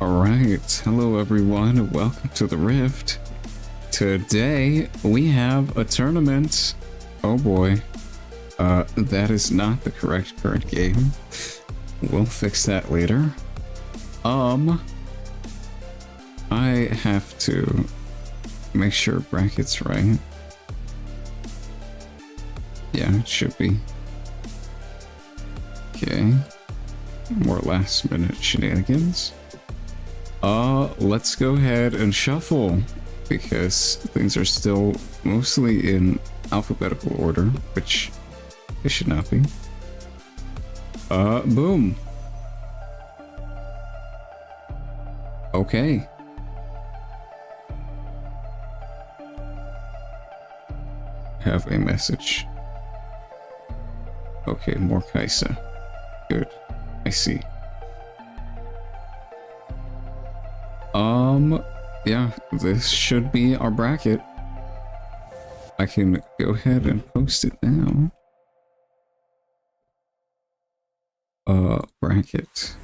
Alright, hello everyone, welcome to the Rift. Today we have a tournament. Oh boy. That is not the correct current game. We'll fix that later. I have to make sure bracket's right. Yeah, it should be. Okay. More last minute shenanigans. Let's go ahead and shuffle because things are still mostly in alphabetical order, which they should not be. Boom. Okay. Have a message. Okay, more Kaisa. Good. I see. Yeah, this should be our bracket. I can go ahead and post it now. Bracket.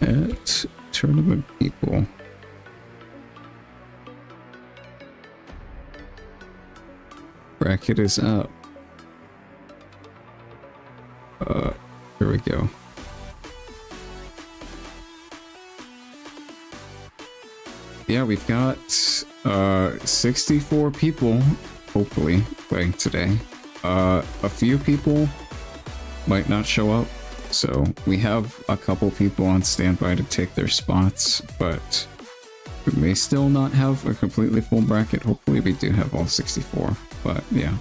At tournament people. Bracket is up. Here we go. Yeah, we've got 64 people, hopefully, playing today. A few people might not show up, so we have a couple people on standby to take their spots, but we may still not have a completely full bracket. Hopefully we do have all 64, but yeah.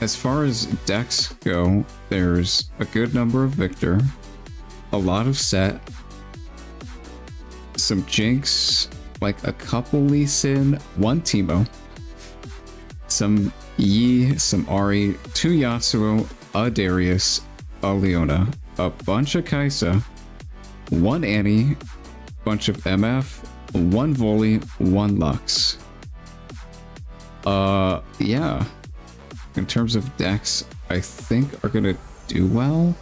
As far as decks go, there's a good number of Victor, a lot of Set, some Jinx, like a couple Lee Sin, one Teemo, some Yi, some Ahri, two Yasuo, a Darius, a Leona, a bunch of Kaisa, one Annie, bunch of MF, one Voli, one Lux. Yeah. In terms of decks, I think are gonna do well.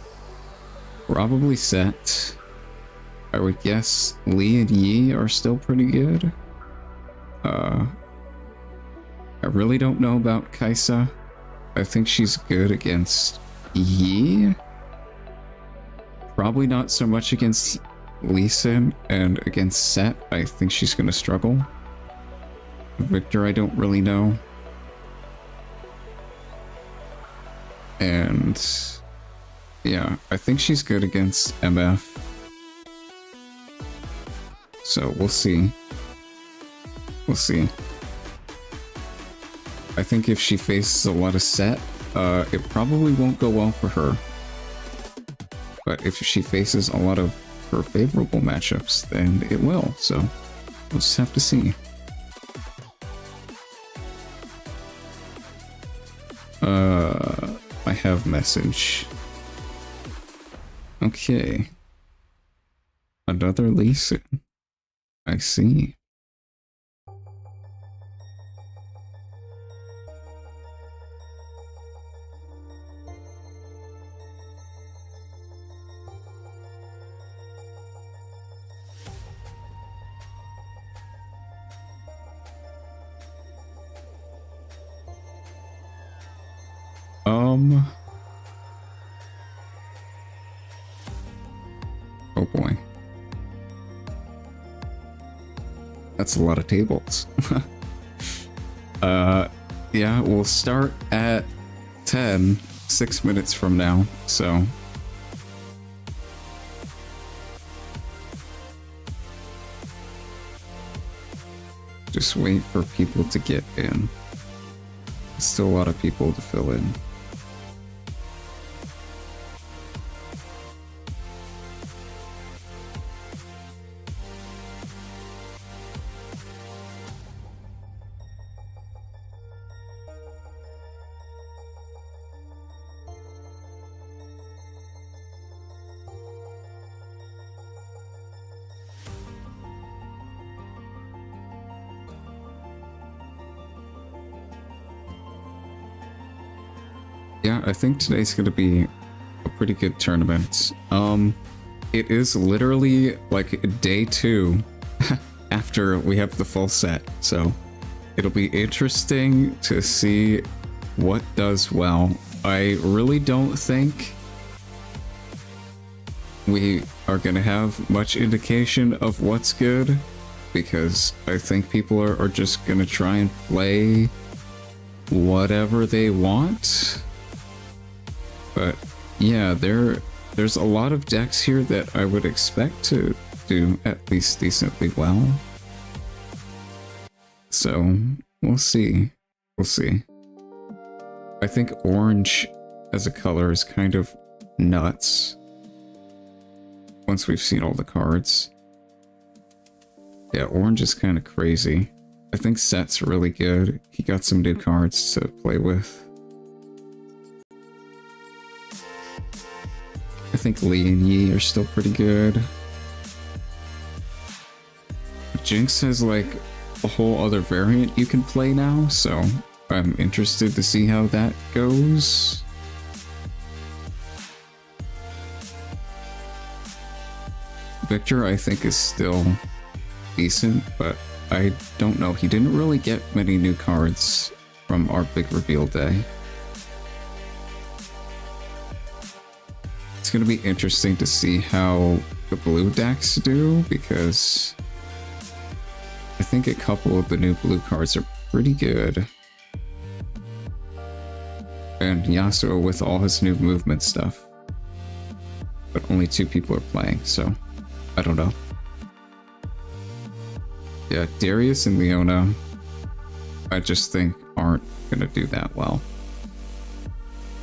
Probably Set. I would guess Lee and Yi are still pretty good. I really don't know about Kaisa. I think she's good against Yi. Probably not so much against Lee Sin, and against Set, I think she's gonna struggle. Victor, I don't really know. And yeah, I think she's good against MF. So we'll see. We'll see. I think if she faces a lot of Set, it probably won't go well for her. But if she faces a lot of her favorable matchups, then it will. So we'll just have to see. I have message. Okay. Another Lee Sin. I see. Oh boy. That's a lot of tables. Yeah, we'll start at 10, 6 minutes from now, so. Just wait for people to get in. Still a lot of people to fill in. Yeah, I think today's going to be a pretty good tournament. It is literally like day 2 after we have the full set, so it'll be interesting to see what does well. I really don't think we are gonna have much indication of what's good, because I think people are just gonna try and play whatever they want. But yeah, there's a lot of decks here that I would expect to do at least decently well. So we'll see. We'll see. I think orange as a color is kind of nuts once we've seen all the cards. Yeah, orange is kind of crazy. I think Set's really good. He got some new cards to play with. I think Lee and Yi are still pretty good. Jinx has like a whole other variant you can play now, so I'm interested to see how that goes. Victor, I think, is still decent, but I don't know. He didn't really get many new cards from our big reveal day. It's going to be interesting to see how the blue decks do, because I think a couple of the new blue cards are pretty good. And Yasuo with all his new movement stuff. But only 2 people are playing, so I don't know. Yeah, Darius and Leona, I just think aren't going to do that well.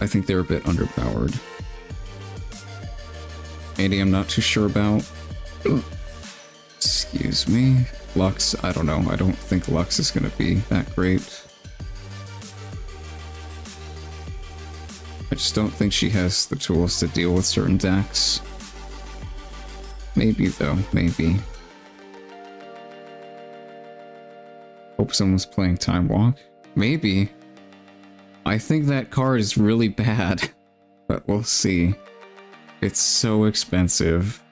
I think they're a bit underpowered. Andy, I'm not too sure about. Excuse me. Lux, I don't know. I don't think Lux is going to be that great. I just don't think she has the tools to deal with certain decks. Maybe, though. Maybe. Hope someone's playing Time Walk. Maybe. I think that card is really bad. But we'll see. It's so expensive.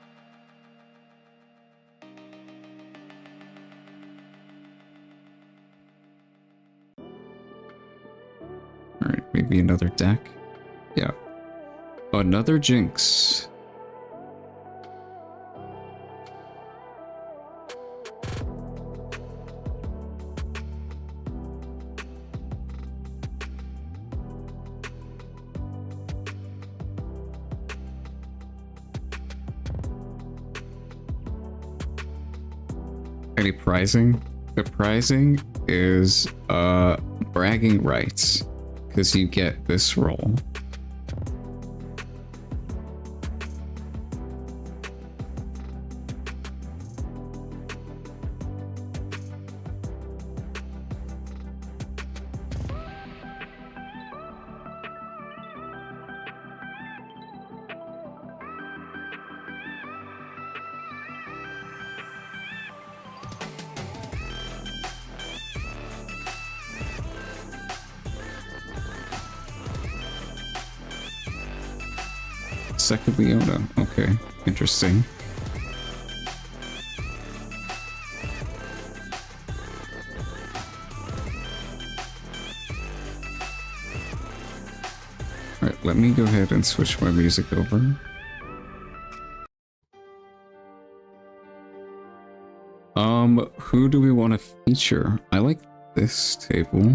Alright, maybe another deck. Yeah. Another Jinx. Any prizing? The prizing is bragging rights, because you get this roll. Second Leona. Okay, interesting. Alright, let me go ahead and switch my music over. Who do we want to feature? I like this table.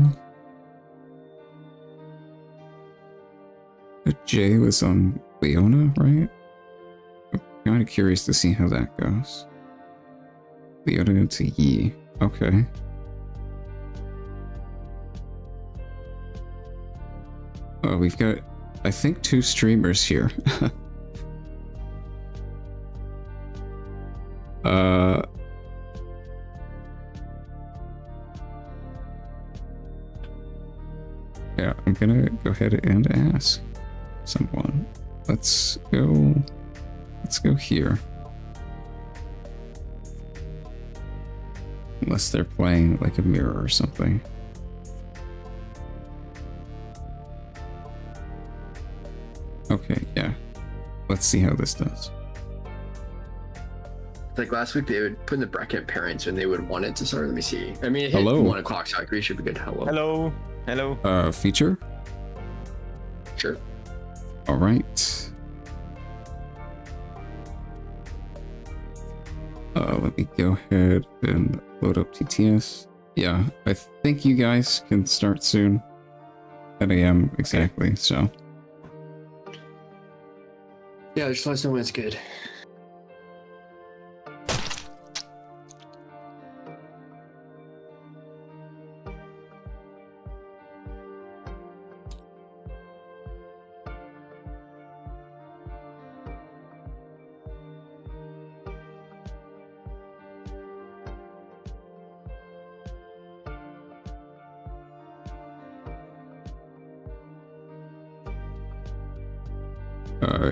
Jay was on Leona, right? I'm kind of curious to see how that goes. Leona into Yi. Okay. Oh, we've got, I think, 2 streamers here. Yeah, I'm gonna go ahead and ask someone. Let's go here. Unless they're playing like a mirror or something. Okay, yeah. let's see how this does. Like last week, they would put in the bracket parents and they would want it to start. Let me see. I mean, it hit Hello. 1 o'clock, so I agree. Should be good. Hello. Hello. Feature? Sure. All right. Let me go ahead and load up TTS. Yeah, I think you guys can start soon. 10 a.m. exactly, so. Yeah, just let us know when it's good.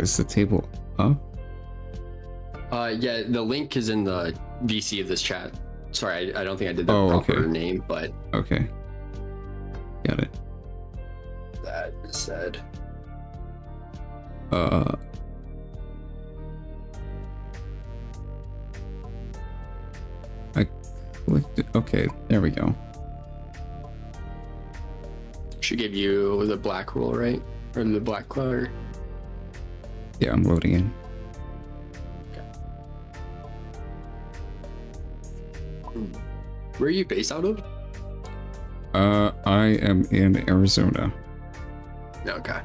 Is the table up? Yeah, the link is in the VC of this chat. Sorry, I don't think I did the proper name, but okay. Got it. That said. I clicked it. Okay, there we go. Should give you the black rule, right? Or the black color. Yeah, I'm loading in. Where are you based out of? I am in Arizona. Okay.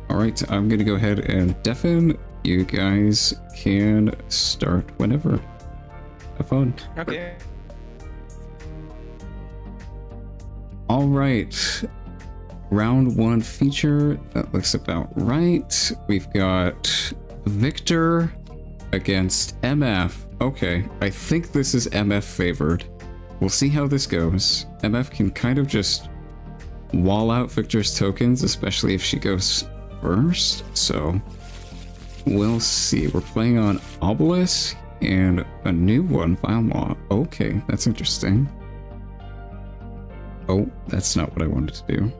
All right, I'm gonna go ahead and deafen. You guys can start whenever. Have fun. Okay. All right. Round 1 feature. That looks about right. We've got Victor against MF. Okay, I think this is MF favored. We'll see how this goes. MF can kind of just wall out Victor's tokens, especially if she goes first. So we'll see. We're playing on Obelisk and a new one, Vilemaw. Okay, that's interesting. Oh, that's not what I wanted to do.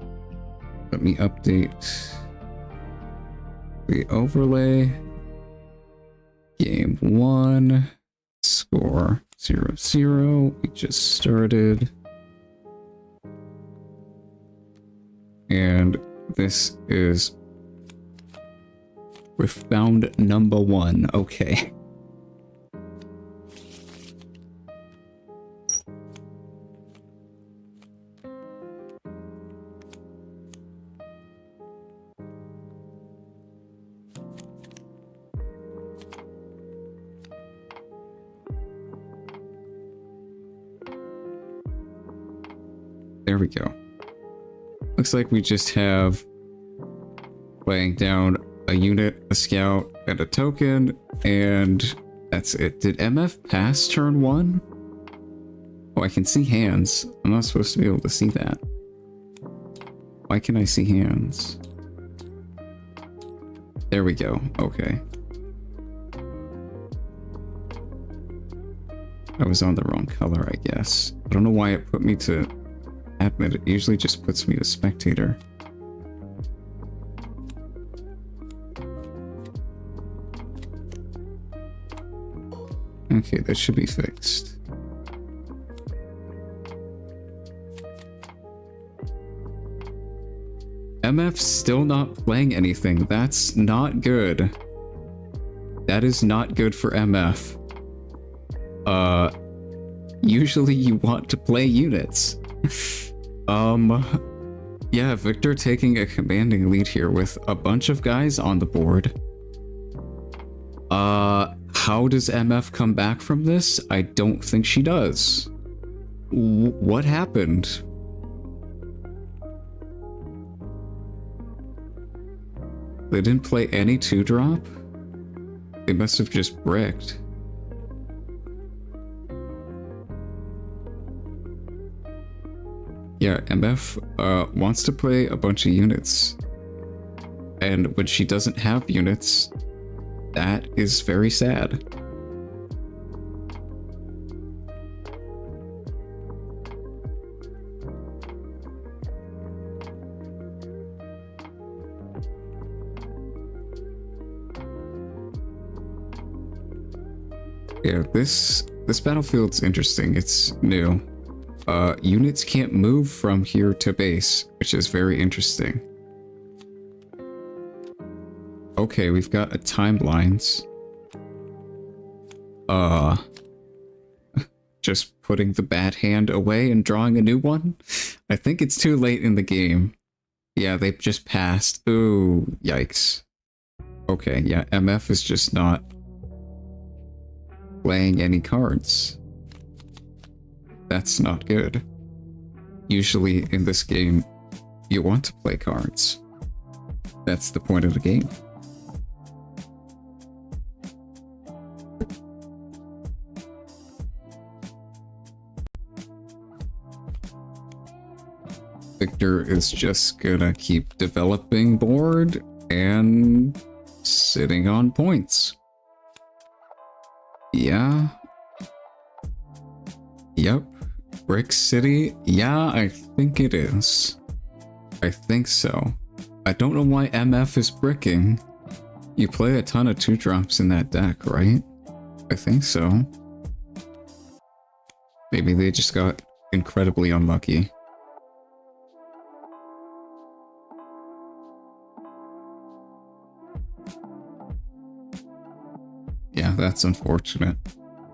Let me update the overlay. Game 1. Score 0-0. We just started. And this is Riftbound number 1. Okay. There we go. Looks like we just have laying down a unit, a scout, and a token, and that's it. Did MF pass turn 1? Oh, I can see hands. I'm not supposed to be able to see that. Why can I see hands? There we go. Okay. I was on the wrong color, I guess. I don't know why it put me to admin. It usually just puts me to spectator. Okay, that should be fixed. MF's still not playing anything. That's not good. That is not good for MF. Usually you want to play units. Yeah, Victor taking a commanding lead here with a bunch of guys on the board. How does MF come back from this? I don't think she does. What happened? They didn't play any 2-drop? They must have just bricked. Yeah, MF wants to play a bunch of units. And when she doesn't have units, that is very sad. Yeah, this battlefield's interesting. It's new. Units can't move from here to base, which is very interesting. Okay, we've got a timelines. Just putting the bad hand away and drawing a new one? I think it's too late in the game. Yeah, they've just passed. Ooh, yikes. Okay, yeah, MF is just not playing any cards. That's not good. Usually in this game, you want to play cards. That's the point of the game. Victor is just gonna keep developing board and sitting on points. Yeah. Yep. Brick City? Yeah, I think it is. I think so. I don't know why MF is bricking. You play a ton of 2-drops in that deck, right? I think so. Maybe they just got incredibly unlucky. Yeah, that's unfortunate.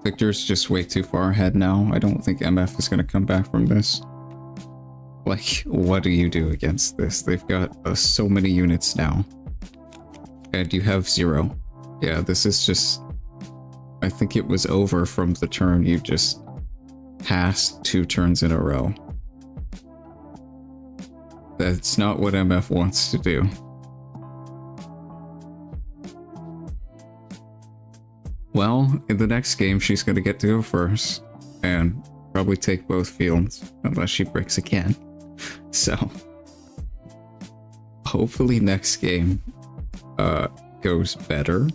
Victor's just way too far ahead now. I don't think MF is going to come back from this. Like, what do you do against this? They've got so many units now. And you have 0. Yeah, this is just... I think it was over from the turn you just passed 2 turns in a row. That's not what MF wants to do. Well, in the next game, she's going to get to go first, and probably take both fields, unless she bricks again. So, hopefully next game goes better.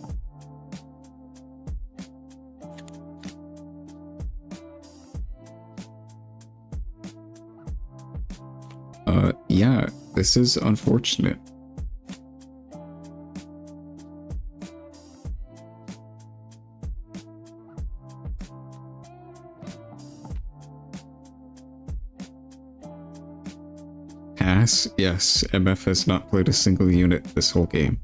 Yeah, this is unfortunate. Pass? Yes, MF has not played a single unit this whole game.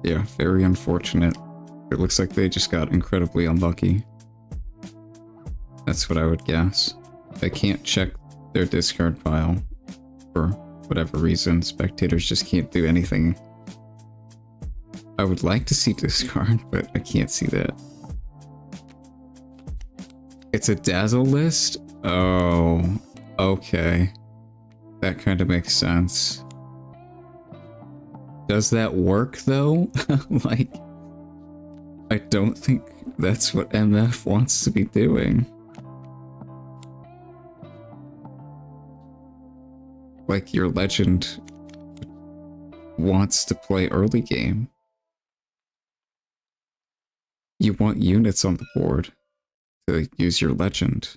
Yeah, very unfortunate. It looks like they just got incredibly unlucky. That's what I would guess. They can't check their discard pile for whatever reason. Spectators just can't do anything. I would like to see discard, but I can't see that. It's a dazzle list? Oh, okay. That kind of makes sense. Does that work though? Like, I don't think that's what MF wants to be doing. Like, your legend wants to play early game. You want units on the board to use your legend.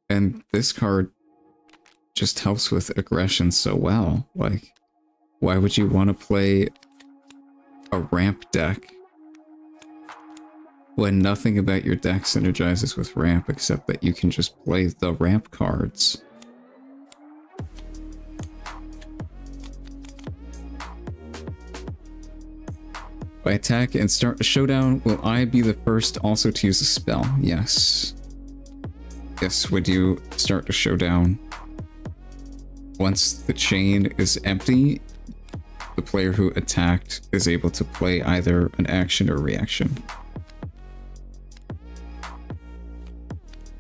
And this card just helps with aggression so well. Like, why would you want to play a ramp deck when nothing about your deck synergizes with ramp except that you can just play the ramp cards? By attack and start a showdown, will I be the first also to use a spell? Yes. Yes, would you start a showdown? Once the chain is empty, the player who attacked is able to play either an action or reaction.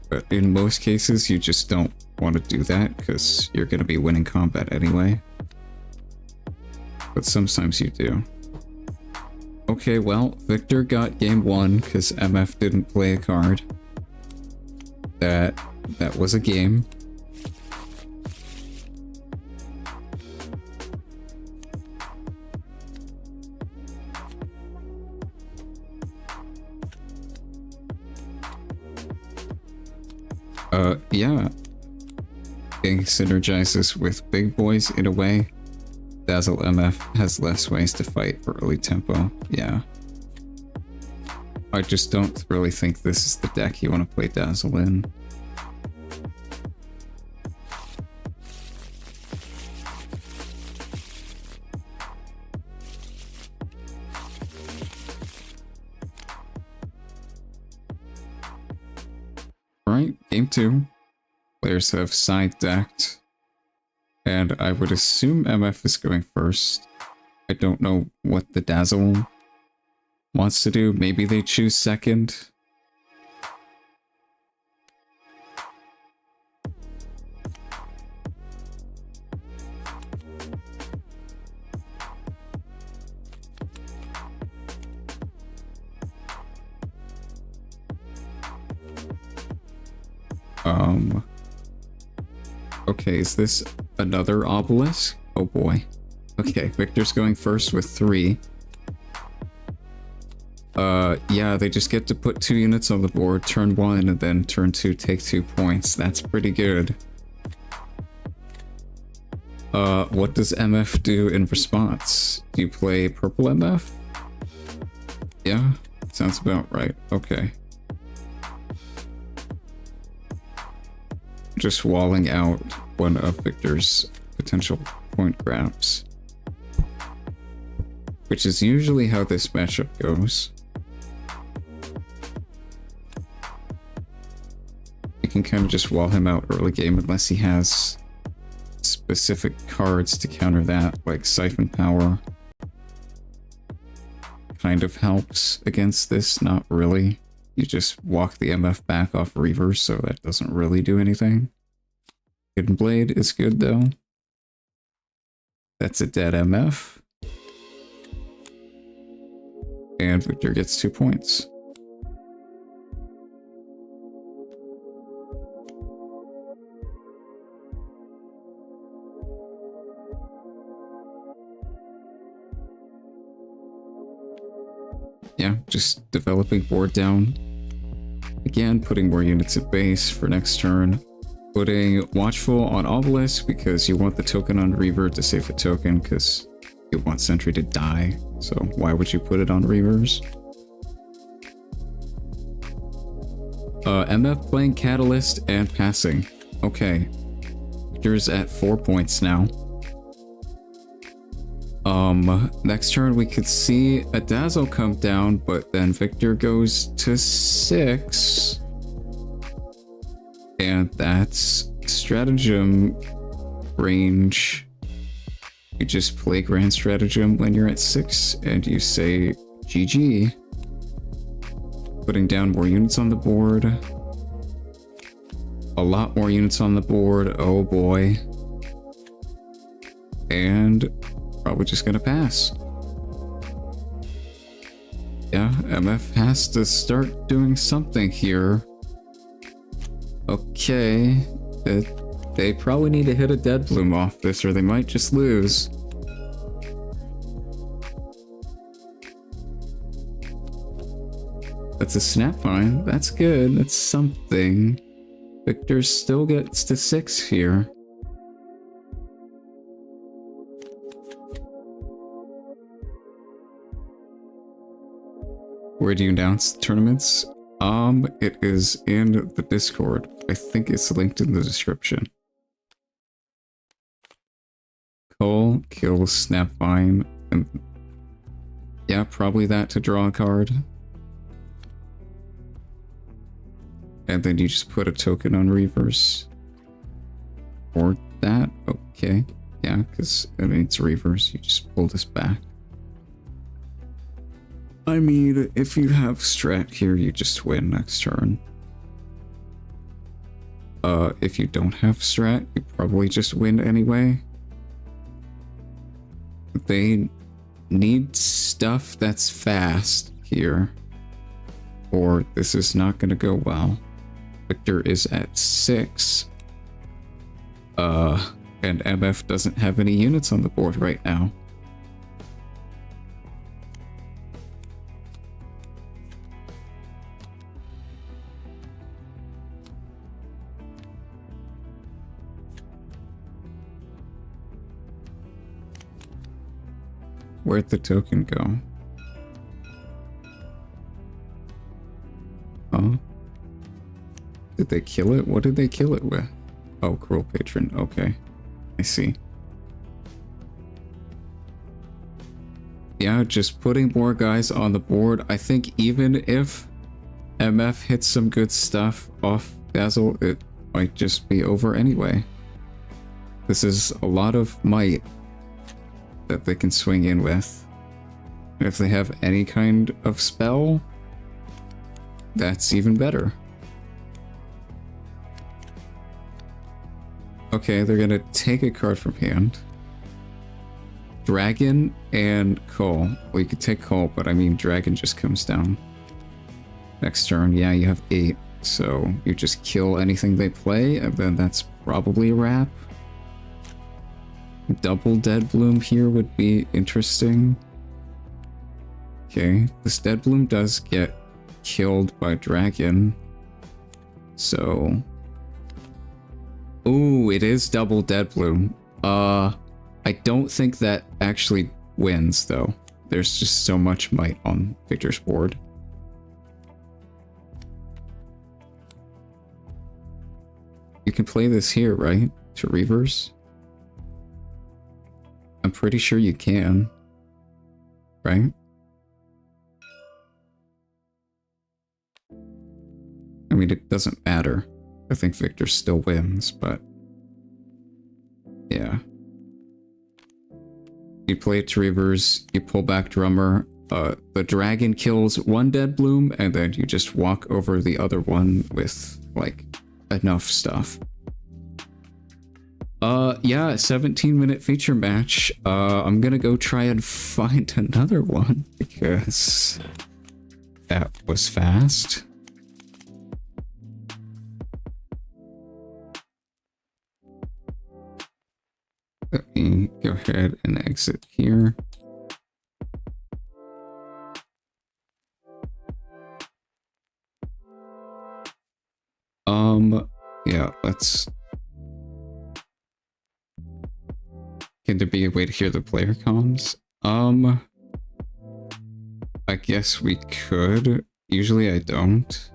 But in most cases, you just don't want to do that because you're going to be winning combat anyway. But sometimes you do. Okay, well, Victor got game 1 because MF didn't play a card. That was a game. Yeah. Gang synergizes with big boys in a way. Dazzle MF has less ways to fight for early tempo. Yeah. I just don't really think this is the deck you want to play Dazzle in. Right, game 2. Players have side decked. And I would assume MF is going first. I don't know what the Dazzle wants to do. Maybe they choose second. Okay, is this another obelisk? Oh boy. Okay, Victor's going first with 3. Yeah, they just get to put 2 units on the board, turn 1, and then turn 2, take 2 points. That's pretty good. What does MF do in response? Do you play purple MF? Yeah, sounds about right. Okay. Just walling out one of Victor's potential point grabs. Which is usually how this matchup goes. You can kind of just wall him out early game unless he has specific cards to counter that, like Siphon Power. Kind of helps against this, not really. You just walk the MF back off Reavers, so that doesn't really do anything. Hidden Blade is good though. That's a dead MF. And Victor gets 2 points. Yeah, just developing board down. Again, putting more units at base for next turn. Putting Watchful on Obelisk because you want the token on Reaver to save the token because you want Sentry to die. So why would you put it on Reavers? MF playing Catalyst and passing. Okay. Victor's at 4 points now. Next turn we could see a Dazzle come down, but then Victor goes to 6. And that's Stratagem range. You just play Grand Stratagem when you're at 6 and you say GG. Putting down more units on the board. A lot more units on the board, oh boy. And probably just gonna pass. Yeah, MF has to start doing something here. Okay, they probably need to hit a Dead Bloom off this or they might just lose. That's a Snapvine, that's good, that's something. Victor still gets to 6 here. Where do you announce tournaments? It is in the Discord. I think it's linked in the description. Cole, kill, Snapvine, and yeah, probably that to draw a card. And then you just put a token on Reavers. Or that, okay. Yeah, because I mean it's Reavers, you just pull this back. I mean, if you have Strat here, you just win next turn. If you don't have Strat, you probably just win anyway. They need stuff that's fast here, or this is not going to go well. Victor is at 6. And MF doesn't have any units on the board right now. Where'd the token go? Huh? Did they kill it? What did they kill it with? Oh, Cruel Patron. Okay. I see. Yeah, just putting more guys on the board. I think even if MF hits some good stuff off Dazzle, it might just be over anyway. This is a lot of might that they can swing in with. And if they have any kind of spell, that's even better. Okay, they're gonna take a card from hand. Dragon and Cull. Well, you could take Cull, but I mean Dragon just comes down. Next turn, yeah, you have 8. So you just kill anything they play, and then that's probably a wrap. Double Dead Bloom here would be interesting. Okay, this Dead Bloom does get killed by Dragon. So... Ooh, it is double Dead Bloom. I don't think that actually wins, though. There's just so much might on Victor's board. You can play this here, right? To Reavers? I'm pretty sure you can. Right? I mean, it doesn't matter. I think Victor still wins, but... Yeah. You play it to Reavers, you pull back Drummer, the Dragon kills one Dead Bloom, and then you just walk over the other one with, like, enough stuff. Yeah, 17-minute feature match. I'm gonna go try and find another one, because that was fast. Let me go ahead and exit here. Yeah, let's... Can there be a way to hear the player comms? I guess we could. Usually I don't.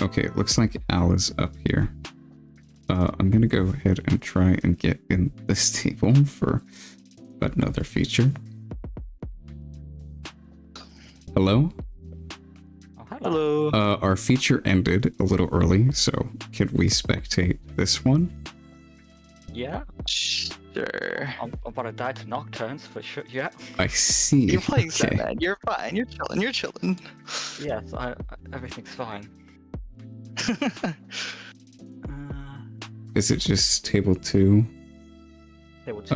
Okay, it looks like Al is up here. I'm gonna go ahead and try and get in this table for another feature. Hello? Oh, hello. Our feature ended a little early, so can we spectate this one? Yeah. Sure. I'm about to die to Nocturnes for sure. Yeah. I see. You're playing Okay. Sad. You're fine. You're chilling. You're chilling. Yes, everything's fine. Is it just table 2? Table 2.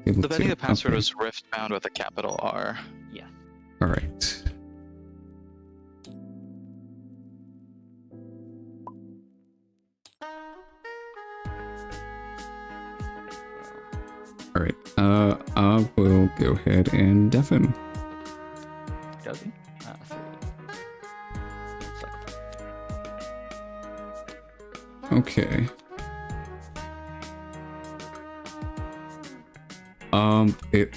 Table The Benny 2, the password okay. was Riftbound with a capital R. Yeah. Alright. Alright, I will go ahead and deafen. Does he? 3. Okay. It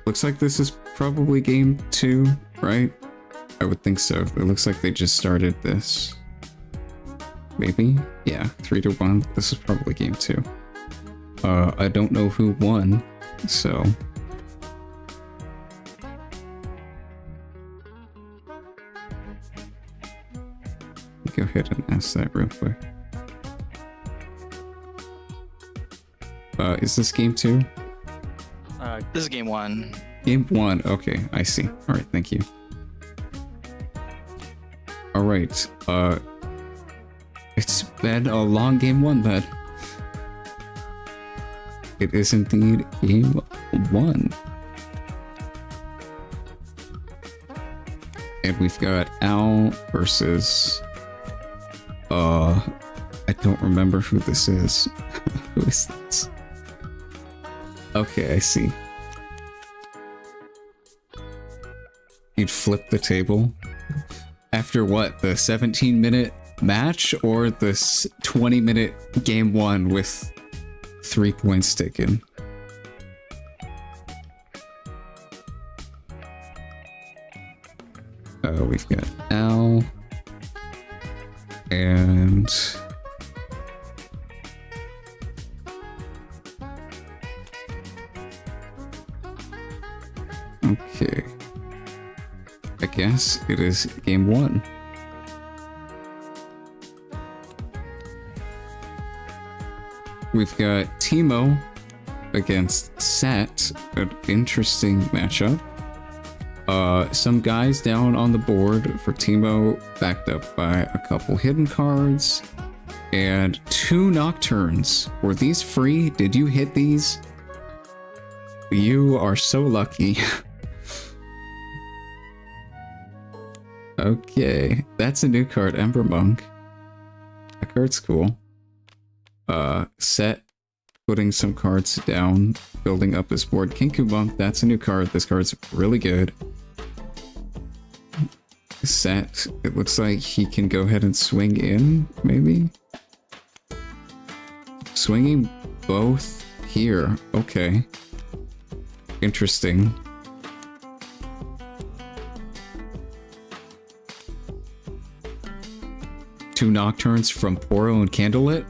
looks like this is probably game 2, right? I would think so. It looks like they just started this. Maybe? Yeah, 3-1. This is probably game 2. I don't know who won, so... Go ahead and ask that real quick. Is this game 2? This is game 1. Game 1, okay, I see. Alright, thank you. Alright, it's been a long game 1 then. It is indeed game 1. And we've got Al versus... I don't remember who this is. Who is this? Okay, I see. You'd flip the table? After what? The 17-minute match or this 20-minute game 1 with 3 points taken? We've got L and okay. I guess it is game 1. We've got Timo against Set, an interesting matchup. Some guys down on the board for Timo, backed up by a couple hidden cards, and 2 Nocturnes. Were these free? Did you hit these? You are so lucky. Okay, that's a new card, Ember Monk. That card's cool. Set putting some cards down, building up his board. Kinku Monk, that's a new card. This card's really good. Set, it looks like he can go ahead and swing in, maybe? Swinging both here. Okay. Interesting. Two Nocturnes from Poro and Candlelit?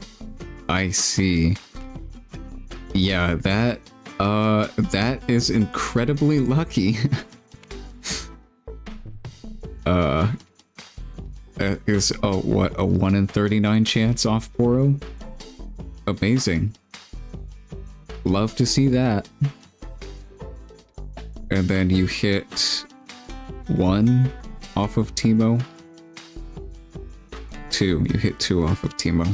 I see. Yeah, that is incredibly lucky. That is, oh, what, a 1 in 39 chance off Poro? Amazing. Love to see that. And then you hit 1 off of Timo. 2, you hit 2 off of Timo.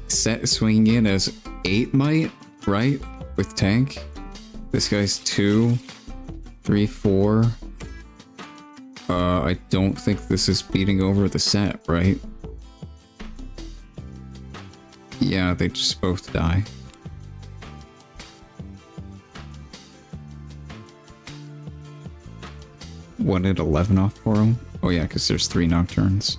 Set swinging in as 8 might, right? With tank. This guy's 2, 3, 4. I don't think this is beating over the Set, right? Yeah, they just both die. One at 11 off Poro? Oh yeah, because there's 3 Nocturnes.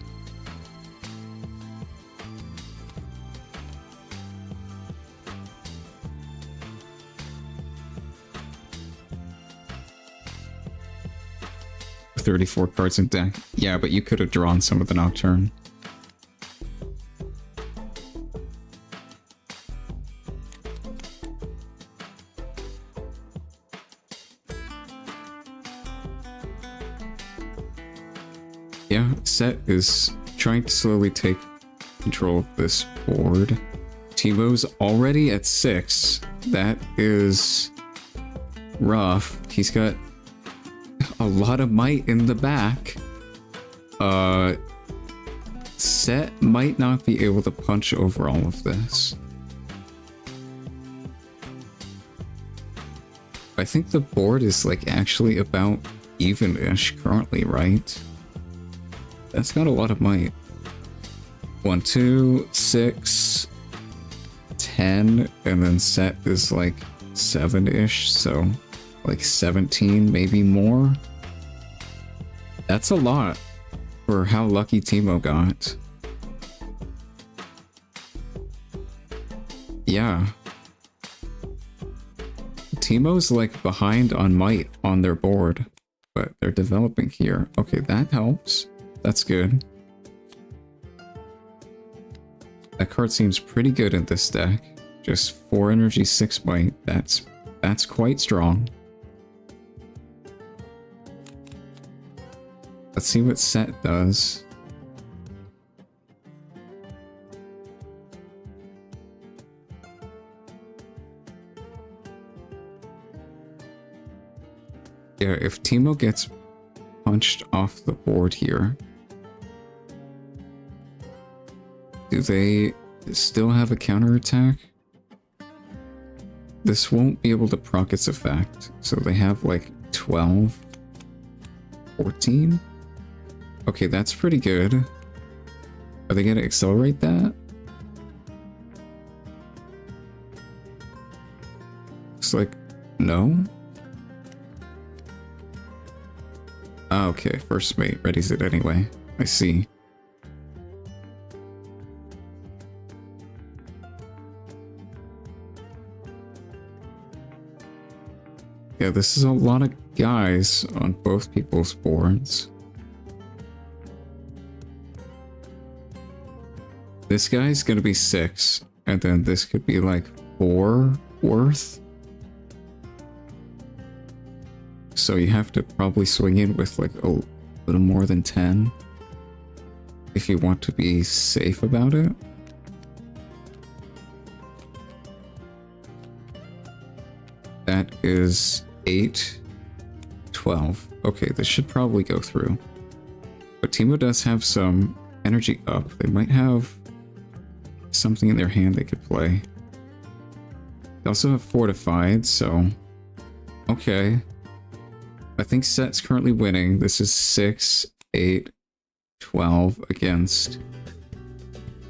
$34 cards in deck. Yeah, but you could have drawn some of the Nocturne. Yeah, Set is trying to slowly take control of this board. Timo's already at 6. That is rough. He's got a lot of might in the back. Set might not be able to punch over all of this. I think the board is like actually about even-ish currently, right? That's got a lot of might. 1, 2, 6, 10, and then Set is like 7-ish, so like 17, maybe more. That's a lot for how lucky Timo got. Yeah. Timo's like behind on might on their board, but they're developing here. Okay, that helps. That's good. That card seems pretty good in this deck. Just 4 energy, 6 might. That's quite strong. Let's see what Set does. Yeah, if Timo gets punched off the board here, do they still have a counterattack? This won't be able to proc its effect, so they have like 12, 14? Okay, that's pretty good. Are they gonna accelerate that? Looks like no. Ah, okay, first mate readies it anyway. I see. Yeah, this is a lot of guys on both people's boards. This guy's gonna be 6, and then this could be like 4 worth. So you have to probably swing in with like a little more than 10 if you want to be safe about it. That is 8, 12. Okay, this should probably go through. But Timo does have some energy up. They might have something in their hand they could play. They also have fortified, so... Okay. I think Set's currently winning. This is 6, 8, 12 against...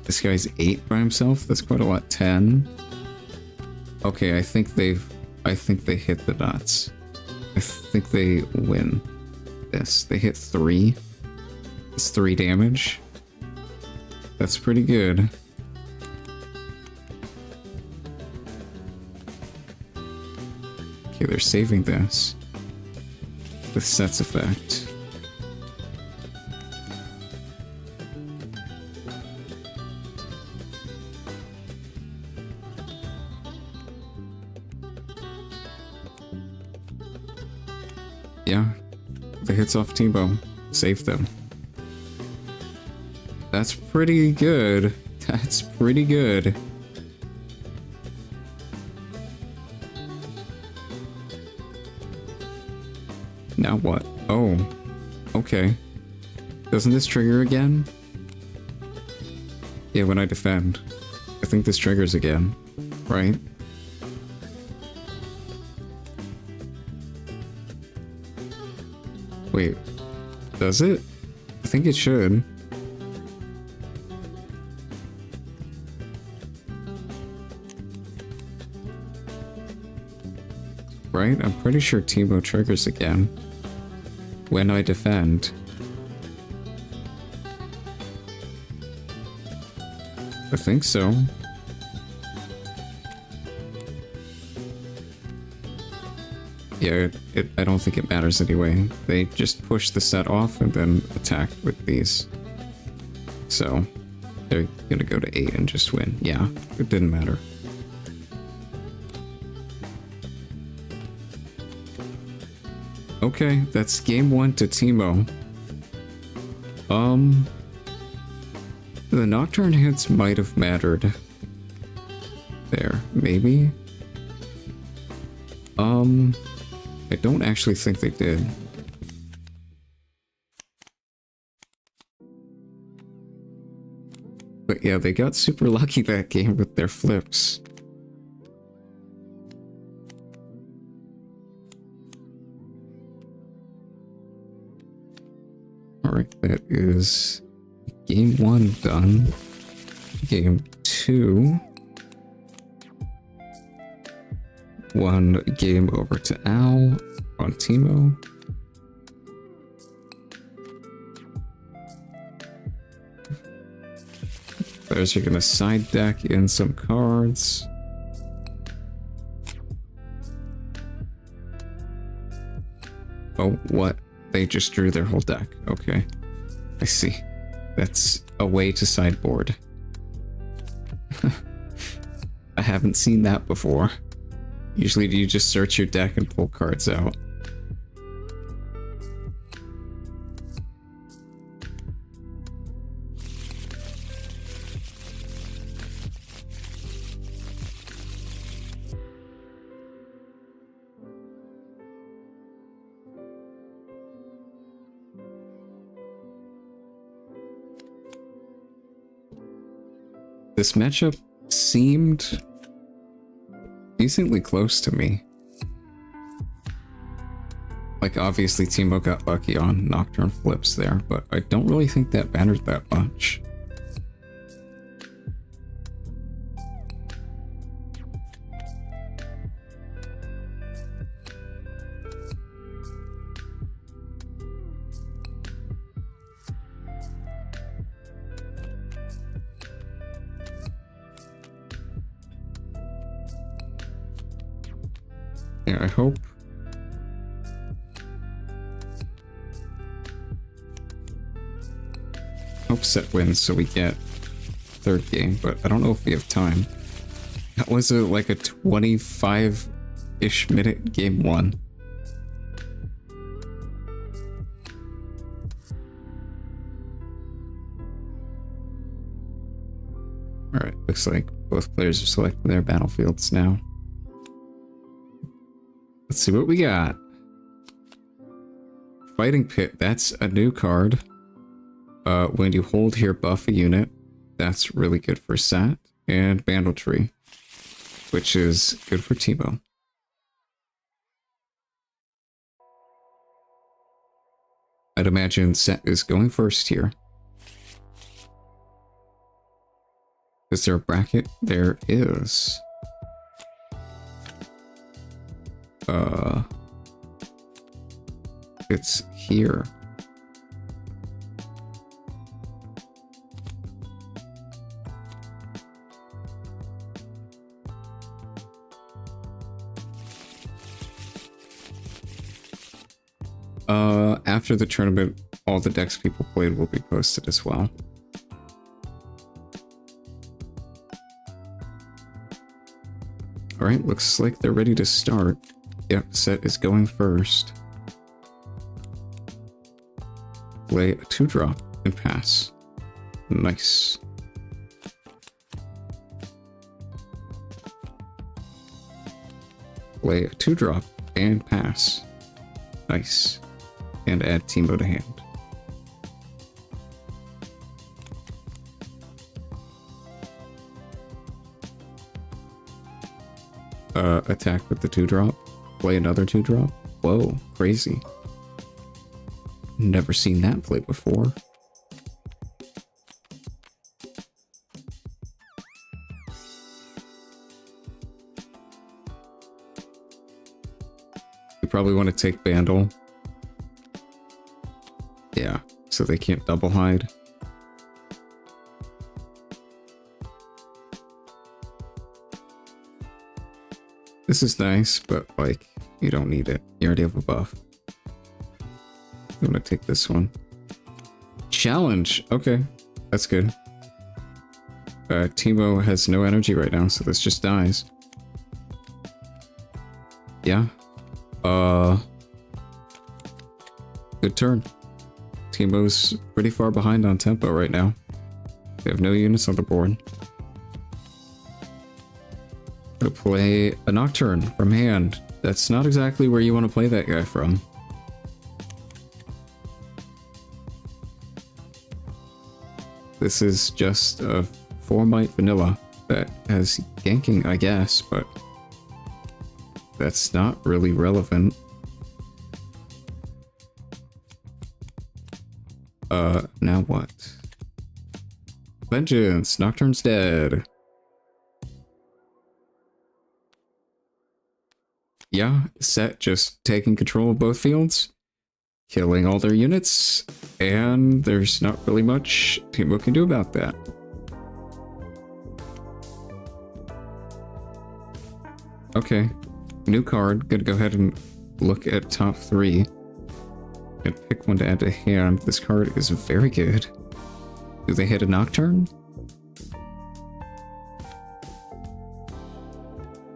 This guy's 8 by himself? That's quite a lot. 10. Okay, I think they hit the nuts. I think they win this. They hit 3. It's 3 damage. That's pretty good. Okay, they're saving this. With Set's effect. Yeah, the hits off Timo saved them. That's pretty good. That's pretty good. Now what? Oh, okay. Doesn't this trigger again? Yeah, when I defend. I think this triggers again, right? Wait, does it? I think it should. Right? I'm pretty sure Timo triggers again when I defend. I think so. Yeah, I don't think it matters anyway. They just push the set off and then attack with these. So, they're gonna go to 8 and just win. Yeah, it didn't matter. Okay, that's game 1 to Timo. The Nocturne hits might have mattered. There, maybe? I don't actually think they did. But yeah, they got super lucky that game with their flips. Alright, that is game 1 done. Game 2. 1 game over to Al on Timo. Players are gonna side deck in some cards. Oh, what? They just drew their whole deck. Okay. I see. That's a way to sideboard. I haven't seen that before. Usually you just search your deck and pull cards out. This matchup seemed decently close to me. Like, obviously Timo got lucky on Nocturne flips there, but I don't really think that mattered that much. Yeah, I hope. Hope Set wins so we get third game, but I don't know if we have time. That was like a 25-ish minute game one. Alright, looks like both players are selecting their battlefields now. Let's see what we got. Fighting Pit, that's a new card. When you hold here, buff a unit. That's really good for Sat. And Bandletree, which is good for Timo. I'd imagine Set is going first here. Is there a bracket? There is. It's here. After the tournament, all the decks people played will be posted as well. Alright, looks like they're ready to start. Yep, Set is going first. Play a 2-drop and pass. Nice. Play a 2-drop and pass. Nice. And add Timo to hand. Attack with the 2-drop. Play another 2-drop. Whoa, crazy. Never seen that play before. You probably want to take Bandle. Yeah, so they can't double hide. This is nice, but like, you don't need it. You already have a buff. I'm gonna take this one. Challenge! Okay, that's good. Timo has no energy right now, so this just dies. Yeah. Good turn. Timo's pretty far behind on tempo right now. They have no units on the board. Gonna play a Nocturne from hand. That's not exactly where you want to play that guy from. This is just a 4-might vanilla that has ganking, I guess, but that's not really relevant. Now what? Vengeance! Nocturne's dead. Yeah, Set just taking control of both fields, killing all their units, and there's not really much Timo can do about that. Okay, new card. Gonna go ahead and look at top 3 and pick one to add to hand. This card is very good. Do they hit a Nocturne?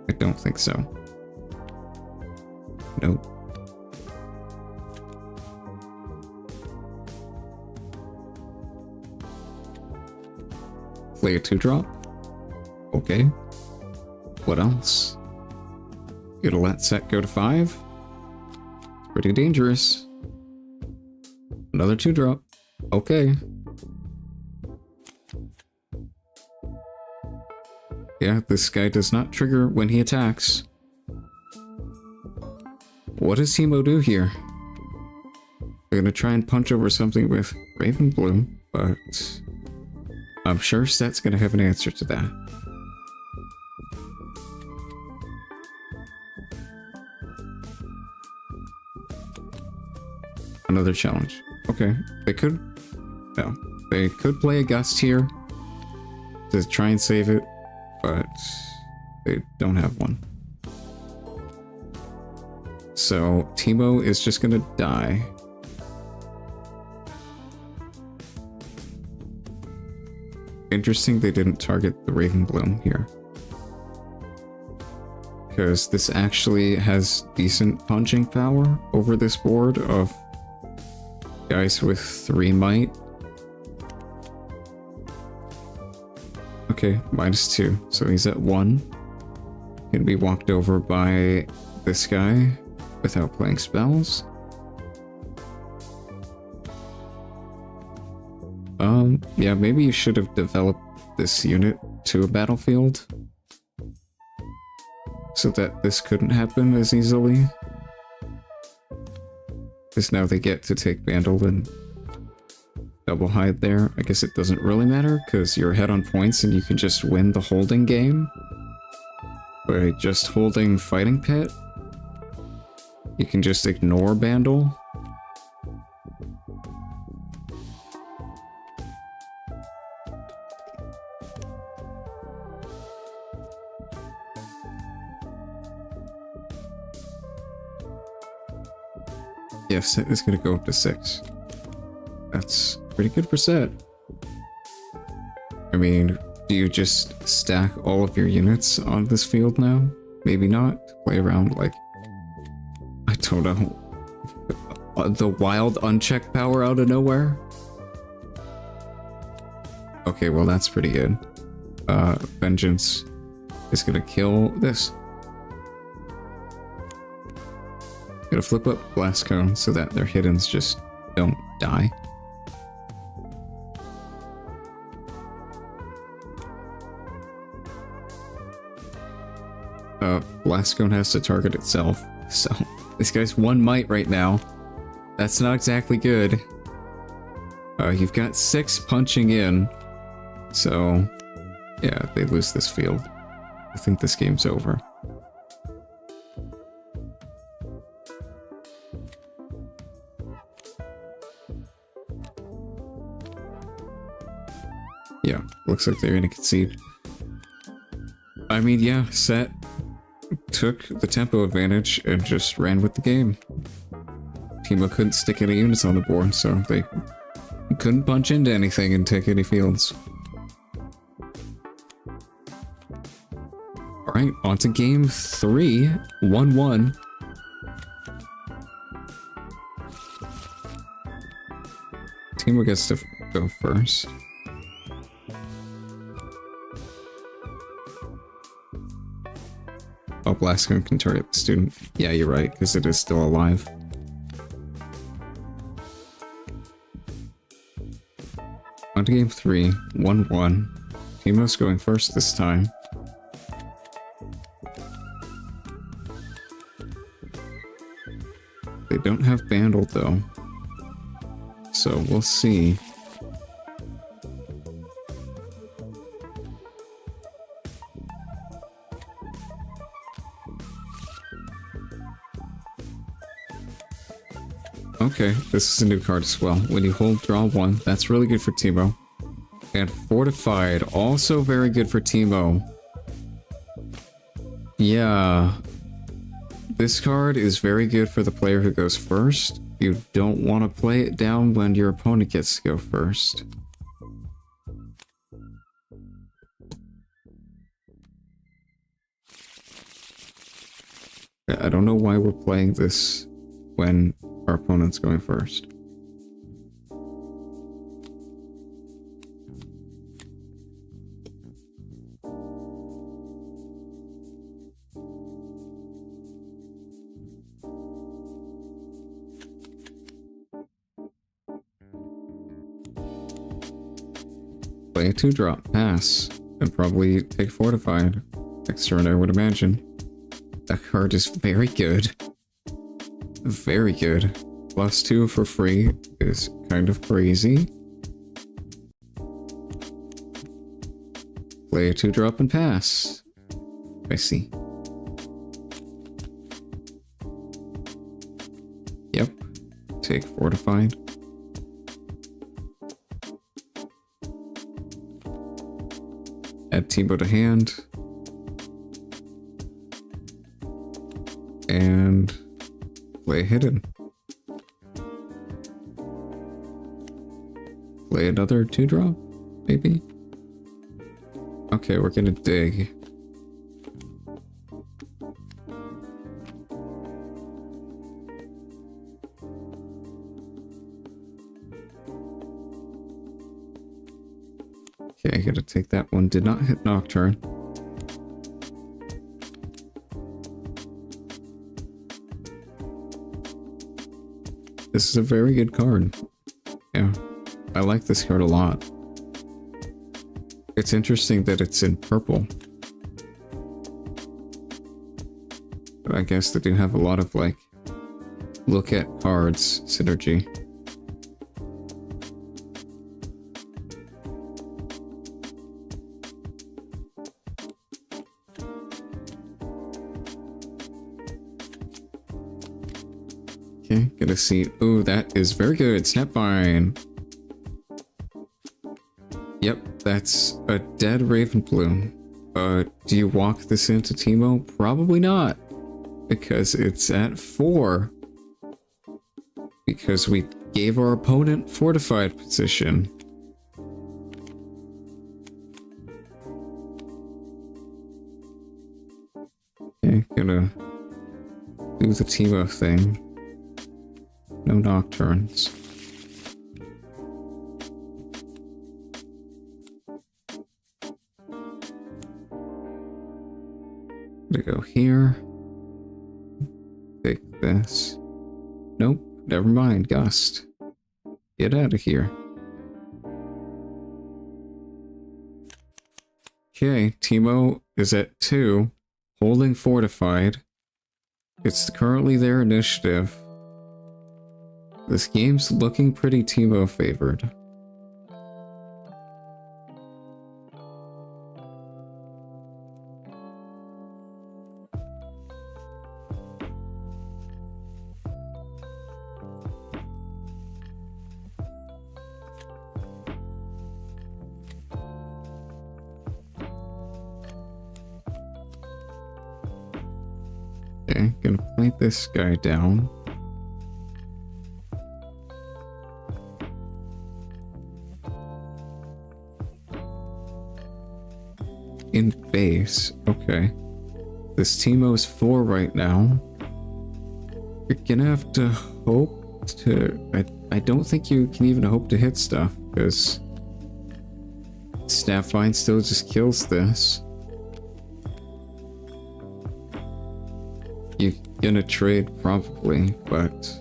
I don't think so. Nope. Play a 2-drop? Okay. What else? Gonna let Set go to 5? Pretty dangerous. Another 2-drop. Okay. Yeah, this guy does not trigger when he attacks. What does Timo do here? They're gonna try and punch over something with Raven Blue, but I'm sure Set's gonna have an answer to that. Another challenge. Okay, they could... No. They could play a Gust here to try and save it, but they don't have one. so Timo is just gonna die. Interesting they didn't target the Raven Bloom here. Because this actually has decent punching power over this board of guys with 3 might. Okay, -2, so he's at 1. Can be walked over by this guy without playing spells. Yeah, maybe you should have developed this unit to a battlefield so that this couldn't happen as easily. Because now they get to take Vandal and double hide there. I guess it doesn't really matter because you're ahead on points and you can just win the holding game by just holding Fighting Pit. You can just ignore Vandal. Yeah, Set is going to go up to 6. That's pretty good for Set. I mean, do you just stack all of your units on this field now? Maybe not. Play around like, I don't know, the wild unchecked power out of nowhere? Okay, well that's pretty good. Vengeance is going to kill this. Gonna flip up Blast Cone so that their hiddens just don't die. Blast Cone has to target itself, so this guy's 1 might right now. That's not exactly good. You've got 6 punching in, so yeah, they lose this field. I think this game's over. Yeah, looks like they're gonna concede. I mean, yeah, Set took the tempo advantage and just ran with the game. Timo couldn't stick any units on the board, so they couldn't punch into anything and take any fields. Alright, on to game 3, 1-1. Timo gets to go first. Oh, Blast Cone can target the student. Yeah, you're right, because it is still alive. On to game 3, 1-1. Timo's going first this time. They don't have Bandle though, so we'll see. Okay, this is a new card as well. When you hold draw 1, that's really good for Timo. And Fortified, also very good for Timo. Yeah. This card is very good for the player who goes first. You don't want to play it down when your opponent gets to go first. I don't know why we're playing this when our opponent's going first. Play a 2-drop, pass, and probably take Fortified. Next turn, I would imagine. That card is very good. Very good. +2 for free is kind of crazy. Play a 2-drop and pass. I see. Yep. Take Fortified. Add Timo to hand. And Play hidden. Play another 2-drop, maybe? Okay, we're gonna dig. Okay, I gotta take that one. Did not hit Nocturne. This is a very good card. Yeah, I like this card a lot. It's interesting that it's in purple. But I guess they do have a lot of, like, look at cards synergy. Okay, gonna see. Ooh, that is very good. Snapvine. Yep, that's a dead Ravenbloom. Do you walk this into Teemo? Probably not. Because it's at 4. Because we gave our opponent fortified position. Okay, gonna do the Teemo thing. No Nocturnes. Gonna go here. Take this. Nope, never mind, Gust. Get out of here. Okay, Teemo is at 2, holding fortified. It's currently their initiative. This game's looking pretty Teemo favored. Okay, gonna play this guy down. In base, okay. This Teemo's 4 right now. You're gonna have to hope to... I don't think you can even hope to hit stuff, because Snapvine still just kills this. You're gonna trade probably, but...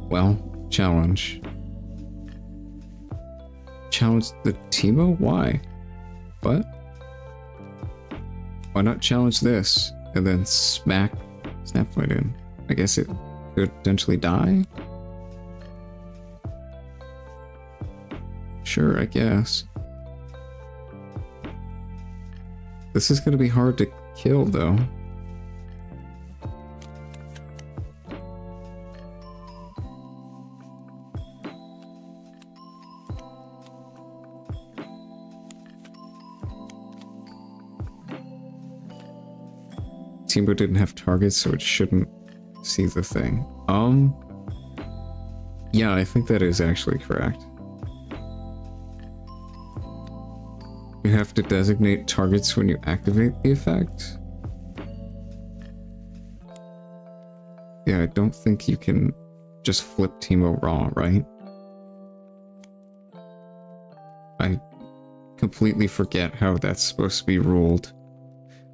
well, challenge. Challenge the Teemo? Why? What? Why not challenge this and then smack Snapvine in? I guess it could potentially die? Sure, I guess. This is gonna be hard to kill, though. Teemo didn't have targets, so it shouldn't see the thing. Yeah, I think that is actually correct. You have to designate targets when you activate the effect. Yeah, I don't think you can just flip Teemo raw, right? I completely forget how that's supposed to be ruled.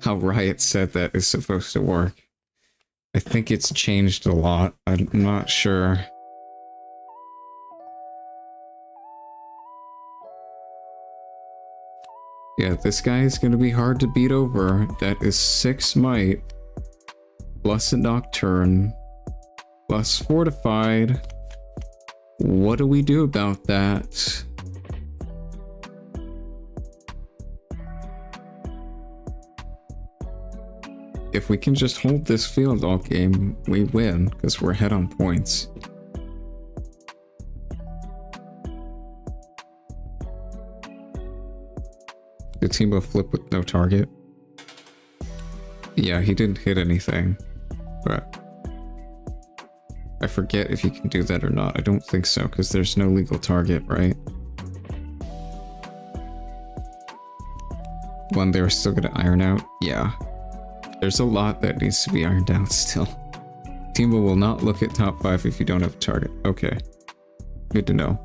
How Riot said that is supposed to work. I think it's changed a lot. I'm not sure. Yeah, this guy is going to be hard to beat over. That is 6 might. Plus a Nocturne. Plus fortified. What do we do about that? If we can just hold this field all game, we win, because we're ahead on points. Did Teemo flip with no target? Yeah, he didn't hit anything, but I forget if you can do that or not. I don't think so, because there's no legal target, right? One they're still gonna iron out? Yeah. There's a lot that needs to be ironed out still. Timo will not look at top 5 if you don't have a target. Okay. Good to know.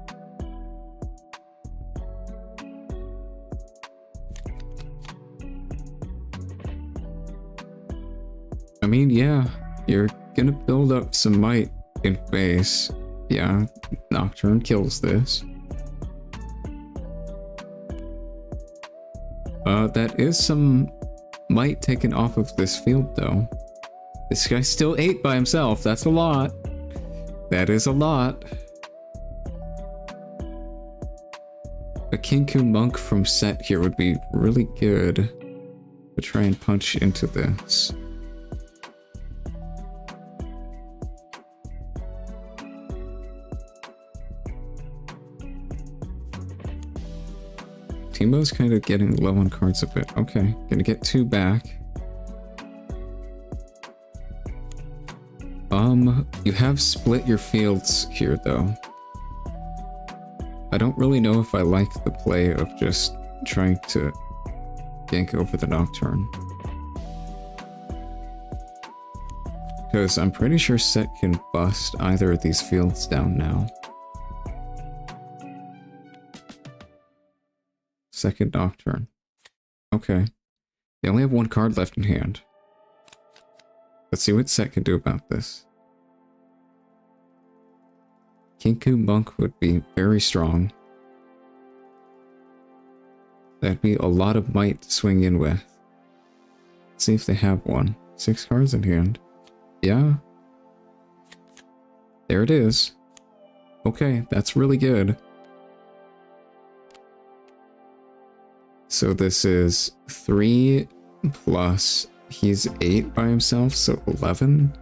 I mean, yeah, you're gonna build up some might in base. Yeah, Nocturne kills this. That is some might taken off of this field, though. This guy's still 8 by himself. That's a lot. That is a lot. A Kinku Monk from set here would be really good to try and punch into this. Timo's kind of getting low on cards a bit. Okay, gonna get 2 back. You have split your fields here, though. I don't really know if I like the play of just trying to gank over the Nocturne. Because I'm pretty sure Set can bust either of these fields down now. Second Nocturne. Okay. They only have 1 card left in hand. Let's see what Set can do about this. Kinku Monk would be very strong. That'd be a lot of might to swing in with. Let's see if they have one. 6 cards in hand. Yeah. There it is. Okay, that's really good. So this is 3 plus, he's 8 by himself, so 11.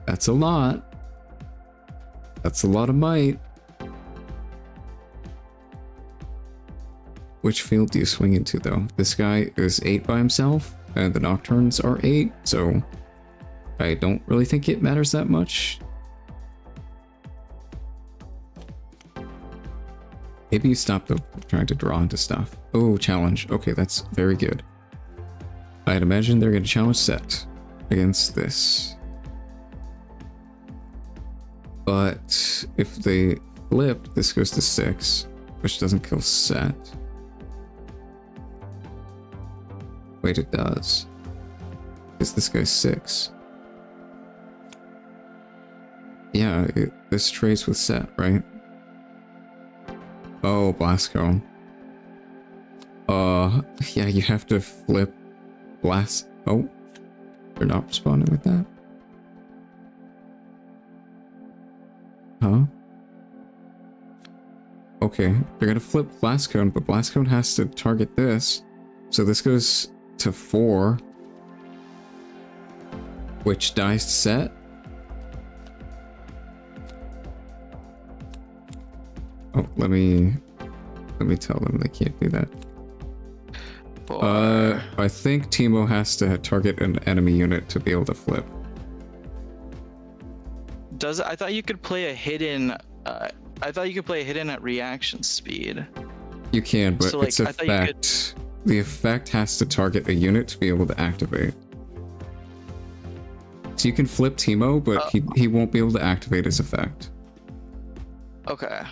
That's a lot. That's a lot of might. Which field do you swing into, though? This guy is 8 by himself, and the Nocturnes are 8, so I don't really think it matters that much. Maybe you stop trying to draw into stuff. Oh, challenge. Okay, that's very good. I'd imagine they're going to challenge Set against this. But if they flip, this goes to 6, which doesn't kill Set. Wait, it does. Because this guy's 6. Yeah, this trades with Set, right? Oh, Blast Cone. Yeah, you have to flip Blast. Oh, they're not responding with that. Huh? Okay, they're gonna flip Blast Cone, but Blast Cone has to target this. So this goes to 4. Which dies to Set. Oh, let me tell them they can't do that. I think Timo has to target an enemy unit to be able to flip. Does it? I thought you could play a hidden. I thought you could play a hidden at reaction speed. You can, but So, like, its I thought you effect. The effect has to target a unit to be able to activate. So you can flip Timo, but he won't be able to activate his effect. Okay.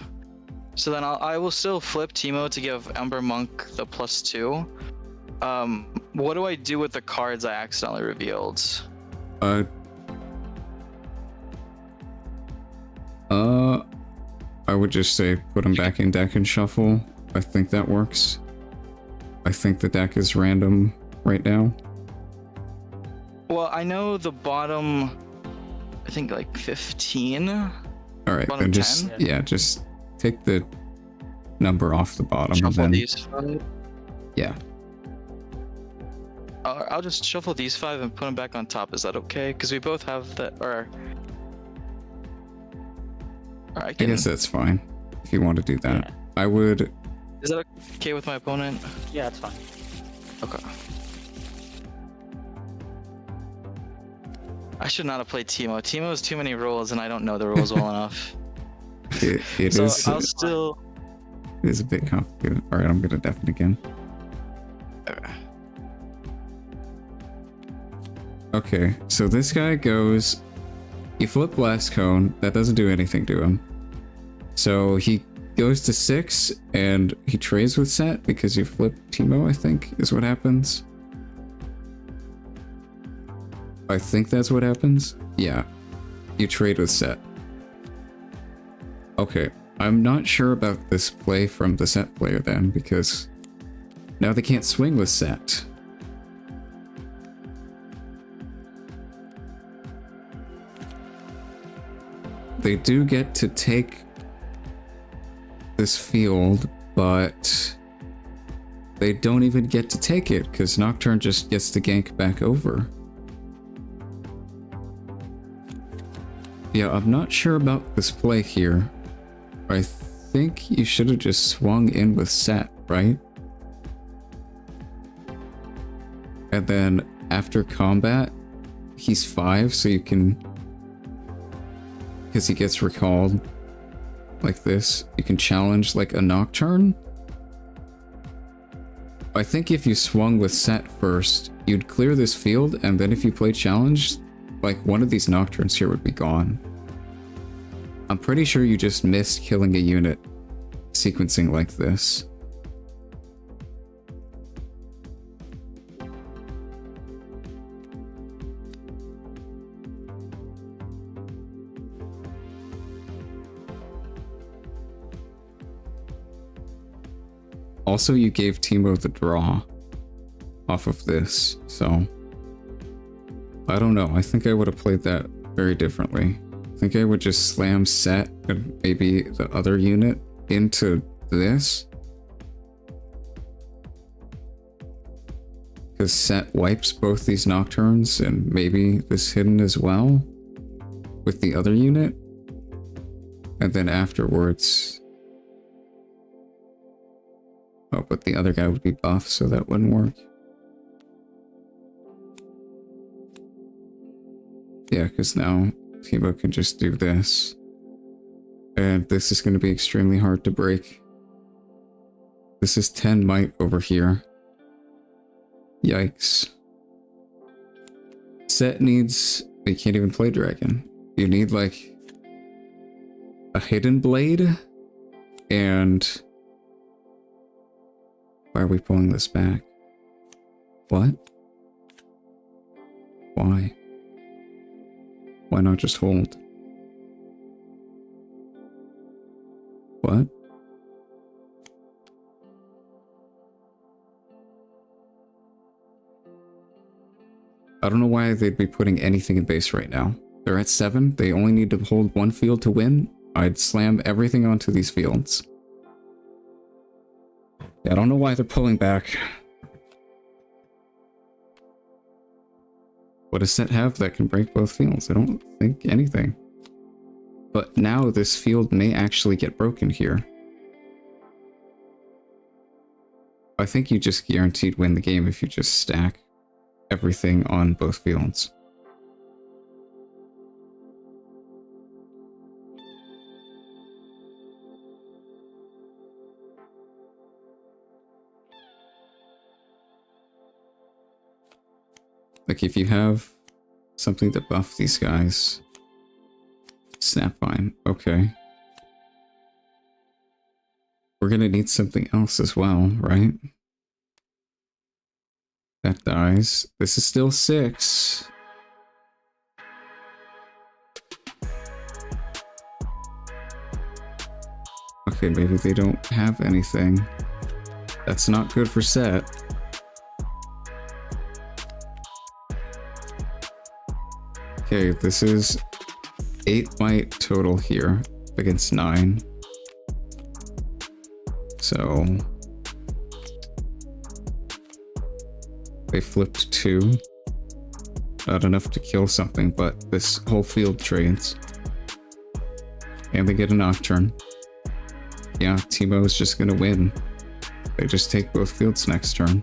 So then I will still flip Timo to give Ember Monk the +2. What do I do with the cards I accidentally revealed? I would just say put them back in deck and shuffle. I think that works. I think the deck is random right now. Well, I know the bottom, I think like 15. All right, Bottom then just 10? yeah, just take the number off the bottom Shuffle and then these 5. yeah. I'll just shuffle these 5 and put them back on top. Is that okay? Because we both have the I I guess that's fine if you want to do that. Yeah. I would. Is that okay with my opponent? Yeah, it's fine. Okay. I I should not have played Teemo. Teemo has too many rules, and I don't know the rules well enough. It So is. I'll still. It is a bit complicated. All right, I'm gonna deafen again. Okay. Okay, so this guy goes. You flip blast cone. That doesn't do anything to him. So he goes to 6, and he trades with set because you flip Teemo. I think is what happens. I think that's what happens. Yeah, you trade with set. Okay, I'm not sure about this play from the set player then, because now they can't swing with set. They do get to take this field, but they don't even get to take it because Nocturne just gets to gank back over. Yeah, I'm not sure about this play here. I think you should have just swung in with set, right? And then after combat, he's 5, so you can... Because he gets recalled like this, you can challenge like a Nocturne. I think if you swung with set first, you'd clear this field, and then if you play challenge, like one of these Nocturnes here would be gone. I'm pretty sure you just missed killing a unit sequencing like this. Also, you gave Teemo the draw off of this, so I don't know. I think I would have played that very differently. I think I would just slam set and maybe the other unit into this. Because set wipes both these Nocturnes and maybe this hidden as well with the other unit. And then afterwards... Oh, but the other guy would be buff, so that wouldn't work. Yeah, because now Teemo can just do this. And this is going to be extremely hard to break. This is 10 might over here. Yikes. Set needs... You can't even play dragon. You need, like, a hidden blade. And... Why are we pulling this back? What? Why? Why not just hold? What? I don't know why they'd be putting anything in base right now. They're at 7. They only need to hold 1 field to win. I'd slam everything onto these fields. Yeah, I don't know why they're pulling back. What does set have that can break both fields? I don't think anything. But now this field may actually get broken here. I think you just guaranteed win the game if you just stack everything on both fields. Like, if you have something to buff these guys... Snapvine, okay. We're gonna need something else as well, right? That dies. This is still 6. Okay, maybe they don't have anything. That's not good for set. Okay, this is 8 might total here against 9. So they flipped 2. Not enough to kill something, but this whole field trades. And they get a Nocturne. Yeah, Teemo is just gonna win. They just take both fields next turn.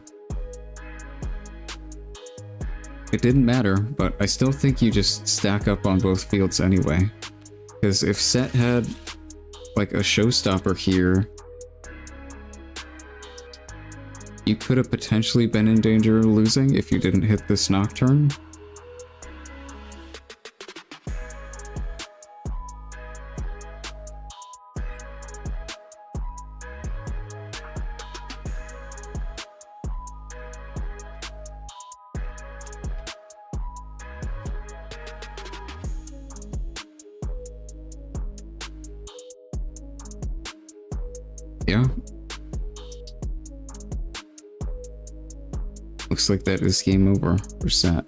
it didn't matter, but I still think you just stack up on both fields anyway. Because if Set had like a showstopper here, you could have potentially been in danger of losing if you didn't hit this Nocturne. Yeah. Looks like that is game over for Set.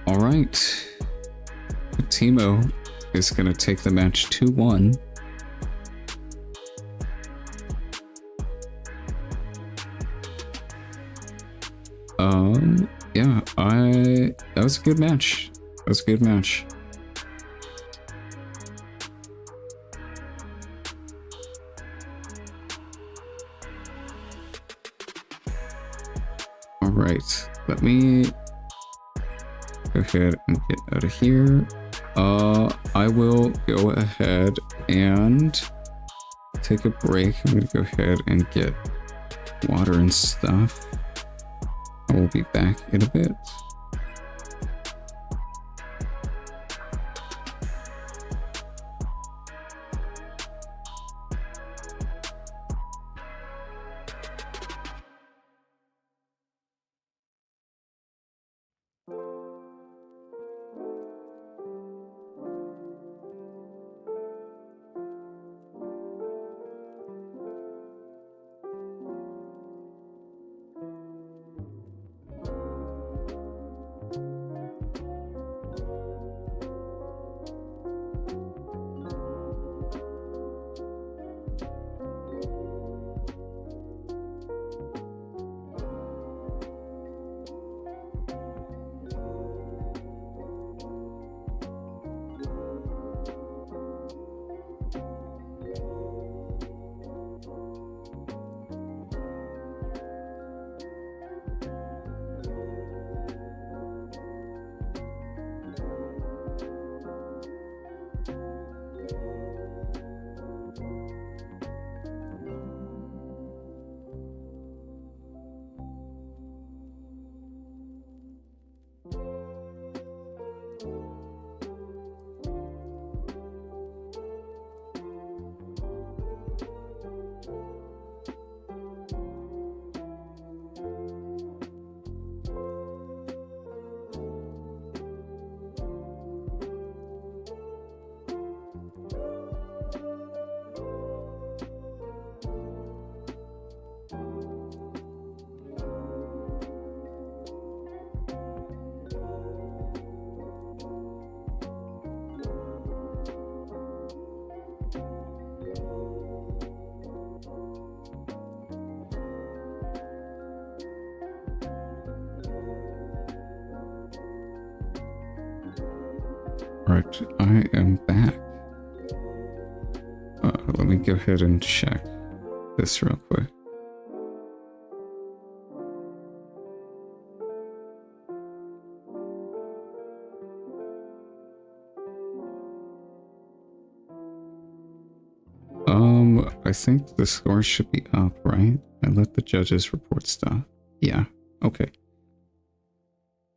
All right. Timo is going to take the match 2-1. Yeah, that was a good match. That was a good match. All right, let me go ahead and get out of here. I will go ahead and take a break. I'm gonna go ahead and get water and stuff. I will be back in a bit. Right, I am back. Let me go ahead and check this real quick. I think the score should be up, right? I let the judges report stuff. Yeah, okay.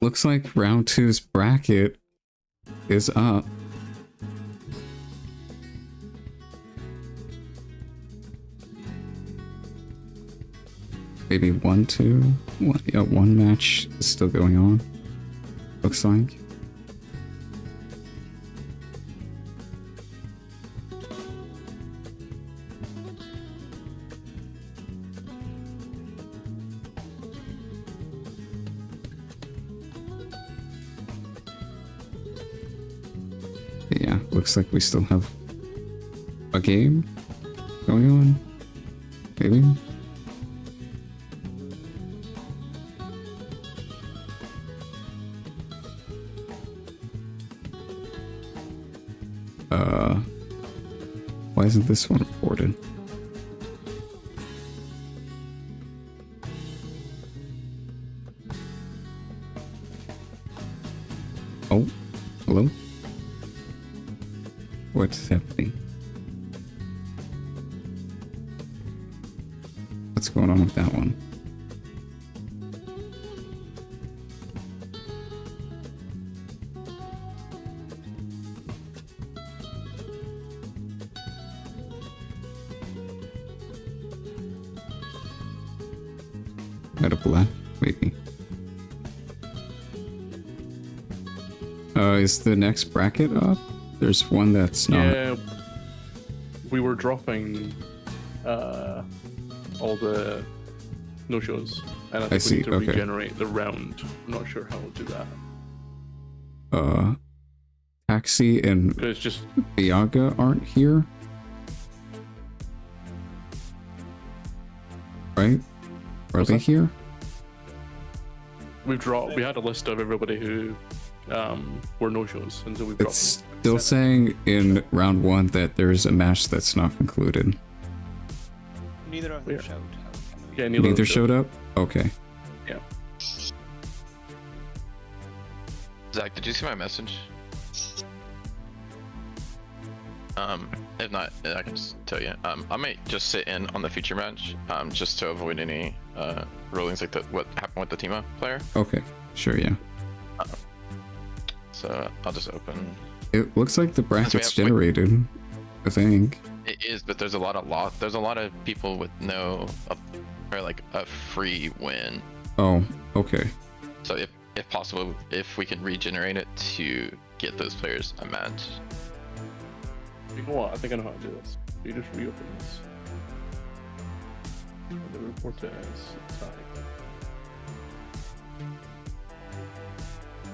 Looks like round 2's bracket is up. Maybe 1, 2, 1, yeah, one match is still going on. Looks like. Yeah, looks like we still have a game going on. Maybe. Why isn't this one reported? going on with that one? Got a black, maybe. Is the next bracket up? There's one that's not. Yeah, we were dropping all the no-shows, and I think we see, need to okay. regenerate the round. I'm not sure how we'll do that. Taxi and But it's just Biaga aren't here, right? Are What's they that? here? we had a list of everybody who were no-shows, and so we've dropped It's them. still saying in round 1 that there's a match that's not concluded. Neither of them Weird. showed. Yeah, Neither showed up? Okay. Zach, did you see my message? If not, I can just tell you. I might just sit in on the feature match, just to avoid any rulings like what happened with the Tima player. Okay. Sure, yeah. So I'll just open. It looks like the bracket's have, like- generated, I think. It is, but there's a lot of There's a lot of people with no, or like a free win. Oh, okay. So if possible, if we can regenerate it to get those players a match. You know what? I think I know how to do this. You just reopen this. And then report it as tie.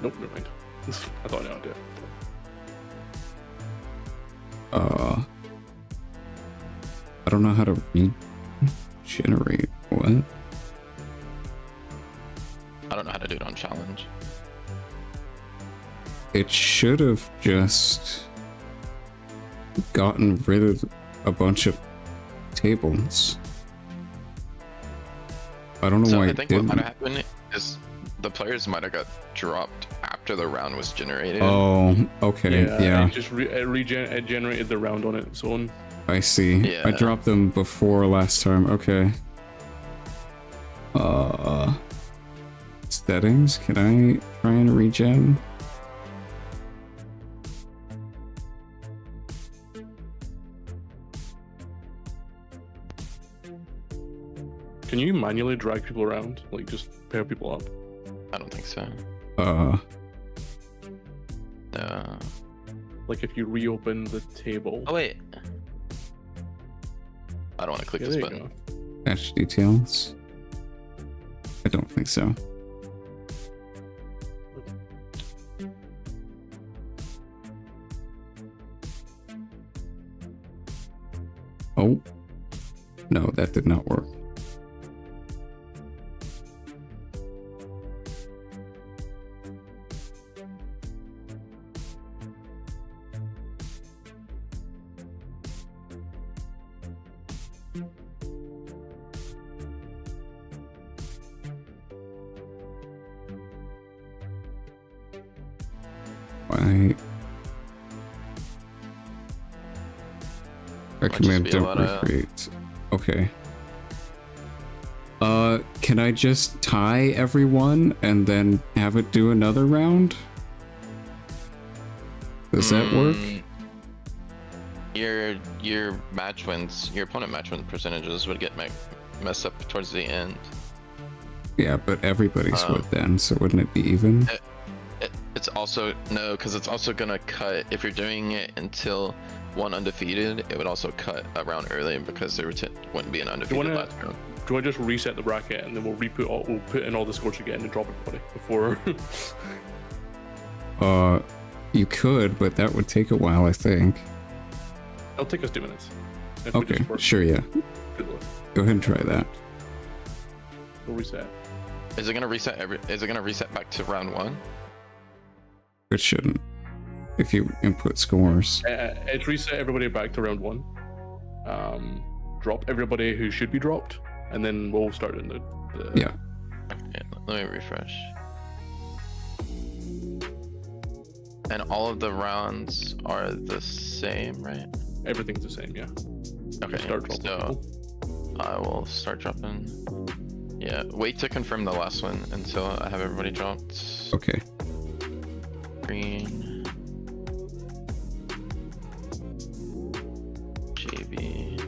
Nope, never mind. I thought I knew how to do it. I don't know how to regenerate. What? I don't know how to do it on challenge. It should have just gotten rid of a bunch of tables. I don't know So why I it think what didn't. might have happened is the players might have got dropped after the round was generated. Oh, okay, yeah, It just it generated the round on its own. I see. Yeah. I dropped them before last time. Okay. Settings. Can I try and regen? Can you manually drag people around? Like just pair people up? I don't think so. No. Like if you reopen the table. Oh wait. I don't want to click Yeah, this there you button. go. Patch details. I don't think so. Oh. No, that did not work. I recommend be a don't lot of- recreate. Okay. Can I just tie everyone and then have it do another round? Does that work? Your match wins, your opponent match win percentages would get messed up towards the end. Yeah, but everybody's would then, so wouldn't it be even? It's also no, because it's also gonna cut if you're doing it until one undefeated. It would also cut a round early because there wouldn't be an undefeated wanna- last round. Do I just reset the bracket and then we'll put in all the scores again and drop everybody before? You could, but that would take a while, I think. It'll take us 2 minutes. If we Okay, just work sure, yeah. through the list. Go ahead and try that. We'll reset. Is it gonna reset Is it gonna reset back to round one? It shouldn't. If you input scores. It's reset everybody back to round one. Drop everybody who should be dropped, and then we'll start in the Yeah. Okay, let me refresh. And all of the rounds are the same, right? everything's the same. Yeah. Okay, Start dropping so people. I will start dropping. Yeah, wait to confirm the last one until I have everybody dropped. Okay. Green. JB.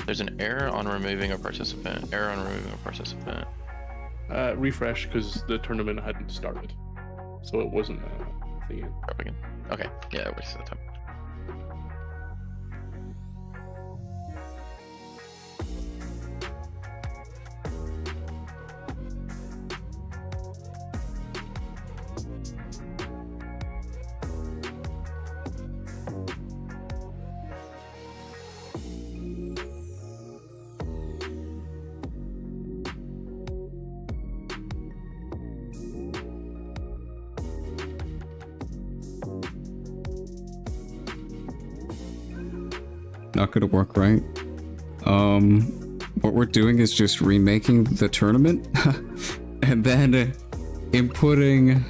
There's an error on removing a participant. Error on removing a participant. Refresh because the tournament hadn't started, so it wasn't thingy. Drop again. Okay, yeah, it works that time. Not gonna work, right? What we're doing is just remaking the tournament and then inputting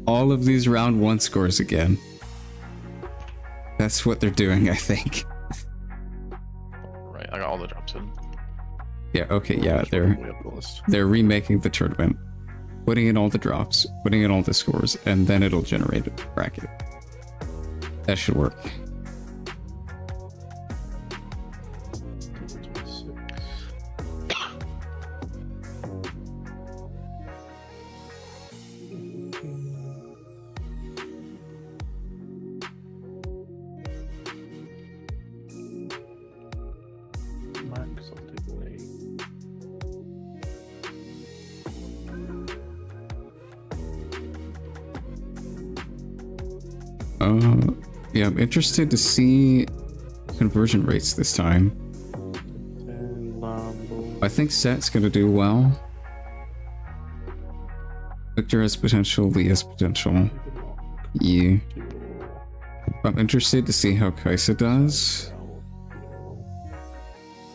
all of these round 1 scores again. That's what they're doing, I think. Right, I got all the drops in. Yeah, okay, yeah, Just working way up the list. they're remaking the tournament, putting in all the drops, putting in all the scores, and then it'll generate a bracket. That should work. Max on table 8. Yeah, I'm interested to see conversion rates this time. And Lambo. I think Set's gonna do well. Victor has potential, Lee has potential. Yeah. I'm interested to see how Kaisa does.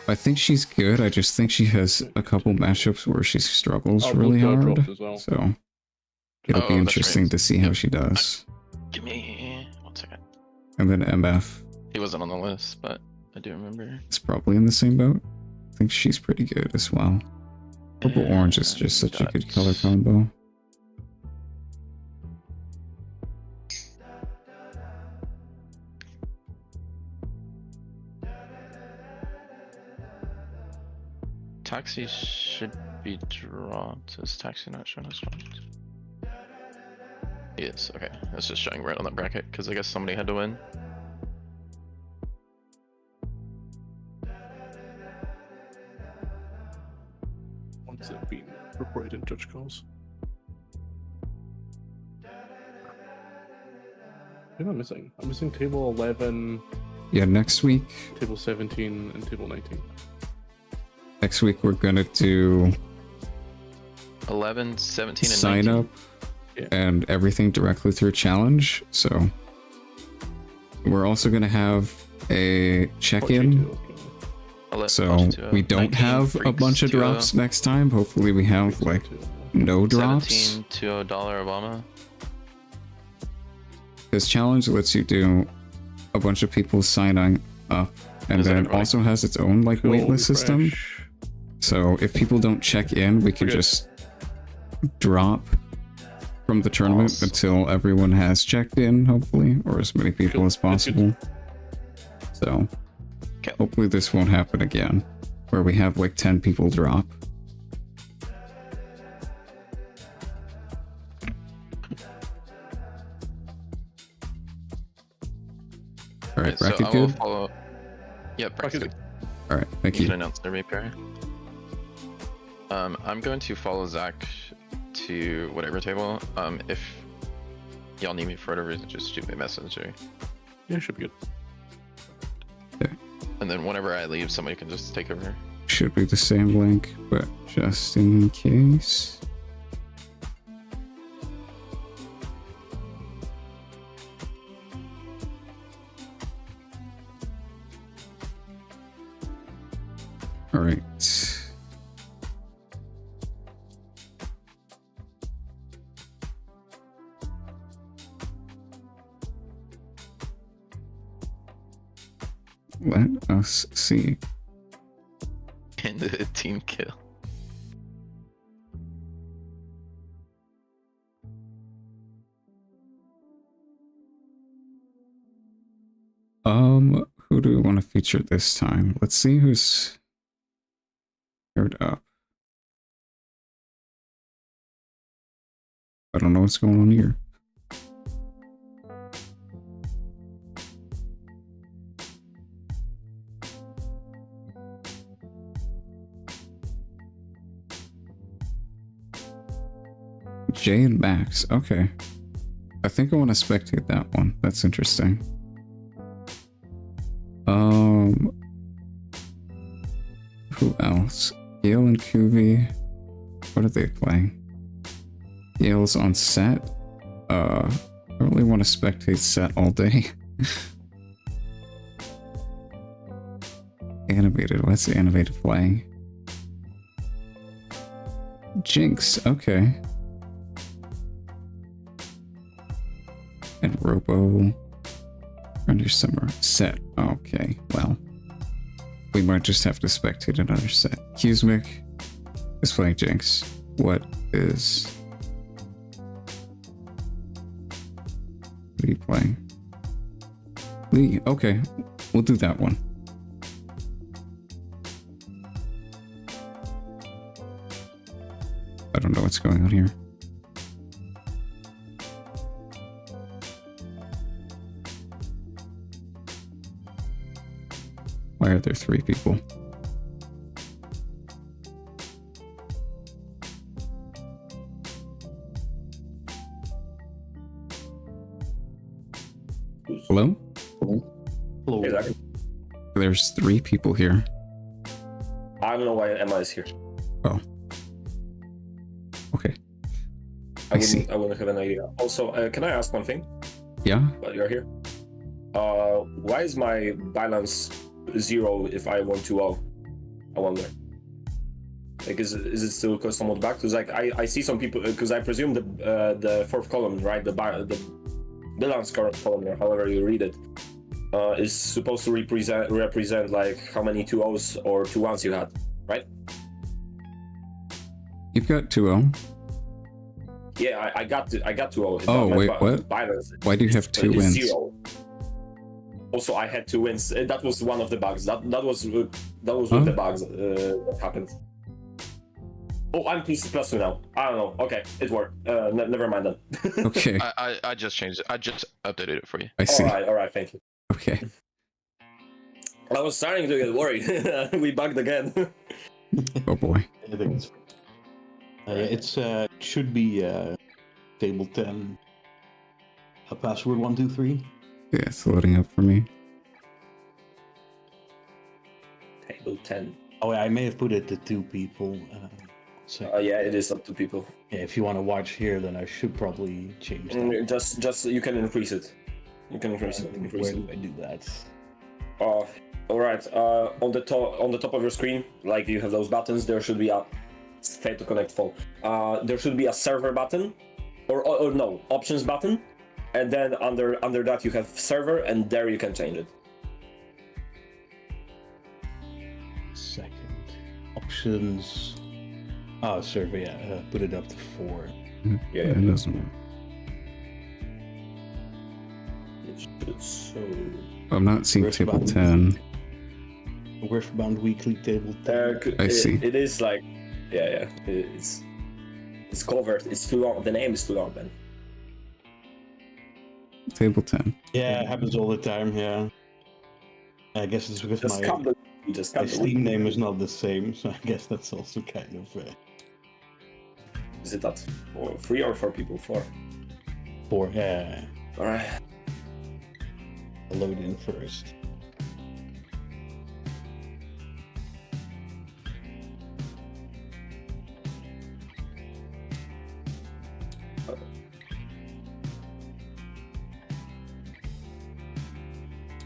I think she's good, I just think she has a couple matchups where she struggles really hard. As well. So it'll Oh, be that's interesting right. to see how she does. Give me 1 second. And then MF He wasn't on the list, but I do remember. is probably in the same boat. I think she's pretty good as well. Purple orange is just such a good color combo. Taxi should be dropped. Is Taxi not showing us dropped? Yes, okay. It's just showing red on that bracket because I guess somebody had to win. Once it's been reported in judge calls. What am I missing? I'm missing table 11, Yeah, next week table 17, and table 19. we're gonna do 11, 17, and sign 19. up Yeah. and everything directly through challenge. So we're also gonna have a check-in. 42, okay. So 42, we don't 19, have a Freaks, bunch of 20, drops next time. Hopefully we have like 42. no drops. 17 to $1 Obama. This challenge lets you do a bunch of people signing up, and Is that then it everybody? also has its own like Cool, waitlist system. refresh. So if people don't check in, we can Okay. just drop from the tournament Awesome. until everyone has checked in, hopefully, or as many people Cool. as That's possible. good. So Okay. hopefully this won't happen again, where we have like 10 people drop. All right, So bracket I will good. follow. Yeah, bracket. Bracket All right, thank You you. can announce the repair. I'm going to follow Zach to whatever table. If y'all need me for whatever reason, just shoot me a message, or... Yeah, should be good. and then whenever I leave, somebody can just take over. Should be the same link, but just in case. All right. Let us see. and a team kill. Who do we want to feature this time? Let's see who's paired up. I don't know what's going on here. Jay and Max. Okay. I think I want to spectate that one. That's interesting. Who else? Gale and Kuvi. What are they playing? Gale's on set. I really want to spectate set all day. Animated. What's the animated playing? Jinx. Okay. And Robo. Under summer set. Okay, well. We might just have to spectate another set. Kuzmik is playing Jinx. What is... What are you playing? Lee. Okay, we'll do that one. I don't know what's going on here. Why are there 3 people? Hello? Hello. Exactly. There's 3 people here. I don't know why Emma is here. Oh. Okay. I wouldn't have an idea. Also, can I ask one thing? Yeah? While you're here. Why is my balance 0 if I want 2-0? I wonder. Like, is it still somewhat back? Because like I see some people, because I presume the 4th column, right, the balance column, or however you read it, is supposed to represent like how many 2-0s or 2-1s you had, right? You've got 2-0. Yeah, I got 2-0. Oh wait, what? Balance. Why do you have 2 wins? 0. Also, I had 2 wins. That was one of the bugs. That was with the bugs that happened. Oh, I'm +2 now. I don't know. Okay, it worked. Never mind then. Okay. I just changed it. I just updated it for you. I see. All right. Thank you. Okay. I was starting to get worried. We bugged again. Oh boy. I think it's should be table 10. Password 123. Yeah, it's loading up for me. Table 10. Oh, I may have put it to 2 people. Yeah, it is up to people. Yeah, if you want to watch here, then I should probably change that. Just you can increase it. You can increase it. Where do I do that? All right. On the top of your screen, like you have those buttons, there should be a fail to connect full. There should be a server button, or no, options button, and then under that you have server, and there you can change it. Second options. Oh, server. Yeah, put it up to 4. Yeah, it doesn't work. It should so. I'm not seeing table 10. Riftbound weekly table 10. I see. It is like, yeah. It's covered. It's too long. The name is too long, man. Table 10. Yeah, it happens all the time. Yeah. I guess it's because my Steam name is not the same, so I guess that's also kind of. Is it that 3 or 4 people? 4. 4. Yeah. All right. I'll load in first.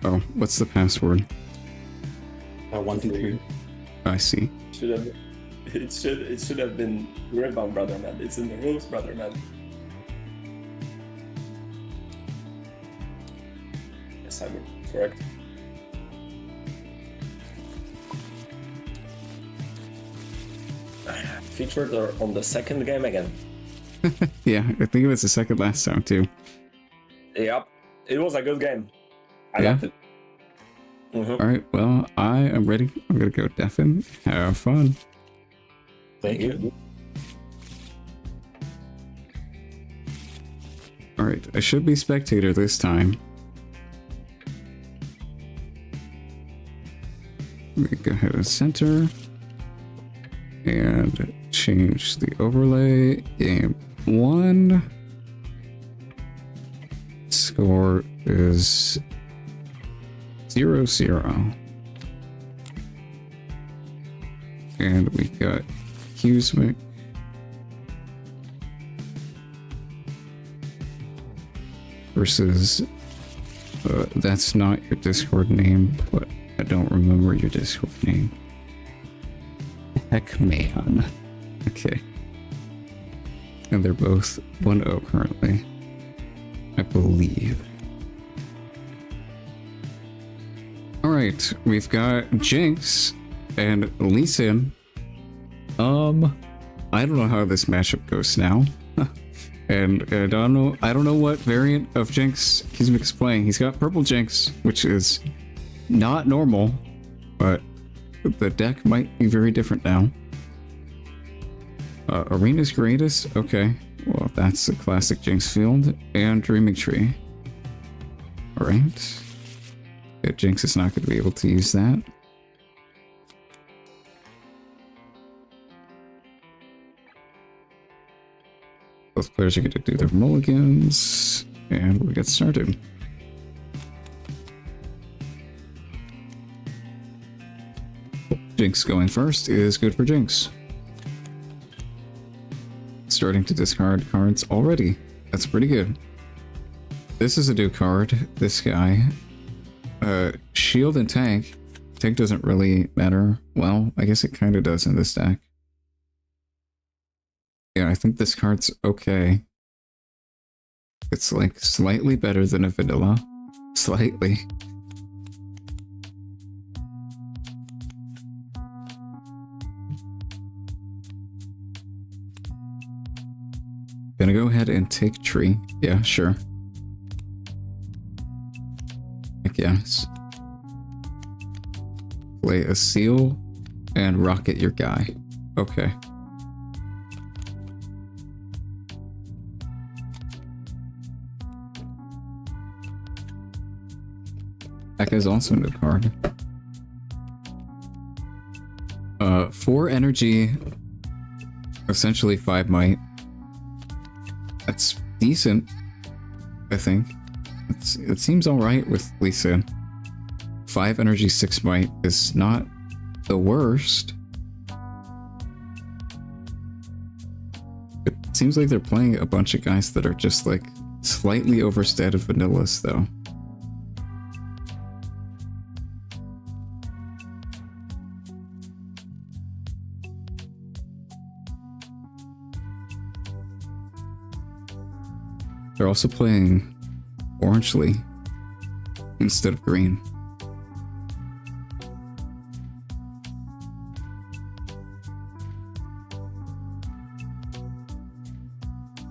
Oh, what's the password? 123. I see. It should have been Riftbound, brother man. It's in the rules, brother man. Yes, I'm correct. featured on the second game again. Yeah, I think it was the second last time too. Yep, it was a good game. I Yeah. liked it. Mhm. All right, well, I am ready. I'm gonna go Devin. Have fun. Thank you. All right, I should be spectator this time. Let me go ahead and center and change the overlay. Game 1. Score is 0-0. And we got Husmic versus that's not your Discord name, but I don't remember your Discord name. Heck man. Okay. And they're both 1-0 currently, I believe. Alright, we've got Jinx and Lee Sin. I don't know how this matchup goes now. And I don't know what variant of Jinx Husmic's playing. He's got purple Jinx, which is not normal, but the deck might be very different now. Arena's Greatest, okay. Well, that's the classic Jinx field. And Dreaming Tree. Alright. Yeah, Jinx is not going to be able to use that. Both players are going to do their mulligans, and we'll get started. Jinx going first is good for Jinx. Starting to discard cards already. That's pretty good. This is a new card. This guy. Shield and tank. Tank doesn't really matter. Well, I guess it kind of does in this deck. Yeah, I think this card's okay. It's like slightly better than a vanilla. Slightly. Gonna go ahead and take tree. Yeah, sure. I guess. Play a seal and rocket your guy. Okay. That guy's also a new card. 4 energy, essentially 5 might. That's decent, I think. It seems alright with Lee Sin. 5 energy, 6 might is not the worst. It seems like they're playing a bunch of guys that are just like slightly overstated vanillas though. They're also playing orangely instead of green.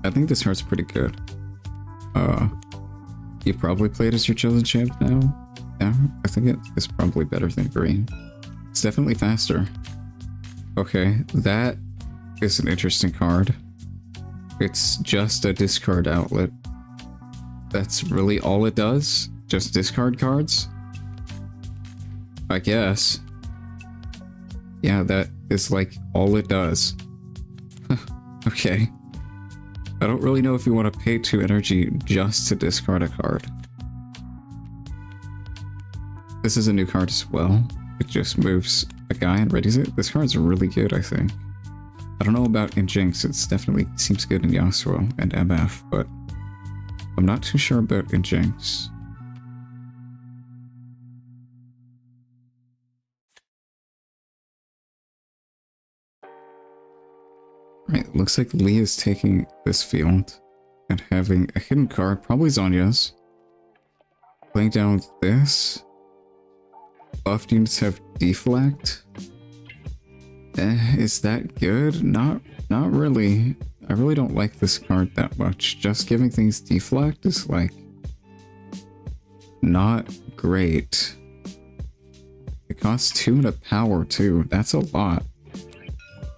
I think this card's pretty good. You probably play it as your chosen champ now. Yeah, I think it is probably better than green. It's definitely faster. Okay, that is an interesting card. It's just a discard outlet. That's really all it does? Just discard cards? I guess. Yeah, that is like all it does. Okay. I don't really know if you want to pay 2 energy just to discard a card. This is a new card as well. It just moves a guy and readies it. This card's really good, I think. I don't know about in Jinx, it definitely seems good in Yasuo and MF, but I'm not too sure about in Jinx. Right, looks like Lee is taking this field and having a hidden card, probably Zonya's. Playing down with this. Buffed units have deflect. Is that good? Not really. I really don't like this card that much. Just giving things deflect is like not great. It costs 2 and a power too. That's a lot.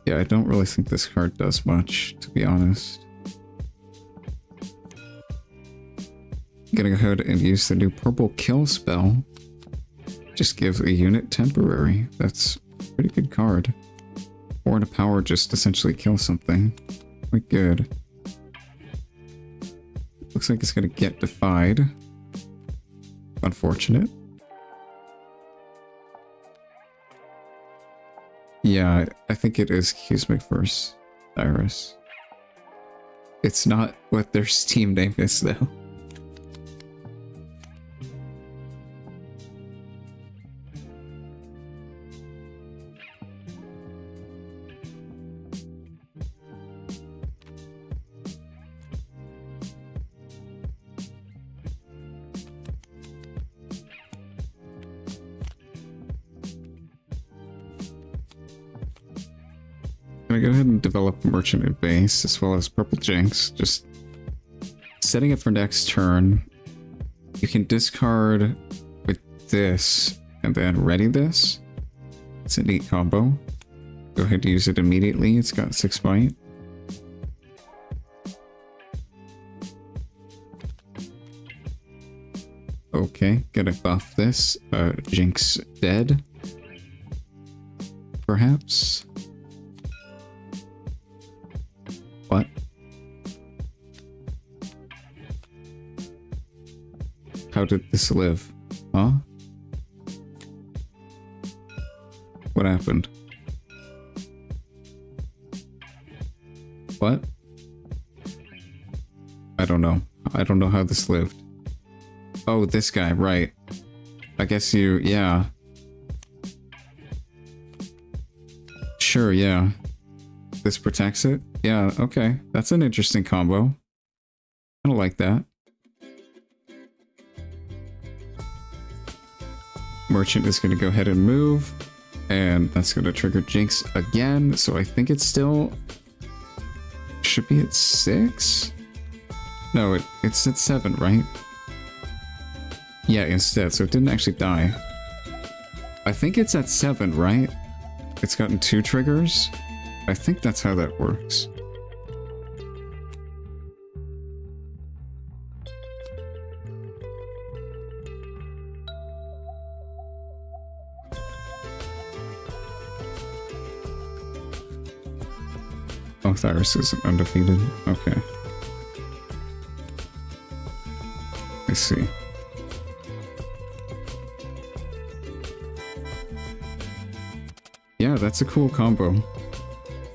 Yeah, I don't really think this card does much, to be honest. I'm gonna go ahead and use the new purple kill spell. Just give a unit temporary. That's a pretty good card. 4 and a power just essentially kill something. Quite good. Looks like it's gonna get defied. Unfortunate. Yeah, I think it is Kismic versus Iris. It's not what their Steam name is, though. I'm gonna go ahead and develop Merchant and Base as well as Purple Jinx. Just setting it for next turn. You can discard with this and then ready this. It's a neat combo. Go ahead and use it immediately. It's got 6 bite. Okay, gonna buff this. Jinx dead. Perhaps. What? How did this live? Huh? What happened? What? I don't know. I don't know how this lived. Oh, this guy, right. I guess you, yeah. Sure, yeah. This protects it? Yeah, okay. That's an interesting combo. I don't like that. Merchant is going to go ahead and move. And that's going to trigger Jinx again. So I think it's still... should be at 6? No, it's at 7, right? Yeah, instead. So it didn't actually die. I think it's at 7, right? It's gotten 2 triggers. I think that's how that works. Oh, Thyris is undefeated. Okay. I see. Yeah, that's a cool combo.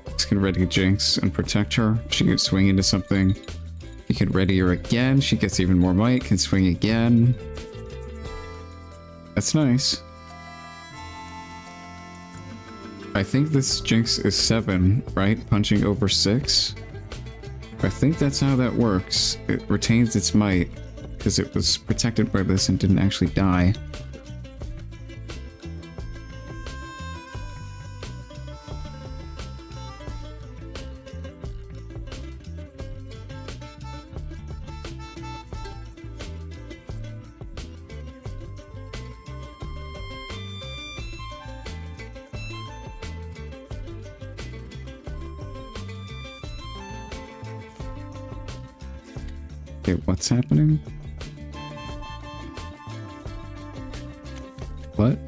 Just can ready Jinx and protect her. She can swing into something. You can ready her again. She gets even more might. Can swing again. That's nice. I think this Jinx is 7, right? Punching over 6. I think that's how that works. It retains its might because it was protected by this and didn't actually die. Okay, what's happening? What?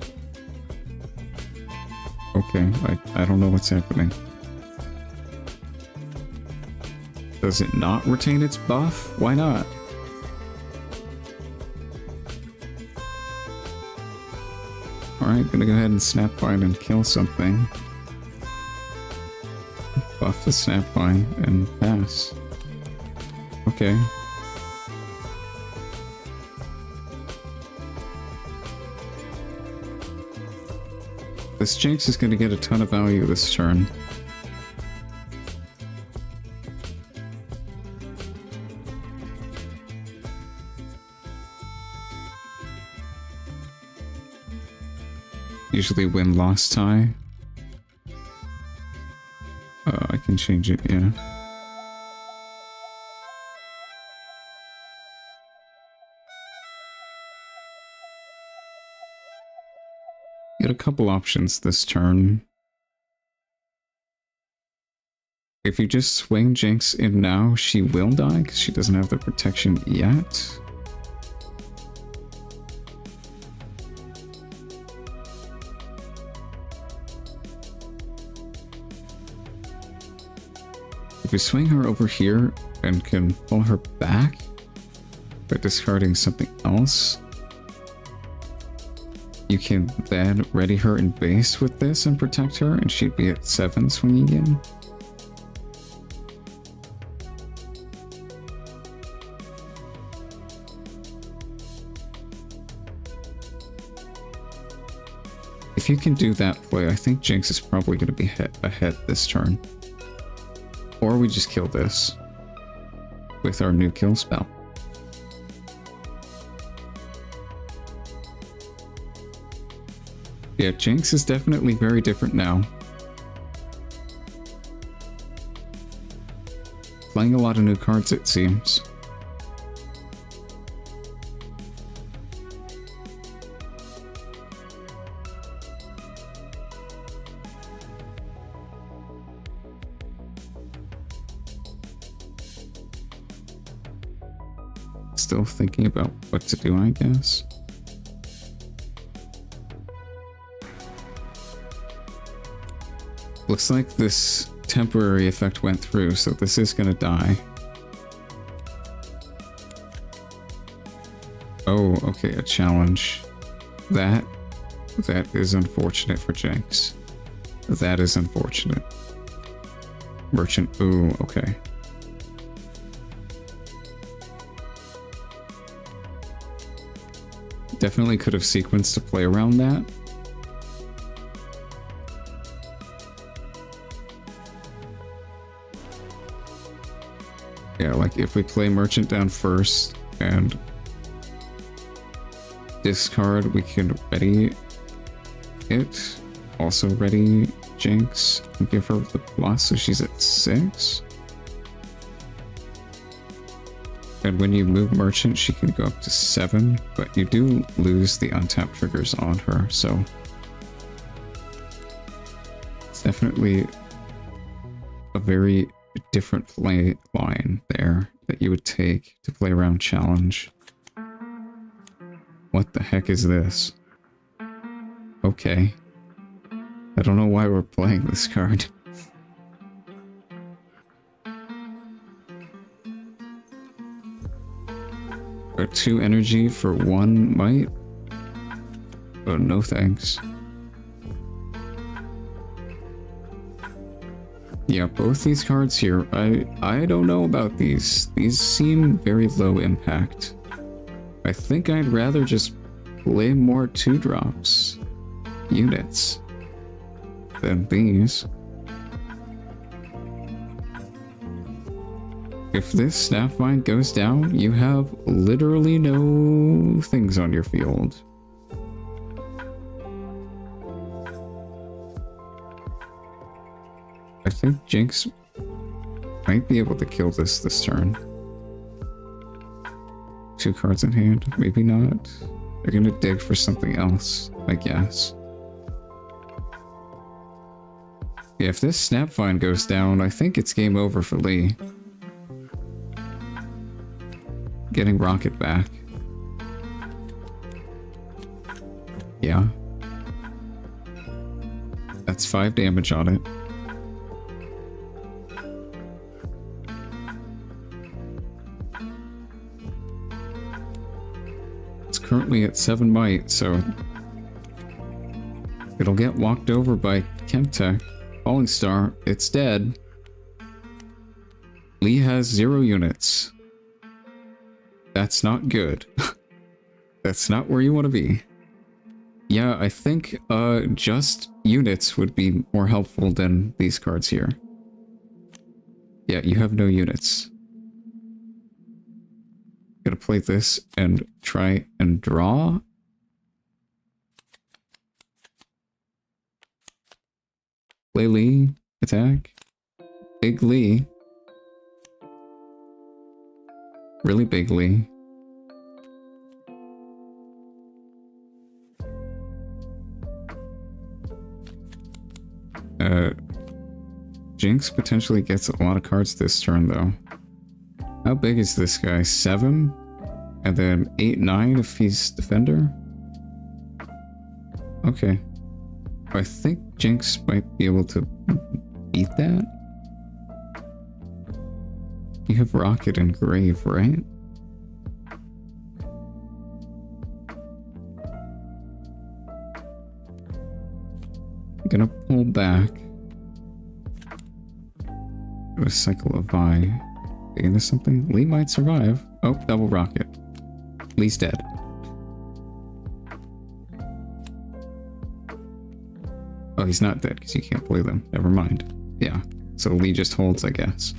Okay, I don't know what's happening. Does it not retain its buff? Why not? Alright, gonna go ahead and Snapvine and kill something. Buff the Snapvine and pass. Okay. This Jinx is going to get a ton of value this turn. Usually win-loss tie. can change it, yeah. Get a couple options this turn. If you just swing Jinx in now, she will die because she doesn't have the protection yet. If you swing her over here and can pull her back by discarding something else, you can then ready her in base with this and protect her, and she'd be at 7 swinging in. If you can do that play, I think Jinx is probably going to be ahead this turn. Or we just kill this with our new kill spell. Yeah, Jinx is definitely very different now. Playing a lot of new cards, it seems. Still thinking about what to do, I guess. Looks like this temporary effect went through, so this is gonna die. Oh, okay, a challenge. That is unfortunate for Jinx. That is unfortunate. Merchant, ooh, okay. Definitely could have sequenced to play around that. Yeah, like if we play Merchant down first and discard, we can ready it. Also ready Jinx and give her the plus so she's at 6. And when you move Merchant, she can go up to 7, but you do lose the untapped triggers on her, so it's definitely a very different play line there that you would take to play around challenge. What the heck is this? Okay. I don't know why we're playing this card. Or 2 energy for 1 might? Oh, no thanks. Yeah, both these cards here, I don't know about these. These seem very low impact. I think I'd rather just play more 2-drops units than these. If this Snapvine goes down, you have literally no things on your field. I think Jinx might be able to kill this turn. 2 cards in hand, maybe not. They're gonna dig for something else, I guess. Yeah, if this Snapvine goes down, I think it's game over for Lee. Getting Rocket back. Yeah. That's 5 damage on it. It's currently at 7 might, so it'll get walked over by Chemtech. Falling Star, it's dead. Lee has 0 units. That's not good. That's not where you want to be. Yeah, I think just units would be more helpful than these cards here. Yeah, you have no units. Gonna play this and try and draw. Play Lee, attack. Big Lee. Really big Lee. Jinx potentially gets a lot of cards this turn, though. How big is this guy? 7? And then 8, 9 if he's defender? Okay. I think Jinx might be able to beat that. You have Rocket and Grave, right? I'm gonna pull back. A cycle of Vi. Into something? Lee might survive. Oh, double rocket. Lee's dead. Oh, he's not dead because you can't play them. Never mind. Yeah. So Lee just holds, I guess.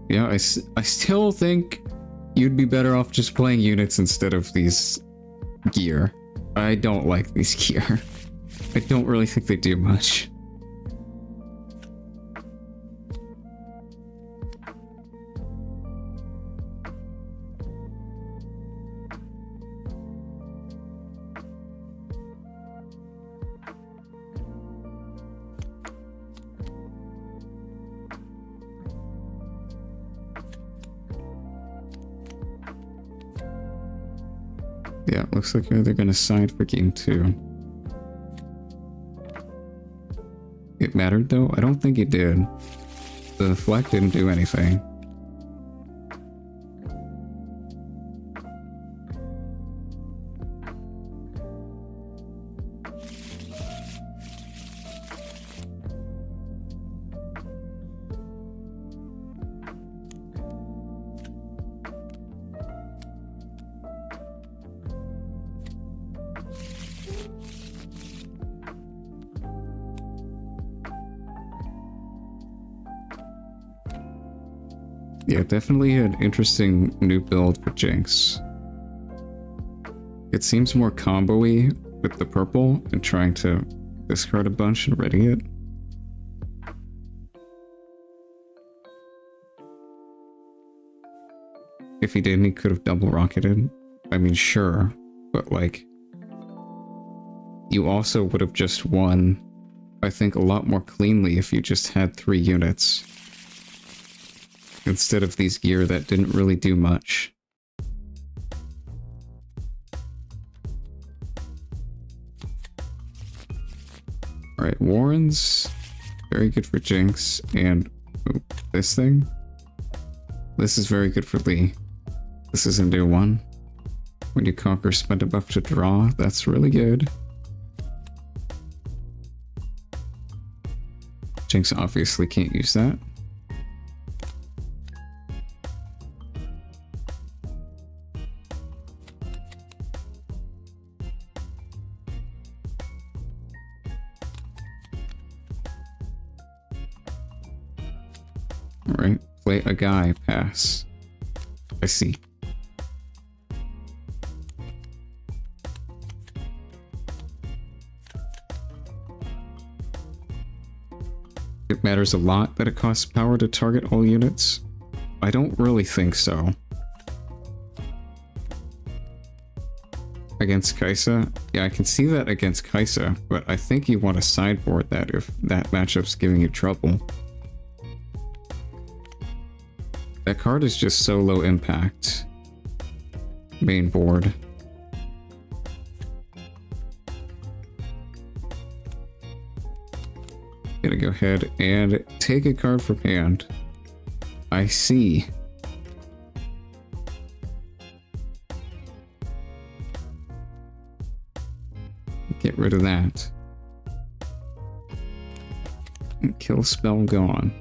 Yeah, I still think you'd be better off just playing units instead of these gear. I don't like these gear. I don't really think they do much. Yeah, looks like they're gonna side for game 2. It mattered though? I don't think it did. The flag didn't do anything. Yeah, definitely an interesting new build for Jinx. It seems more combo-y with the purple and trying to discard a bunch and ready it. If he didn't, he could have double rocketed. I mean, sure, but like, you also would have just won, I think, a lot more cleanly if you just had 3 units. Instead of these gear that didn't really do much. Alright, Warrens. Very good for Jinx. And ooh, this thing. This is very good for Lee. This is a new one. When you conquer, spend a buff to draw. That's really good. Jinx obviously can't use that. Alright, play a guy, pass. I see. It matters a lot that it costs power to target all units? I don't really think so. Against Kaisa? Yeah, I can see that against Kaisa, but I think you want to sideboard that if that matchup's giving you trouble. That card is just so low impact. Main board. Gonna go ahead and take a card from hand. I see. Get rid of that. And kill spell gone.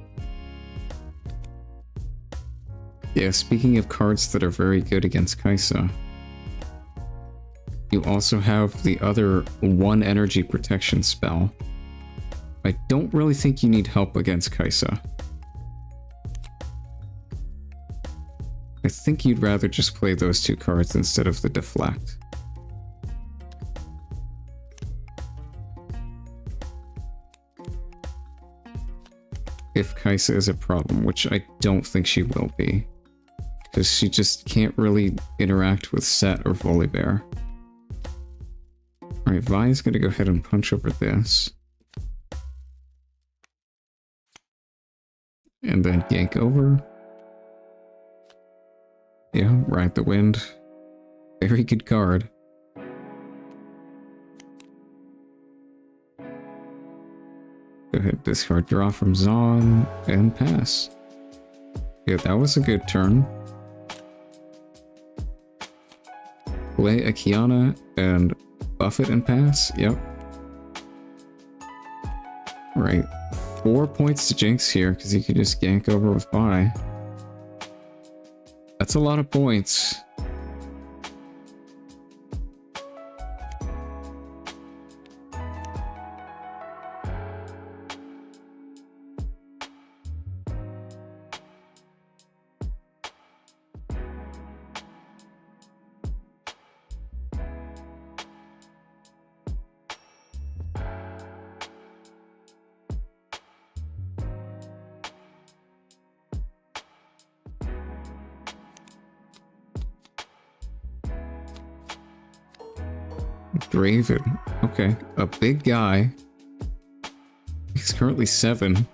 Yeah, speaking of cards that are very good against Kaisa, you also have the other 1 energy protection spell. I don't really think you need help against Kaisa. I think you'd rather just play those 2 cards instead of the deflect. if Kaisa is a problem, which I don't think she will be. Because she just can't really interact with Set or Volibear. Alright, Vi's gonna go ahead and punch over this. And then yank over. Yeah, ride the wind. Very good card. Go ahead, discard draw from Zon and pass. Yeah, that was a good turn. Play a Kiana and buff it and pass. Yep. Right. 4 points to Jinx here because you could just gank over with Vi. That's a lot of points. Draven. Okay, a big guy. He's currently 7.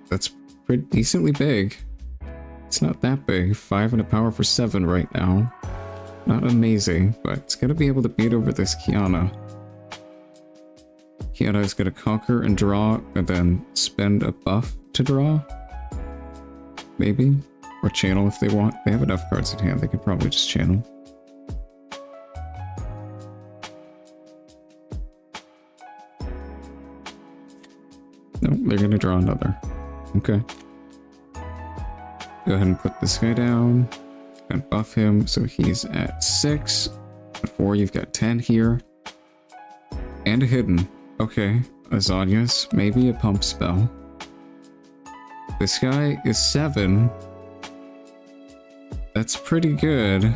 That's pretty decently big. It's not that big. 5 and a power for 7 right now. Not amazing, but it's gonna be able to beat over this Kiana. Kiana is gonna conquer and draw, and then spend a buff to draw? Maybe? Or channel if they want. They have enough cards in hand, they could probably just channel. No, they're gonna draw another. Okay. Go ahead and put this guy down and buff him so he's at 6. At 4, you've got 10 here. And a hidden. Okay. Azania's, maybe a pump spell. This guy is 7. That's pretty good.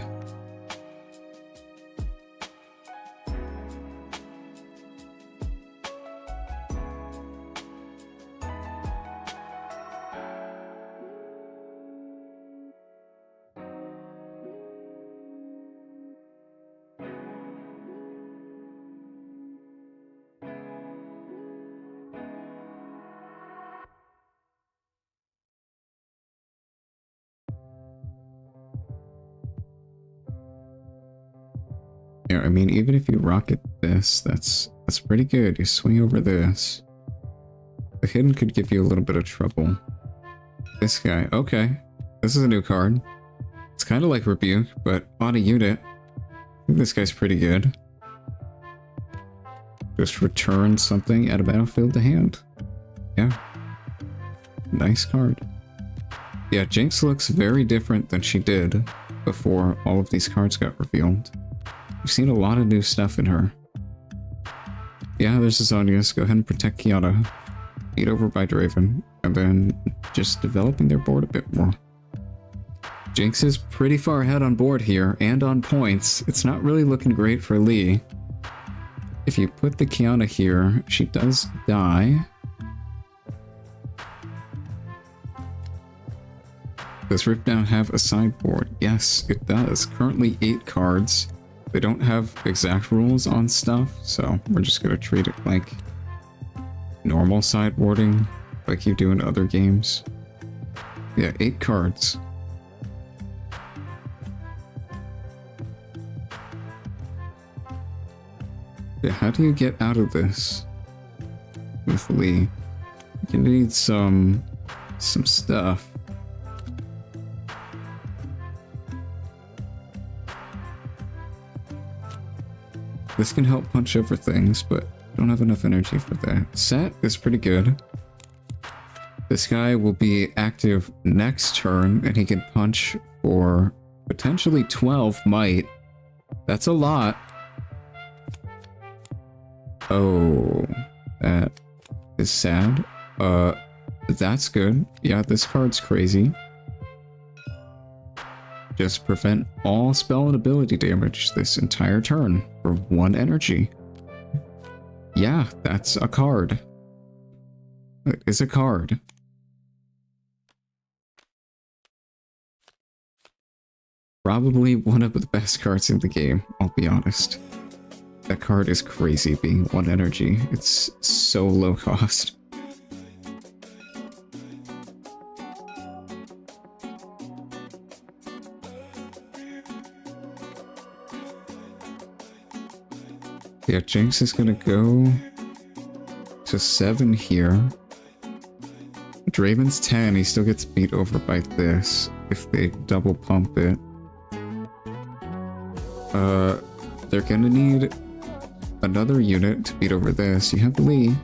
Yeah, I mean, even if you rocket this, that's pretty good. You swing over this. The hidden could give you a little bit of trouble. This guy, okay. This is a new card. It's kind of like Rebuke, but on a unit. I think this guy's pretty good. Just return something at a battlefield to hand. Yeah. Nice card. Yeah, Jinx looks very different than she did before all of these cards got revealed. We've seen a lot of new stuff in her. Yeah, there's Azanias. Go ahead and protect Kiana. Beat over by Draven. And then just developing their board a bit more. Jinx is pretty far ahead on board here and on points. It's not really looking great for Lee. If you put the Kiana here, she does die. Does Riftbound have a sideboard? Yes, it does. Currently 8 cards. They don't have exact rules on stuff, so we're just gonna treat it like normal sideboarding, like you do in other games. Yeah, 8 cards. Yeah, how do you get out of this with Lee? You need some stuff. This can help punch over things, but I don't have enough energy for that. Set is pretty good. This guy will be active next turn, and he can punch for potentially 12 might. That's a lot. Oh, that is sad. That's good. Yeah, this card's crazy. Just prevent all spell and ability damage this entire turn for 1 energy. Yeah, that's a card. It is a card. Probably one of the best cards in the game, I'll be honest. That card is crazy being 1 energy. It's so low cost. Yeah, Jinx is gonna go to 7 here. Draven's 10, he still gets beat over by this if they double pump it. They're gonna need another unit to beat over this. You have Lee.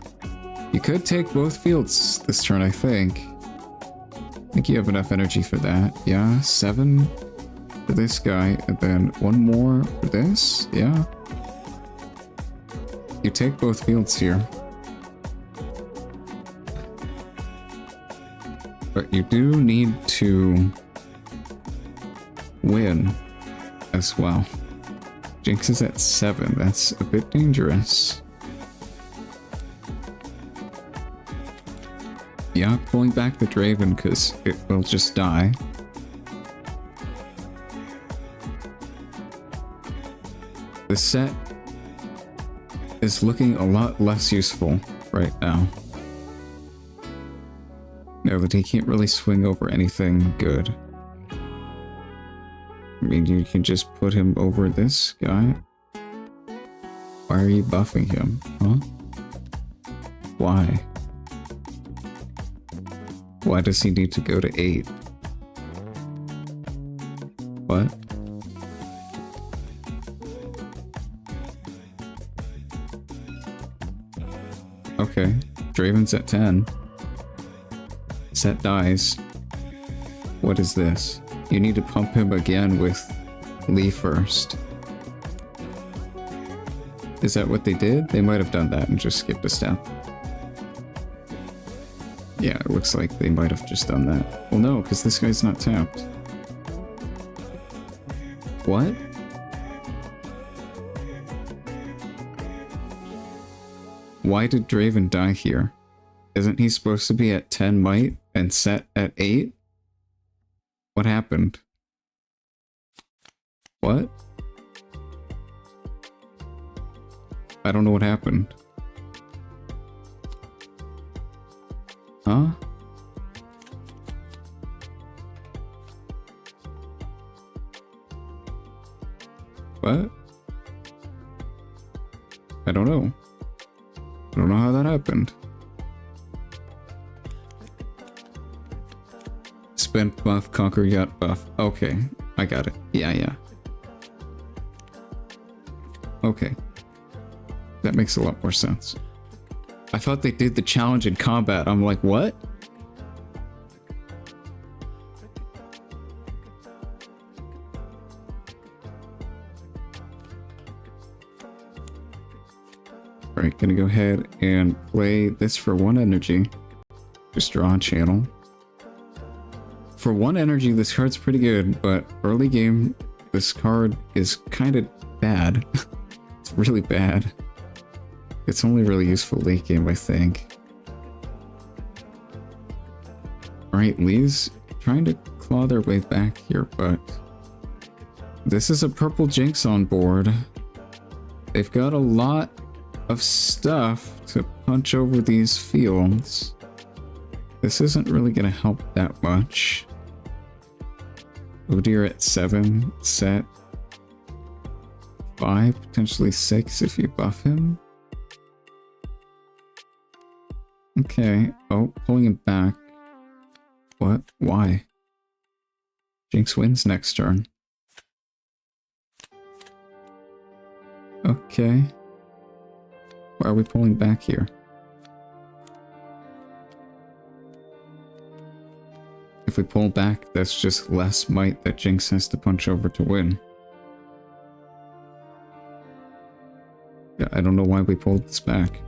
You could take both fields this turn, I think. I think you have enough energy for that. Yeah, 7 for this guy, and then 1 more for this. Yeah. You take both fields here. But you do need to win as well. Jinx is at 7. That's a bit dangerous. Yeah, pulling back the Draven because it will just die. The set is looking a lot less useful right now. Now that he can't really swing over anything good. I mean, you can just put him over this guy. Why are you buffing him? Huh? Why? Why does he need to go to 8? What? Okay, Draven's at 10. Set dies. What is this? You need to pump him again with Lee first. Is that what they did? They might have done that and just skipped a step. Yeah, it looks like they might have just done that. Well, no, because this guy's not tapped. What? Why did Draven die here? Isn't he supposed to be at 10 might and set at 8? What happened? What? I don't know what happened. Huh? What? I don't know. I don't know how that happened. Spent buff, conquer yacht buff. Okay, I got it. Yeah. Okay. That makes a lot more sense. I thought they did the challenge in combat. I'm like, what? Alright, gonna go ahead and play this for 1 energy. Just draw a channel. For 1 energy, this card's pretty good, but early game, this card is kind of bad. It's really bad. It's only really useful late game, I think. Alright, Lee's trying to claw their way back here, but this is a purple Jinx on board. They've got a lot of stuff to punch over these fields. This isn't really going to help that much. Udyr at 7, set 5, potentially 6 if you buff him. Okay. Oh, pulling him back. What? Why? Jinx wins next turn. Okay. Why are we pulling back here? If we pull back, that's just less might that Jinx has to punch over to win. Yeah, I don't know why we pulled this back.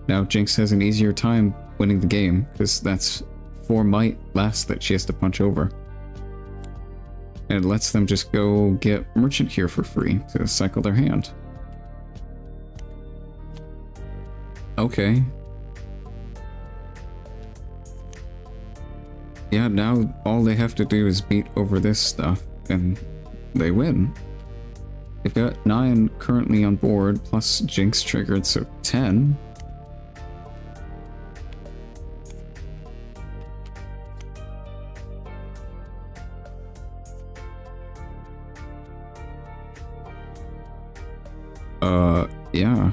Now Jinx has an easier time winning the game, because that's 4 might less that she has to punch over. And it lets them just go get Merchant here for free to cycle their hand. Okay. Yeah, now all they have to do is beat over this stuff, and they win. They've got 9 currently on board, plus Jinx triggered, so 10. Yeah.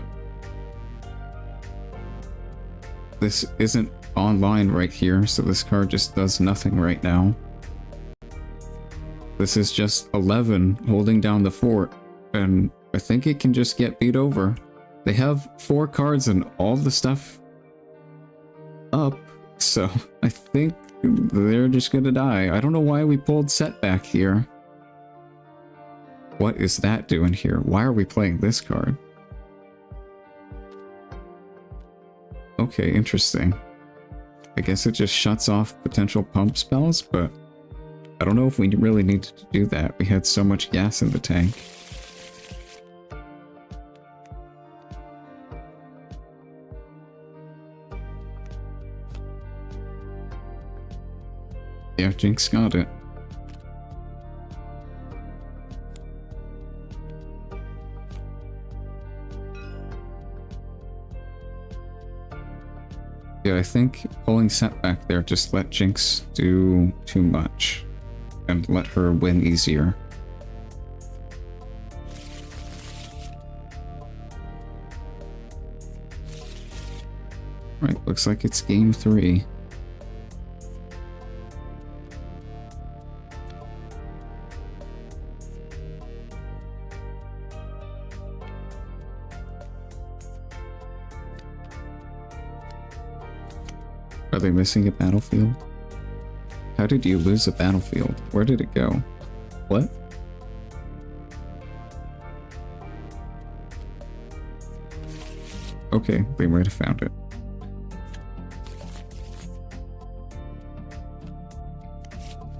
This isn't online right here, so this card just does nothing right now. This is just 11 holding down the fort, and I think it can just get beat over. They have 4 cards and all the stuff up, so I think they're just gonna die. I don't know why we pulled Setback here. What is that doing here? Why are we playing this card? Okay, interesting. I guess it just shuts off potential pump spells, but I don't know if we really needed to do that. We had so much gas in the tank. Yeah, Jinx got it. Yeah, I think pulling Setback there just let Jinx do too much and let her win easier. Right, looks like it's game 3. Are they missing a battlefield? How did you lose a battlefield? Where did it go? What? Okay, they might have found it.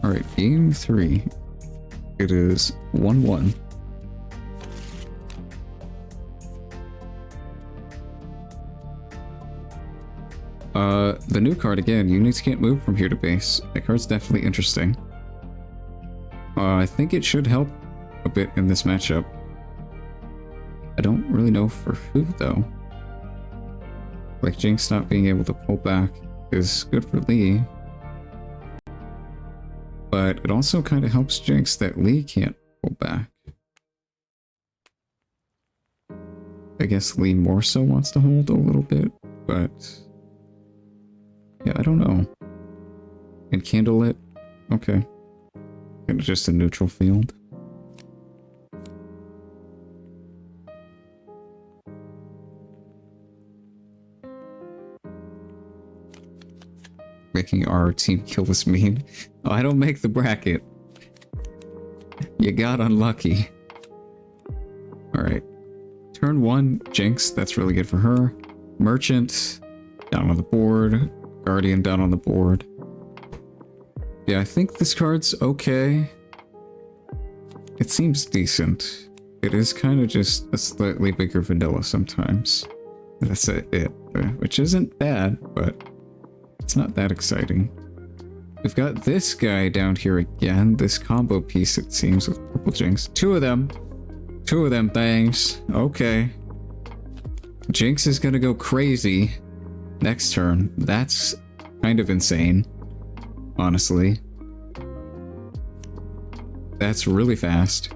Alright, game 3. It is 1-1. The new card again, units can't move from here to base. That card's definitely interesting. I think it should help a bit in this matchup. I don't really know for who though. Like Jinx not being able to pull back is good for Lee. But it also kind of helps Jinx that Lee can't pull back. I guess Lee more so wants to hold a little bit, but yeah, I don't know. And Candlelit? Okay. Kind of just a neutral field. Making our team kill this meme. Oh, I don't make the bracket. You got unlucky. Alright. Turn 1, Jinx, that's really good for her. Merchant, down on the board. Guardian down on the board. Yeah, I think this card's okay. It seems decent. It is kind of just a slightly bigger vanilla sometimes. That's it, which isn't bad, but it's not that exciting. We've got this guy down here again, this combo piece it seems with Purple Jinx. 2 of them. 2 of them things. Okay. Jinx is gonna go crazy next turn. That's kind of insane, honestly. That's really fast.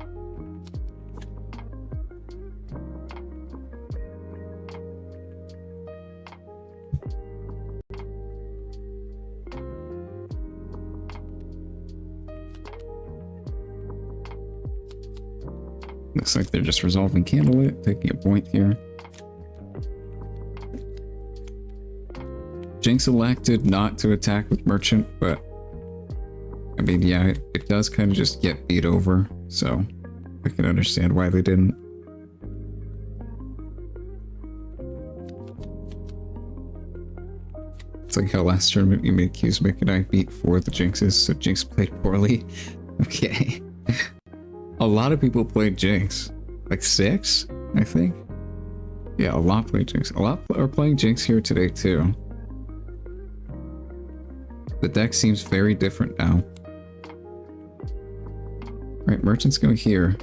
Looks like they're just resolving Candlelit, taking a point here. Jinx elected not to attack with Merchant, but I mean, yeah, it does kind of just get beat over, so I can understand why they didn't. It's like how last tournament you made Qsmic and I beat 4 of the Jinxes, so Jinx played poorly. Okay. A lot of people played Jinx. Like 6, I think. Yeah, a lot play Jinx. A lot are playing Jinx here today too. The deck seems very different now. Right, merchants go here.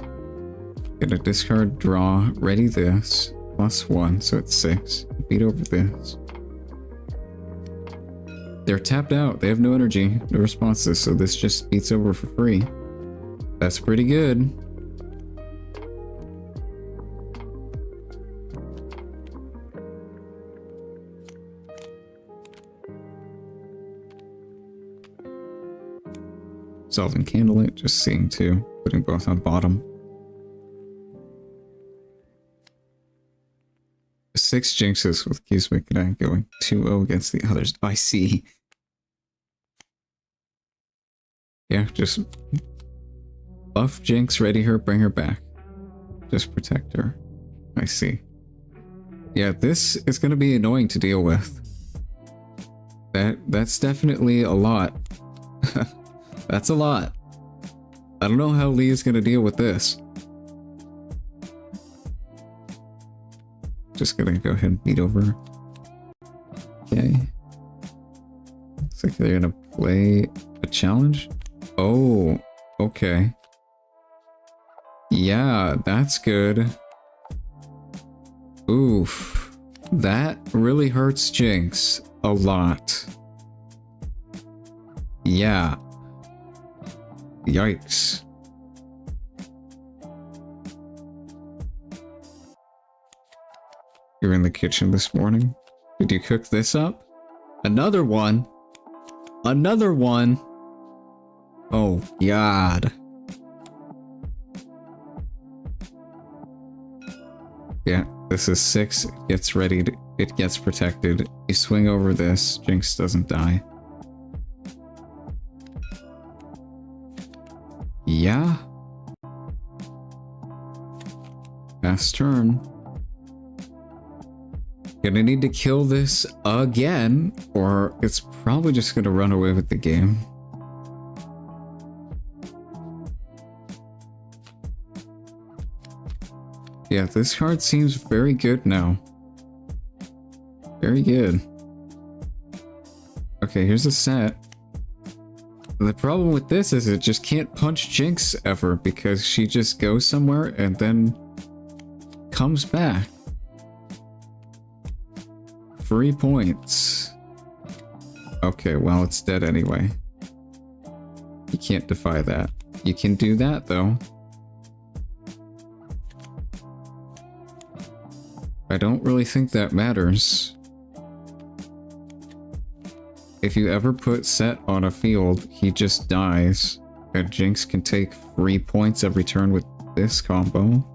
Get a discard, draw, ready this. +1, so it's 6. Beat over this. They're tapped out. They have no energy, no responses, so this just beats over for free. That's pretty good. Solving Candlelit, just seeing two, putting both on bottom. 6 Jinxes with Kiswick and I going 2-0 against the others. I see. Yeah, just buff Jinx, ready her, bring her back. Just protect her. I see. Yeah, this is going to be annoying to deal with. That's definitely a lot. That's a lot. I don't know how Lee is going to deal with this. Just gonna go ahead and beat over. Okay. Looks like they're gonna play a challenge. Oh, okay. Yeah, that's good. Oof. That really hurts Jinx a lot. Yeah. Yikes. You're in the kitchen this morning. Did you cook this up? Another one? Another one? Oh, God. Yeah, this is 6. It gets ready. It gets protected. You swing over this. Jinx doesn't die. Yeah. Fast turn. Gonna need to kill this again, or it's probably just gonna run away with the game. Yeah, this card seems very good now. Very good. Okay, here's a set. The problem with this is it just can't punch Jinx ever because she just goes somewhere and then comes back. 3 points. Okay, well, it's dead anyway. You can't defy that. You can do that, though. I don't really think that matters. If you ever put Set on a field, he just dies. And Jinx can take 3 points every turn with this combo.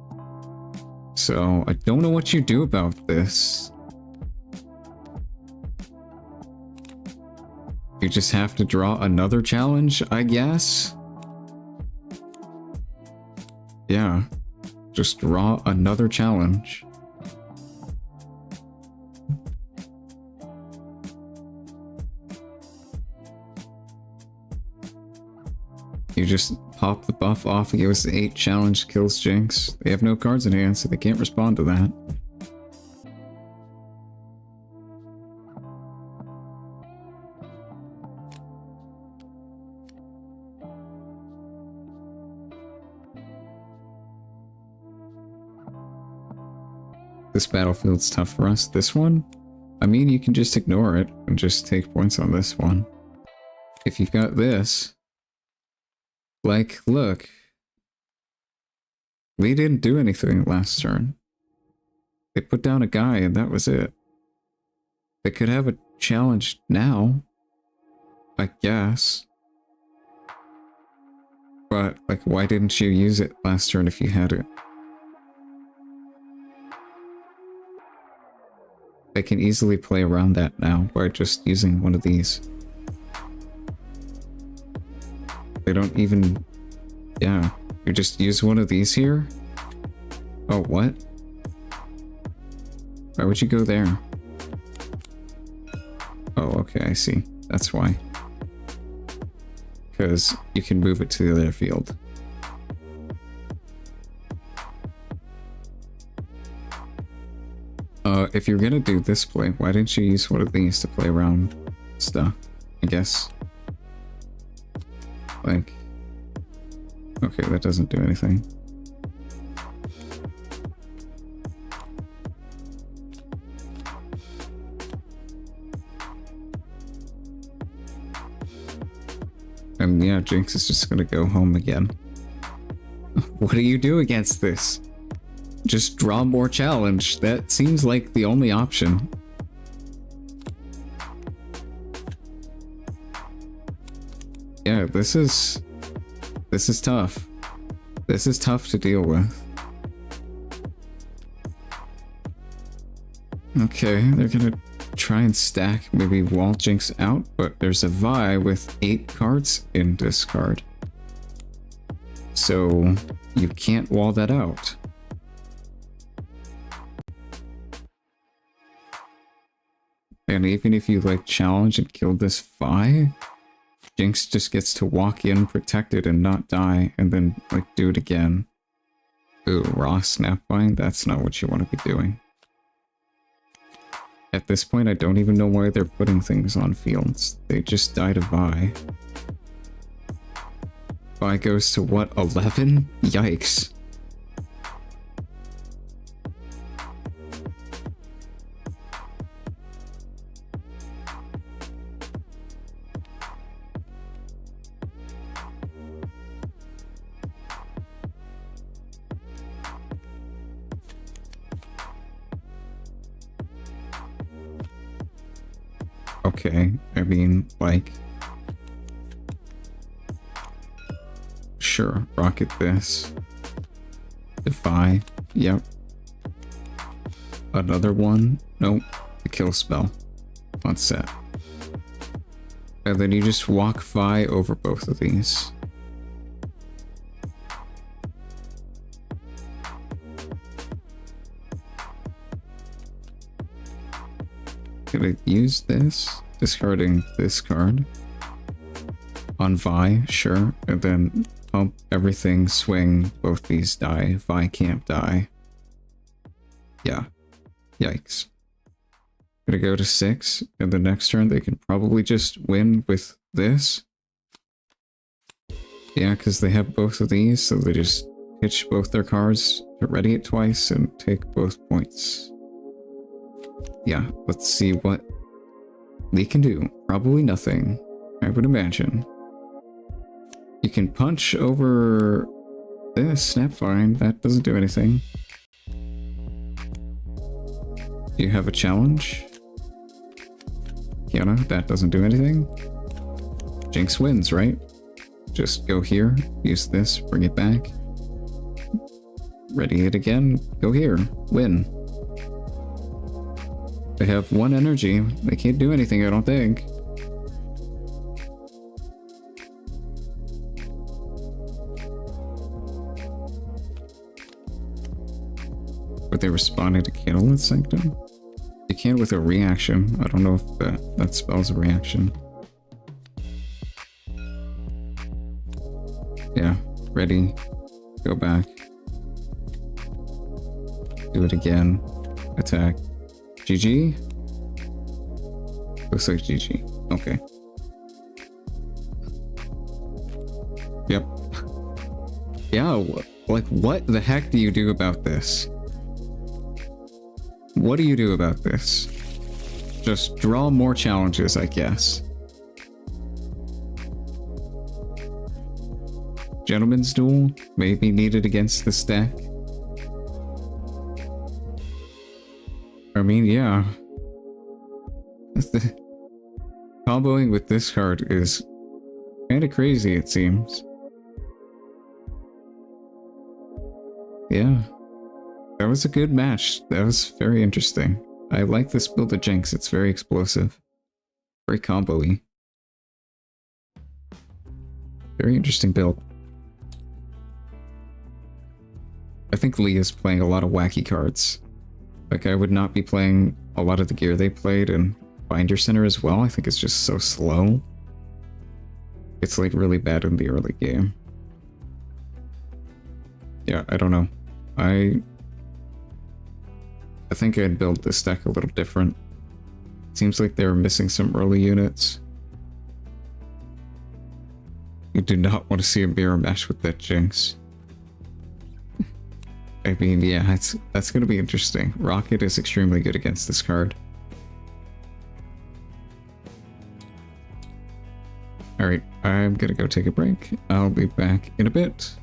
So, I don't know what you do about this. You just have to draw another challenge, I guess? Yeah. Just draw another challenge. You just pop the buff off, it gives 8 challenge, kills Jinx. They have no cards in hand, so they can't respond to that. This battlefield's tough for us. This one? I mean, you can just ignore it and just take points on this one. If you've got this... Like, look. We didn't do anything last turn. They put down a guy and that was it. They could have a challenge now. I guess. But, like, why didn't you use it last turn if you had it? They can easily play around that now by just using one of these. They don't even... Yeah, you just use one of these here? Oh, what? Why would you go there? Oh, okay, I see. That's why. Because you can move it to the other field. if you're gonna do this play, why didn't you use one of these to play around stuff? I guess. Like... Okay, that doesn't do anything. And yeah, Jinx is just gonna go home again. What do you do against this? Just draw more challenge. That seems like the only option. Yeah, this is tough. This is tough to deal with. Okay, they're gonna try and stack, maybe wall Jinx out, but there's a Vi with 8 cards in discard. So you can't wall that out. And even if you like challenge and kill this Vi, Jinx just gets to walk in protected and not die, and then like do it again. Ooh, raw snapvine? That's not what you want to be doing. At this point, I don't even know why they're putting things on fields. They just died a Vi. Vi goes to what, 11? Yikes. Okay, I mean, like... Sure, rocket this. Defy, yep. Another one? Nope, the kill spell. On set. And then you just walk Vi over both of these. Gonna use this, discarding this card on Vi, sure, and then pump everything, swing, both these die. Vi can't die. Yeah, yikes. Gonna go to 6, and the next turn they can probably just win with this. Yeah, because they have both of these, so they just pitch both their cards, ready it twice, and take both points. Yeah, let's see what they can do. Probably nothing, I would imagine. You can punch over this, Snapvine, that doesn't do anything. Do you have a challenge? Kiana, that doesn't do anything. Jinx wins, right? Just go here, use this, bring it back. Ready it again, go here, win. They have 1 energy. They can't do anything, I don't think. But they responded to Candlelit Sanctum? They can with a reaction. I don't know if that spells a reaction. Yeah, ready. Go back. Do it again. Attack. GG? Looks like GG. Okay. Yep. Yeah, like what the heck do you do about this? What do you do about this? Just draw more challenges, I guess. Gentleman's Duel? Maybe needed against this deck? I mean, yeah. Comboing with this card is kind of crazy, it seems. Yeah. That was a good match. That was very interesting. I like this build of Jinx. It's very explosive. Very combo-y. Very interesting build. I think Lee is playing a lot of wacky cards. Like, I would not be playing a lot of the gear they played in Binder Center as well. I think it's just so slow. It's like really bad in the early game. Yeah, I don't know. I think I'd build this deck a little different. Seems like they were missing some early units. You do not want to see a mirror match with that Jinx. I mean, yeah, that's going to be interesting. Rocket is extremely good against this card. Alright, I'm going to go take a break. I'll be back in a bit.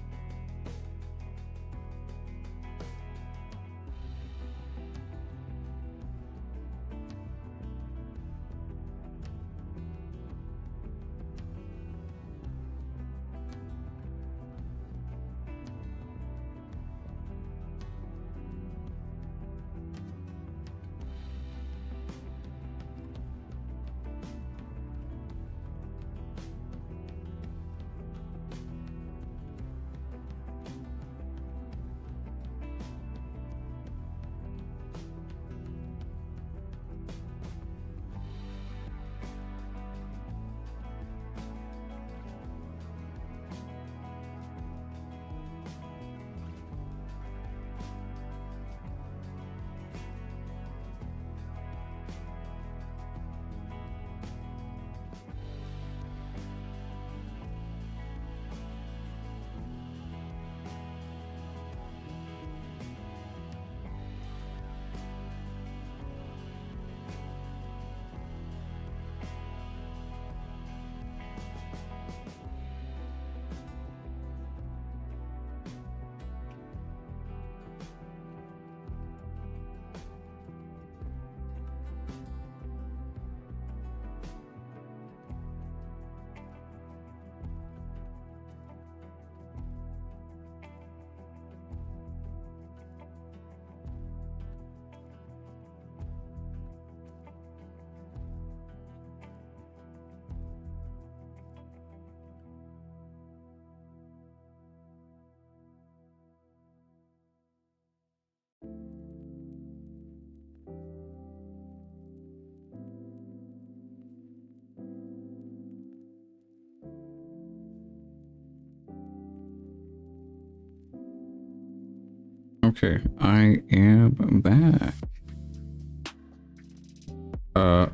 Okay, I am back.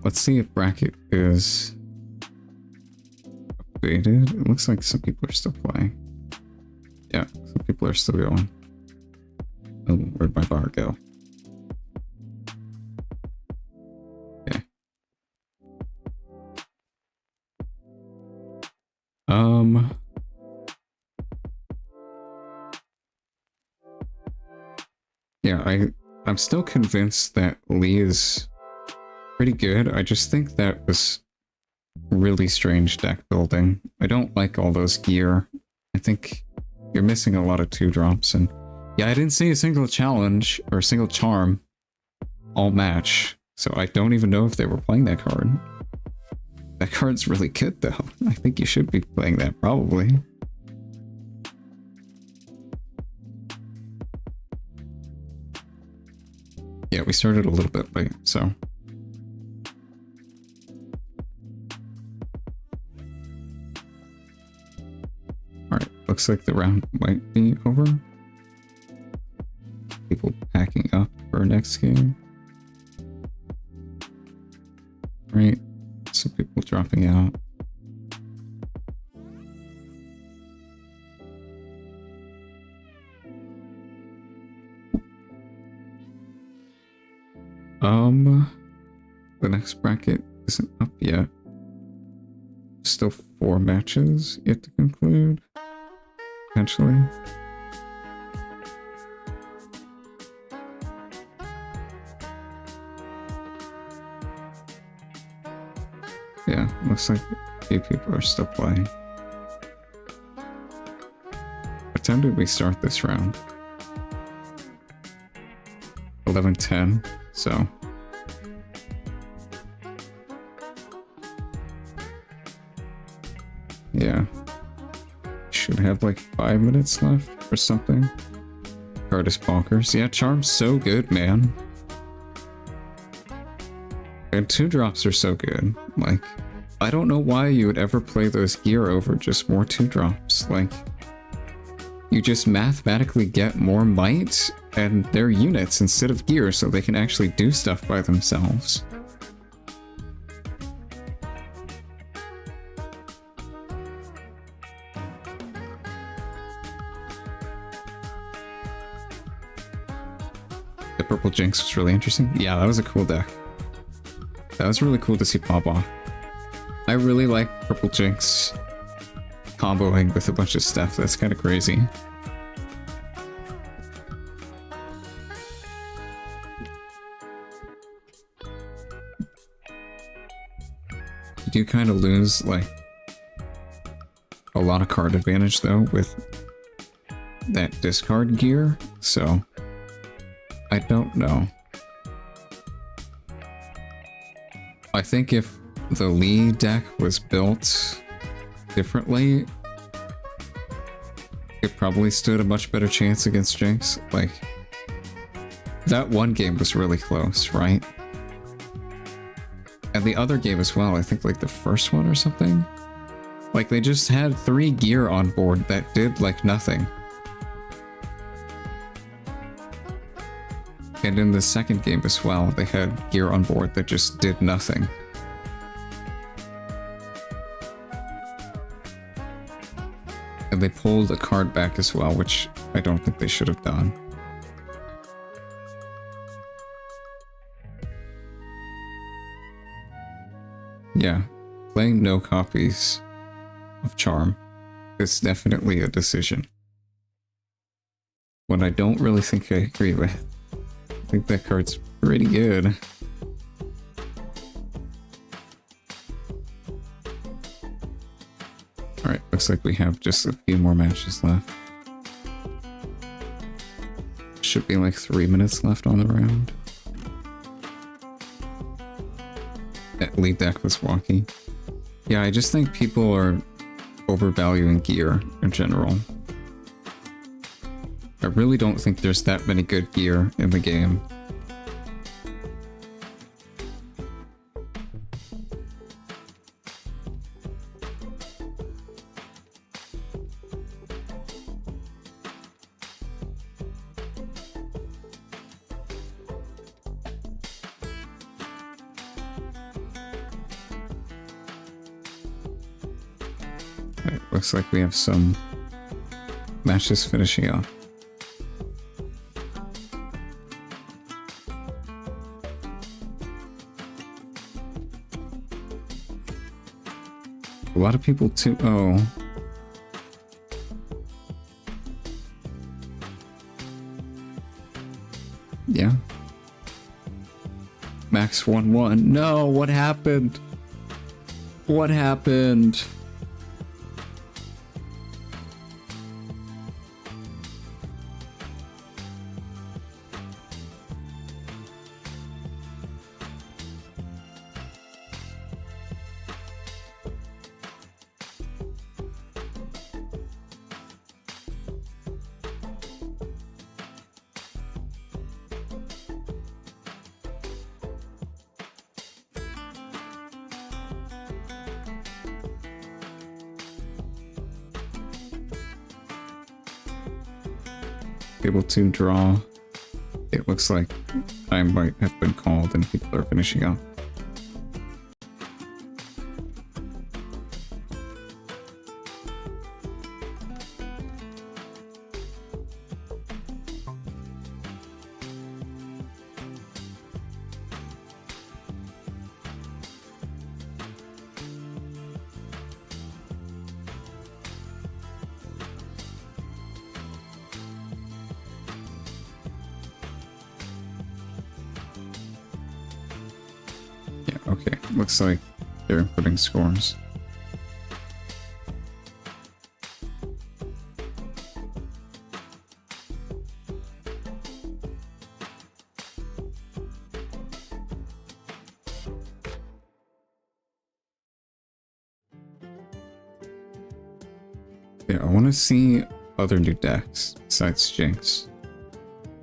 Let's see if bracket is updated. It looks like some people are still playing. Yeah, some people are still going. Oh, where'd my bar go? Okay. Yeah, I'm still convinced that Lee is pretty good. I just think that was really strange deck building. I don't like all those gear. I think you're missing a lot of 2-drops, and yeah, I didn't see a single challenge or a single charm all match, so I don't even know if they were playing that card. That card's really good though. I think you should be playing that probably. Yeah, we started a little bit late, so. Alright, looks like the round might be over. People packing up for our next game. Right, some people dropping out. The next bracket isn't up yet. Still 4 matches yet to conclude, potentially. Yeah, looks like a few people are still playing. What time did we start this round? 11:10, so. Yeah. Should have like 5 minutes left or something. Card is bonkers. Yeah, Charm's so good, man. And 2-drops are so good. Like, I don't know why you would ever play those gear over just more 2-drops. Like, you just mathematically get more might and their units instead of gear, so they can actually do stuff by themselves. The Purple Jinx was really interesting. Yeah, that was a cool deck. That was really cool to see pop off. I really like Purple Jinx comboing with a bunch of stuff. That's kind of crazy. You do kind of lose, like, a lot of card advantage, though, with that discard gear, so I don't know. I think if the Lee deck was built differently, it probably stood a much better chance against Jinx. Like, that one game was really close, right? And the other game as well, I think like the first one or something. Like, they just had 3 gear on board that did like nothing. And in the second game as well, they had gear on board that just did nothing. And they pulled a card back as well, which I don't think they should have done. Yeah, playing no copies of Charm is definitely a decision. One I don't really think I agree with. I think that card's pretty good. Alright, looks like we have just a few more matches left. Should be like 3 minutes left on the round. That lead deck was wonky. Yeah, I just think people are overvaluing gear in general. I really don't think there's that many good gear in the game. Alright, looks like we have some matches finishing up. A lot of people too. Oh. Yeah. Max 1-1. No, what happened? What happened? Able to draw. It looks like time might have been called and people are finishing up. Okay, looks like they're inputting scores. Yeah, I want to see other new decks besides Jinx.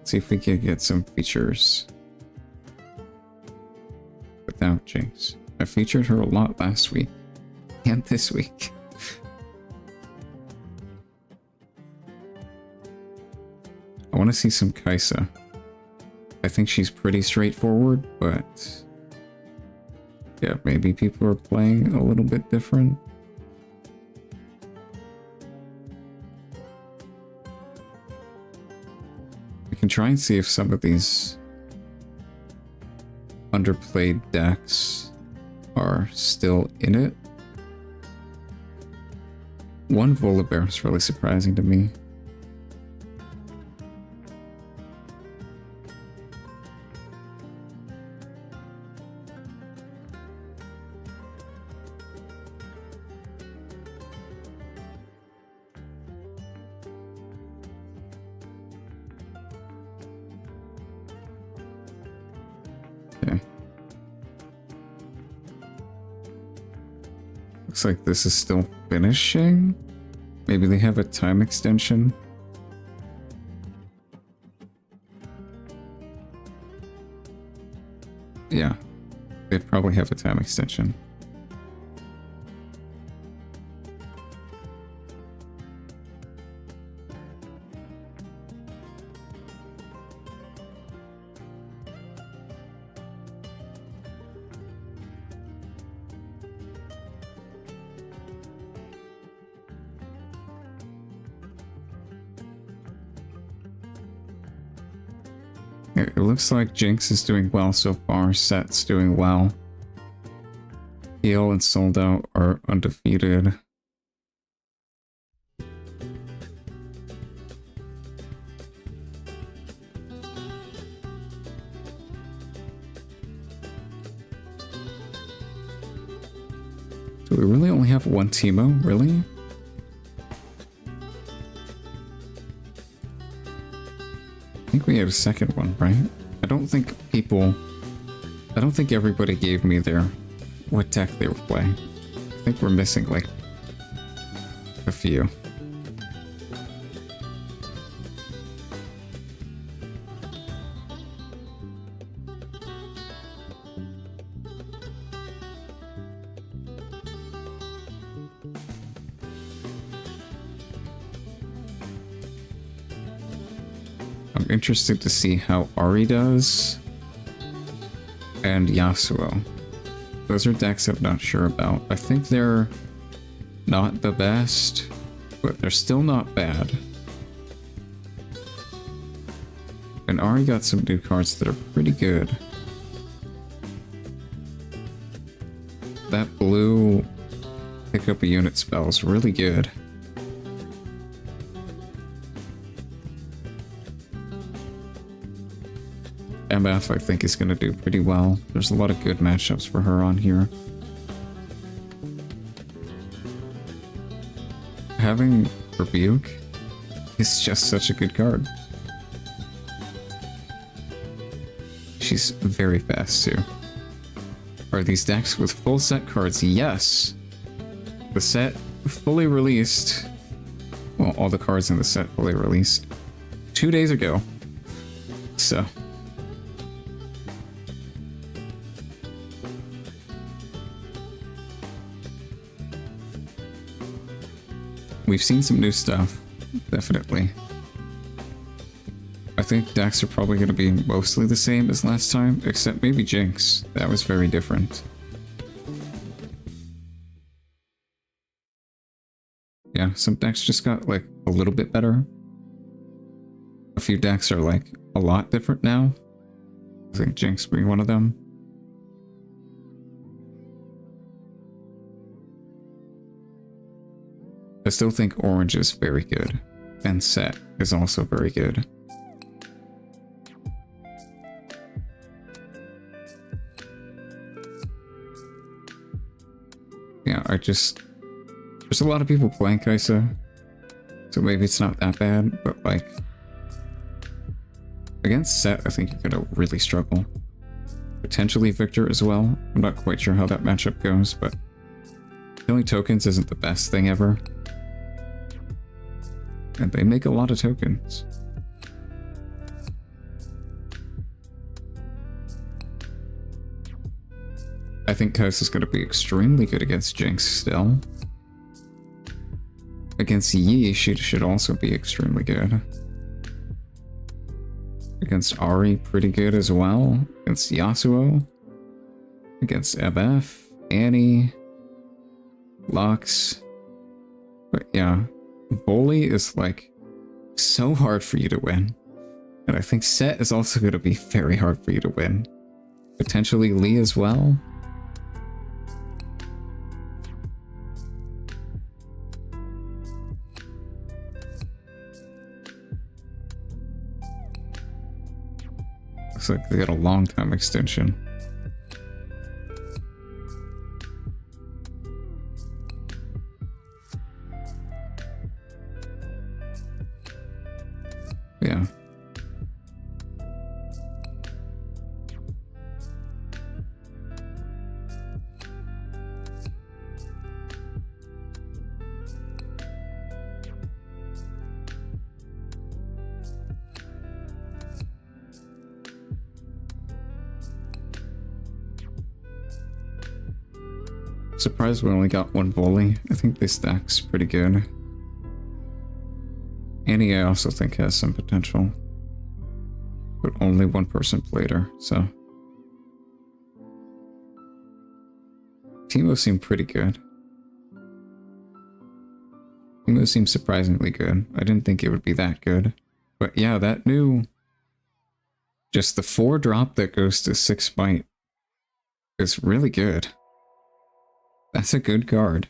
See if we can get some features without Jinx. I featured her a lot last week and this week. I want to see some Kaisa. I think she's pretty straightforward, but yeah, maybe people are playing a little bit different. We can try and see if some of these underplayed decks are still in it. One Volibear is really surprising to me. Okay. Looks like this is still finishing. Maybe they have a time extension. Yeah, they probably have a time extension. It looks like Jinx is doing well so far, Set's doing well. Heal and Sold Out are undefeated. Do we really only have one Teemo? Really? I think we had a second one, right? I don't think everybody gave me what deck they were playing. I think we're missing like a few. I'm interested to see how Ari does and Yasuo. Those are decks I'm not sure about. I think they're not the best, but they're still not bad. And Ari got some new cards that are pretty good. That blue pick up a unit spell is really good. MF, I think, is going to do pretty well. There's a lot of good matchups for her on here. Having Rebuke is just such a good card. She's very fast, too. Are these decks with full set cards? Yes! The set fully released. Well, all the cards in the set fully released 2 days ago. So... we've seen some new stuff, definitely. I think decks are probably going to be mostly the same as last time, except maybe Jinx. That was very different. Yeah, some decks just got, like, a little bit better. A few decks are, like, a lot different now. I think Jinx being one of them. I still think Orange is very good, and Set is also very good. Yeah, there's a lot of people playing Kaisa, so maybe it's not that bad, but like, against Set, I think you're gonna really struggle. Potentially Victor as well. I'm not quite sure how that matchup goes, but killing tokens isn't the best thing ever. And they make a lot of tokens. I think Kaisa is going to be extremely good against Jinx still. Against Yi, she should also be extremely good. Against Ari, pretty good as well. Against Yasuo. Against MF, Annie, Lux. But yeah, Bully is like so hard for you to win. And I think Set is also going to be very hard for you to win. Potentially Lee as well. Looks like they got a long time extension. Yeah. Surprised we only got one bully. I think this stack's pretty good. Annie I also think has some potential. But only one person played her, so. Teemo seemed pretty good. Teemo seemed surprisingly good. I didn't think it would be that good. But yeah, that new... Just the 4 drop that goes to 6 bite is really good. That's a good card.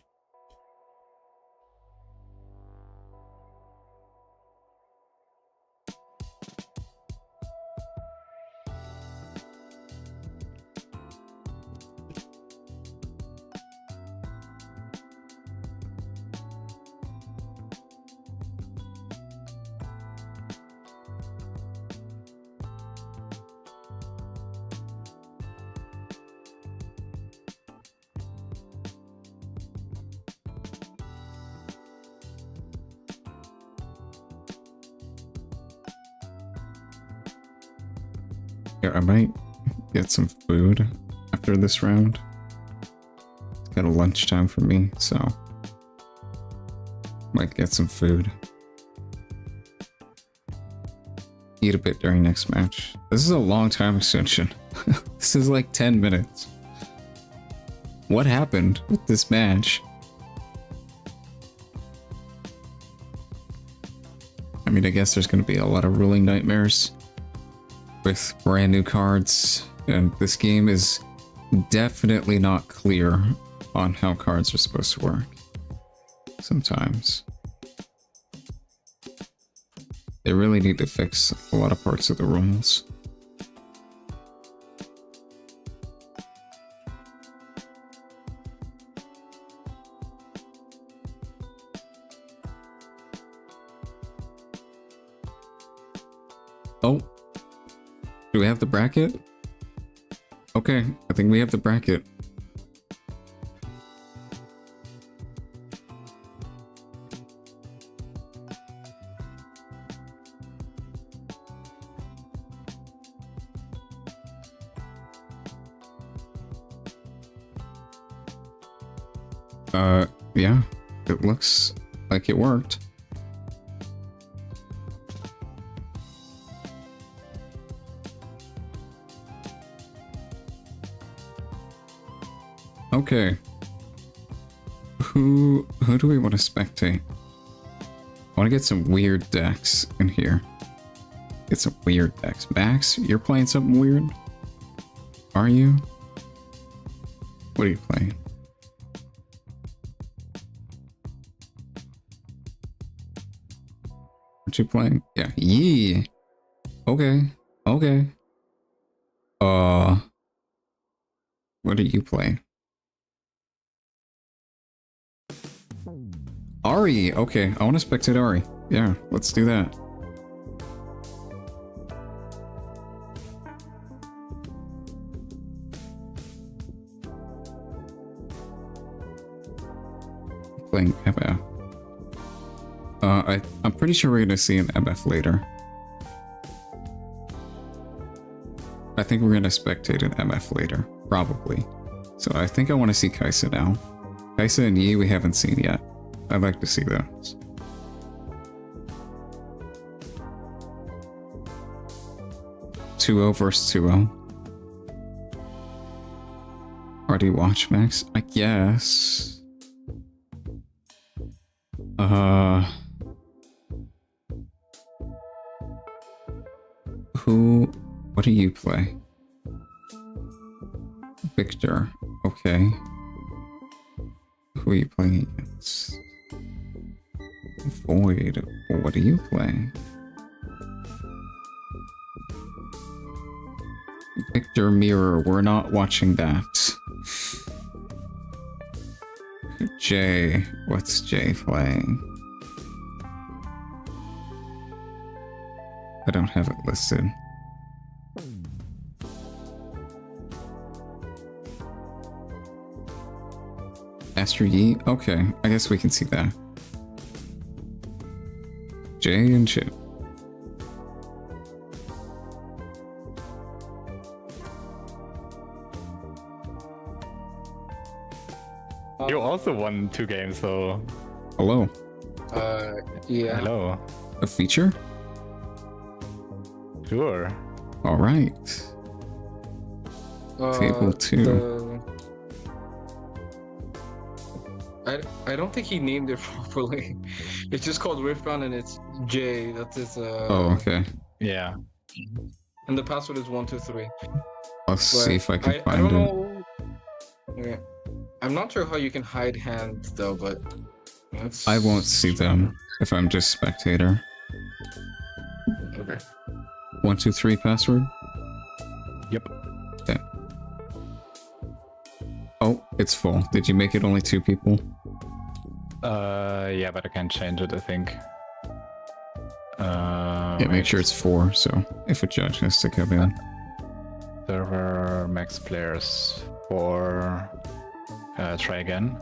Yeah, I might get some food after this round. It's kind of lunchtime for me, so might get some food. Eat a bit during next match. This is a long time extension. This is like 10 minutes. What happened with this match? I mean, I guess there's going to be a lot of ruling nightmares with brand new cards, and this game is definitely not clear on how cards are supposed to work. Sometimes. They really need to fix a lot of parts of the rules. Oh. Do we have the bracket? Okay, I think we have the bracket. Yeah, it looks like it worked. Okay. Who do we want to spectate? I want to get some weird decks in here. Get some weird decks. Max, you're playing something weird? Are you? What are you playing? What you playing? Yeah. Yee. Okay. Okay. What are you playing? Ari. Okay. I want to spectate Ari. Yeah. Let's do that. Playing MF. I'm pretty sure we're gonna see an MF later. I think we're gonna spectate an MF later, probably. So I think I want to see Kaisa now. Kaisa and Yi we haven't seen yet. I'd like to see those. 2-0 versus 2-0. Already watch Max? I guess. What do you play? Victor. Okay. Who are you playing against? Void. What do you play? Victor Mirror. We're not watching that. Jay. What's Jay playing? I don't have it listed. Master Yi? Okay, I guess we can see that. Jay and Chip. You also won 2 games, so. Hello. Yeah. Hello. A feature? Sure. All right. Table 2. I don't think he named it properly. It's just called Riftbound and it's J. That is Oh, okay. Yeah. And the password is 123. Let's see if I can I find don't it. know. Yeah. I'm not sure how you can hide hands though, but I won't see them if I'm just spectator. Okay. 123 password? Yep. Okay. Oh, it's full. Did you make it only 2 people? Yeah, but I can change it, I think. Yeah, make sure it's 4, so if a judge has to come in. Server max players 4. Try again.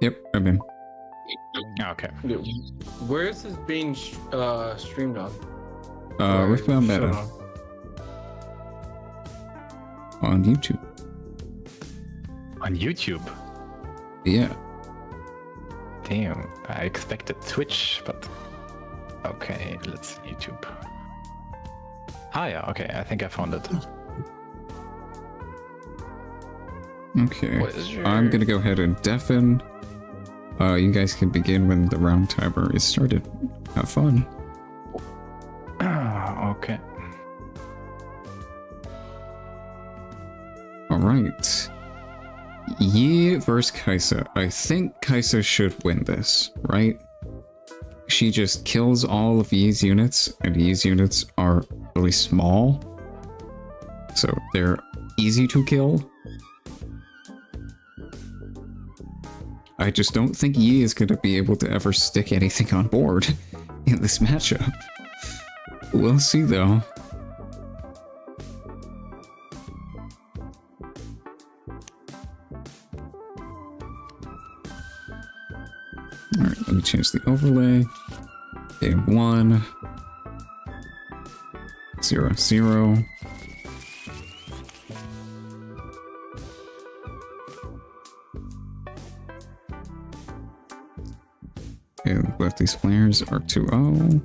Yep, I'm in. Okay. Where is this being streamed on? Riftbound Meta. On YouTube. On YouTube? Yeah. Damn, I expected Twitch, but... Okay, let's see YouTube. Ah yeah, okay, I think I found it. Okay, I'm gonna go ahead and deafen. You guys can begin when the round timer is started. Have fun. Okay. Alright. Yi versus Kaisa. I think Kaisa should win this, right? She just kills all of Yi's units, and Yi's units are really small. So they're easy to kill. I just don't think Yi is going to be able to ever stick anything on board in this matchup. We'll see though. Alright, let me change the overlay. Game 1. 0, 0. And both these players are 2-0.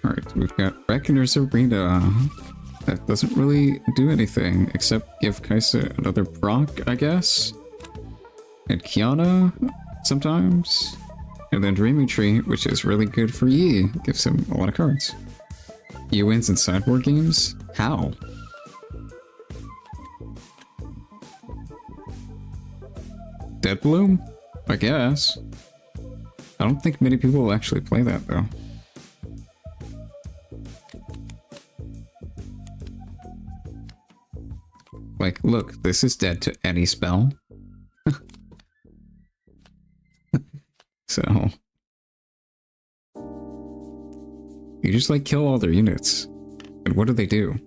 Alright, we've got Reckoner's Arena. That doesn't really do anything except give Kaisa another proc, I guess. And Kiana sometimes. And then Dreaming Tree, which is really good for Yi, gives him a lot of cards. Yi wins in sideboard games? How? Deadbloom? I guess. I don't think many people will actually play that though. Like, look, this is dead to any spell. So... you just, like, kill all their units. And what do?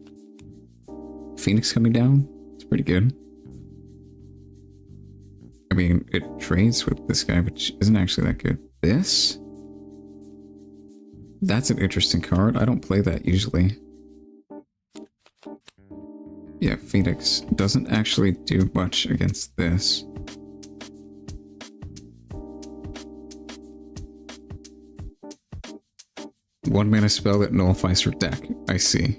Phoenix coming down? It's pretty good. I mean, it trades with this guy, which isn't actually that good. This? That's an interesting card. I don't play that usually. Yeah, Phoenix doesn't actually do much against this. One mana spell that nullifies her deck. I see.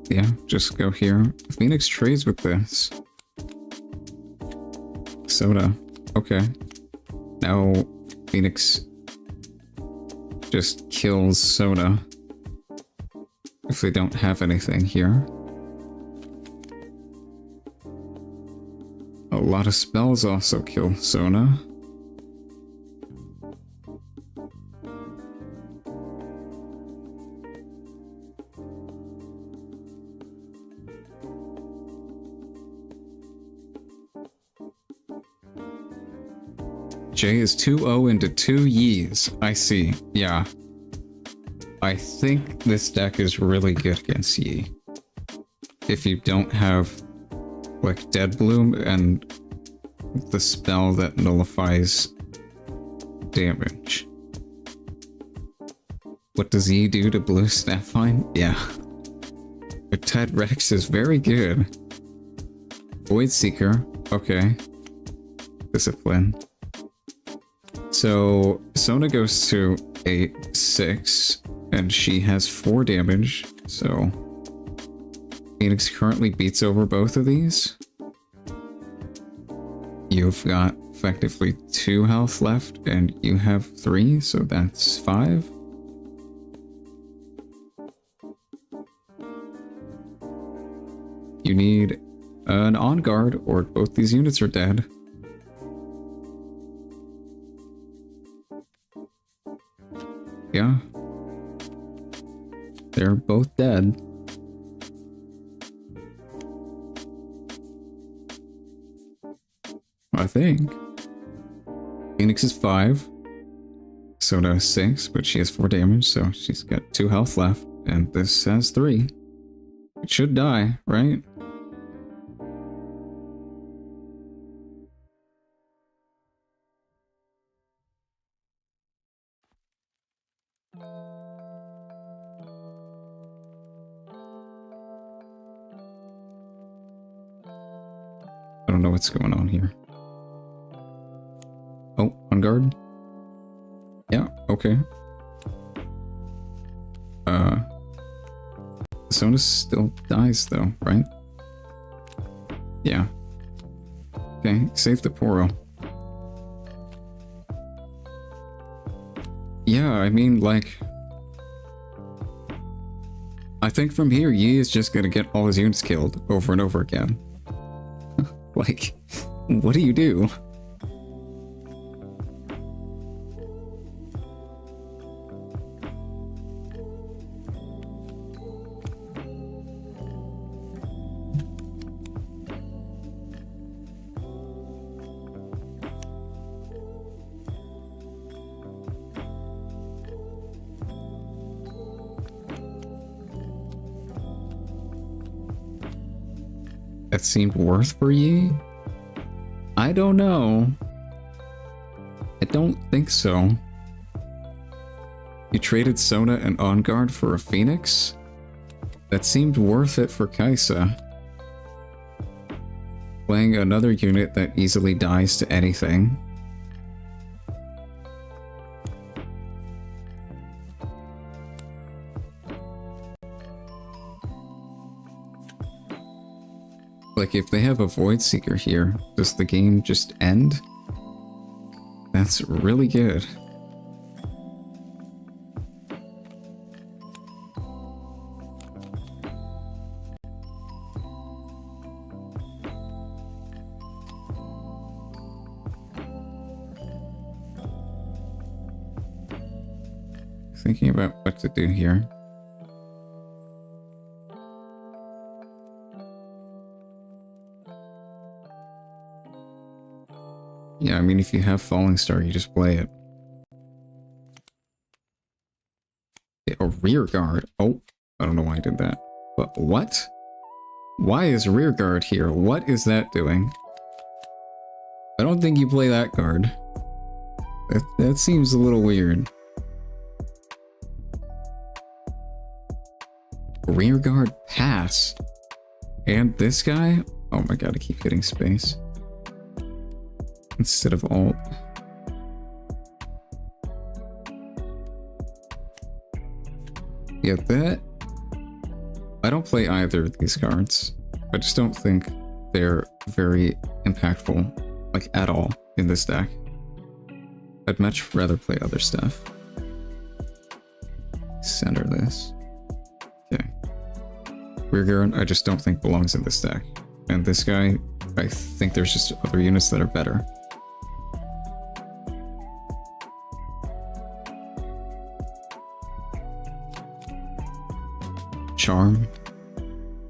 Yeah, just go here. Phoenix trades with this. Soda. Okay. Now Phoenix just kills Soda if they don't have anything here. A lot of spells also kill Soda. Jay is 2-0 into 2 Yees. I see. Yeah. I think this deck is really good against Yi. If you don't have, like, Dead Bloom and the spell that nullifies damage. What does Yi do to blue Snapvine? Yeah. Ted Rex is very good. Void Seeker. Okay. Discipline. So, Sona goes to 8-6, and she has 4 damage, so Phoenix currently beats over both of these. You've got effectively 2 health left, and you have 3, so that's 5. You need an on guard, or both these units are dead. Yeah. They're both dead. I think. Phoenix is 5. Soda is 6, but she has 4 damage, so she's got 2 health left, and this has 3. It should die, right? I don't know what's going on here. Oh, on guard? Yeah, okay. Sonus still dies though, right? Yeah. Okay, save the Poro. Yeah, I mean, like... I think from here, Yi is just gonna get all his units killed over and over again. Like, what do you do? That seemed worth for Yi? I don't know. I don't think so. You traded Sona and On Guard for a Phoenix? That seemed worth it for Kaisa. Playing another unit that easily dies to anything. Like, if they have a Void Seeker here, does the game just end? That's really good. Thinking about what to do here. Yeah, I mean, if you have Falling Star, you just play it. A rear guard. Oh, I don't know why I did that. But what? Why is rear guard here? What is that doing? I don't think you play that card. That seems a little weird. Rear guard pass. And this guy? Oh my god, I keep hitting space. Instead of alt. Yeah, that... I don't play either of these cards. I just don't think they're very impactful, like at all, in this deck. I'd much rather play other stuff. Center this. Okay. Rear guard, I just don't think belongs in this deck. And this guy, I think there's just other units that are better. Charm.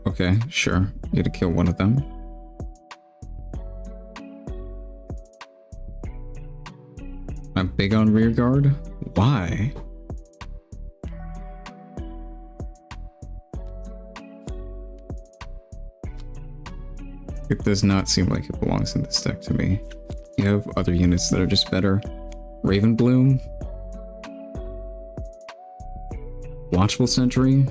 Okay, sure. You had to kill one of them. I'm big on rear guard. Why? It does not seem like it belongs in this deck to me. You have other units that are just better. Raven Bloom. Watchful Sentry.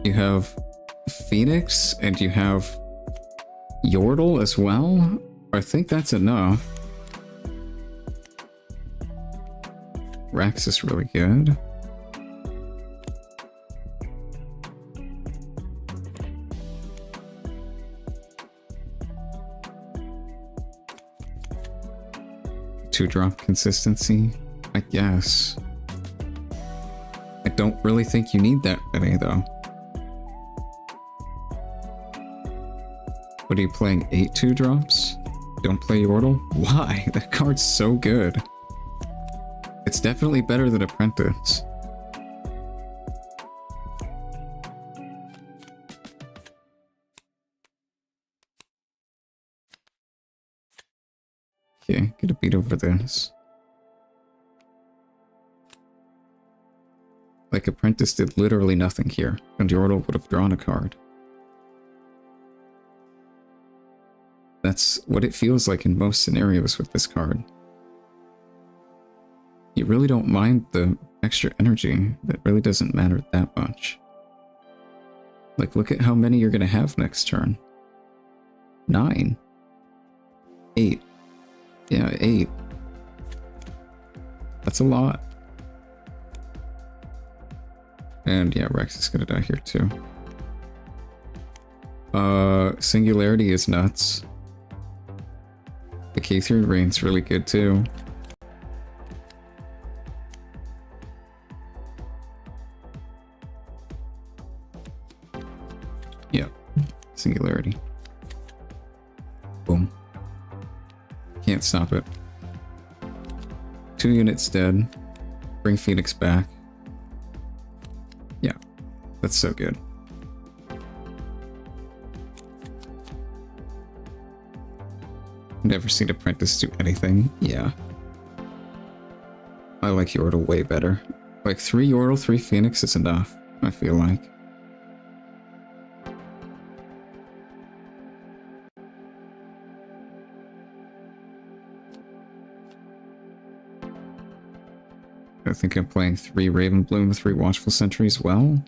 You have Phoenix, and you have Yordle as well. I think that's enough. Rex is really good. Two-drop consistency, I guess. I don't really think you need that many, though. What are you playing? 8 2-drops? Don't play Yordle? Why? That card's so good. It's definitely better than Apprentice. Okay, get a beat over this. Like, Apprentice did literally nothing here, and Yordle would have drawn a card. That's what it feels like in most scenarios with this card. You really don't mind the extra energy. That really doesn't matter that much. Like, look at how many you're gonna have next turn. 9. 8. Yeah, 8. That's a lot. And yeah, Rex is gonna die here too. Singularity is nuts. The K3 Rain's really good too. Yep. Singularity. Boom. Can't stop it. 2 units dead. Bring Phoenix back. Yeah. That's so good. Never seen Apprentice do anything. Yeah. I like Yordle way better. Like 3 Yordle, 3 Phoenix is enough, I feel like. I think I'm playing 3 Raven Bloom, 3 Watchful Sentry as well.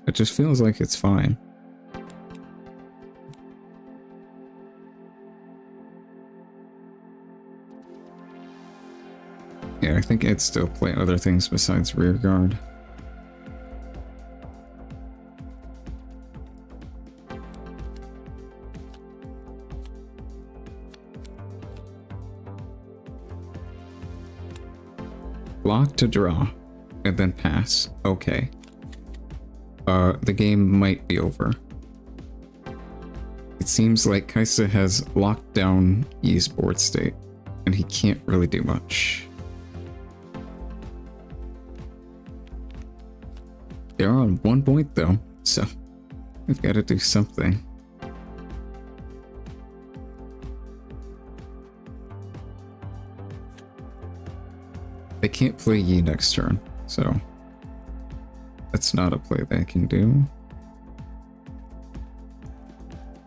It just feels like it's fine. Yeah, I think I'd still play other things besides rear guard. Block to draw, and then pass. Okay. The game might be over. It seems like Kaisa has locked down Yi's board state, and he can't really do much. They're on 1 point though, so we've got to do something. can't play Yi next turn, so that's not a play they can do.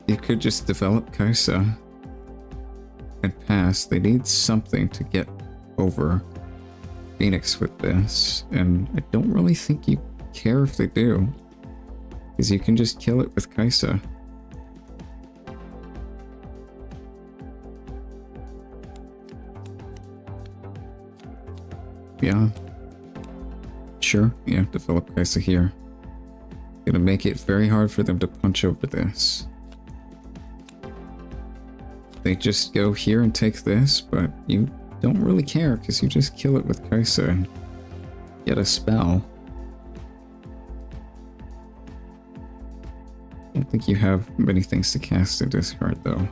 You could just develop Kaisa and pass. They need something to get over Phoenix with this, and I don't really think you care if they do, because you can just kill it with Kaisa. Yeah. Sure, yeah, develop Kaisa here. Gonna make it very hard for them to punch over this. They just go here and take this, but you don't really care because you just kill it with Kaisa and get a spell. I don't think you have many things to cast in this card though.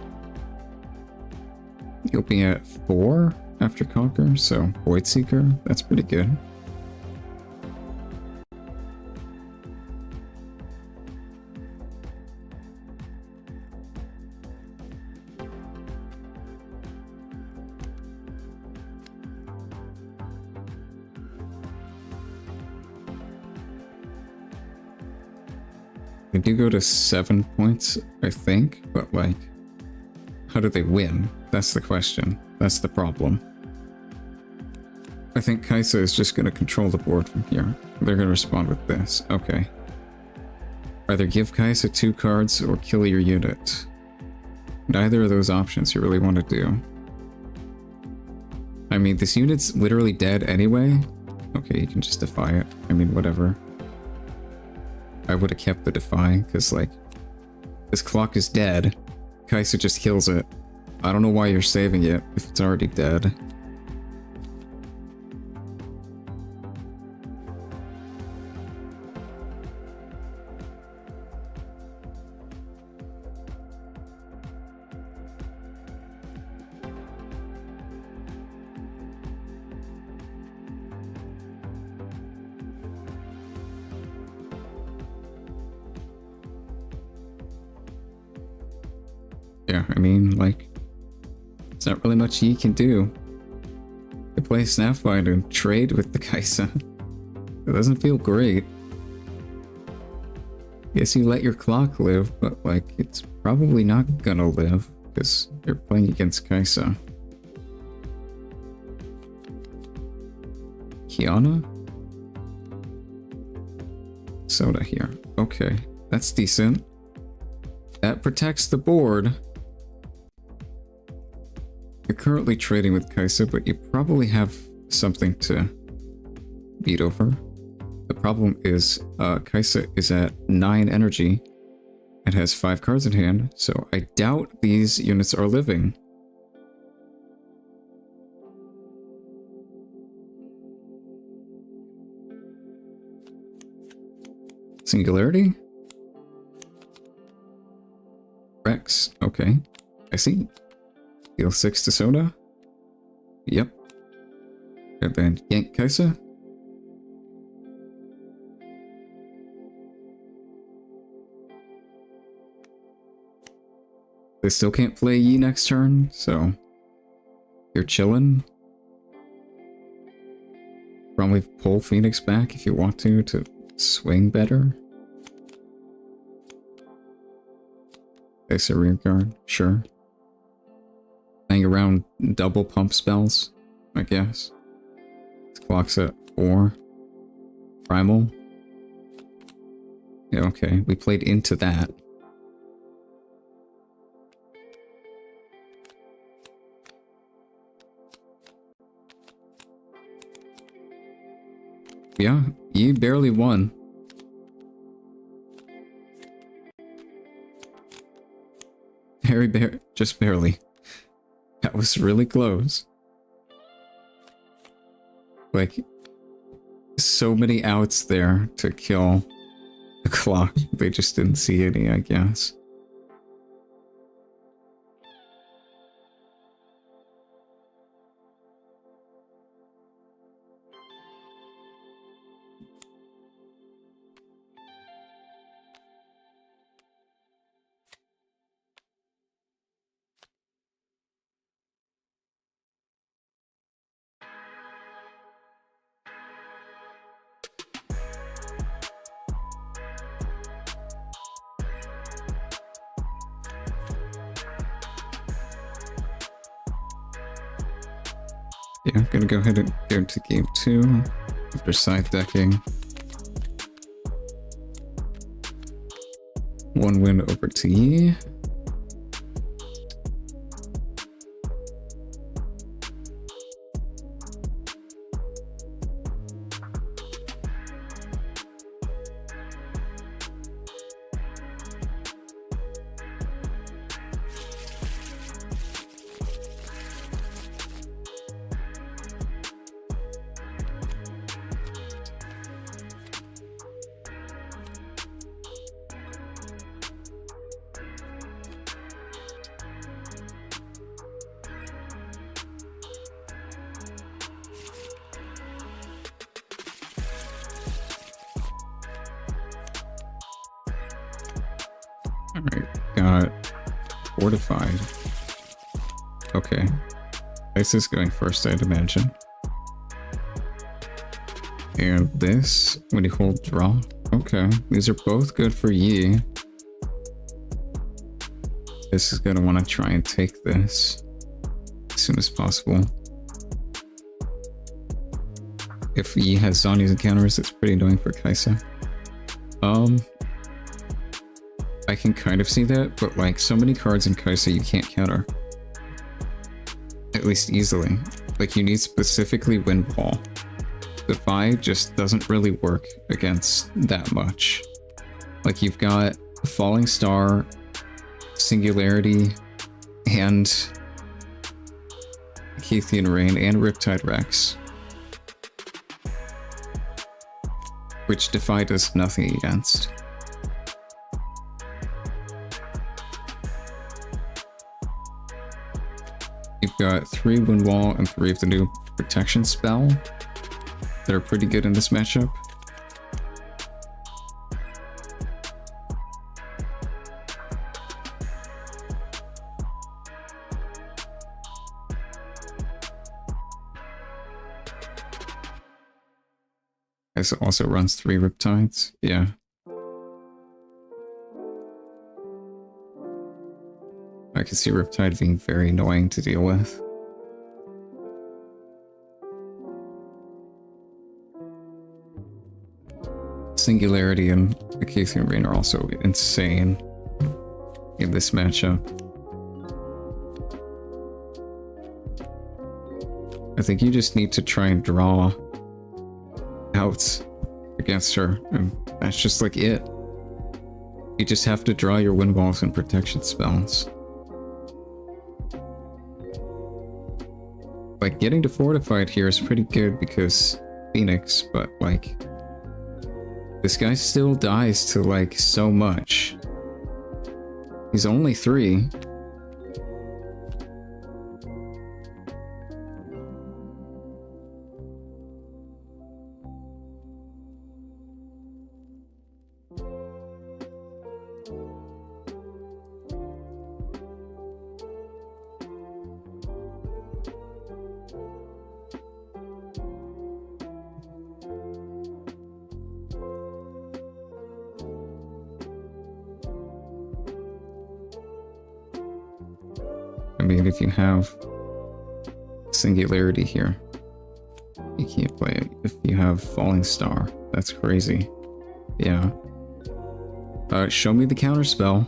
You'll be at 4 after Conquer, so Void Seeker, that's pretty good. They do go to 7 points, I think, but like, how do they win? That's the question. That's the problem. I think Kaisa is just going to control the board from here. They're going to respond with this. Okay. Either give Kaisa 2 cards or kill your unit. Neither of those options you really want to do. I mean, this unit's literally dead anyway. Okay, you can just defy it. I mean, whatever. I would have kept the defy, because, like, this clock is dead. Kaisa just kills it. I don't know why you're saving it if it's already dead. Yeah, I mean, like, there's not really much you can do. You play Snapfinder and trade with the Kaisa. It doesn't feel great. Guess you let your clock live, but like, it's probably not gonna live, because you're playing against Kaisa. Kiana? Soda here. Okay, that's decent. That protects the board. You're currently trading with Kaisa, but you probably have something to beat over. The problem is, Kaisa is at 9 energy and has 5 cards in hand, so I doubt these units are living. Singularity? Rex, okay. I see. Deal 6 to Soda. Yep. And then yank Kaisa. They still can't play Yi next turn, so you're chilling. Probably pull Phoenix back if you want to swing better. Place a rear guard, sure. Hang around double pump spells, I guess. This clock's at 4. Primal. Yeah, okay, we played into that. Yeah, you barely won. Just barely. That was really close. Like, so many outs there to kill the clock. They just didn't see any, I guess. Yeah, I'm gonna go ahead and go into game 2 after side decking. 1 win over to Yi. Alright, got fortified. Okay. This is going first, I'd imagine. And this, when you hold draw. Okay, these are both good for Yi. This is gonna want to try and take this as soon as possible. If Yi has zombies and counters, it's pretty annoying for Kaisa. I can kind of see that, but like so many cards in Kaisa you can't counter. At least easily. Like you need specifically Wind Wall. Defy just doesn't really work against that much. Like you've got Falling Star, Singularity, and Keithian Rain, and Riptide Rex. Which Defy does nothing against. You've got 3 Wind Wall and 3 of the new protection spell that are pretty good in this matchup. This also runs 3 Riptides, yeah. I can see Riptide being very annoying to deal with. Singularity and Keithian Rain are also insane in this matchup. I think you just need to try and draw out against her, and that's just like it. You just have to draw your wind walls and protection spells. Like, getting to fortified here is pretty good because Phoenix, but like, this guy still dies to like so much. He's only 3. I mean, if you have Singularity here, you can't play it. If you have Falling Star, that's crazy. Yeah. Show me the counter spell.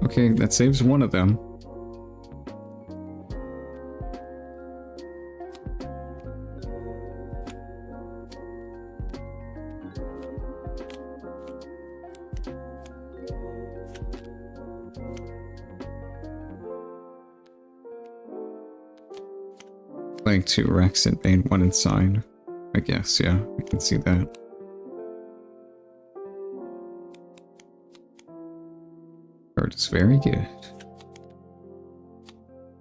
Okay, that saves one of them. Playing 2 Rex and Bane 1 inside. I guess, yeah, I can see that. Card is very good.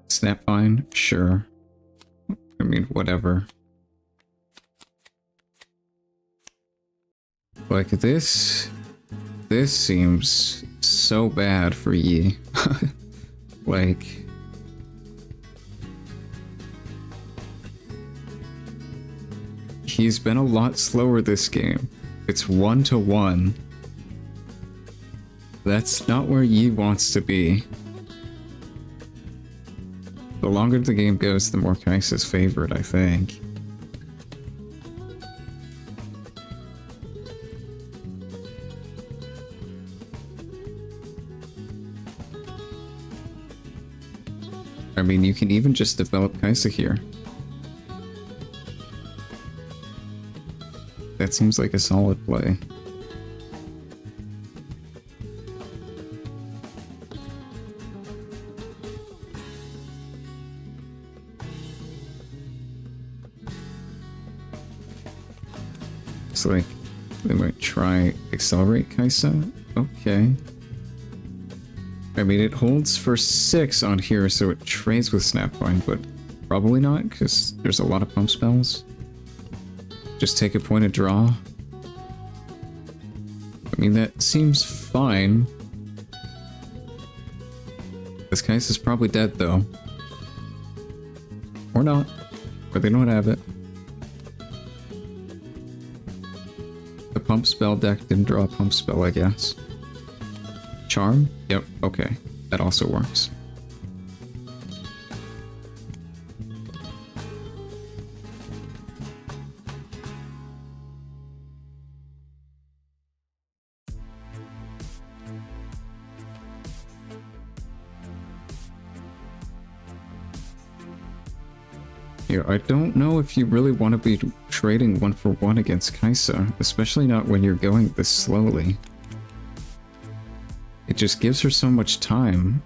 Snapvine, sure. I mean, whatever. Like this seems so bad for Yi. Like, he's been a lot slower this game. It's 1-to-1. That's not where Yi wants to be. The longer the game goes, the more Kai'Sa's favored, I think. I mean, you can even just develop Kai'Sa here. That seems like a solid play. Looks like they might try accelerate Kai'Sa. Okay. I mean, it holds for 6 on here, so it trades with Snapvine, but probably not, because there's a lot of pump spells. Just take a point and draw. I mean, that seems fine. This Kai'Sa's probably dead, though. Or not. Or they don't have it. The pump spell deck didn't draw a pump spell, I guess. Charm? Yep, okay. That also works. Yeah, I don't know if you really want to be trading 1-for-1 against Kai'Sa, especially not when you're going this slowly. It just gives her so much time.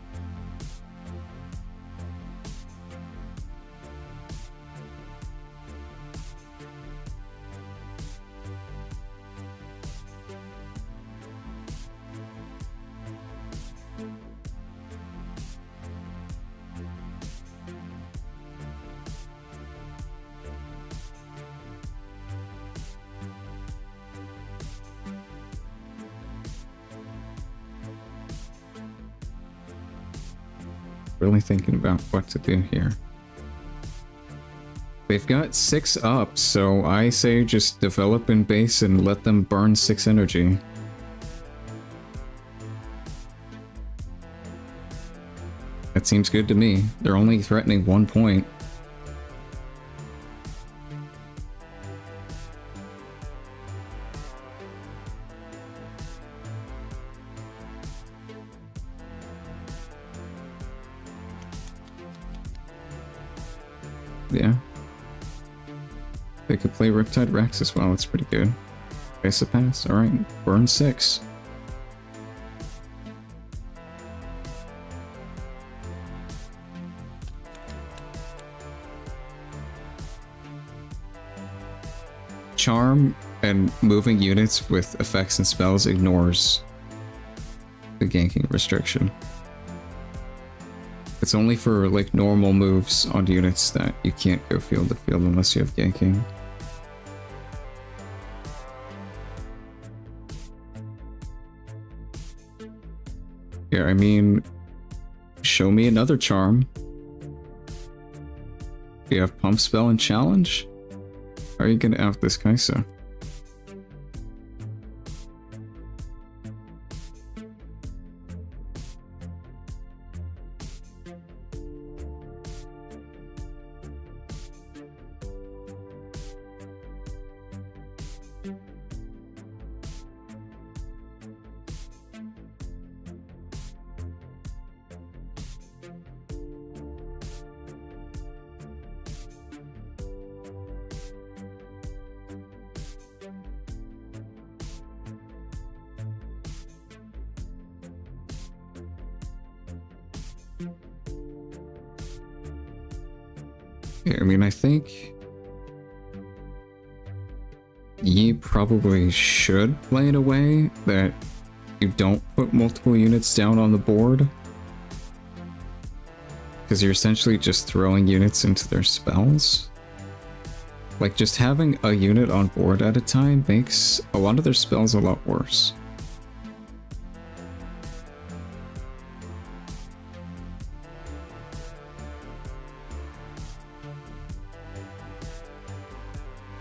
Really thinking about what to do here. They've got 6 up, so I say just develop in base and let them burn 6 energy. That seems good to me. They're only threatening 1 point. Yeah. They could play Riptide Rex as well, that's pretty good. Kai'Sa pass, alright. Burn 6. Charm and moving units with effects and spells ignores the ganking restriction. It's only for, like, normal moves on units that you can't go field to field unless you have ganking. Yeah, I mean, show me another charm. Do you have Pump Spell and Challenge? How are you gonna out this Kai'Sa? Yeah, I mean, I think you probably should play in a way that you don't put multiple units down on the board, because you're essentially just throwing units into their spells. Like, just having a unit on board at a time makes a lot of their spells a lot worse.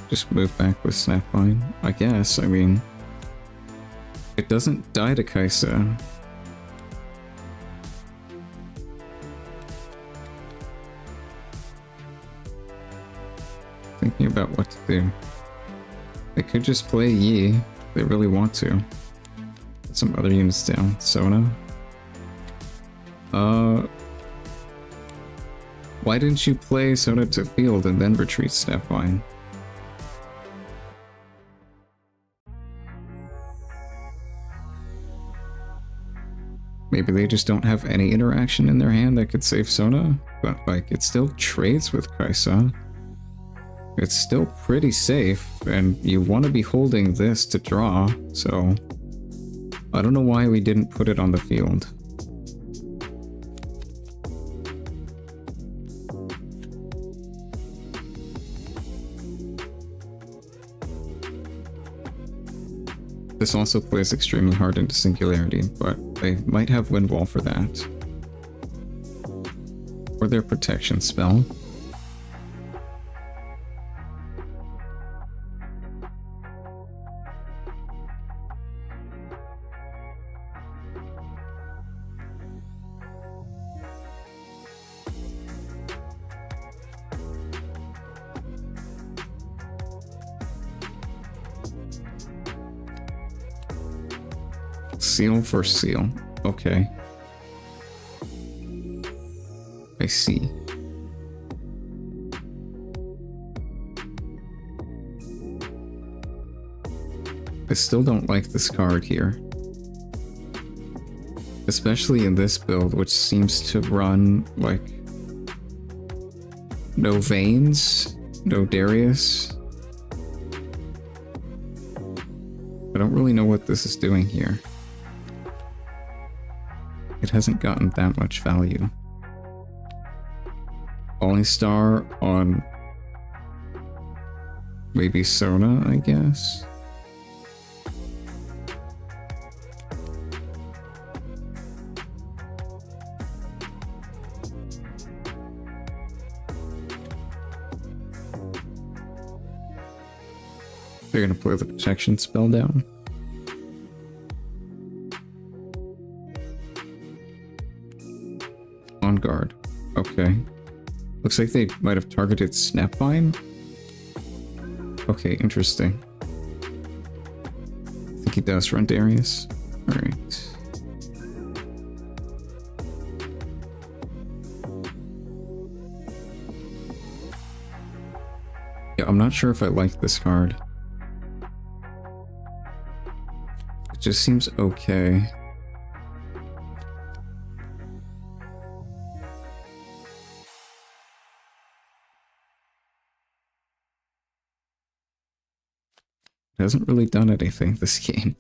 Just move back with Snapvine, I guess. I mean, it doesn't die to Kai'Sa. thinking about what to do. They could just play Yi if they really want to. Put some other units down. Sona. Why didn't you play Sona to field and then retreat Snapvine? Maybe they just don't have any interaction in their hand that could save Sona, but like it still trades with Krita. It's still pretty safe, and you want to be holding this to draw, so I don't know why we didn't put it on the field. This also plays extremely hard into Singularity, but they might have Wind Wall for that. Or their protection spell. Seal for seal. Okay. I see. I still don't like this card here. Especially in this build, which seems to run, like, no Veins, no Darius. I don't really know what this is doing here. It hasn't gotten that much value. Falling Star on maybe Sona, I guess. They're gonna play the protection spell down. On guard. Okay. Looks like they might have targeted Snapvine. Okay, interesting. I think he does run Darius. Alright. Yeah, I'm not sure if I like this card. It just seems okay. Hasn't really done anything this game.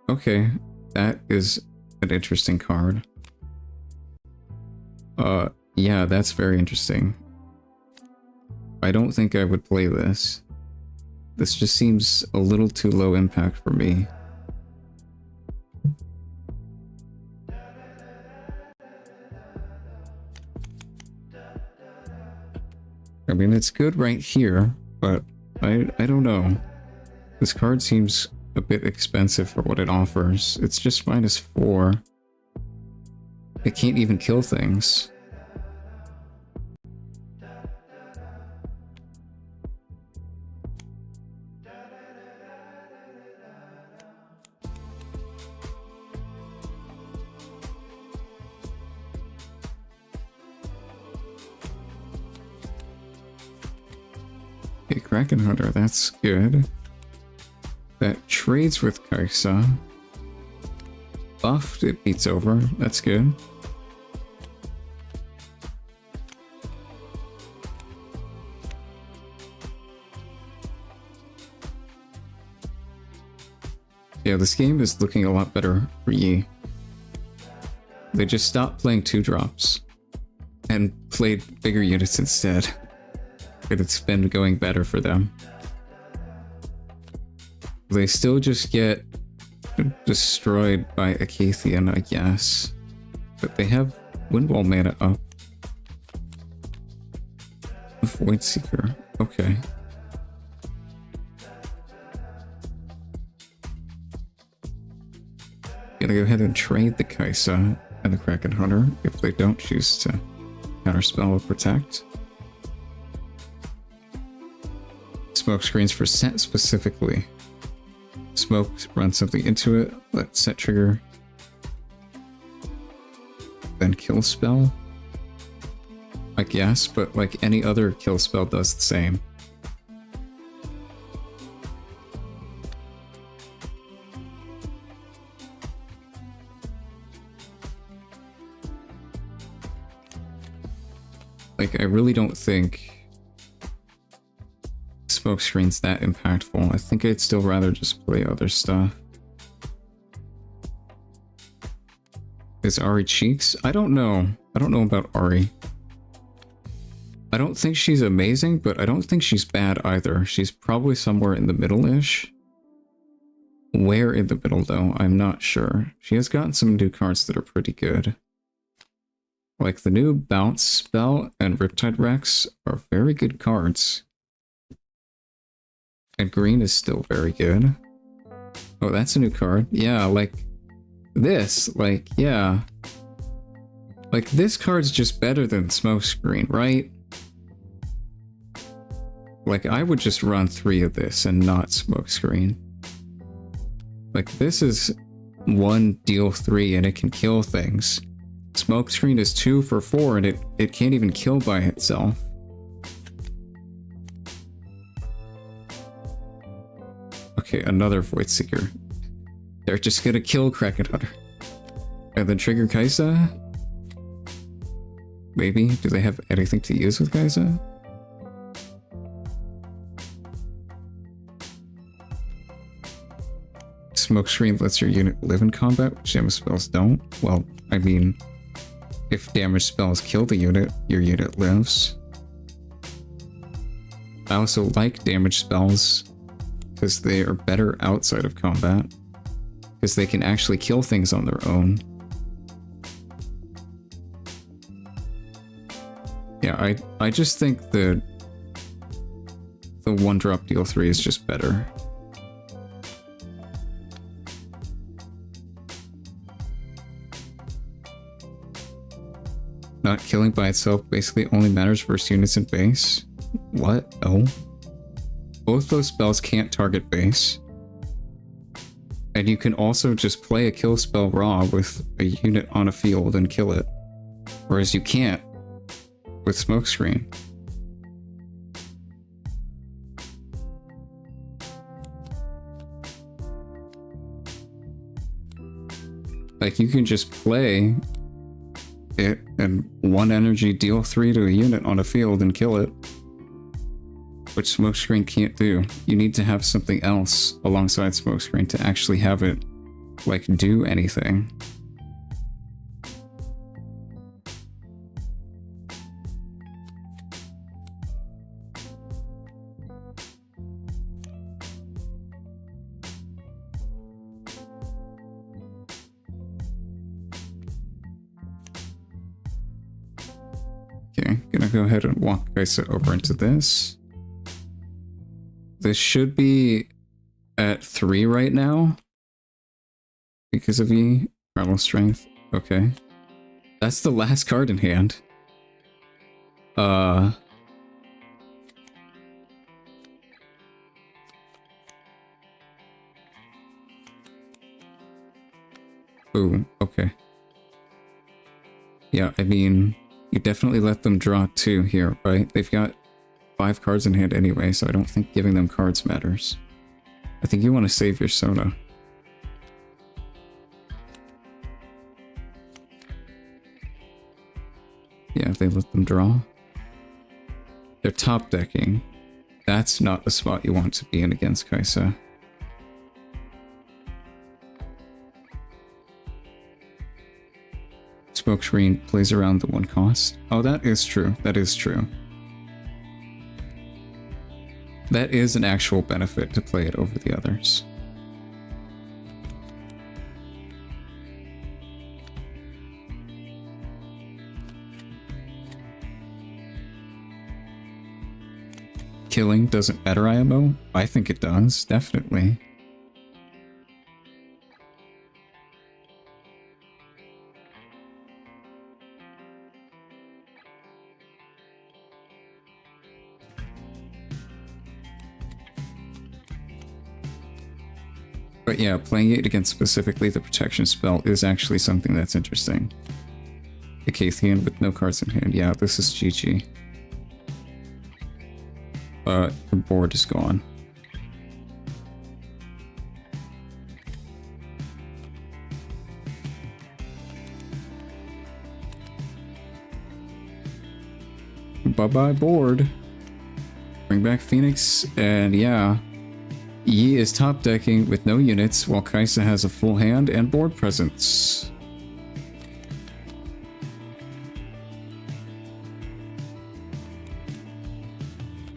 Okay, that is an interesting card. Yeah, that's very interesting. I don't think I would play this. This just seems a little too low impact for me. I mean, it's good right here, but I don't know. This card seems a bit expensive for what it offers. It's just -4. It can't even kill things. Okay, Kraken Hunter, that's good. That trades with Krita. Buffed, it beats over, that's good. Yeah, this game is looking a lot better for Yi. They just stopped playing 2-drops and played bigger units instead. But it's been going better for them. They still just get destroyed by Acathian, I guess. But they have Windwall mana up. Void Seeker, okay. Gonna go ahead and trade the Kaisa and the Kraken Hunter if they don't choose to counterspell or protect. smoke screens for set specifically. Smoke, run something into it, let set trigger, then kill spell. I guess, but like any other kill spell does the same. Like, I really don't think smoke screen's that impactful. I think I'd still rather just play other stuff. Is Ari cheeks? I don't know. I don't know about Ari. I don't think she's amazing, but I don't think she's bad either. She's probably somewhere in the middle-ish. Where in the middle, though? I'm not sure. She has gotten some new cards that are pretty good. Like, the new Bounce spell and Riptide Rex are very good cards. And green is still very good. Oh, that's a new card. Yeah, like this. Like, yeah. Like, this card's just better than Smokescreen, right? Like, I would just run 3 of this and not Smokescreen. Like, this is 1 deal 3 and it can kill things. Smokescreen is 2 for 4 and it can't even kill by itself. Okay, another Void Seeker. They're just gonna kill Kraken Hunter. And then trigger Kaisa? Maybe? Do they have anything to use with Kaisa? Smokescreen lets your unit live in combat, which damage spells don't. Well, I mean, if damage spells kill the unit, your unit lives. I also like damage spells because they are better outside of combat, because they can actually kill things on their own. Yeah, I just think the 1-drop deal 3 is just better. Not killing by itself basically only matters versus units in base. What? No. Both those spells can't target base. And you can also just play a kill spell raw with a unit on a field and kill it. Whereas you can't with Smokescreen. Like, you can just play it and 1 energy deal 3 to a unit on a field and kill it, which Smokescreen can't do. You need to have something else alongside Smokescreen to actually have it, like, do anything. Okay, gonna go ahead and walk Kaisa over into this. This should be at 3 right now because of Primal Strength. Okay. That's the last card in hand. Ooh, okay. Yeah, I mean, you definitely let them draw 2 here, right? They've got 5 cards in hand anyway, so I don't think giving them cards matters. I think you want to save your soda. Yeah, they let them draw. They're top decking. That's not the spot you want to be in against Kaisa. Smokescreen plays around the 1 cost. Oh, that is true. That is true. That is an actual benefit to play it over the others. Killing doesn't matter, IMO? I think it does, definitely. But yeah, playing it against specifically the protection spell is actually something that's interesting. The Cathian with no cards in hand. Yeah, this is GG. The board is gone. Bye-bye board. Bring back Phoenix, and yeah. Yi is top decking with no units, while Kaisa has a full hand and board presence.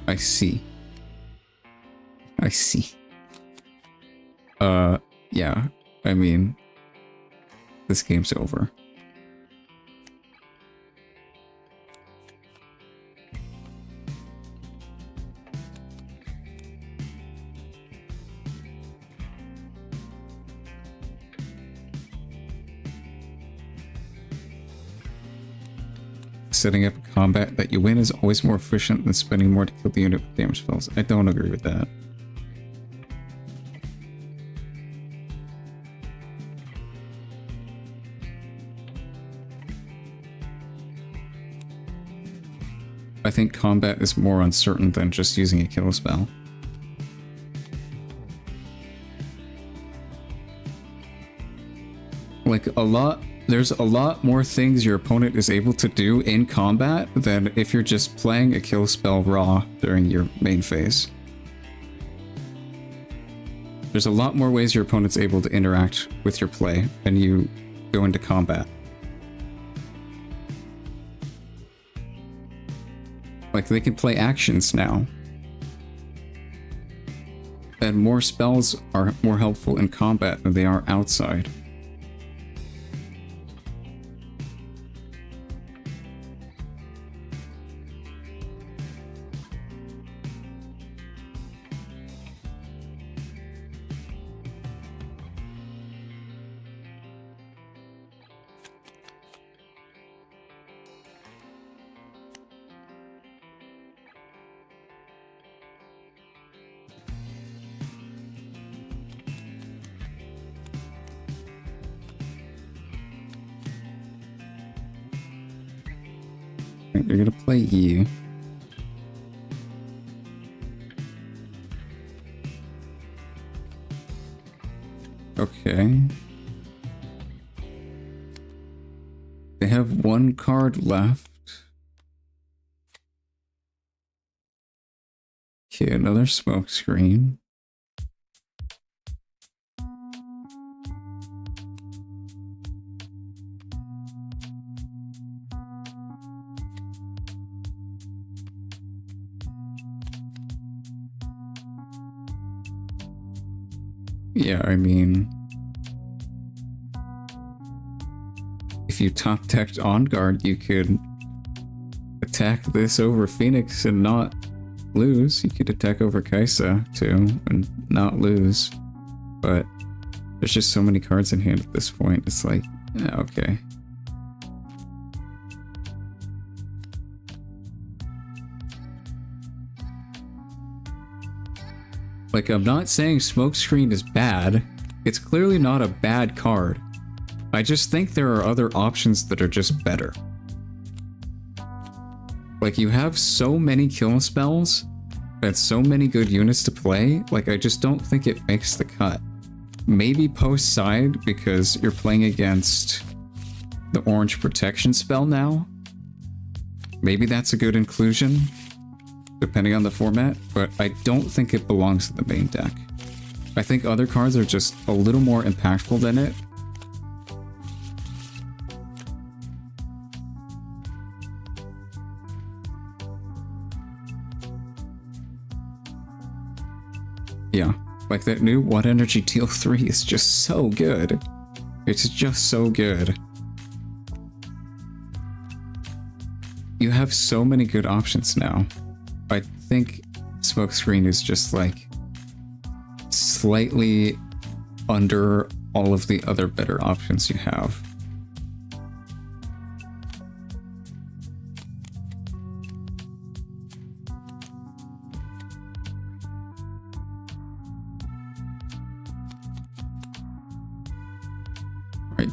I see. I see. Yeah. I mean, this game's over. Setting up a combat that you win is always more efficient than spending more to kill the unit with damage spells. I don't agree with that. I think combat is more uncertain than just using a kill spell. Like there's a lot more things your opponent is able to do in combat than if you're just playing a kill spell raw during your main phase. There's a lot more ways your opponent's able to interact with your play when you go into combat. Like, they can play actions now. And more spells are more helpful in combat than they are outside. You're gonna play you. Okay. They have one card left. Okay, another smoke screen. Yeah, I mean, if you top decked on guard, you could attack this over Phoenix and not lose. You could attack over Kaisa too and not lose. But there's just so many cards in hand at this point. It's like, yeah, okay. Like, I'm not saying Smokescreen is bad. It's clearly not a bad card. I just think there are other options that are just better. Like, you have so many kill spells and so many good units to play, like, I just don't think it makes the cut. Maybe post side because you're playing against the orange protection spell now. Maybe that's a good inclusion, depending on the format, but I don't think it belongs to the main deck. I think other cards are just a little more impactful than it. Yeah, like that new What Energy Deal 3 is just so good. It's just so good. You have so many good options now. I think Smokescreen is just like slightly under all of the other better options you have.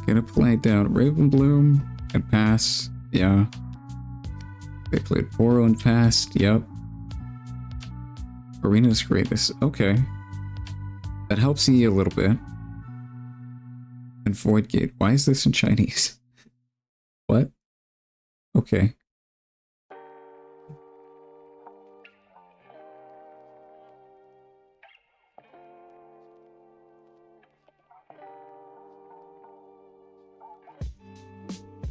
Gonna play down Ravenbloom and pass. Yeah. They played Boro and passed. Yep. Arena's greatest. Okay. That helps you a little bit. And Void Gate. Why is this in Chinese? What? Okay.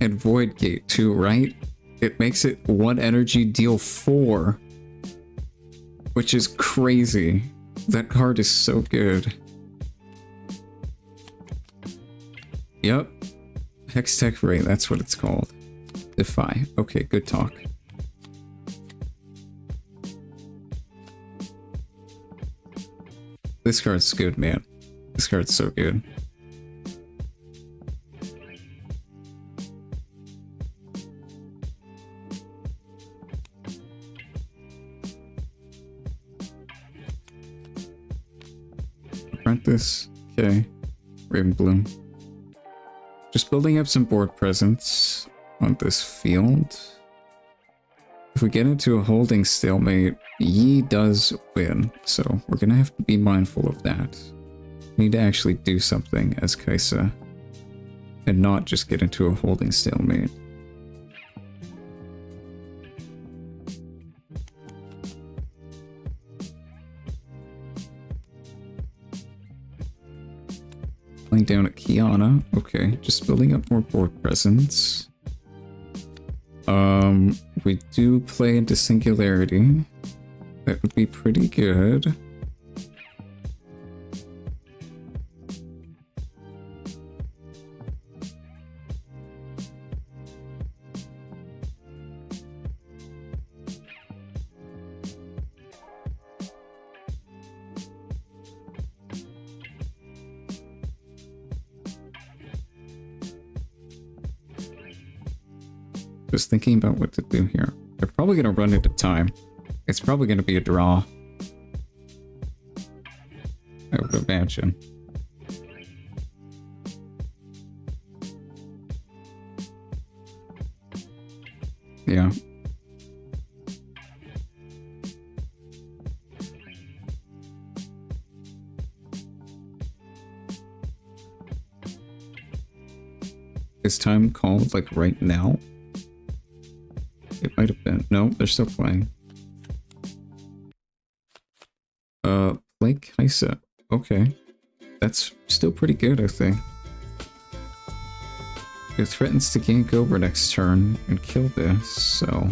And Void Gate too, right? It makes it 1 energy, deal 4. Which is crazy. That card is so good. Yep. Hextech Ray, that's what it's called. Defy. Okay, good talk. This card's good, man. This card's so good. Apprentice. Okay. Ravenbloom. Just building up some board presence on this field. If we get into a holding stalemate, Yi does win, so we're gonna have to be mindful of that. We need to actually do something as Kaisa, and not just get into a holding stalemate. Playing down at Kiana. Okay, just building up more board presence. We do play into Singularity. That would be pretty good. Just thinking about what to do here. They're probably going to run into time. It's probably going to be a draw. I would imagine. Yeah. Is time called like right now? It might have been. No, they're still playing. Play Kaisa. Okay. That's still pretty good, I think. It threatens to gank over next turn and kill this, so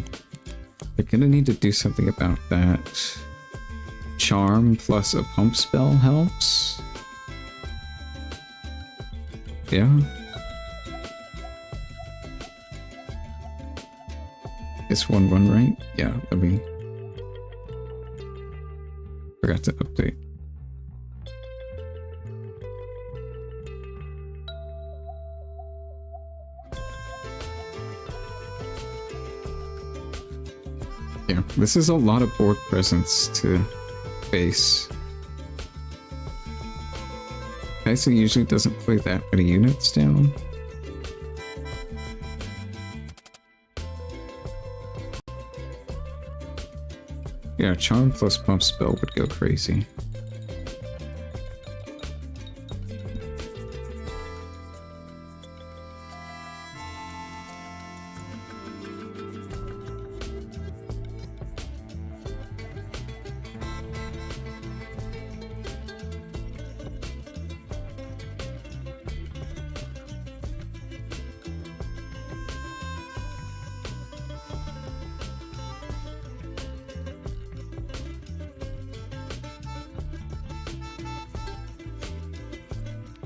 they're gonna need to do something about that. Charm plus a pump spell helps. Yeah. It's 1/1, right? Yeah, let me... Forgot to update. Yeah, this is a lot of board presence to face. Kaisa usually doesn't play that many units down. Yeah, Charm plus Pump Spell would go crazy.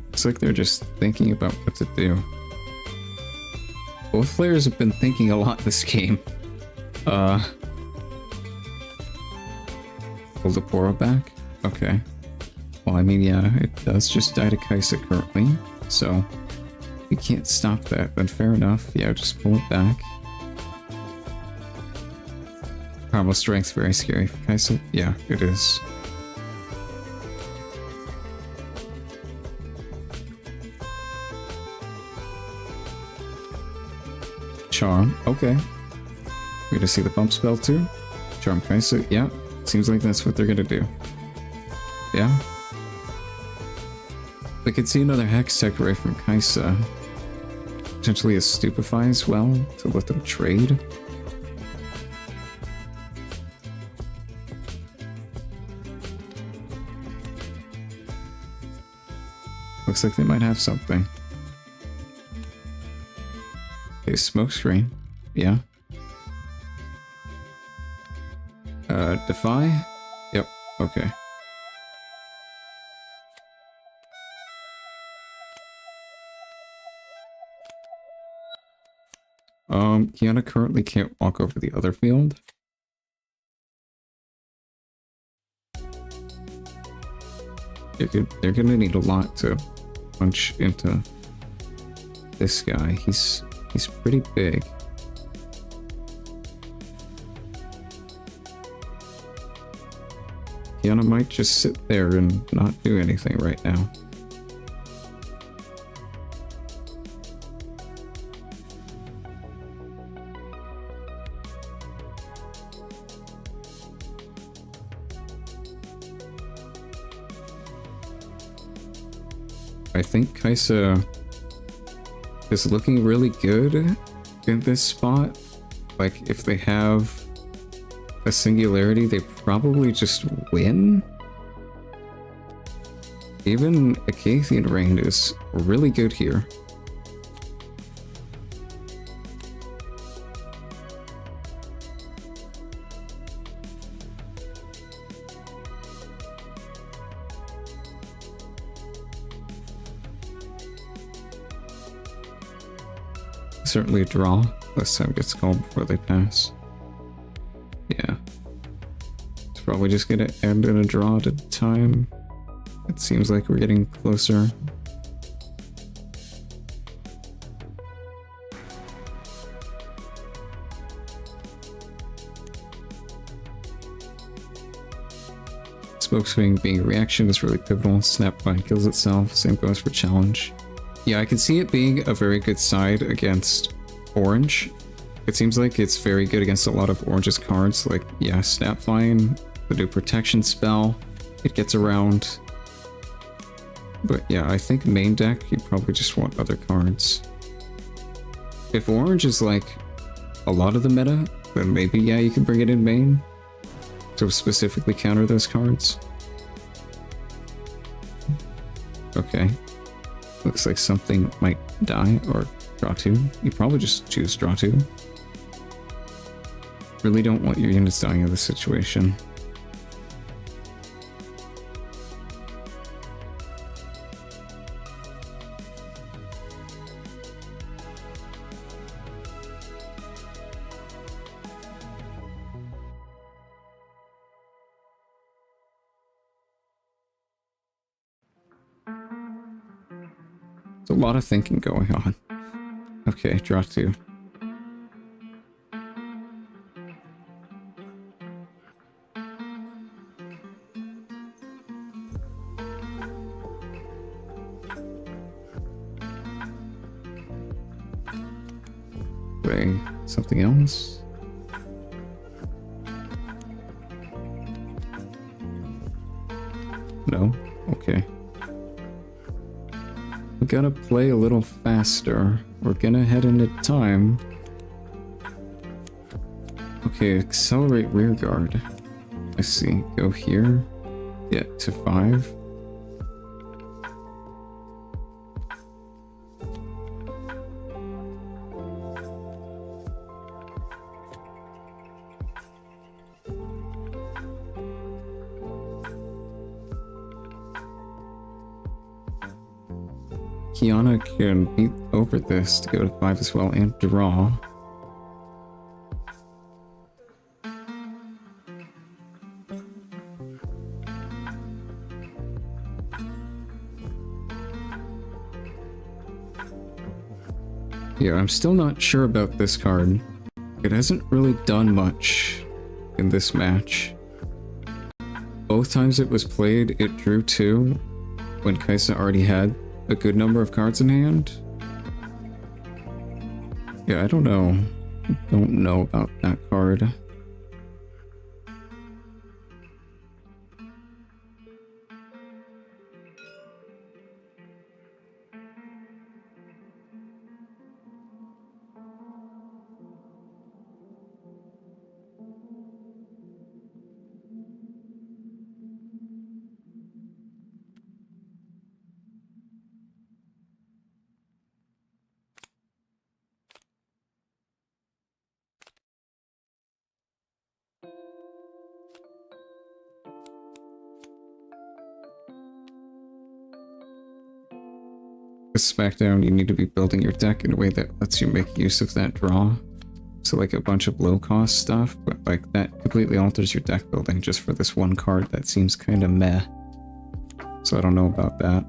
Looks like they're just thinking about what to do. Both players have been thinking a lot this game. Pull the Boro back? Okay. Well, I mean, yeah, it does just die to Kaisa currently, so if you can't stop that, then fair enough. Yeah, just pull it back. Primal Strength, very scary for Kaisa. Yeah, it is. Charm. Okay. We're gonna see the bump spell too. Charm Kaisa. Yeah. Seems like that's what they're gonna do. Yeah. I could see another Hex Tech right from Kaisa. Potentially a Stupefy as well to let them trade. Looks like they might have something. Okay, Smokescreen. Yeah. Defy? Yep, okay. Kiana currently can't walk over the other field. They're gonna need a lot to punch into this guy. He's pretty big. Kiana might just sit there and not do anything right now. I think Kaisa is looking really good in this spot. Like, if they have a singularity, they probably just win. Even Acathian Rain is really good here. Certainly a draw. This time gets called before they pass. Yeah. It's probably just gonna end in a draw at a time. It seems like we're getting closer. Smoke Swing being a reaction is really pivotal. Snapvine kills itself. Same goes for Challenge. Yeah, I can see it being a very good side against Orange. It seems like it's very good against a lot of Orange's cards, like, yeah, Snapvine, the new protection spell, it gets around. But yeah, I think main deck, you probably just want other cards. If Orange is like a lot of the meta, then maybe, yeah, you can bring it in main to specifically counter those cards. Okay. Looks like something might die or draw 2. You probably just choose draw 2. Really don't want your units dying in this situation. There's a lot of thinking going on. Okay, draw 2. Play something else. No? Okay. We gotta play a little faster. We're gonna head into time. Okay, accelerate rearguard. I see. Go here. Get to 5. Kiana can beat over this to go to 5 as well and draw. Yeah, I'm still not sure about this card. It hasn't really done much in this match. Both times it was played, it drew 2 when Kaisa already had a good number of cards in hand. Yeah, I don't know. Don't know about that card. SmackDown, you need to be building your deck in a way that lets you make use of that draw. So like a bunch of low cost stuff, but like that completely alters your deck building just for this one card that seems kind of meh. So I don't know about that.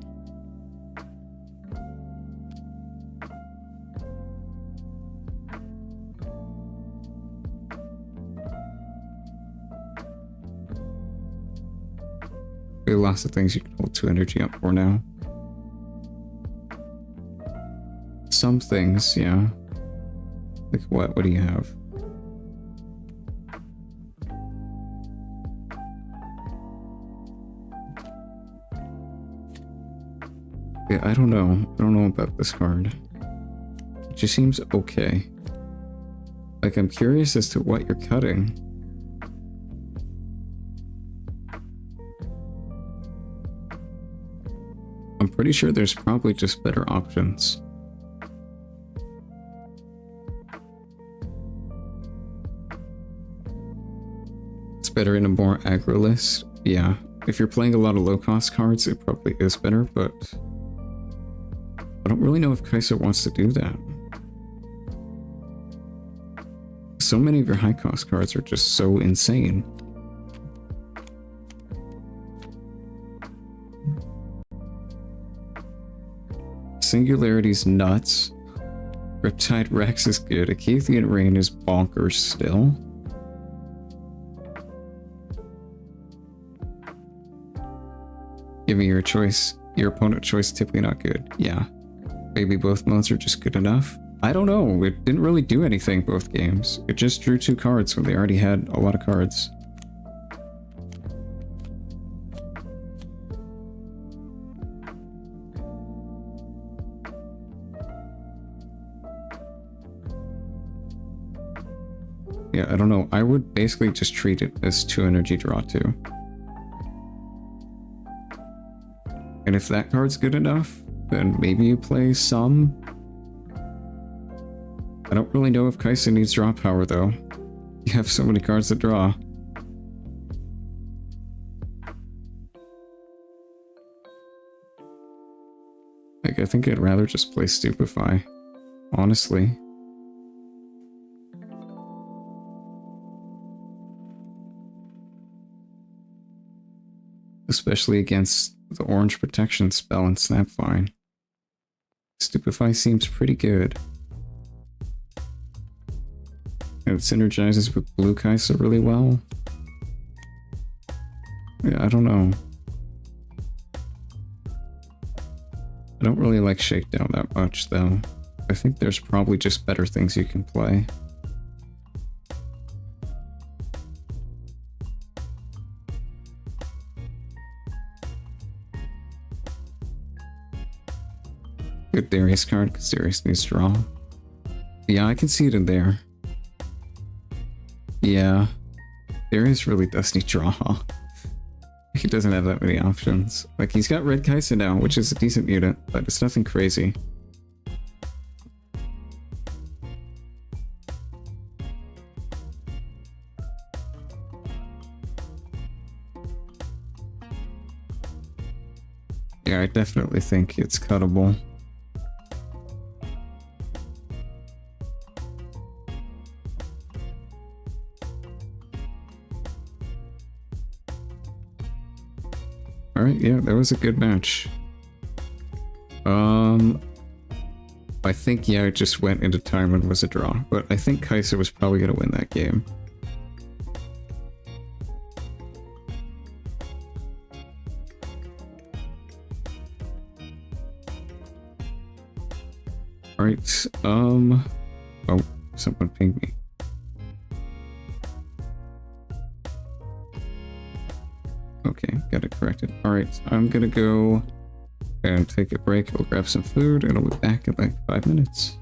There are lots of things you can hold 2 energy up for now. Some things, yeah. Like what? What do you have? Yeah, I don't know. I don't know about this card. It just seems okay. Like, I'm curious as to what you're cutting. I'm pretty sure there's probably just better options. It's better in a more aggro list. Yeah, if you're playing a lot of low-cost cards, it probably is better, but I don't really know if Kaiser wants to do that. So many of your high-cost cards are just so insane. Singularity's nuts. Riptide Rex is good. Acathean Rain is bonkers still. Giving your choice, your opponent choice, typically not good. Yeah. Maybe both modes are just good enough. I don't know. It didn't really do anything both games. It just drew 2 cards when they already had a lot of cards. Yeah, I don't know. I would basically just treat it as 2 energy draw 2. And if that card's good enough, then maybe you play some. I don't really know if Kai'Sa needs draw power though. You have so many cards to draw. Like, I think I'd rather just play Stupefy, honestly. Especially against the orange protection spell and Snapvine. Stupefy seems pretty good. And it synergizes with blue Kai'Sa really well. Yeah, I don't know. I don't really like Shakedown that much, though. I think there's probably just better things you can play. Good Darius card, because Darius needs draw. Yeah, I can see it in there. Yeah. Darius really does need draw. He doesn't have that many options. Like, he's got red Kai'Sa now, which is a decent unit, but it's nothing crazy. Yeah, I definitely think it's cuttable. Alright, yeah, that was a good match. I think, yeah, it just went into time and was a draw, but I think Kai'Sa was probably going to win that game. Alright, Oh, someone pinged me. Okay, got it corrected. Alright, I'm gonna go and take a break. I'll grab some food and I'll be back in like 5 minutes.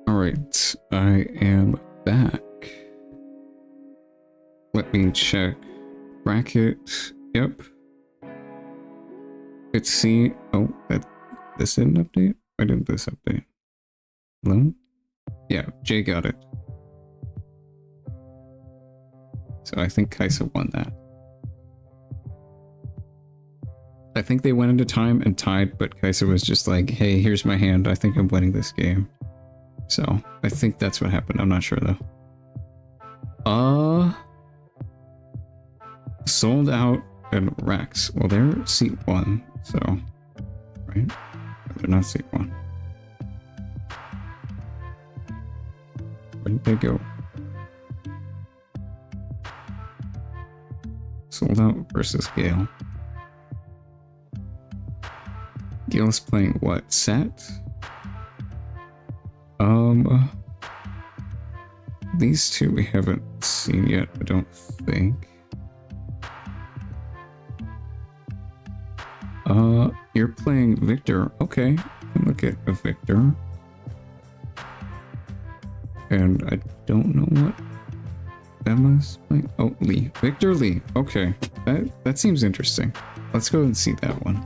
Alright, I am back. Let me check. Bracket, yep. Let's see. Oh, this didn't update? Why didn't this update? Hello? Yeah, Jay got it. So I think Kaisa won that. I think they went into time and tied, but Kaisa was just like, hey, here's my hand. I think I'm winning this game. So I think that's what happened. I'm not sure though. Sold out and Rex. Well, they're seat 1, so right? They're not seat 1. Where did they go? Sold out versus Gale. Gale's playing what? Set? These two we haven't seen yet, I don't think. You're playing Victor. Okay, look at a Victor. And I don't know what Emma's playing. Oh, Lee. Victor Lee. Okay, that seems interesting. Let's go and see that one.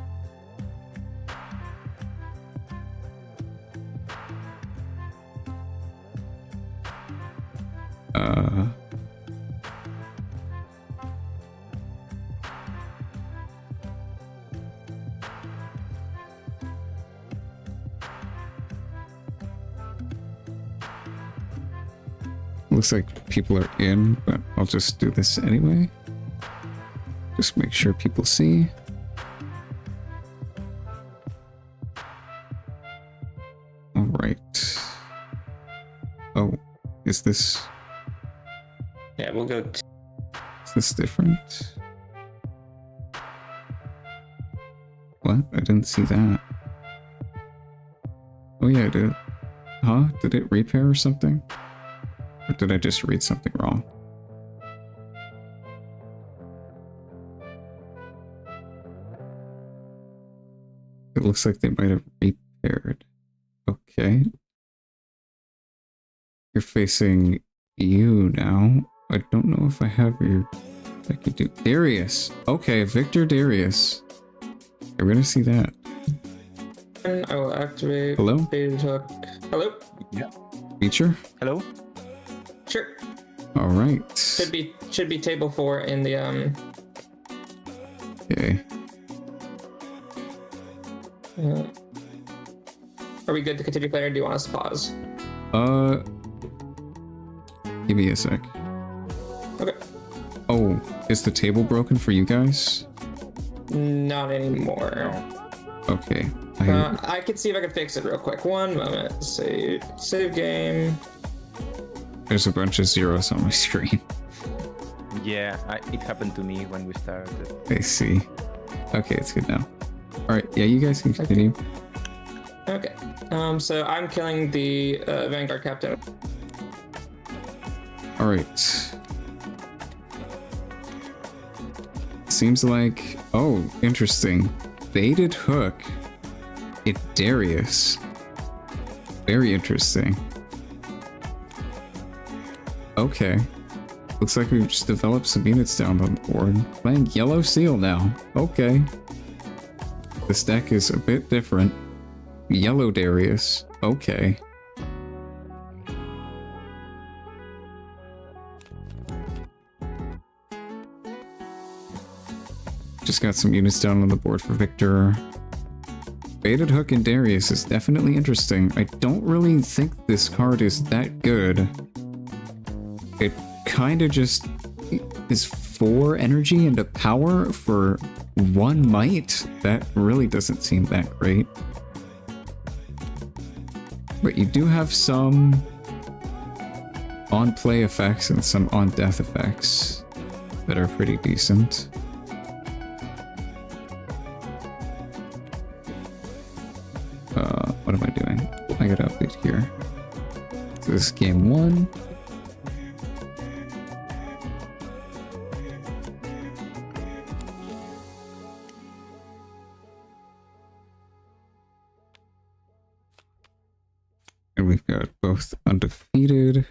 Looks like people are in, but I'll just do this anyway. Just make sure people see. All right. Oh, is this... Yeah, we'll go... Is this different? What? I didn't see that. Oh yeah, I did. Huh? Did it repair or something? Or did I just read something wrong? It looks like they might have repaired. Okay. You're facing you now. I don't know if I have your... I can do... Darius! Okay, Victor Darius. We're gonna see that. I will activate... Hello? Baited hook. Hello? Yeah. Feature? Hello? Sure. Alright. Should be table 4 in the Okay. Are we good to continue playing, or do you want us to pause? Give me a sec. Okay. Oh, is the table broken for you guys? Not anymore. Okay. I can see if I can fix it real quick. One moment. Save game. There's a bunch of zeros on my screen. Yeah, it happened to me when we started. I see. Okay, it's good now. Alright, yeah, you guys can continue. Okay. So I'm killing the Vanguard Captain. Alright. Seems like... Oh, interesting. Baited hook. It Darius. Very interesting. Okay. Looks like we've just developed some units down on the board. Playing Yellow Seal now. Okay. This deck is a bit different. Yellow Darius. Okay. Just got some units down on the board for Victor. Baited Hook and Darius is definitely interesting. I don't really think this card is that good. It kind of just is 4 energy and a power for 1 might. That really doesn't seem that great. But you do have some on-play effects and some on-death effects that are pretty decent. What am I doing? I gotta update here. So this is game 1. And we've got both undefeated.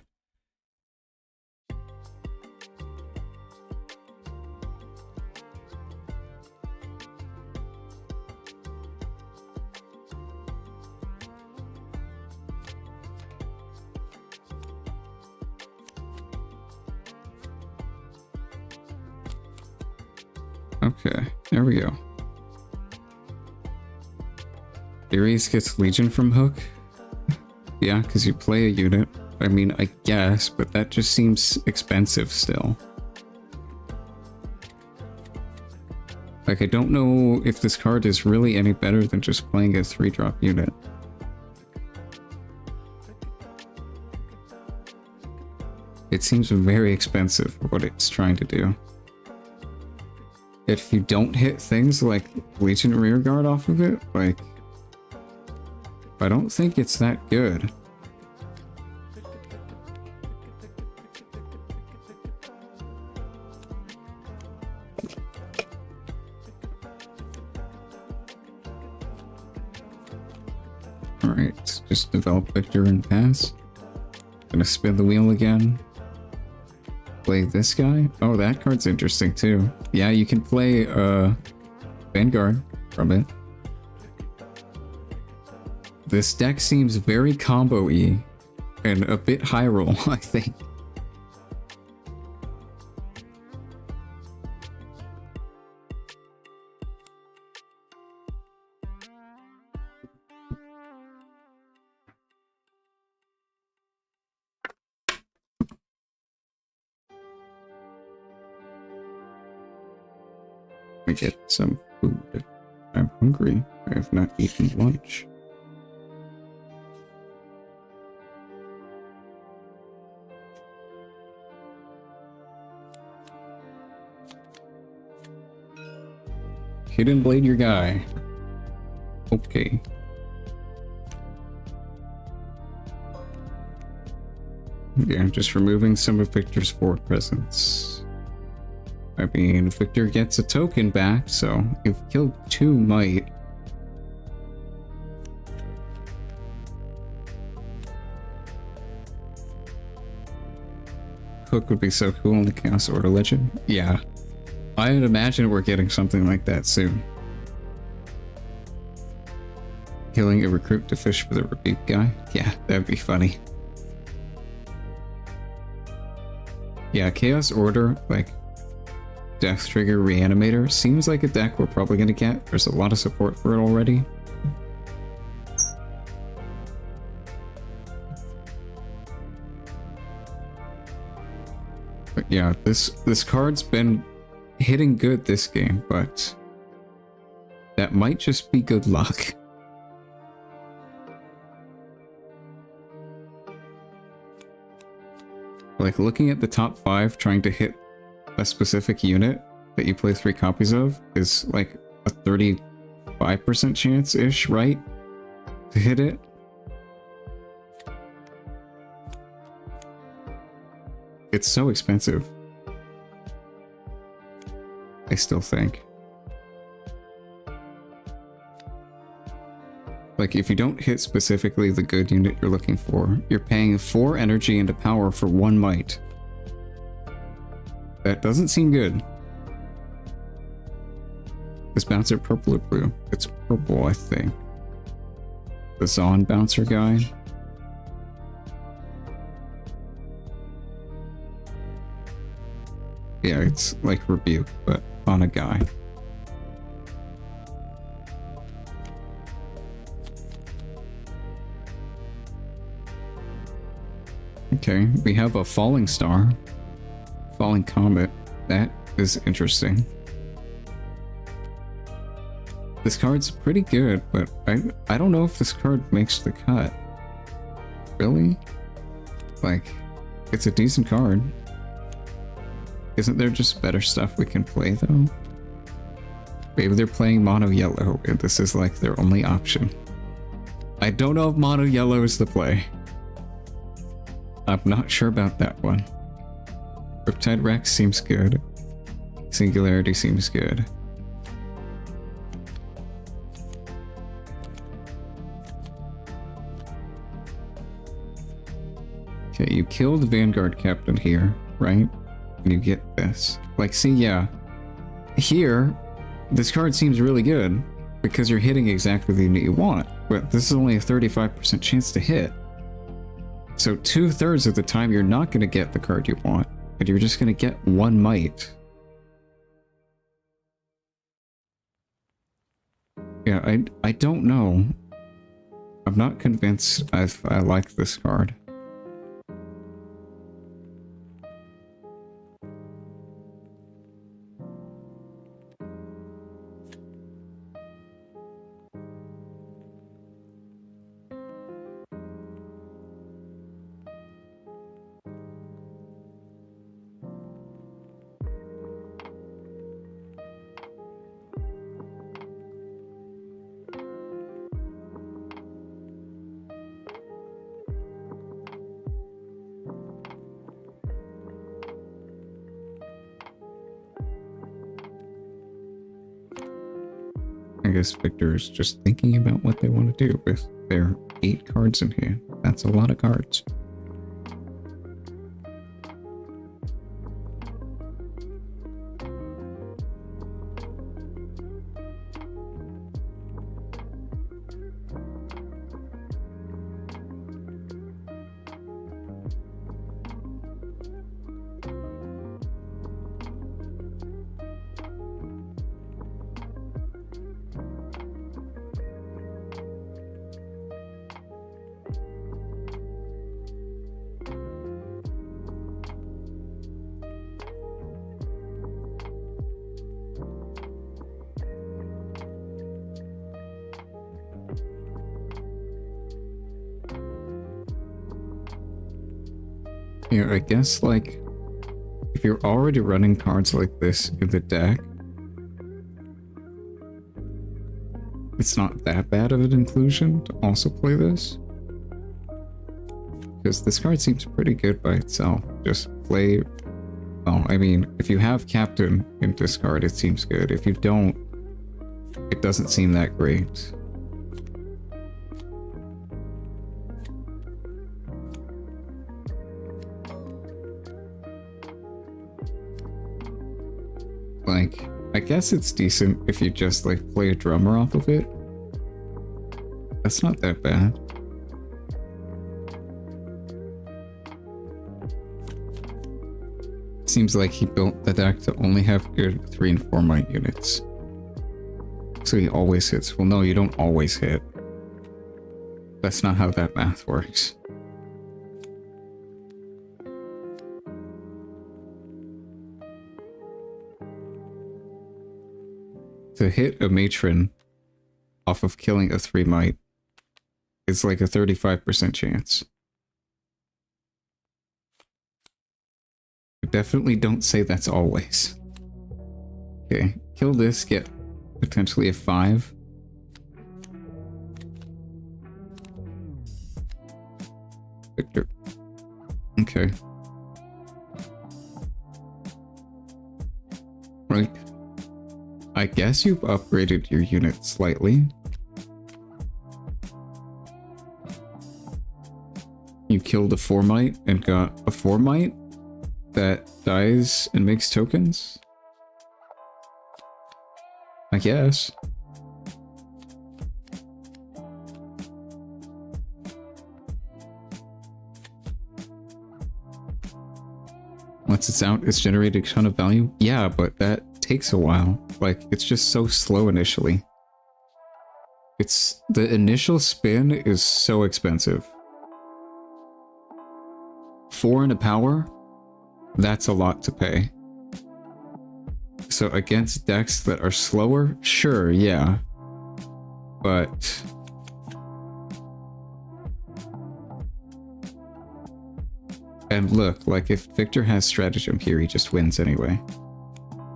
Okay, there we go. Darius gets Legion from Hook. Yeah, because you play a unit. I mean, I guess, but that just seems expensive still. Like, I don't know if this card is really any better than just playing a 3-drop unit. It seems very expensive for what it's trying to do. If you don't hit things like Legion Rearguard off of it, like... I don't think it's that good. Alright, just develop Victor and pass. Gonna spin the wheel again. Play this guy. Oh, that card's interesting too. Yeah, you can play Vanguard from it. This deck seems very combo-y and a bit high roll, I think. me get some food. I'm hungry. I have not eaten lunch. Hidden blade your guy. Okay. Yeah, just removing some of Victor's forward presence. I mean, Victor gets a token back, so you've killed 2 might. Hook would be so cool in the Chaos Order Legend. Yeah. I would imagine we're getting something like that soon. Killing a recruit to fish for the rebuke guy? Yeah, that'd be funny. Yeah, Chaos Order, like, Death Trigger Reanimator, seems like a deck we're probably gonna get. There's a lot of support for it already. But yeah, this card's been hitting good this game, but that might just be good luck. Like, looking at the top 5, trying to hit a specific unit that you play 3 copies of is like a 35% chance-ish, right? To hit it. It's so expensive. I still think. Like, if you don't hit specifically the good unit you're looking for, you're paying 4 energy into power for 1 might. That doesn't seem good. Is Bouncer purple or blue? It's purple, I think. The Zon Bouncer guy. Yeah, it's like Rebuke, but on a guy. Okay, we have a falling star. Falling comet. That is interesting. This card's pretty good, but I don't know if this card makes the cut. Really? Like, it's a decent card. Isn't there just better stuff we can play, though? Maybe they're playing mono yellow, and this is like their only option. I don't know if mono yellow is the play. I'm not sure about that one. Riptide Rex seems good. Singularity seems good. Okay, you kill the Vanguard Captain here, right? And you get this. Like, see, yeah. Here, this card seems really good because you're hitting exactly the unit you want, but this is only a 35% chance to hit. So 2/3 of the time you're not going to get the card you want, and you're just going to get 1 might. Yeah, I don't know. I'm not convinced I like this card. I guess Victor's just thinking about what they want to do with their 8 cards in here. That's a lot of cards. Yeah, I guess, like, if you're already running cards like this in the deck, it's not that bad of an inclusion to also play this. Because this card seems pretty good by itself. Just play... Well, I mean, if you have Captain in this card, it seems good. If you don't, it doesn't seem that great. Like, I guess it's decent if you just, like, play a drummer off of it. That's not that bad. Seems like he built the deck to only have good 3 and 4 might units. So he always hits. Well, no, you don't always hit. That's not how that math works. To hit a matron off of killing a 3 might is like a 35% chance. Definitely don't say that's always. Okay, kill this, get potentially a 5. Victor. Okay. Right. I guess you've upgraded your unit slightly. You killed a 4 might and got a 4 might that dies and makes tokens? I guess. Once it's out, it's generating a ton of value? Yeah, but that takes a while. Like, it's just so slow initially. It's... the initial spin is so expensive. 4 and a power? That's a lot to pay. So against decks that are slower, sure, yeah. But... and look, like if Victor has stratagem here, he just wins anyway.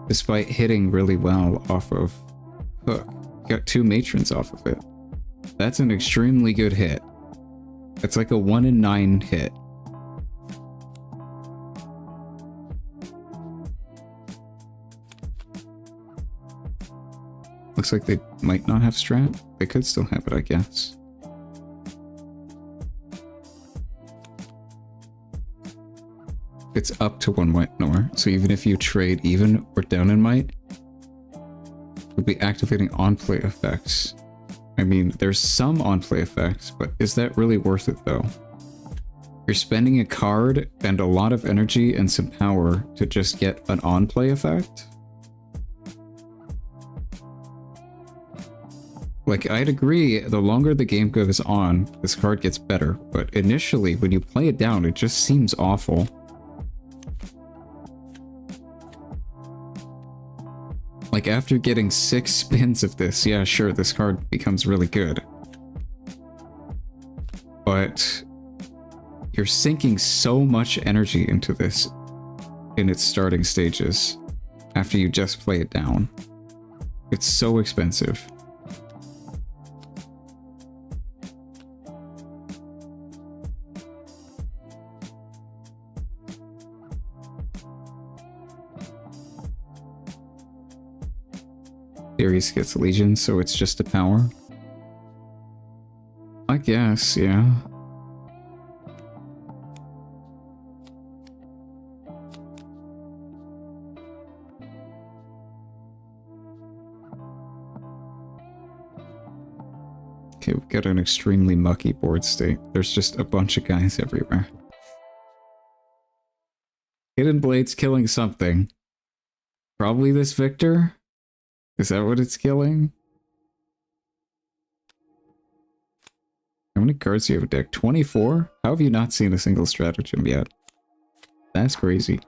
Despite hitting really well off of Hook. Got 2 matrons off of it. That's an extremely good hit. It's like a 1 in 9 hit. Looks like they might not have strat. They could still have it, I guess. It's up to 1 might nor, so even if you trade even or down in might, you'll be activating on-play effects. I mean, there's some on-play effects, but is that really worth it though? You're spending a card and a lot of energy and some power to just get an on-play effect? Like, I'd agree, the longer the game goes on, this card gets better, but initially, when you play it down, it just seems awful. Like, after getting 6 spins of this, yeah, sure, this card becomes really good. But you're sinking so much energy into this in its starting stages after you just play it down. It's so expensive. Ares gets Legion, so it's just a power? I guess, yeah. Okay, we've got an extremely mucky board state. There's just a bunch of guys everywhere. Hidden Blade's killing something. Probably this Victor? Is that what it's killing? How many cards do you have in deck? 24? How have you not seen a single stratagem yet? That's crazy.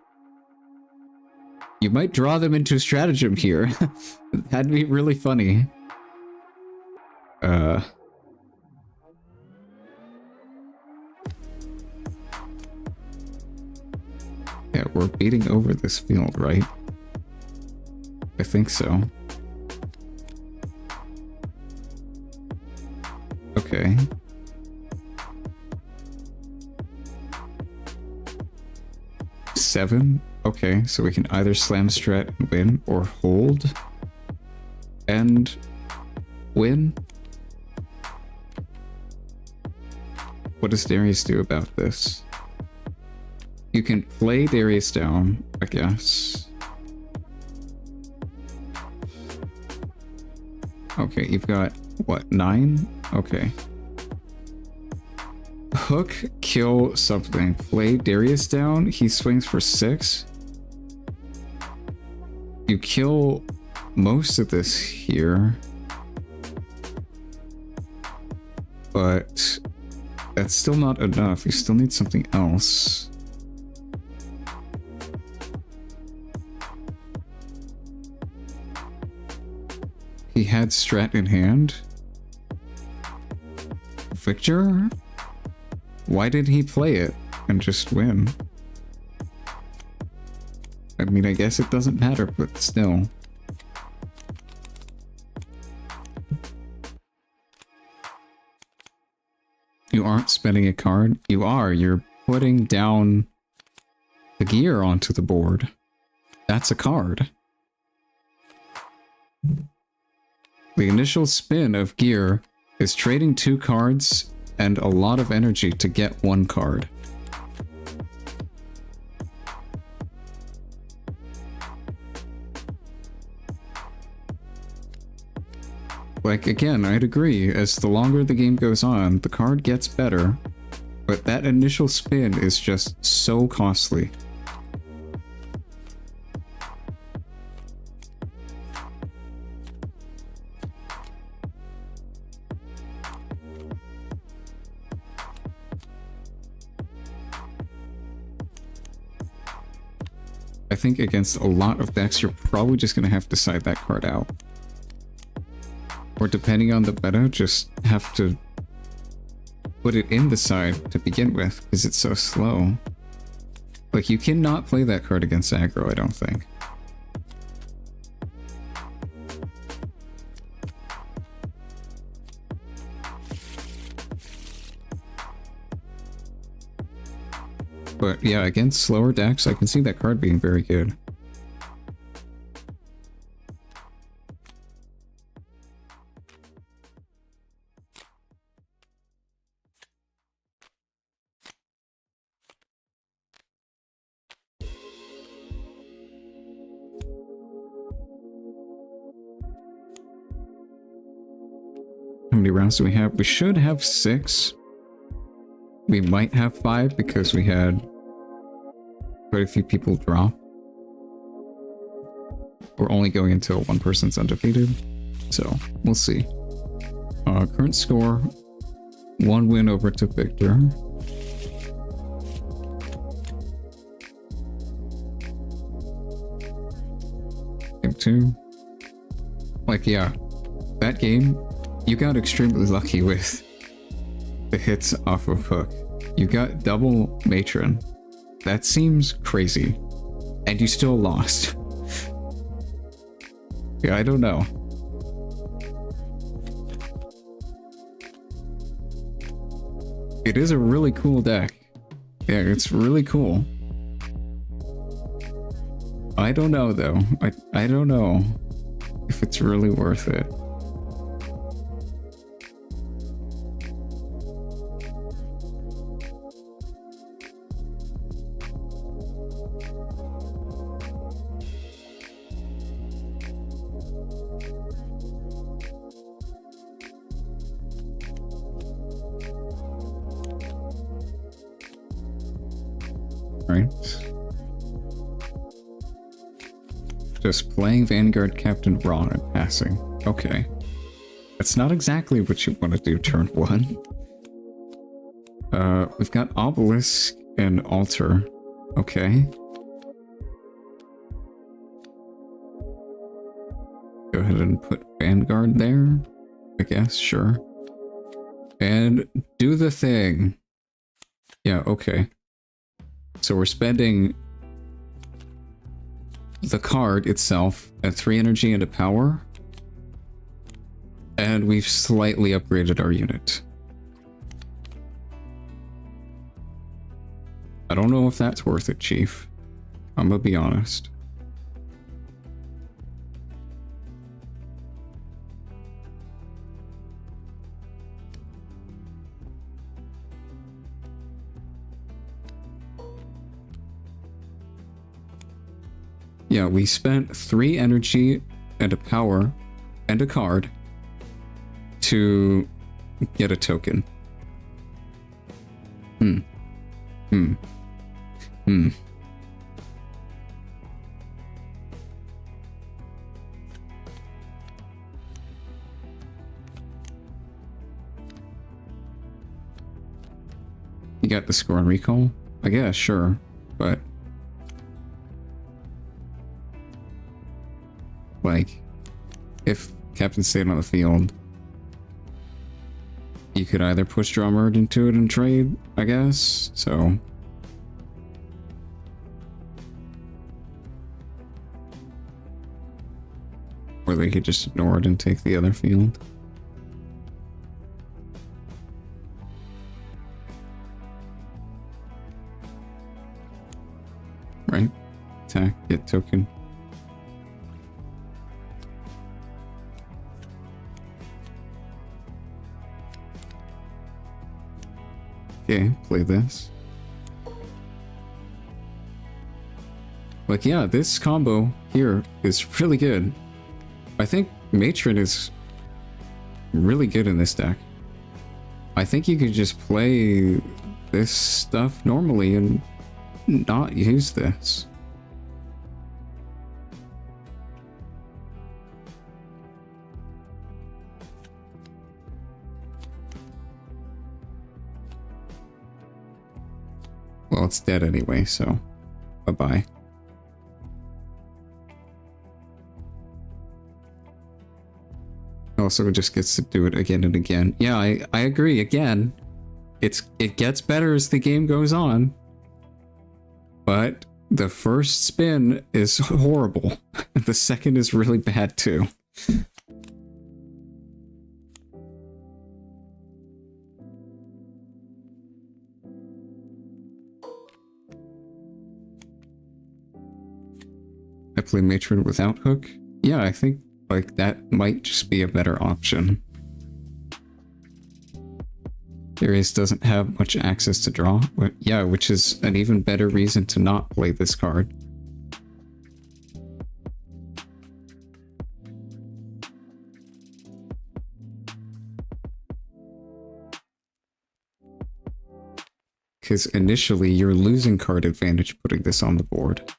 You might draw them into stratagem here. That'd be really funny. Yeah, we're beating over this field, right? I think so. Okay. Seven? Okay, so we can either slam strat and win, or hold and win. What does Darius do about this? You can play Darius down, I guess. Okay, you've got, what, 9? Okay. Hook, kill something. Play Darius down, he swings for 6. You kill most of this here. But that's still not enough. You still need something else. He had strat in hand. Victor? Why did he play it and just win? I mean, I guess it doesn't matter, but still. You aren't spending a card? You are. You're putting down the gear onto the board. That's a card. The initial spin of gear is trading 2 cards and a lot of energy to get 1 card. Like, again, I'd agree, as the longer the game goes on, the card gets better, but that initial spin is just so costly. I think against a lot of decks, you're probably just going to have to side that card out. Or depending on the meta, just have to put it in the side to begin with, because it's so slow. Like, you cannot play that card against aggro, I don't think. But yeah, against slower decks, I can see that card being very good. How many rounds do we have? We should have 6. We might have 5 because we had quite a few people drop. We're only going until one person's undefeated, so we'll see. Current score, 1 win over to Victor. Game 2. Like, yeah, that game, you got extremely lucky with the hits off of Hook. You got double Matron. That seems crazy. And you still lost. Yeah, I don't know. It is a really cool deck. Yeah, it's really cool. I don't know though. I don't know if it's really worth it. Just playing Vanguard Captain Ron and passing. Okay. That's not exactly what you want to do turn 1. We've got Obelisk and Altar. Okay. Go ahead and put Vanguard there. I guess, sure. And do the thing. Yeah, okay. So we're spending the card itself at 3 energy and a power. And we've slightly upgraded our unit. I don't know if that's worth it, Chief. I'm gonna be honest. Yeah, we spent 3 energy and a power and a card to get a token. You got the score on recall? I guess, sure, but like, if Captain stayed on the field, you could either push Drummer into it and trade, I guess, so. Or they could just ignore it and take the other field. Right? Attack, get token. Okay, play this. Like, yeah, this combo here is really good. I think Matron is really good in this deck. I think you could just play this stuff normally and not use this. Well, it's dead anyway, so bye-bye. Also, it just gets to do it again and again. Yeah, I agree. Again, it gets better as the game goes on, but the first spin is horrible. The second is really bad too. I play Matron without hook. Yeah, I think like that might just be a better option. Darius doesn't have much access to draw. But yeah, which is an even better reason to not play this card. Because initially you're losing card advantage putting this on the board.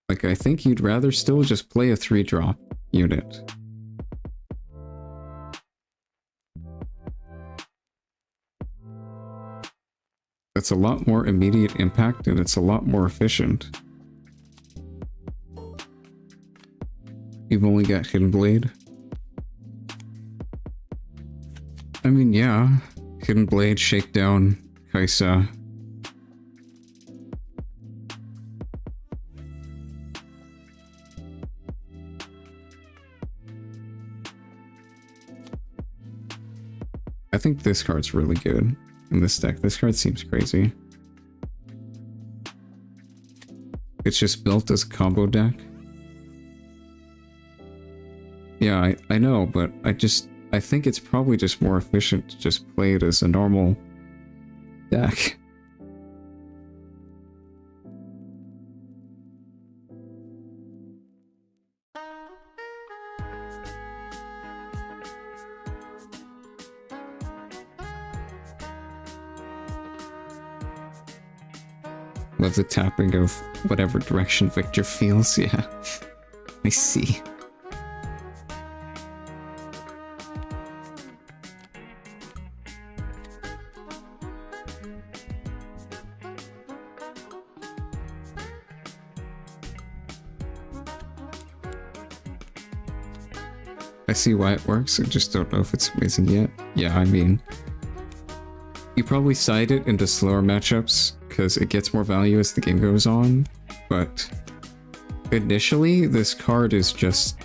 Like, I think you'd rather still just play a 3-drop unit. That's a lot more immediate impact and it's a lot more efficient. You've only got Hidden Blade. I mean, yeah. Hidden Blade, Shakedown, Kaisa. I think this card's really good in this deck. This card seems crazy. It's just built as a combo deck. Yeah, I know, but I think it's probably just more efficient to just play it as a normal deck. Love the tapping of whatever direction Victor feels, yeah. I see. I see why it works, I just don't know if it's amazing yet. Yeah, I mean, you probably side it into slower matchups, because it gets more value as the game goes on, but initially, this card is just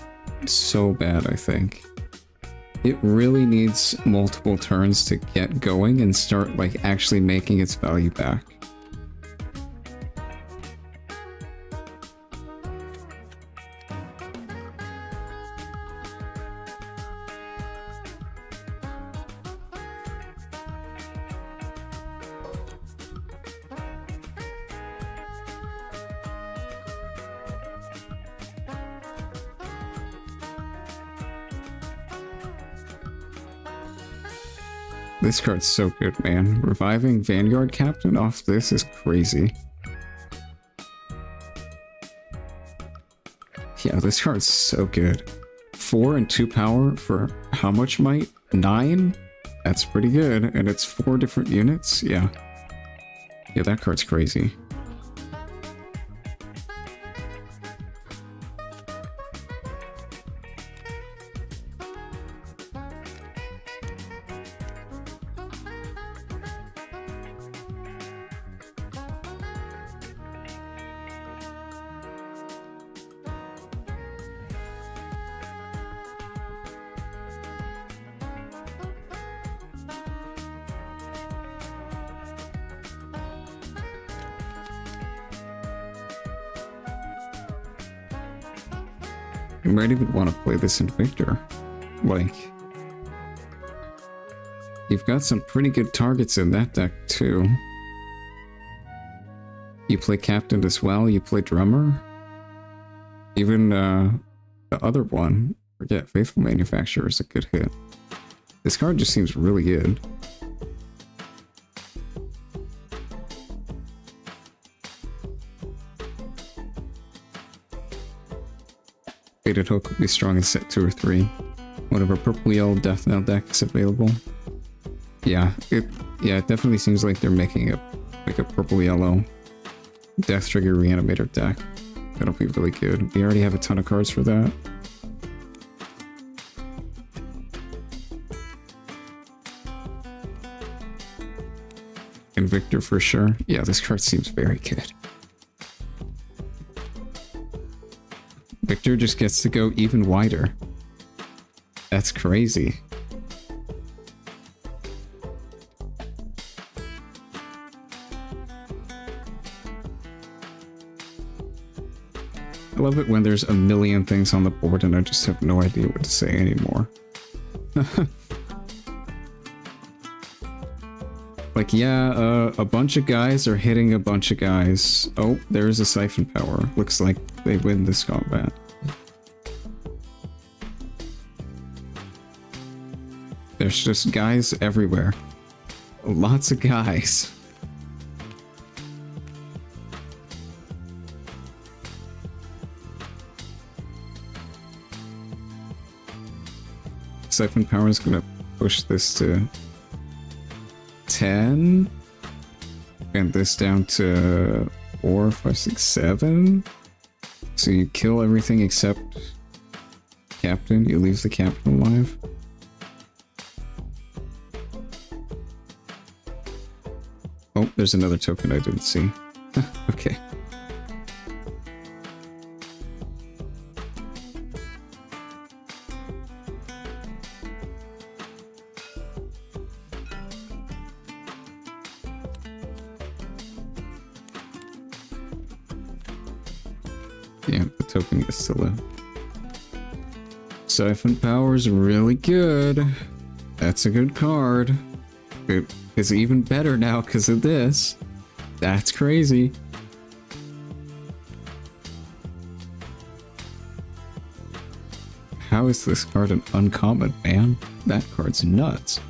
so bad, I think. It really needs multiple turns to get going and start, like, actually making its value back. This card's so good, man. Reviving Vanguard Captain off this is crazy. Yeah, this card's so good. 4 and 2 power for how much might? 9? That's pretty good. And it's 4 different units? Yeah. Yeah, that card's crazy. You might even want to play this in Victor. Like, you've got some pretty good targets in that deck, too. You play Captain as well, you play Drummer. Even, the other one, forget, Faithful Manufacturer is a good hit. This card just seems really good. Fated Hook will be strong in set 2 or 3. Whatever purple yellow Death Knell deck is available. Yeah, it definitely seems like they're making a purple yellow Death Trigger Reanimator deck. That'll be really good. We already have a ton of cards for that. And Victor for sure. Yeah, this card seems very good. Victor just gets to go even wider. That's crazy. I love it when there's a million things on the board and I just have no idea what to say anymore. Like, yeah, a bunch of guys are hitting a bunch of guys. Oh, there's a Siphon Power. Looks like they win this combat. There's just guys everywhere. Lots of guys. Siphon Power is gonna push this to 10 and this down to 4, 5, 6, 7. So you kill everything except Captain. You leave the Captain alive. Oh, there's another token I didn't see. Okay. Yeah, the token gets to live. Siphon Power's really good. That's a good card. It is even better now because of this. That's crazy. How is this card an uncommon, man? That card's nuts.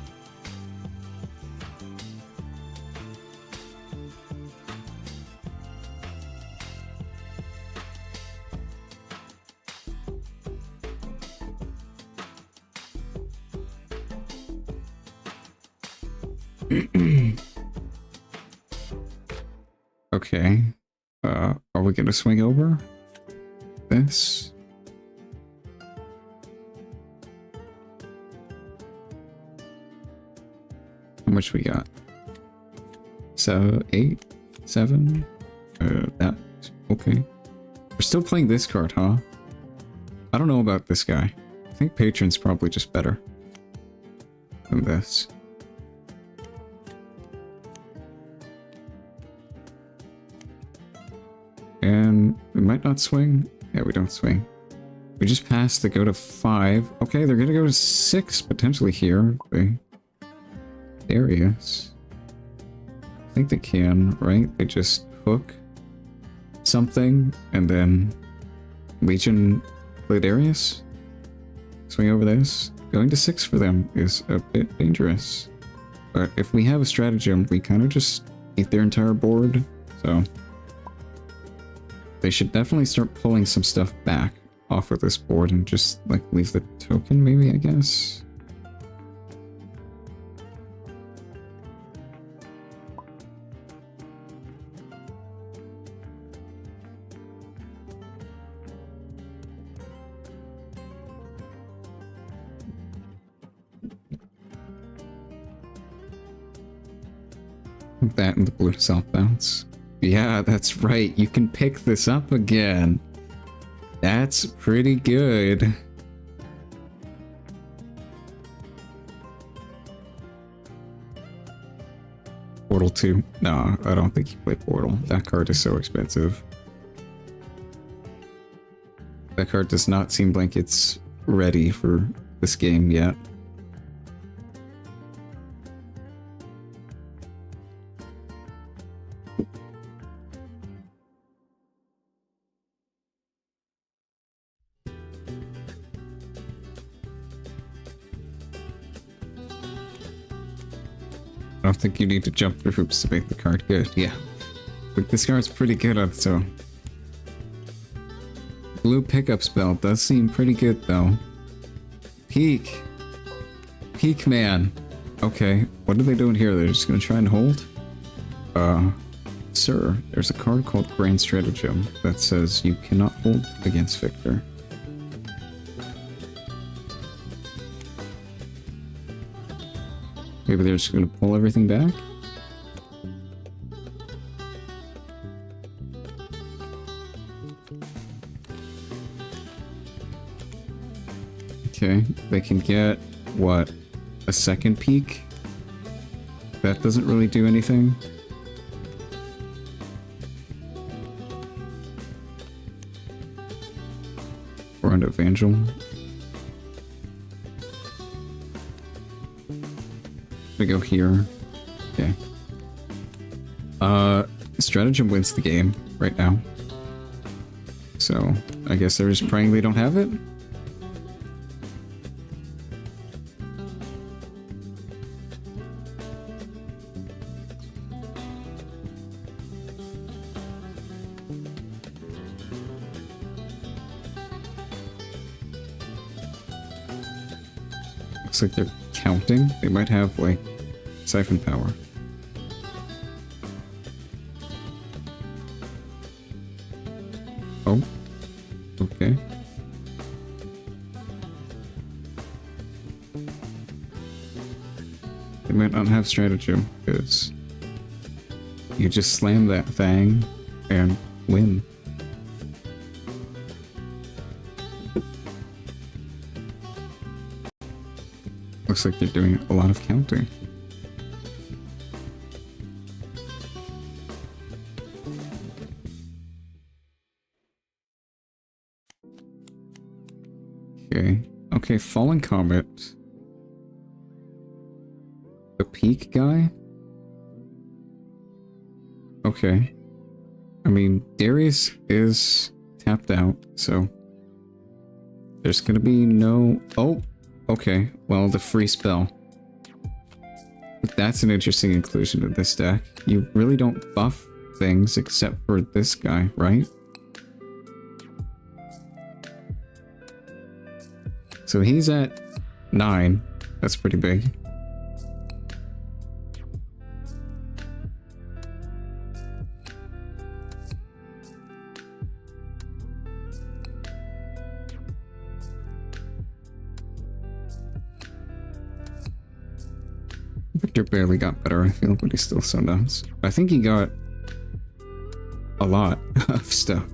Okay. Are we gonna swing over this? much we got? So 8, 7. That okay. We're still playing this card, huh? I don't know about this guy. I think Patron's probably just better than this. And we might not swing. Yeah, we don't swing. We just passed to go to 5. Okay, they're gonna go to 6 potentially here. Darius. I think they can, right? They just hook something and then Legion play Darius. Swing over this. Going to 6 for them is a bit dangerous. But if we have a stratagem, we kind of just eat their entire board. So they should definitely start pulling some stuff back off of this board and just like leave the token maybe, I guess. That and the blue self bounce. Yeah, that's right. You can pick this up again. That's pretty good. Portal 2. No, I don't think you play Portal. That card is so expensive. That card does not seem like it's ready for this game yet. I don't think you need to jump through hoops to make the card good. Yeah. But this card's pretty good on its own. Blue pickup spell does seem pretty good though. Peak. Peak man. Okay, what are they doing here? They're just gonna try and hold? Sir, there's a card called Grand Stratagem that says you cannot hold against Victor. Maybe they're just gonna pull everything back? Okay, they can get, what, a second peak? That doesn't really do anything. We're on Evangel. We go here. Okay. Stratagem wins the game right now. So, I guess they're just praying they don't have it? Looks like they're counting. They might have, like, siphon power. Oh. Okay. They might not have stratagem, because you just slam that thing and win. Looks like they're doing a lot of counting. Okay. Okay, Fallen Comet. The peak guy? Okay. I mean, Darius is tapped out, so there's gonna be no... Oh! Okay, well, the free spell. That's an interesting inclusion of this deck. You really don't buff things except for this guy, right? So he's at 9. That's pretty big. Victor barely got better, I feel, but he's still so nuts. I think he got a lot of stuff.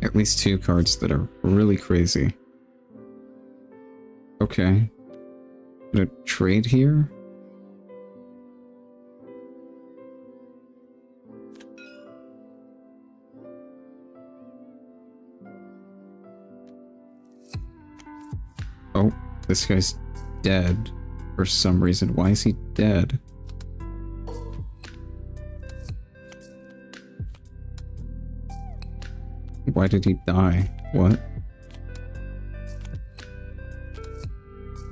At least 2 cards that are really crazy. Okay. Gonna trade here? Oh, this guy's dead for some reason. Why is he dead? Why did he die? What?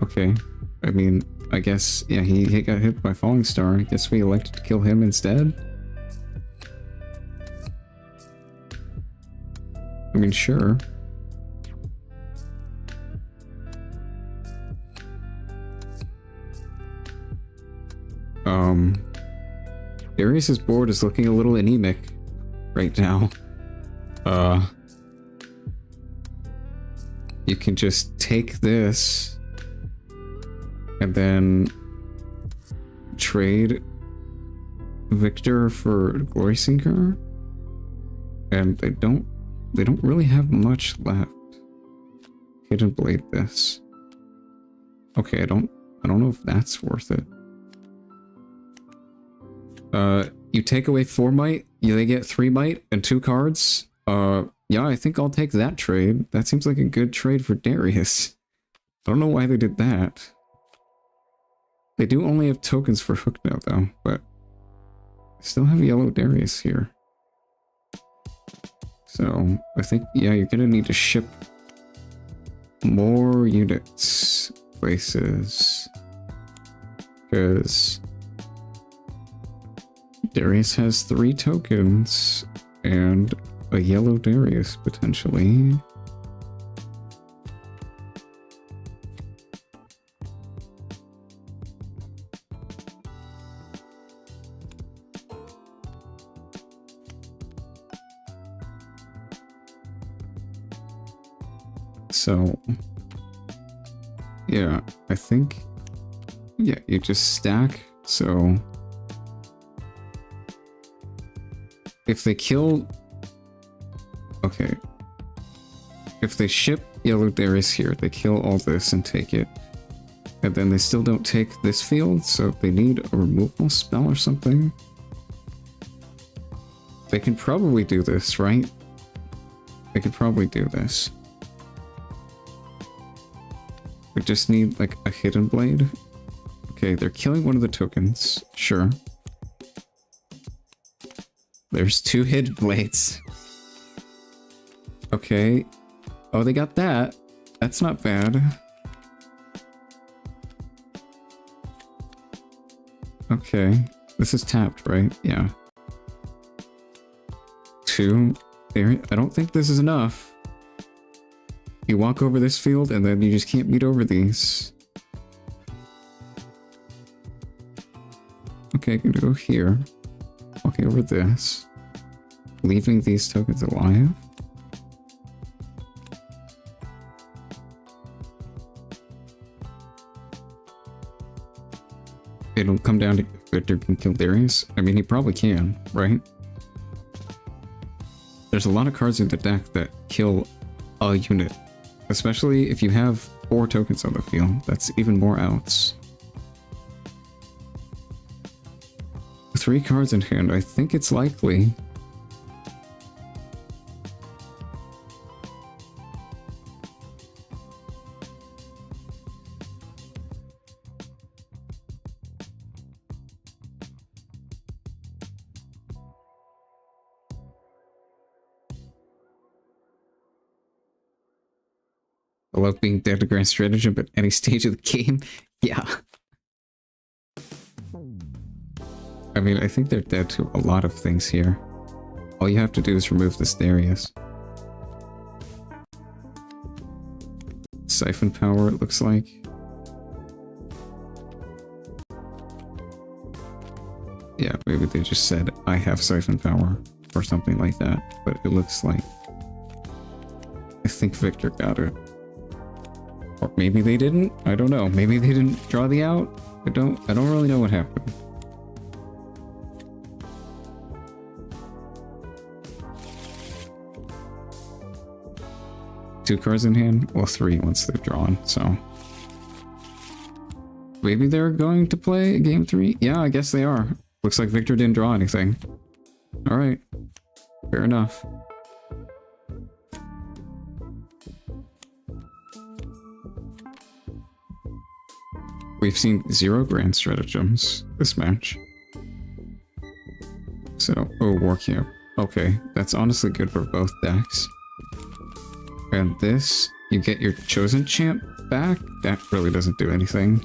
Okay. I mean, I guess, yeah, he got hit by Falling Star. I guess we elected to kill him instead? I mean, sure. Darius's board is looking a little anemic right now. You can just take this and then trade Victor for Glory Sinker, and they don't really have much left. Hidden Blade this. Okay, I don't know if that's worth it. You take away 4 might, they get 3 might and 2 cards. Yeah, I think I'll take that trade. That seems like a good trade for Darius. I don't know why they did that. They do only have tokens for Hook now, though, but I still have yellow Darius here. So, I think, yeah, you're gonna need to ship more units places. Because Darius has 3 tokens and a yellow Darius potentially. So, yeah, I think, yeah, you just stack, so if they kill, okay, if they ship yellow Darius here, they kill all this and take it, and then they still don't take this field, so they need a removal spell or something. They can probably do this, right? They could probably do this. We just need, like, a Hidden Blade. Okay, they're killing one of the tokens. Sure. There's 2 Hidden Blades. Okay. Oh, they got that. That's not bad. Okay. This is tapped, right? Yeah. 2. There. I don't think this is enough. You walk over this field, and then you just can't beat over these. Okay, I'm gonna go here. Walking over this. Leaving these tokens alive. It'll come down to if Victor can kill Darius. I mean, he probably can, right? There's a lot of cards in the deck that kill a unit. Especially if you have 4 tokens on the field, that's even more outs. 3 cards in hand, I think it's likely. I love being dead to grand stratagem at any stage of the game. Yeah. I mean, I think they're dead to a lot of things here. All you have to do is remove this Darius. Siphon power, it looks like. Yeah, maybe they just said, I have siphon power, or something like that, but it looks like I think Victor got it. Or maybe they didn't. I don't know. Maybe they didn't draw the out. I don't really know what happened. Two cards in hand? Well, three once they've drawn, so. Maybe they're going to play game 3? Yeah, I guess they are. Looks like Victor didn't draw anything. Alright. Fair enough. We've seen 0 grand stratagems this match. So, oh, war camp. Okay, that's honestly good for both decks. And this, you get your chosen champ back? That really doesn't do anything.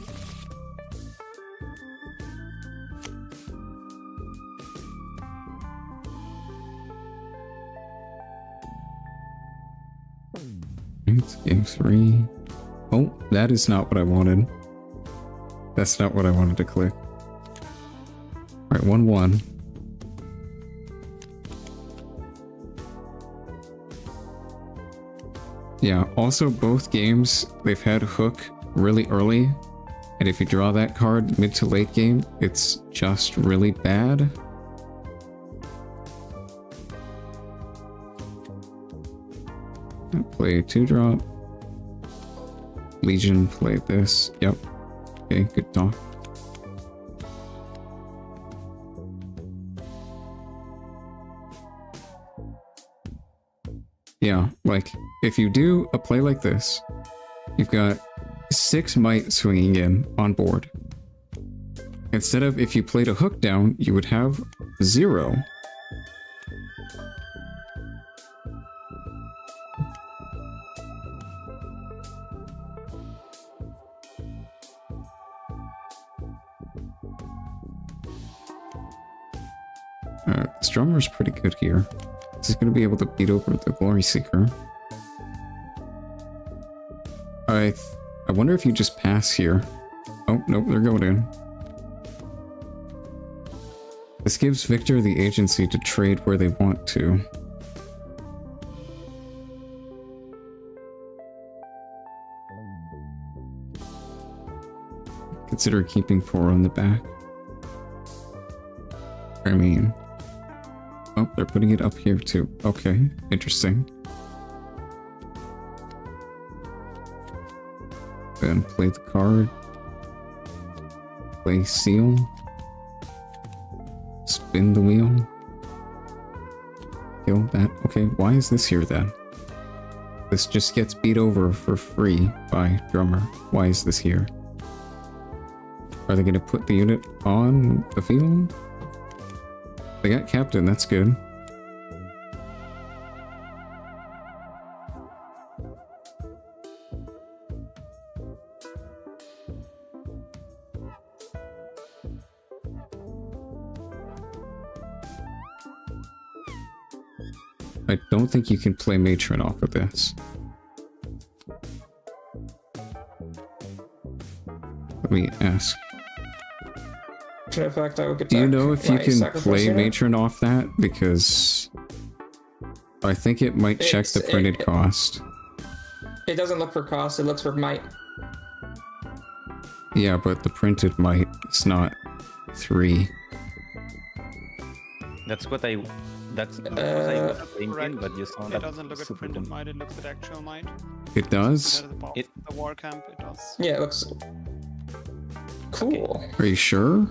It's game 3. Oh, that is not what I wanted. That's not what I wanted to click. Alright, 1-1. Yeah, also both games, they've had hook really early. And if you draw that card mid to late game, it's just really bad. Play a 2-drop. Legion, play this. Yep. Okay, good talk. Yeah, like, if you do a play like this, you've got 6 might swinging in on board. Instead of, if you played a hook down, you would have 0. This drummer's pretty good here. This is going to be able to beat over the Glory Seeker. I wonder if you just pass here. Oh, nope, they're going in. This gives Victor the agency to trade where they want to. Consider keeping 4 on the back. I mean... Oh, they're putting it up here too. Okay, interesting. Then play the card. Play seal. Spin the wheel. Kill that. Okay, why is this here then? This just gets beat over for free by drummer. Why is this here? Are they going to put the unit on the field? They got captain, that's good. I don't think you can play Matron off of this. Let me ask. In fact, I would get Do you know if you can play Matron off that? Because I think it might check the printed cost. It doesn't look for cost, it looks for might. Yeah, but the printed might, it's not 3. That's what I... That's what I was thinking, but you saw that... It doesn't look at printed might, it looks at actual might. It does? The war camp, it does. Yeah, it looks... Cool. Okay. Are you sure?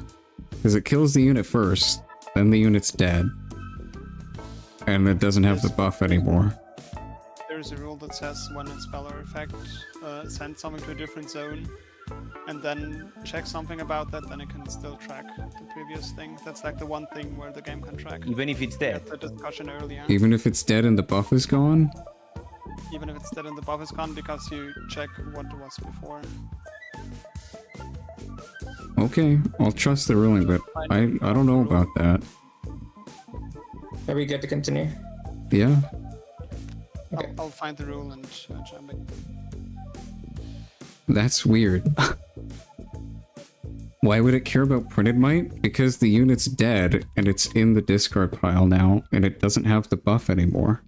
Because it kills the unit first, then the unit's dead. And it doesn't have the buff anymore. There's a rule that says when a spell or effect sends something to a different zone, and then check something about that, then it can still track the previous thing. That's like the one thing where the game can track. Even if it's dead? We had the discussion earlier. Even if it's dead and the buff is gone? Even if it's dead and the buff is gone, because you check what was before. Okay, I'll trust the ruling, but I don't know about that. Are we good to continue? Yeah. Okay. I'll find the rule and jump it. That's weird. Why would it care about printed might? Because the unit's dead and it's in the discard pile now, and it doesn't have the buff anymore.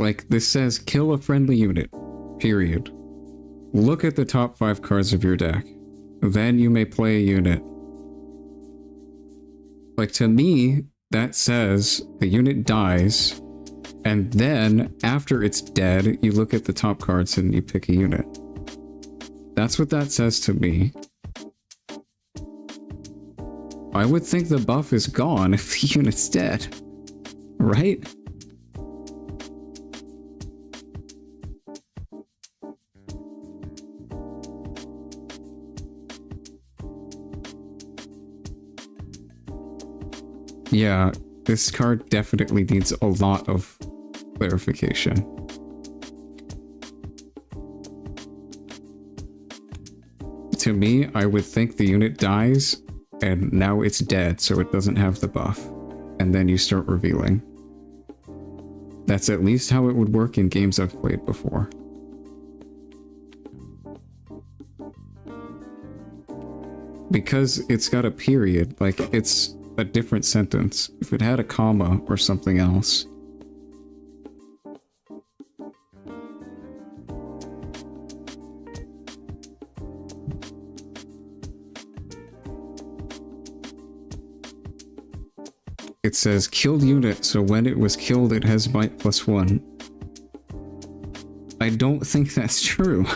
Like, this says kill a friendly unit, period. Look at the top 5 cards of your deck. Then you may play a unit. Like, to me, that says the unit dies, and then, after it's dead, you look at the top cards and you pick a unit. That's what that says to me. I would think the buff is gone if the unit's dead. Right? Yeah, this card definitely needs a lot of clarification. To me, I would think the unit dies, and now it's dead, so it doesn't have the buff. And then you start revealing. That's at least how it would work in games I've played before. Because it's got a period, like, it's a different sentence. If it had a comma or something else. It says killed unit, so when it was killed it has might +1. I don't think that's true.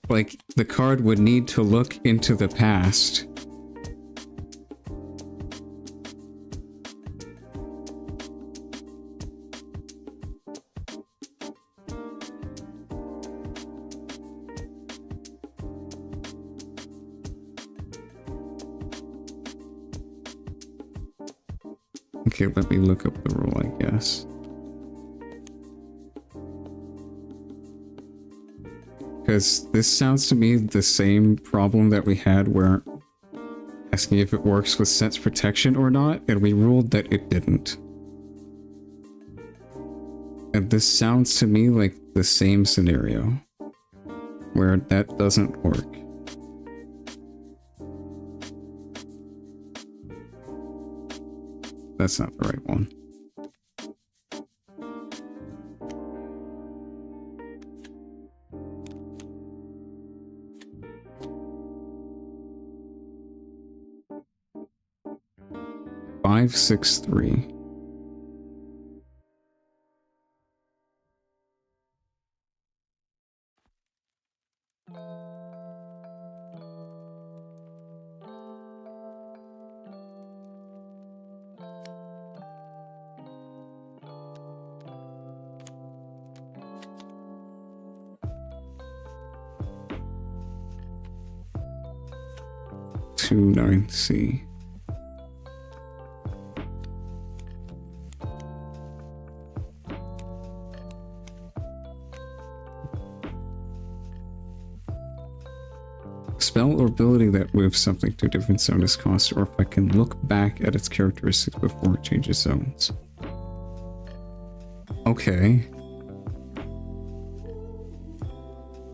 Like, the card would need to look into the past. Okay, let me look up the rule, I guess. Because this sounds to me the same problem that we had where asking if it works with Sense Protection or not, and we ruled that it didn't. And this sounds to me like the same scenario, where that doesn't work. That's not the right one. Five, 6, 3. Two 9C. Spell or ability that moves something to a different zone is cost, or if I can look back at its characteristics before it changes zones. Okay.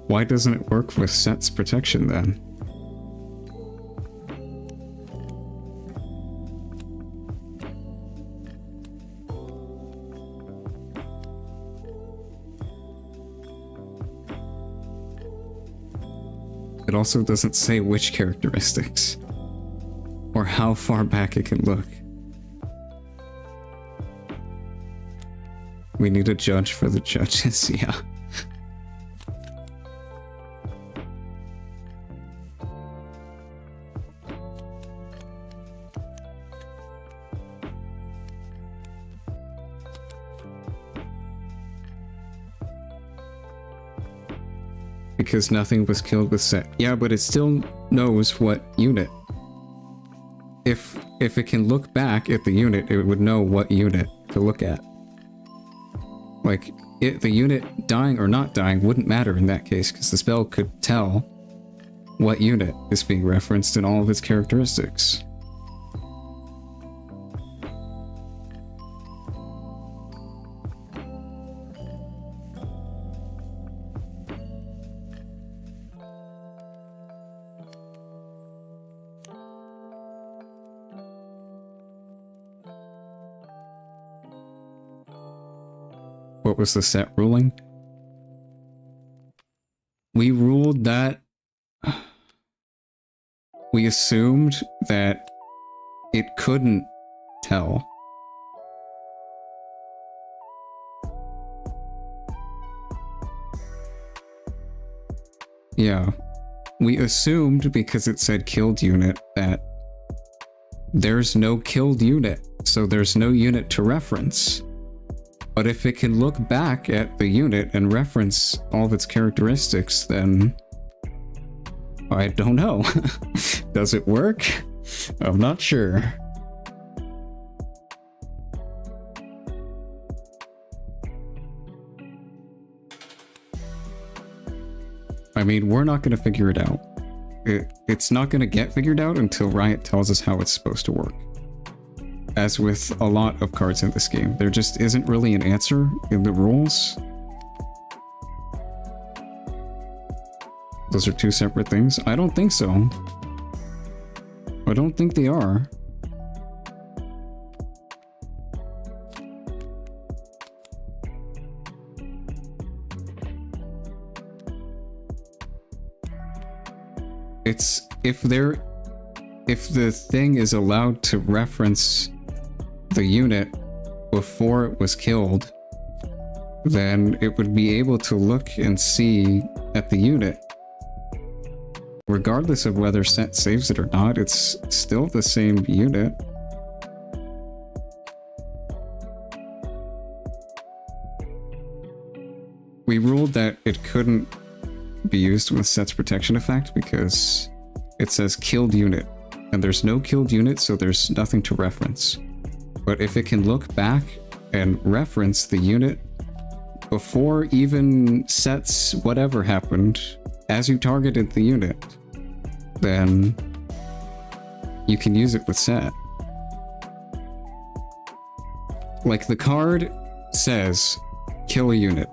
Why doesn't it work with Sense Protection then? It also doesn't say which characteristics, or how far back it can look. We need a judge for the judges, yeah. Because nothing was killed with set. Yeah, but it still knows what unit. If it can look back at the unit, it would know what unit to look at. Like, the unit dying or not dying wouldn't matter in that case, because the spell could tell what unit is being referenced in all of its characteristics. what was the set ruling? We ruled that we assumed that it couldn't tell. Yeah. We assumed, because it said killed unit, that there's no killed unit, so there's no unit to reference. But if it can look back at the unit and reference all of its characteristics, then I don't know. Does it work? I'm not sure. I mean, we're not going to figure it out. It's not going to get figured out until Riot tells us how it's supposed to work. As with a lot of cards in this game, there just isn't really an answer in the rules. Those are two separate things? I don't think so. I don't think they are. It's if the thing is allowed to reference the unit before it was killed, then it would be able to look and see at the unit. Regardless of whether set saves it or not, it's still the same unit. We ruled that it couldn't be used with set's protection effect because it says killed unit, and there's no killed unit, so there's nothing to reference. But if it can look back and reference the unit before even sets whatever happened, as you targeted the unit, then you can use it with set. Like the card says, kill a unit.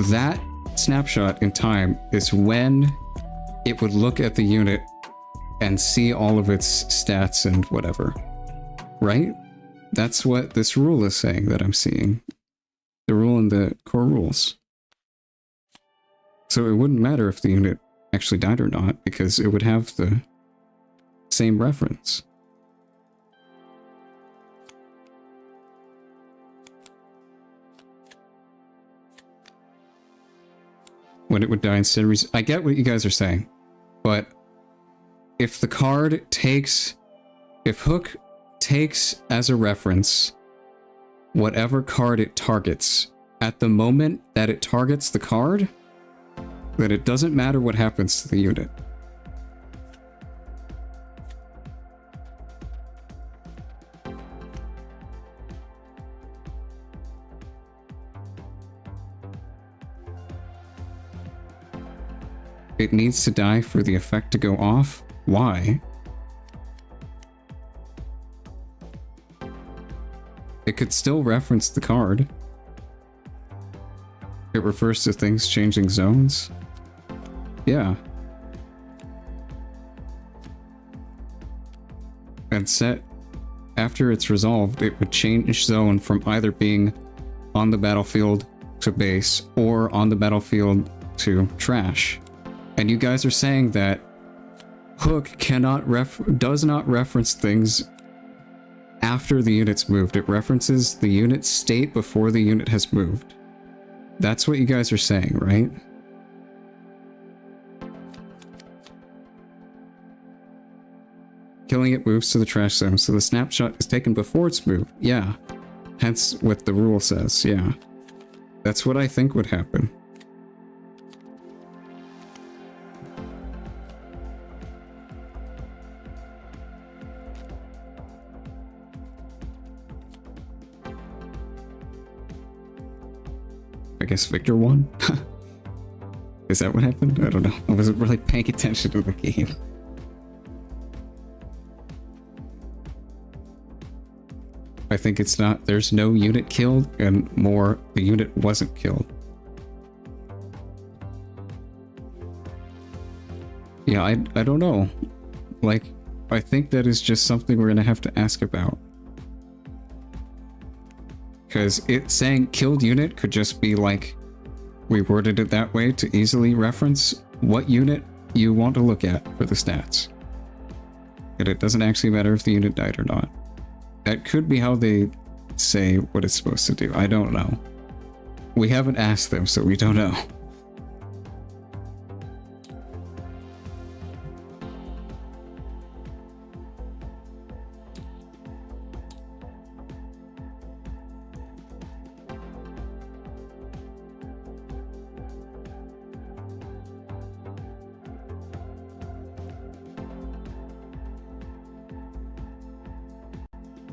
That snapshot in time is when it would look at the unit and see all of its stats and whatever. Right? That's what this rule is saying that I'm seeing. The rule in the core rules. So it wouldn't matter if the unit actually died or not, because it would have the same reference. When it would die in series. I get what you guys are saying, but if the card takes, if Hook takes as a reference whatever card it targets at the moment that it targets the card, then it doesn't matter what happens to the unit. It needs to die for the effect to go off? Why? It could still reference the card. It refers to things changing zones. Yeah. And set, after it's resolved, it would change zone from either being on the battlefield to base or on the battlefield to trash. And you guys are saying that Hook does not reference things after the unit's moved. It references the unit's state before the unit has moved. That's what you guys are saying, right? Killing it moves to the trash zone, so the snapshot is taken before it's moved. Yeah. Hence what the rule says, yeah. That's what I think would happen. I guess Victor won? Is that what happened? I don't know. I wasn't really paying attention to the game. I think it's not, there's no unit killed, and more, the unit wasn't killed. Yeah, I don't know. Like, I think that is just something we're gonna have to ask about. Because it saying killed unit could just be like, we worded it that way to easily reference what unit you want to look at for the stats. And it doesn't actually matter if the unit died or not. That could be how they say what it's supposed to do. I don't know. We haven't asked them, so we don't know.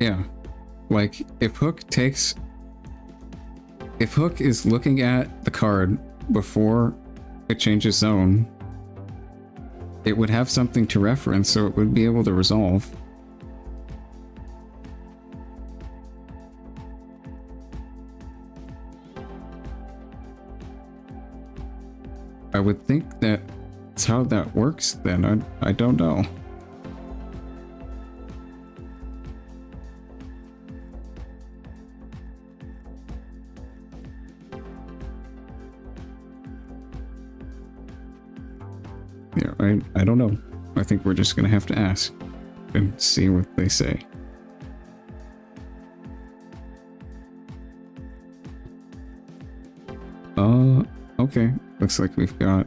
Yeah, like if Hook is looking at the card before it changes zone, it would have something to reference, so it would be able to resolve. I would think that's how that works then. I don't know. Yeah, I don't know. I think we're just gonna have to ask and see what they say. Okay. Looks like we've got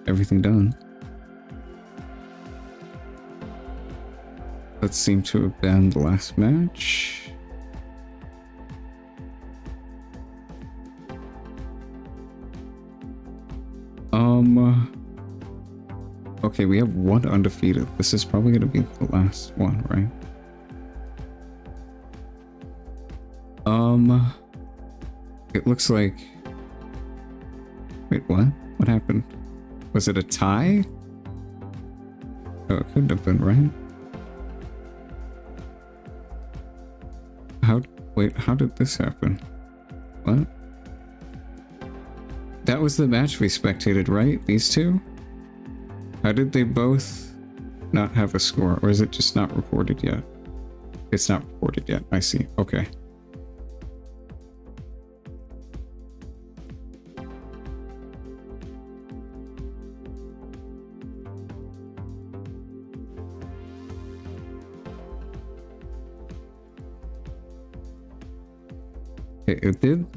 everything done. That seemed to have been the last match. Okay, we have one undefeated. This is probably gonna be the last one, right? It looks like... Wait, what? What happened? Was it a tie? Oh, it couldn't have been, right? Wait, how did this happen? What? That was the match we spectated, right? These two? How did they both not have a score? Or is it just not reported yet? It's not reported yet. I see. Okay.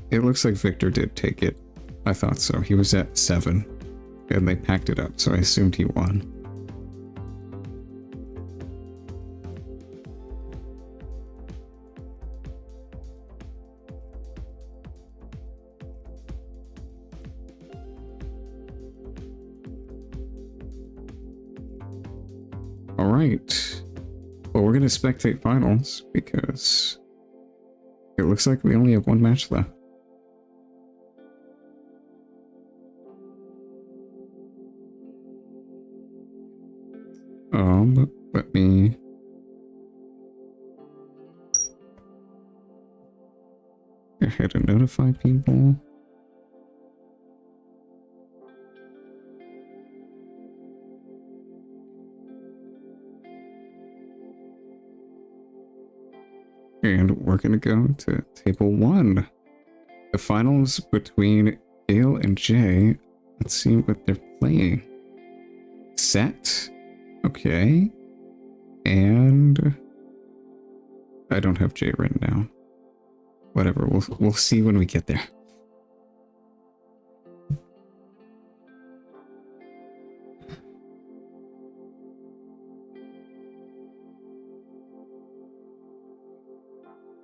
It looks like Victor did take it. I thought so. He was at 7. And they packed it up, so I assumed he won. Alright. Well, we're gonna spectate finals, because it looks like we only have one match left. Let me... go ahead and notify people. And we're gonna go to table 1. The finals between Gale and Jay. Let's see what they're playing. Set. Okay. And I don't have Jay written down. Whatever, we'll see when we get there.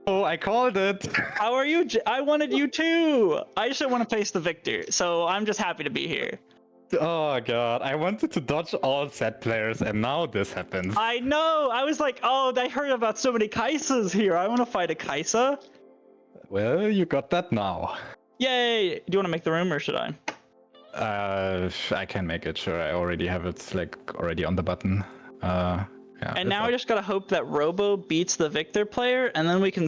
Oh, I called it. How are you? I wanted you too. I just want to face the victor, so I'm just happy to be here. Oh god, I wanted to dodge all set players and now this happens. I know, I was like, oh, I heard about so many Kaisas here. I want to fight a Kaisa. Well, you got that now. Yay! Do you want to make the room or should I? I can make it, sure. I already have it like already on the button. Yeah, and now I just gotta hope that Robo beats the victor player and then we can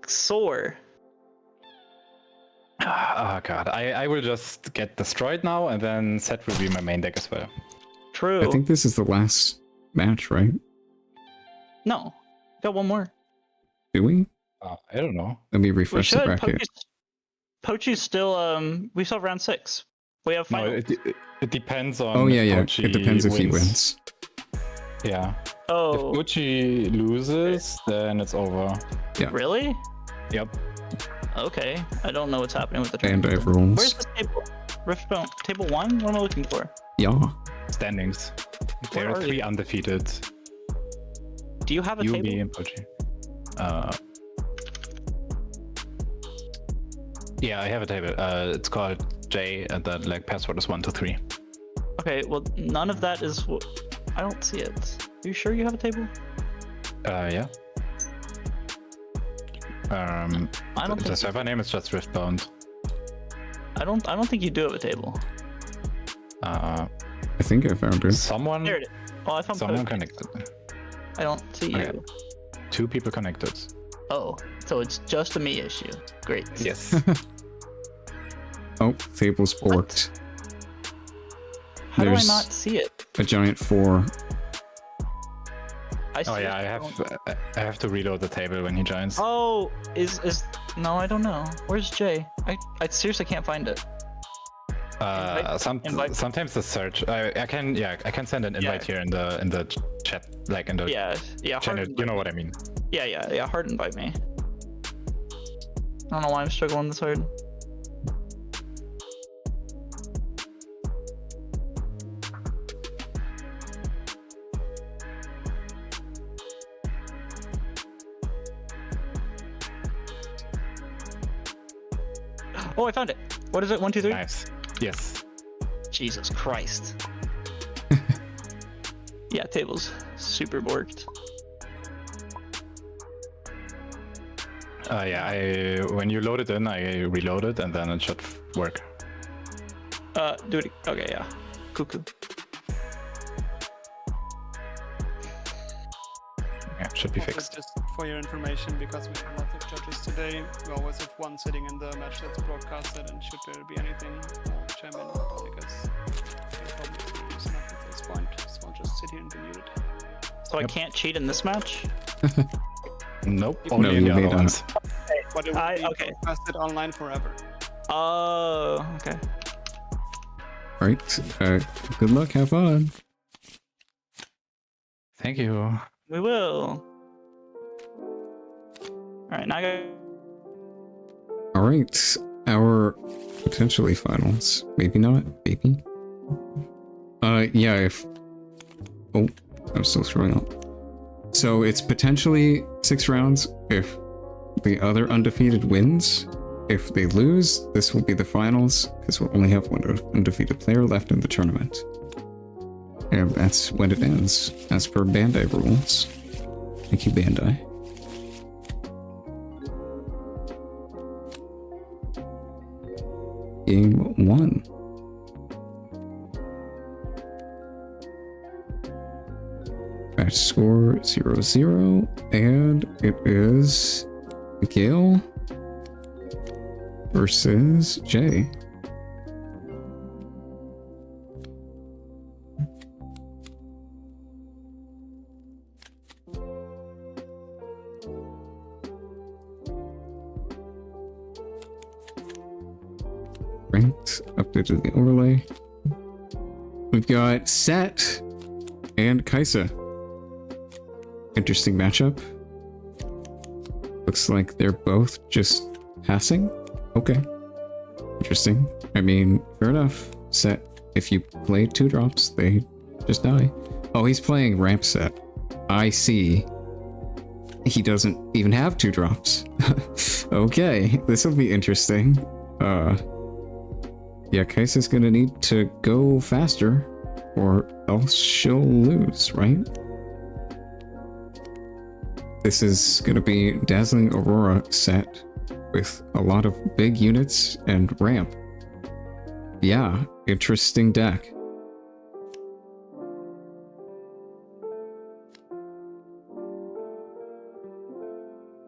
soar. Oh god, I will just get destroyed now and then set will be my main deck as well. True. I think this is the last match, right? No, got one more. Do we? I don't know. Let me We refresh the should. bracket. Pochi's still. We still have round 6. We have No, final. it depends on. Oh yeah, if yeah. Pochi It depends if he wins. Yeah. Oh. If Pochi loses, then it's over. Yeah. Really? Yep. Okay. I don't know what's happening with the And tournament. I have rules. Where's the table? Riftbound. Table 1? What am I looking for? Yeah. Standings. There Where are are 3 you? undefeated. Do you have a You, table? me, and Pochi. Yeah, I have a table. It's called J, and the like password is 123. Okay, well, none of that is. I don't see it. Are you sure you have a table? Yeah. I don't the think. server name is just Riftbound. I don't think you do have a table. I think I found it. Someone. There it is. Oh, I found. Someone Pochi. connected. I don't see Okay. you. 2 people connected. Oh, so it's just a me issue. Great. Yes. Oh, table's borked. How There's do I not see it? a giant 4. I see Oh yeah, I have to reload the table when he joins. Oh, is no, I don't know. Where's Jay? I seriously can't find it. Invite. Sometimes the search. I can send an invite here in the chat, like in the Yeah. channel. You know what I mean? Yeah. Hard invite me. I don't know why I'm struggling this hard. Oh, I found it. What is it? 1, 2, 3? Nice. Yes. Jesus Christ. Yeah, table's super borked. Yeah. When you load it in, I reload it, and then it should work. Do it. Okay, yeah. Cuckoo. Yeah, it should be Also, fixed. just for your information, because we have a lot of judges today, we always have one sitting in the match that's broadcasted, and should there be anything, chime in, because you're probably serious enough at this point, so I'll just sit here and be muted. So I can't cheat in this match? Nope. No, Only in you the may other not. ones. But it will be okay. broadcasted online forever. Oh, okay. Right. Good luck. Have fun. Thank you. We will. Alright, now I got... All right. Our potentially finals. Maybe not. Maybe. Yeah. If. Oh, I'm still scrolling up. So it's potentially 6 rounds if the other undefeated wins. If they lose, this will be the finals, because we'll only have one undefeated player left in the tournament. And that's when it ends, as per Bandai rules. Thank you, Bandai. Game 1. Match score 0-0, and it is Gale versus Jay. Right, updated the overlay. We've got Set and Kaisa. Interesting matchup. Looks like they're both just passing. Okay. Interesting. I mean, fair enough. Set, if you play 2 drops, they just die. Oh, he's playing ramp Set. I see. He doesn't even have 2 drops. Okay, this will be interesting. Yeah, Kaisa's gonna need to go faster, or else she'll lose, right? This is gonna be Dazzling Aurora Set with a lot of big units and ramp. Yeah, interesting deck.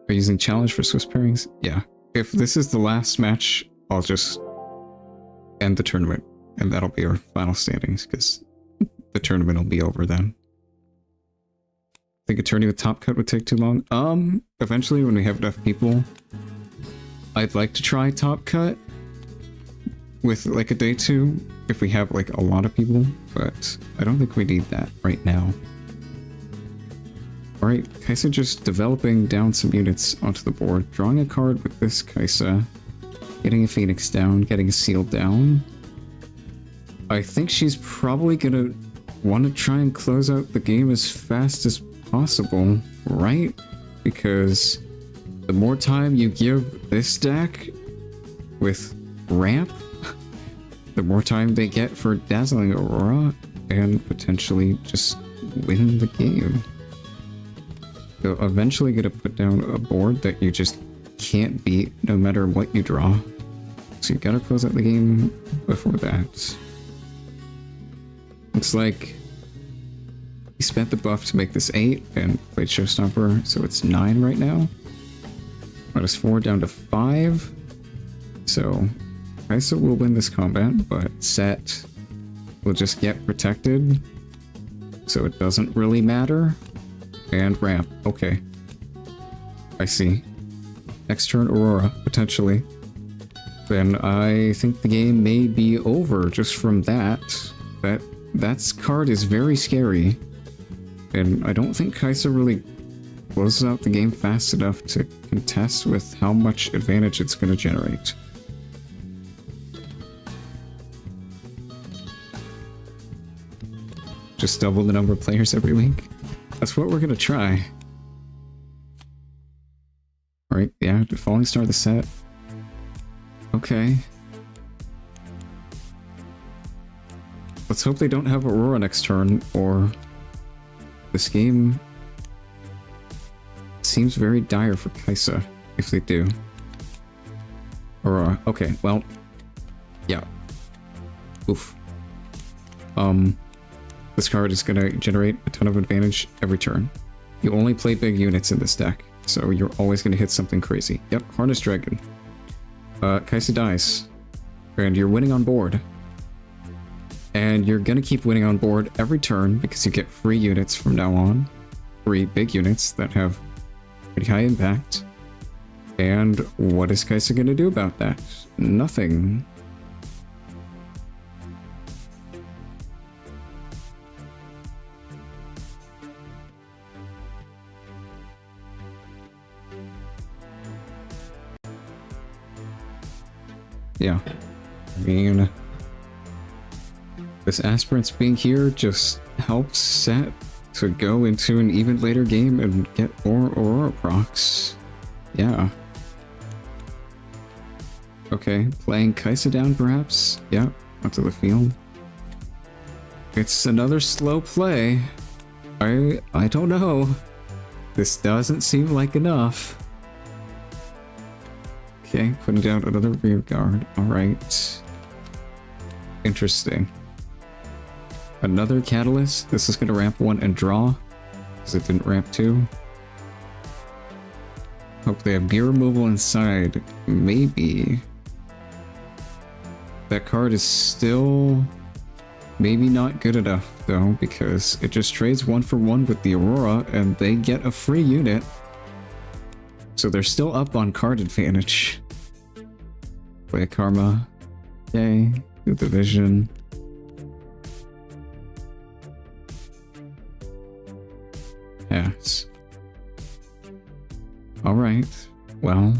Are you using challenge for Swiss pairings? Yeah. If this is the last match, I'll just end the tournament, and that'll be our final standings, because the tournament will be over then. I think a tourney with top cut would take too long. Eventually when we have enough people, I'd like to try top cut with like a day 2 if we have like a lot of people, but I don't think we need that right now. Alright, Kaisa just developing down some units onto the board, drawing a card with this Kaisa, getting a Phoenix down, getting a Seal down. I think she's probably gonna want to try and close out the game as fast as possible, right? Because the more time you give this deck with ramp, the more time they get for Dazzling Aurora and potentially just win the game. So eventually gonna put down a board that you just can't beat no matter what you draw. So you gotta close out the game before that. Looks like he spent the buff to make this 8 and played Showstopper, so it's 9 right now. -4 down to 5. So Kaisa will win this combat, but Set will just get protected, so it doesn't really matter. And ramp, okay. I see. Next turn Aurora, potentially. Then I think the game may be over just from that. That card is very scary. And I don't think Kaisa really closes out the game fast enough to contest with how much advantage it's going to generate. Just double the number of players every week. That's what we're going to try. Alright, yeah, the Falling Star the set. Okay. Let's hope they don't have Aurora next turn, or this game seems very dire for Kaisa if they do. Aurora. Okay, well, yeah. Oof. This card is gonna generate a ton of advantage every turn. You only play big units in this deck, so you're always gonna hit something crazy. Yep, Harness Dragon. Kaisa dies, and you're winning on board. And you're gonna keep winning on board every turn because you get free units from now on. Free big units that have pretty high impact. And what is Kaisa gonna do about that? Nothing. Yeah. I mean, this Aspirants being here just helps Set to go into an even later game and get more Aurora procs. Yeah. Okay, playing Kaisa down perhaps? Yeah, onto the field. It's another slow play. I don't know. This doesn't seem like enough. Okay, putting down another rear guard. Alright. Interesting. Another Catalyst. This is going to ramp 1 and draw, because it didn't ramp 2. Hope they have gear removal inside. Maybe. That card is still maybe not good enough, though, because it just trades 1 for 1 with the Aurora, and they get a free unit. So they're still up on card advantage. Play a Karma. Yay. Do the Vision. Yes. Alright. Well.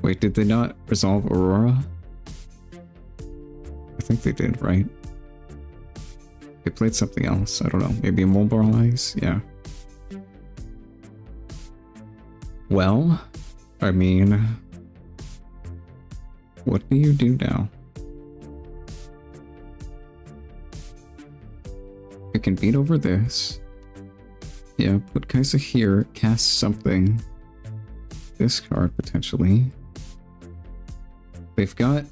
Wait, did they not resolve Aurora? I think they did, right? They played something else. I don't know. Maybe a Mobilize? Yeah. Well, I mean, what do you do now? You can beat over this. Yeah, put Kaisa here, cast something. This card, potentially. They've got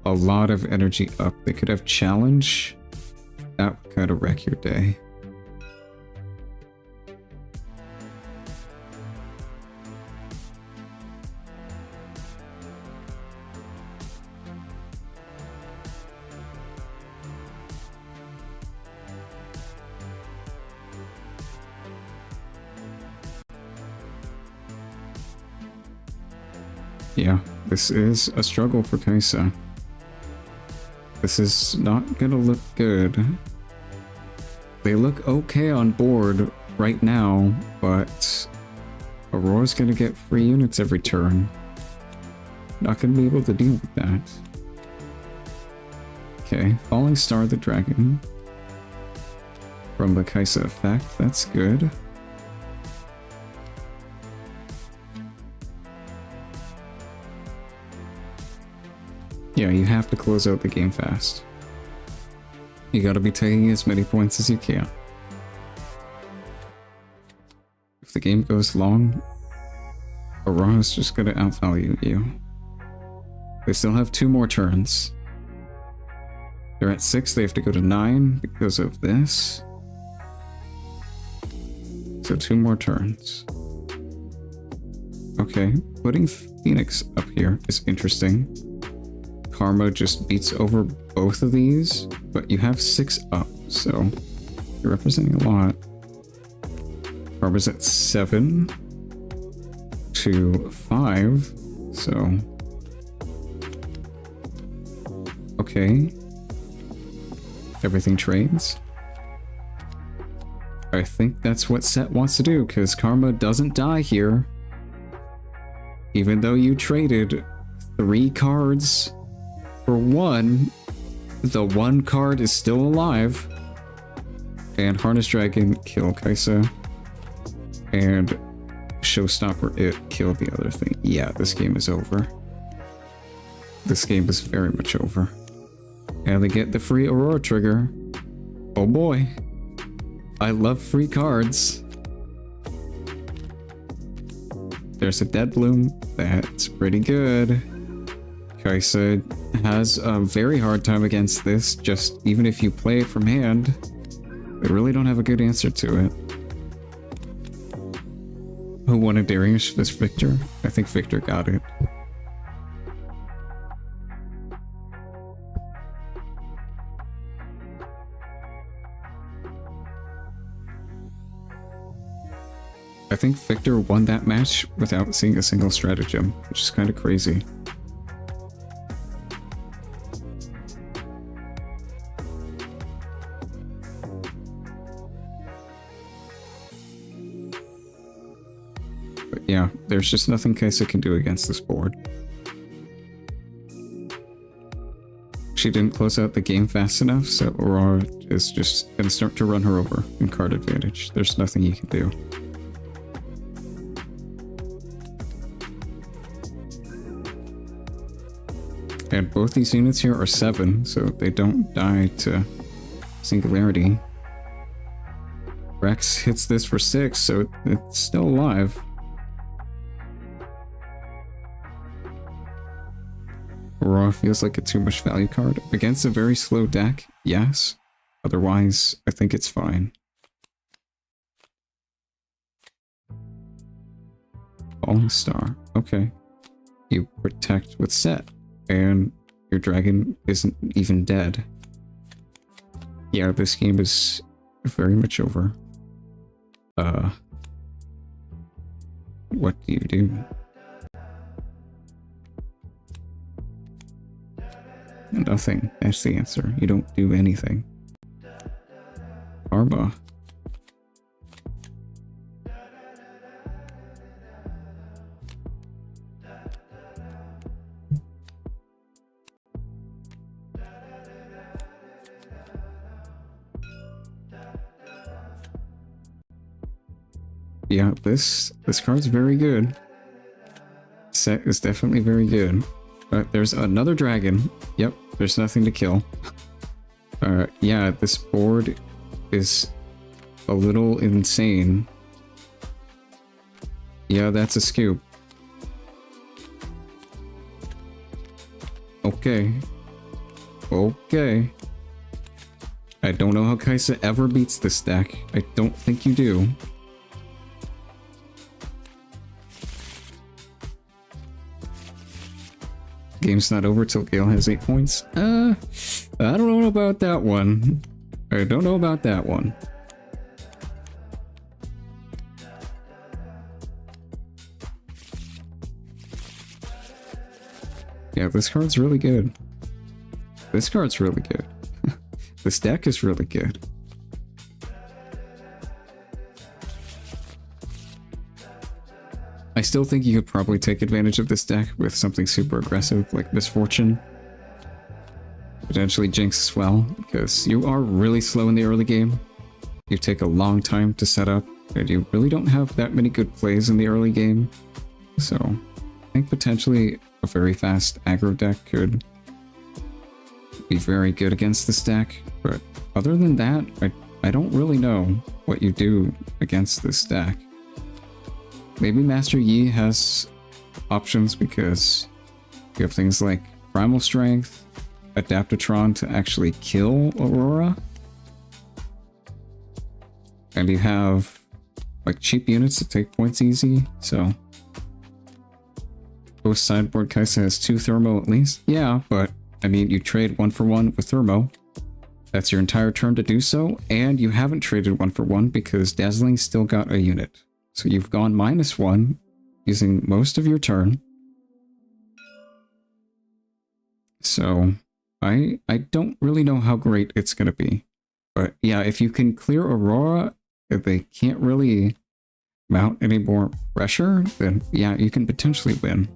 a lot of energy up. They could have Challenge. That would kind of wreck your day. Yeah, this is a struggle for Kaisa. This is not gonna look good. They look okay on board right now, but Aurora's gonna get free units every turn. Not gonna be able to deal with that. Okay, Falling Star the Dragon. From the Kaisa effect, that's good. Yeah, you have to close out the game fast. You gotta be taking as many points as you can. If the game goes long, Aurora's just gonna outvalue you. They still have 2 more turns. They're at 6, they have to go to 9 because of this. So 2 more turns. Okay, putting Phoenix up here is interesting. Karma just beats over both of these, but you have 6 up, so you're representing a lot. Karma's at 7 to 5, so okay. Everything trades. I think that's what Set wants to do, because Karma doesn't die here. Even though you traded 3 cards for 1, the 1 card is still alive. And Harness Dragon kill Kaisa. And Showstopper it killed the other thing. Yeah, this game is over. This game is very much over. And they get the free Aurora trigger. Oh boy. I love free cards. There's a Dead Bloom. That's pretty good. Kaisa has a very hard time against this, just even if you play it from hand. They really don't have a good answer to it. Who won a daring this Victor? I think Victor got it. I think Victor won that match without seeing a single stratagem, which is kind of crazy. But yeah, there's just nothing Kaisa can do against this board. She didn't close out the game fast enough, so Aurora is just gonna start to run her over in card advantage. There's nothing you can do. And both these units here are 7, so they don't die to Singularity. Rex hits this for 6, so it's still alive. Aurora feels like a too much value card. Against a very slow deck, yes. Otherwise, I think it's fine. Falling Star. Okay. You protect with Set. And your dragon isn't even dead. Yeah, this game is very much over. What do you do? Nothing. That's the answer. You don't do anything. Karma. Yeah, this card's very good. Set is definitely very good. There's another dragon. Yep, there's nothing to kill. Yeah, this board is a little insane. Yeah, that's a scoop. Okay. Okay. I don't know how Kaisa ever beats this deck. I don't think you do. Game's not over till Gale has 8 points. I don't know about that one. I don't know about that one. Yeah, this card's really good. This card's really good. This deck is really good. I still think you could probably take advantage of this deck with something super aggressive like Misfortune. Potentially Jinx as well, because you are really slow in the early game. You take a long time to set up, and you really don't have that many good plays in the early game. So, I think potentially a very fast aggro deck could be very good against this deck, but other than that, I don't really know what you do against this deck. Maybe Master Yi has options because you have things like Primal Strength, Adaptatron to actually kill Aurora, and you have like cheap units to take points easy, so post sideboard Kaisa has 2 Thermo at least. Yeah, but I mean, you trade 1 for 1 with Thermo. That's your entire turn to do so, and you haven't traded 1 for 1 because Dazzling still got a unit. So you've gone -1 using most of your turn. So I don't really know how great it's going to be. But yeah, if you can clear Aurora, if they can't really mount any more pressure, then yeah, you can potentially win.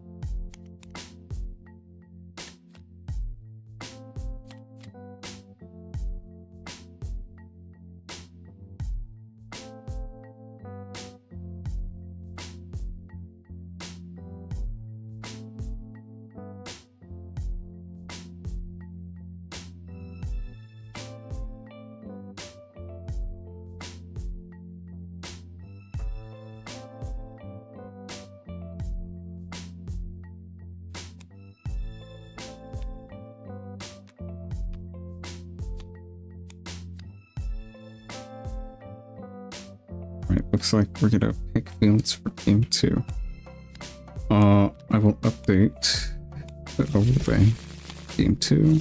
Looks like we're gonna pick fields for game 2. I will update the overlay. Game 2.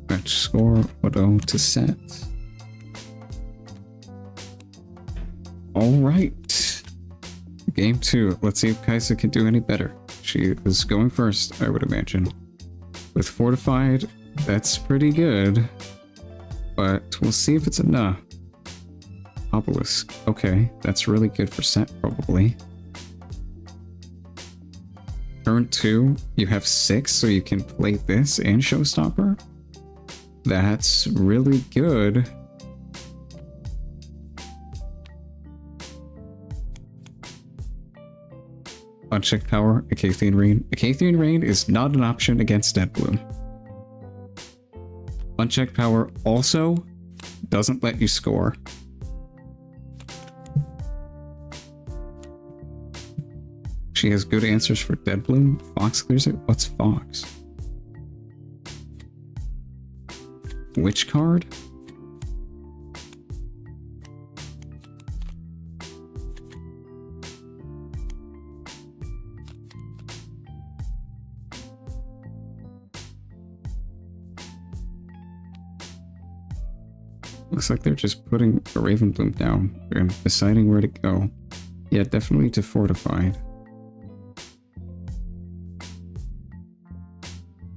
Match score, auto to set. Alright. Game 2. Let's see if Kaisa can do any better. She is going first, I would imagine. With Fortified, that's pretty good. But we'll see if it's enough. Obelisk. Okay, that's really good for set, probably. Turn 2, you have 6, so you can play this and Showstopper. That's really good. Unchecked power, Acathian Rain. Acathian Rain is not an option against Dead Bloom. Unchecked power also doesn't let you score. She has good answers for Dead Bloom. Fox clears it. What's Fox? Which card? Looks like they're just putting a Ravenbloom down and deciding where to go. Yeah, definitely to Fortified.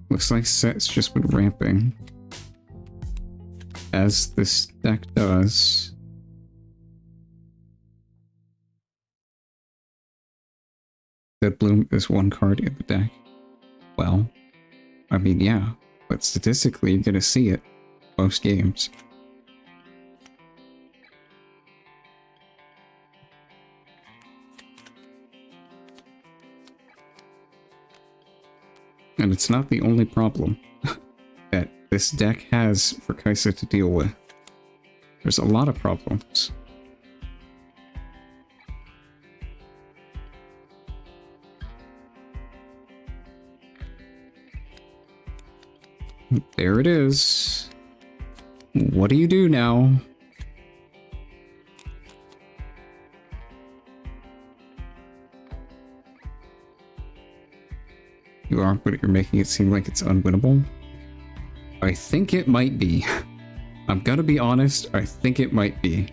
Looks like set's just been ramping. As this deck does. Dead Bloom is 1 card in the deck. Well, I mean, yeah, but statistically, you're gonna see it most games. And it's not the only problem that this deck has for Kaisa to deal with. There's a lot of problems. There it is. What do you do now? You are, but you're making it seem like it's unwinnable. I think it might be. I'm gonna be honest, I think it might be.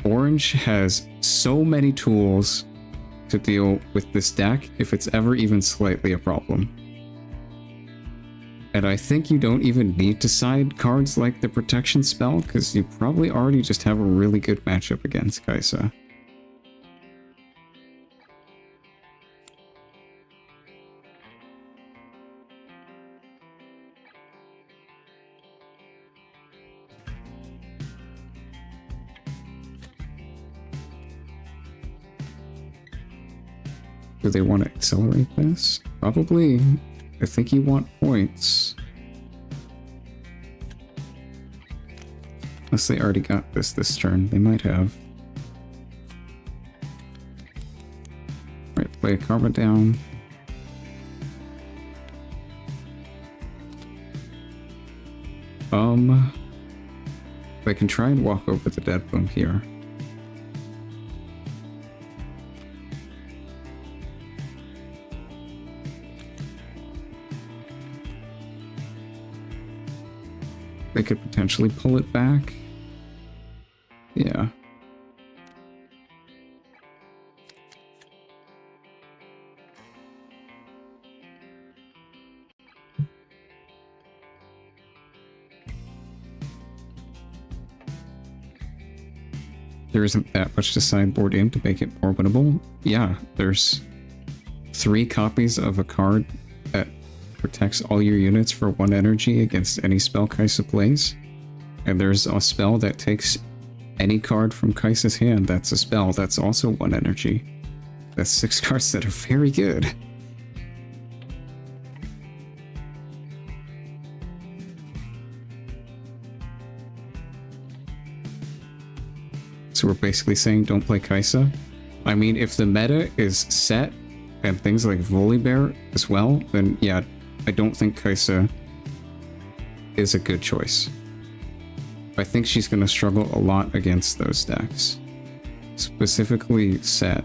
Orange has so many tools to deal with this deck if it's ever even slightly a problem. And I think you don't even need to side cards like the protection spell, because you probably already just have a really good matchup against Kaisa. Do they want to accelerate this? Probably. I think you want points. Unless they already got this turn. They might have. Right, play a Karma down. They can try and walk over the Dead Bloom here. They could potentially pull it back. Yeah. There isn't that much to sideboard in to make it more winnable. Yeah, there's 3 copies of a card that protects all your units for 1 energy against any spell Kaisa plays. And there's a spell that takes any card from Kaisa's hand that's a spell that's also 1 energy. That's 6 cards that are very good. So we're basically saying don't play Kaisa. I mean, if the meta is set and things like Volibear as well, then yeah, I don't think Kaisa is a good choice. I think she's going to struggle a lot against those decks. Specifically set.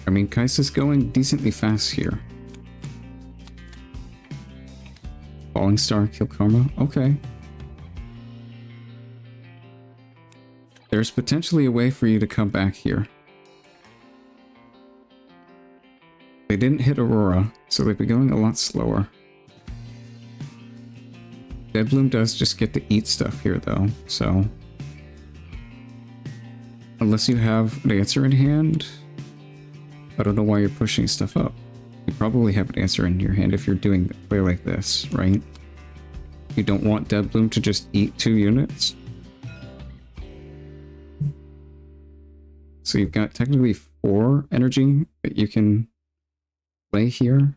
I mean, Kaisa's going decently fast here. Falling Star, kill Karma. Okay. There's potentially a way for you to come back here. They didn't hit Aurora, so they'd be going a lot slower. Deadbloom does just get to eat stuff here, though, so... Unless you have an answer in hand... I don't know why you're pushing stuff up. You probably have an answer in your hand if you're doing a play like this, right? You don't want Deadbloom to just eat 2 units? So you've got technically 4 energy that you can play here.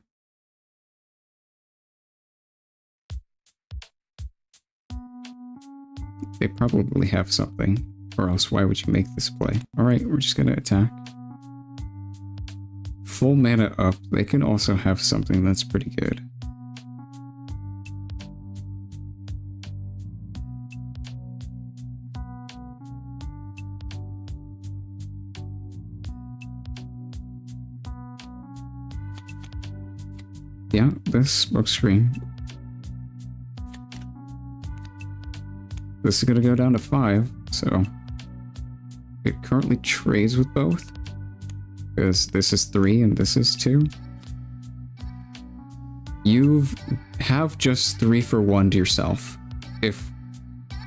They probably have something, or else why would you make this play? Alright, we're just gonna attack. Full mana up, they can also have something that's pretty good. Yeah, this smoke screen. This is gonna go down to 5, so it currently trades with both. Because this is 3 and this is 2. You have just 3 for 1 to yourself if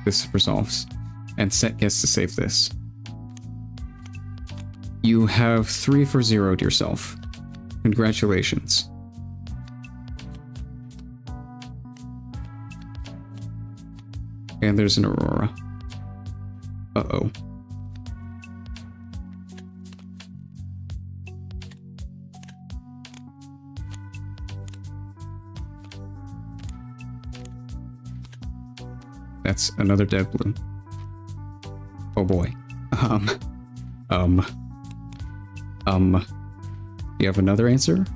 this resolves, and Set gets to save this. You have 3 for 0 to yourself. Congratulations. And there's an Aurora. Uh-oh. That's another Deadbloom. Oh boy. You have another answer?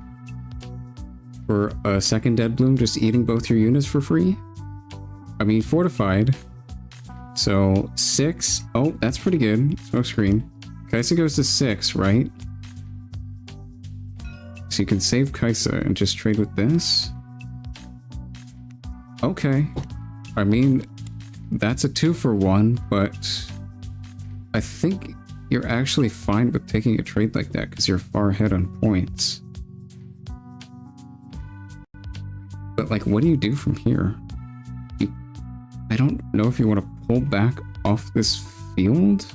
For a second Deadbloom just eating both your units for free? I mean, Fortified So 6. Oh, that's pretty good. Smoke screen. Kaisa goes to 6, right? So you can save Kaisa and just trade with this. Okay. I mean, that's a 2-for-1, but I think you're actually fine with taking a trade like that because you're far ahead on points. But like, what do you do from here? I don't know if you want to pull back off this field.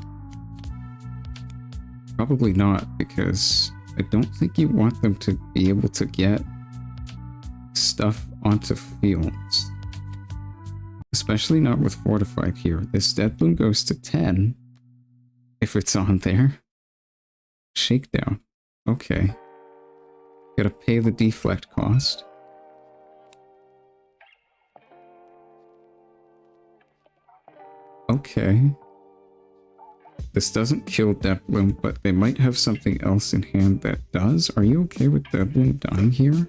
Probably not, because I don't think you want them to be able to get stuff onto fields. Especially not with fortified here. This dead bloom goes to 10. If it's on there. Shakedown. Okay. Gotta pay the deflect cost. Okay. This doesn't kill Deadbloom, but they might have something else in hand that does. Are you okay with Deadbloom dying here?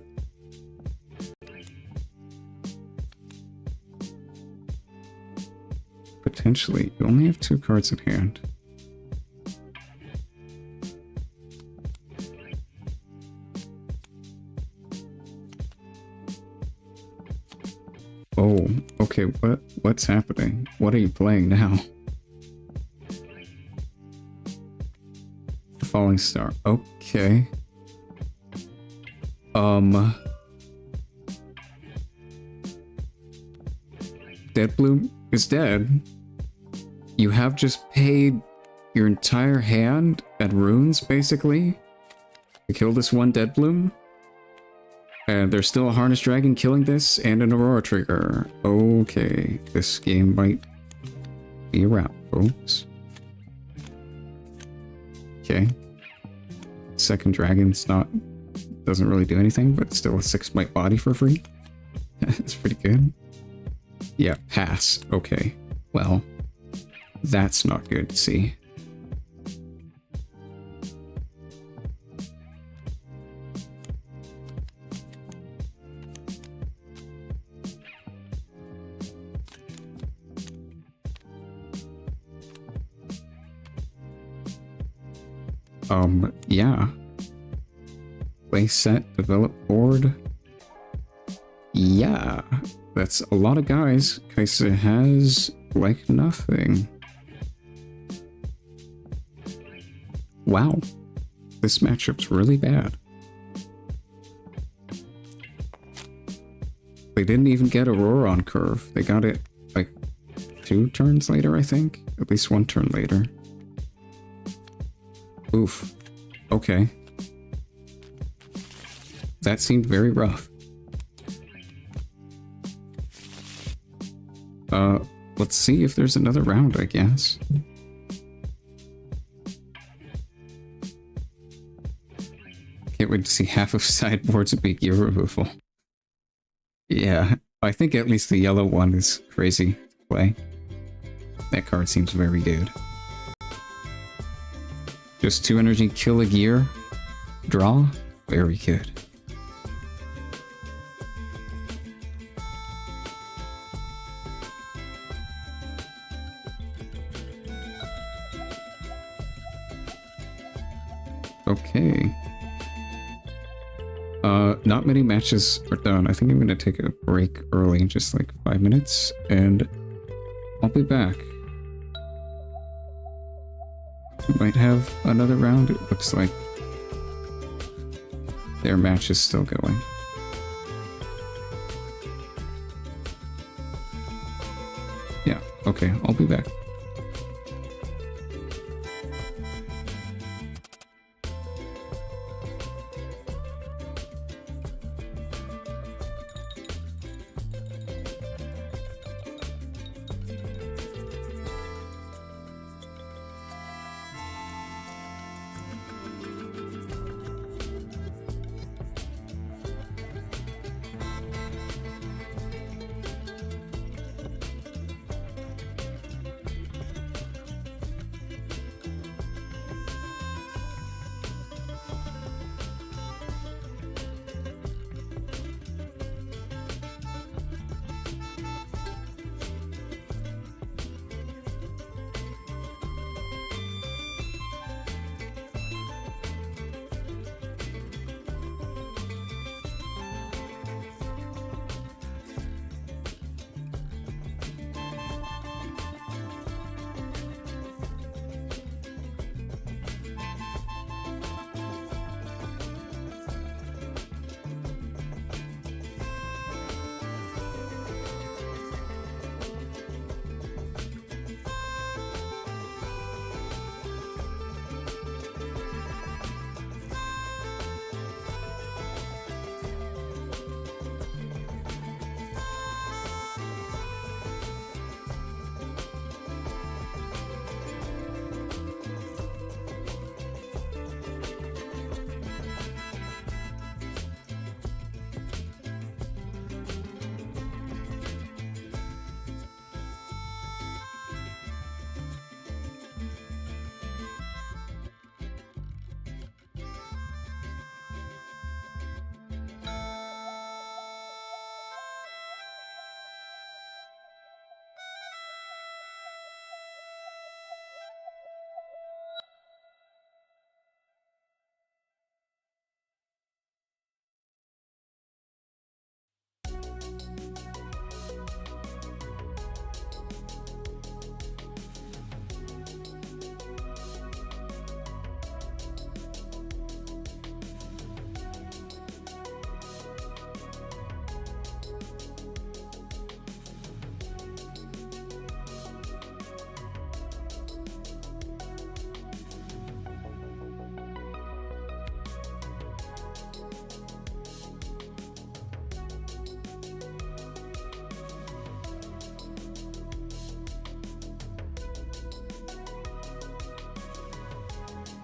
Potentially. You only have 2 cards in hand. Oh, okay, what's happening? What are you playing now? Falling Star. Okay. Deadbloom is dead. You have just paid your entire hand at runes, basically, to kill this one Deadbloom. And there's still a Harness Dragon killing this, and an Aurora Trigger. Okay, this game might be a wrap, folks. Okay. Second Dragon's doesn't really do anything, but still a 6 might body for free. That's pretty good. Yeah, pass. Okay. Well, that's not good to see. Yeah. Play set, develop board. Yeah. That's a lot of guys. Kaisa has, like, nothing. Wow. This matchup's really bad. They didn't even get Aurora on curve. They got it, like, 2 turns later, I think? At least 1 turn later. Oof. Okay. That seemed very rough. Let's see if there's another round, I guess. Can't wait to see half of sideboards being gear removal. Yeah, I think at least the yellow one is crazy to play. That card seems very good. Just 2 energy, kill a gear, draw. Very good. Okay. Not many matches are done. I think I'm gonna take a break early, just like 5 minutes, and I'll be back. We might have another round. It looks like their match is still going. Yeah, okay, I'll be back.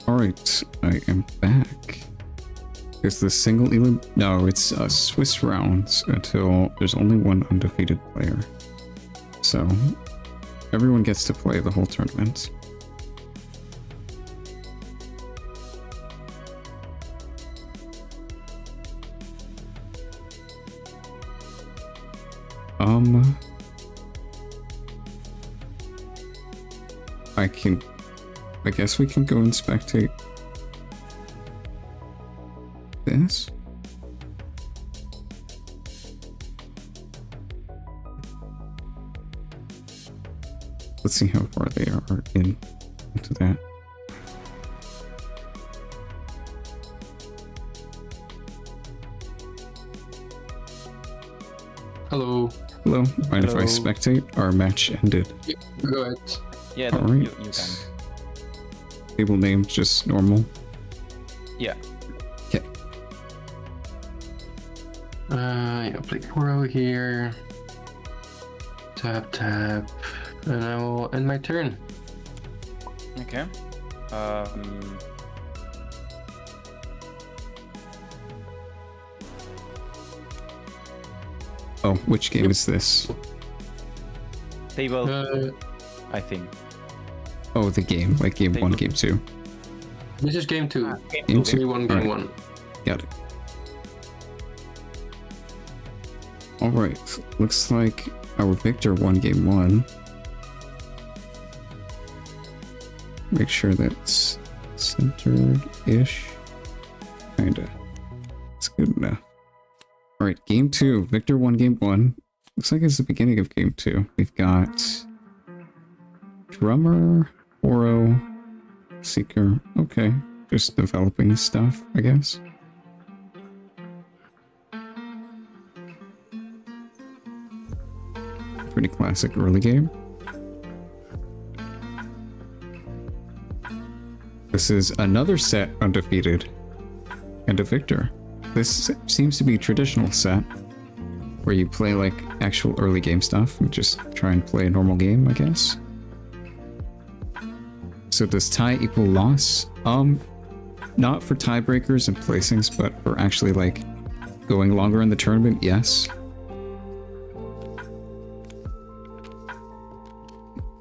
Alright, I am back. Is the single elim? No, it's Swiss rounds until there's only one undefeated player. So, everyone gets to play the whole tournament. I guess we can go and spectate this. Let's see how far they are into that. Hello. Hello. Mind if I spectate? Our match ended. Yeah, go ahead. Yeah, all right. You can. Table name just normal. Yeah. Okay. Yeah, play 4 here. Tap, and I will end my turn. Okay. Oh, which game is this? Table, I think. Oh, the game, like game 1, game 2. This is game 2. Game 2. Game 1, game All 1. Got it. Alright, looks like our victor won game 1. Make sure that's centered-ish. Kinda. It's good enough. Alright, game 2. Victor won game 1. Looks like it's the beginning of game 2. We've got Drummer, Oro, Seeker. Okay, just developing stuff, I guess. Pretty classic early game. This is another set undefeated and a victor. This seems to be a traditional set where you play like actual early game stuff and just try and play a normal game, I guess. So does tie equal loss? Not for tiebreakers and placings, but for actually like going longer in the tournament, yes.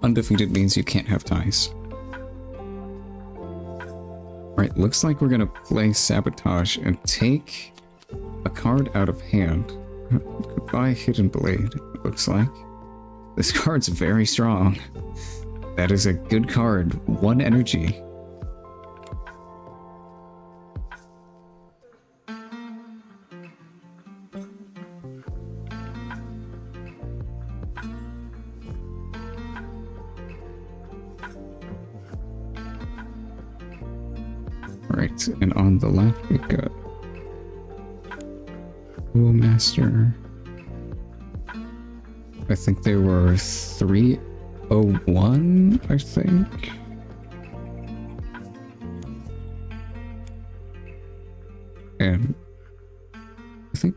Undefeated means you can't have ties. Alright, looks like we're gonna play Sabotage and take a card out of hand. Goodbye, Hidden Blade, it looks like. This card's very strong. That is a good card. 1 energy. Alright, and on the left we've got Duel Master. I think they were 301, I think. And I think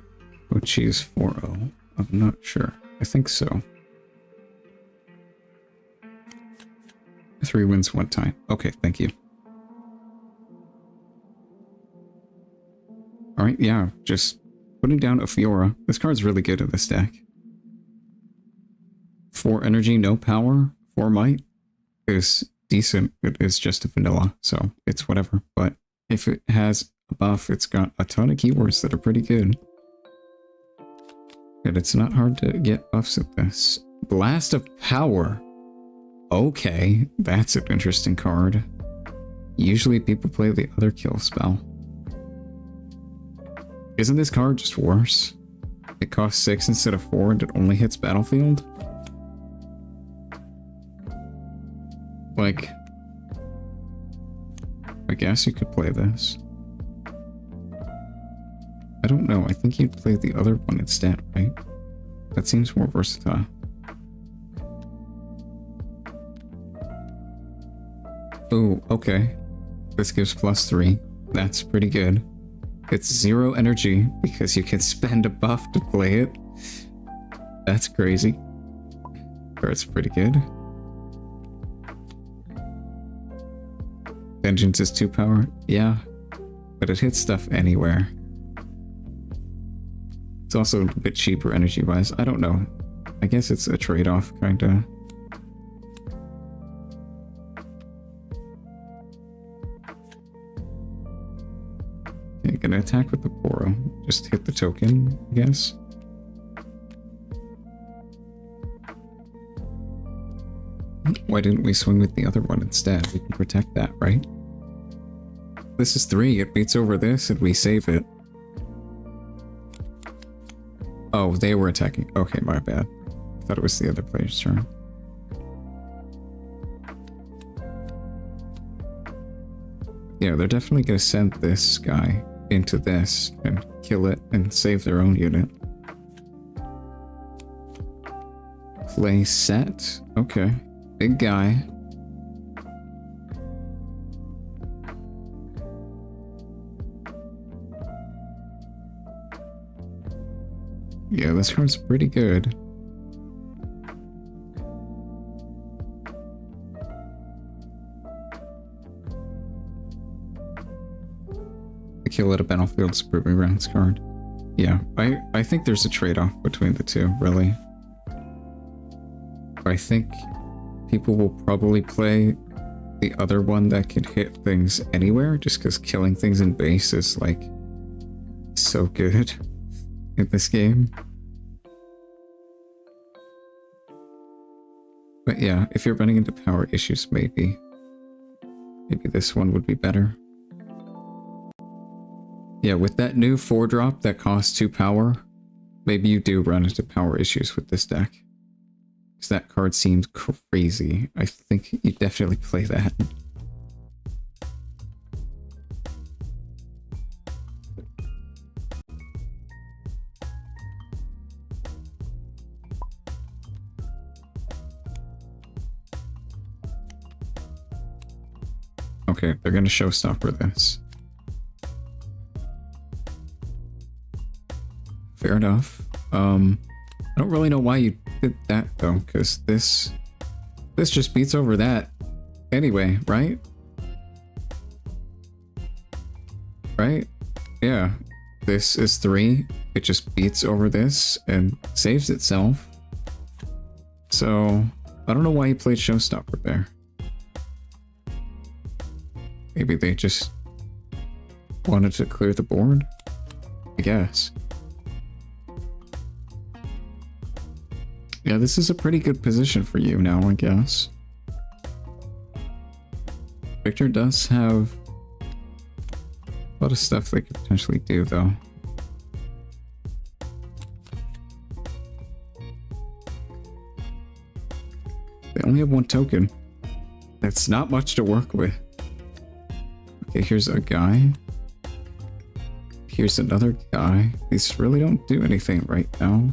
Ochi is 4-0. I'm not sure. I think so. 3 wins 1 time. Okay, thank you. Alright, yeah, just putting down a Fiora. This card's really good in this deck. 4 energy, no power, 4 might is decent. It is just a vanilla, so it's whatever. But if it has a buff, it's got a ton of keywords that are pretty good. And it's not hard to get buffs at this. Blast of Power. Okay, that's an interesting card. Usually people play the other kill spell. Isn't this card just worse? It costs 6 instead of 4 and it only hits battlefield? Like, I guess you could play this. I don't know, I think you'd play the other one instead, right? That seems more versatile. Oh, okay. This gives +3. That's pretty good. It's 0 energy because you can spend a buff to play it. That's crazy. That's pretty good. Vengeance is 2 power? Yeah. But it hits stuff anywhere. It's also a bit cheaper energy-wise. I don't know. I guess it's a trade-off, kinda. Okay, gonna attack with the Poro. Just hit the token, I guess. Why didn't we swing with the other one instead? We can protect that, right? This is 3. It beats over this, and we save it. Oh, they were attacking. Okay, my bad. I thought it was the other player's turn. Yeah, they're definitely going to send this guy into this and kill it and save their own unit. Play set. Okay. Big guy. Yeah, this card's pretty good. The kill at a battlefield's proving grounds card. Yeah, I think there's a trade-off between the two, really. I think people will probably play the other one that can hit things anywhere, just because killing things in base is, like, so good in this game. But yeah, if you're running into power issues, maybe this one would be better. Yeah, with that new 4-drop that costs 2 power, maybe you do run into power issues with this deck. Because that card seems crazy. I think you definitely play that. Okay, they're gonna showstopper this. Fair enough. I don't really know why you did that though, because this just beats over that anyway, right? Right? Yeah. This is 3. It just beats over this and saves itself. So, I don't know why you played Showstopper there. Maybe they just wanted to clear the board? I guess. Yeah, this is a pretty good position for you now, I guess. Victor does have a lot of stuff they could potentially do, though. They only have 1 token. That's not much to work with. Okay, here's a guy. Here's another guy. These really don't do anything right now.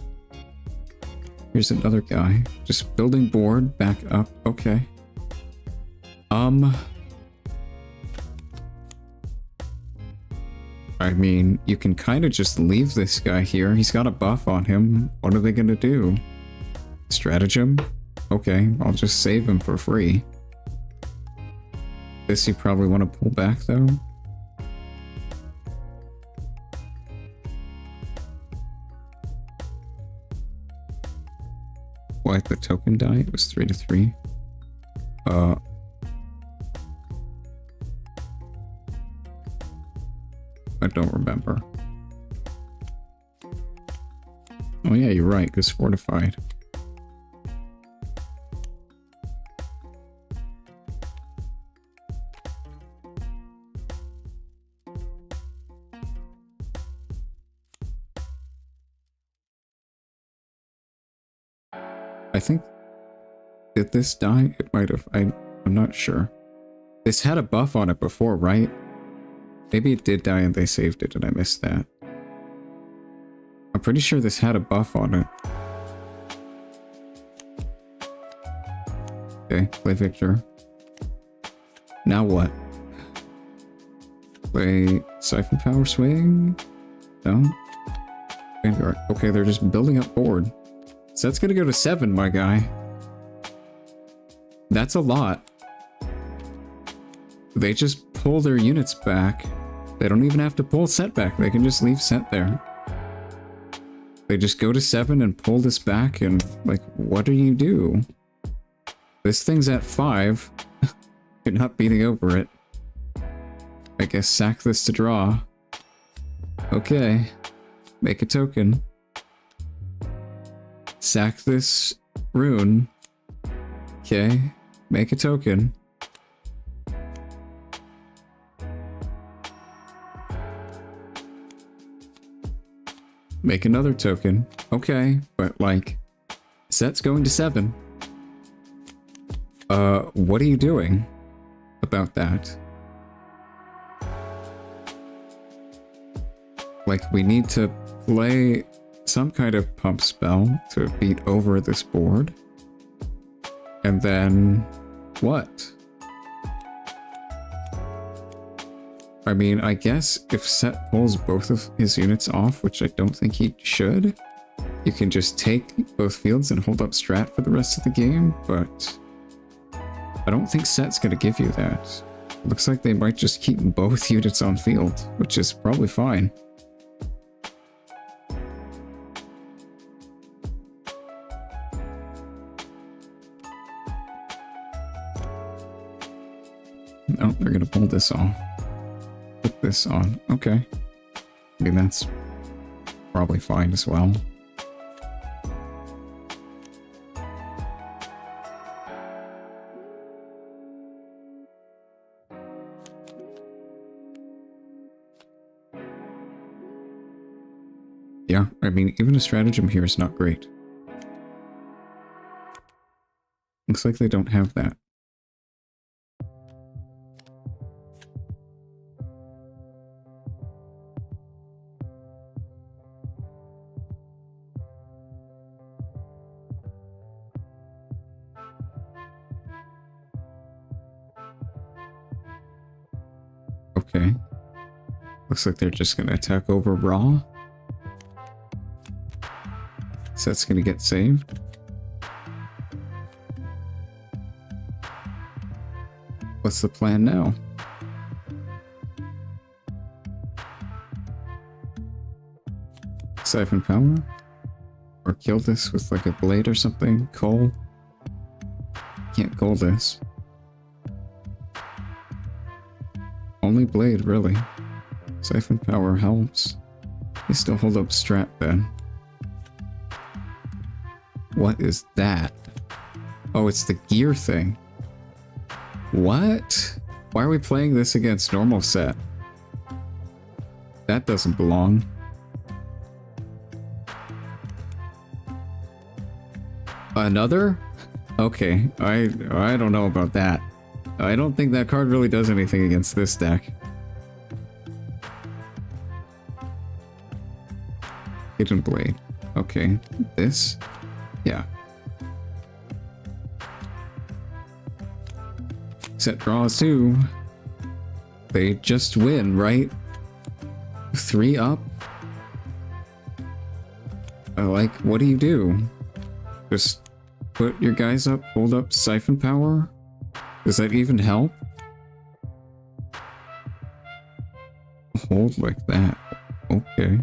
Here's another guy. Just building board back up. Okay. I mean, you can kind of just leave this guy here. He's got a buff on him. What are they going to do? Stratagem? Okay, I'll just save him for free. This you probably want to pull back, though. Why the token die? It was 3-3. I don't remember. Oh yeah, you're right, because fortified. I think, did this die? It might have. I'm not sure. This had a buff on it before, right? Maybe it did die and they saved it and I missed that. I'm pretty sure this had a buff on it. Okay, play Victor. Now what? Play Siphon Power Swing? No? Vanguard. Okay, they're just building up board. So that's gonna go to 7, my guy. That's a lot. they just pull their units back. They don't even have to pull set back. They can just leave set there. They just go to 7 and pull this back, and like, what do you do? This thing's at 5. You're not beating over it. I guess sack this to draw. Okay. Make a token. Sack this rune. Okay. Make a token. Make another token. Okay, but like, set's going to 7. What are you doing about that? Like, we need to play some kind of pump spell to beat over this board. And then, what? I mean, I guess if Set pulls both of his units off, which I don't think he should, you can just take both fields and hold up strat for the rest of the game, but I don't think Set's gonna give you that. Looks like they might just keep both units on field, which is probably fine. Oh, they're gonna pull this off. Put this on. Okay. I mean, that's probably fine as well. Yeah, I mean, even a stratagem here is not great. Looks like they don't have that. Okay. Looks like they're just gonna attack over Raw. So that's gonna get saved. What's the plan now? Siphon power? Or kill this with like a blade or something? Coal? Can't coal this. Only blade, really. Siphon power helps. They still hold up strat then. What is that? Oh, it's the gear thing. What? Why are we playing this against normal set? That doesn't belong. Another? Okay, I don't know about that. I don't think that card really does anything against this deck. Hidden Blade. Okay, this? Yeah. Set draws too. They just win, right? 3 up? Like, what do you do? Just put your guys up, hold up Siphon Power? Does that even help? Hold like that. Okay.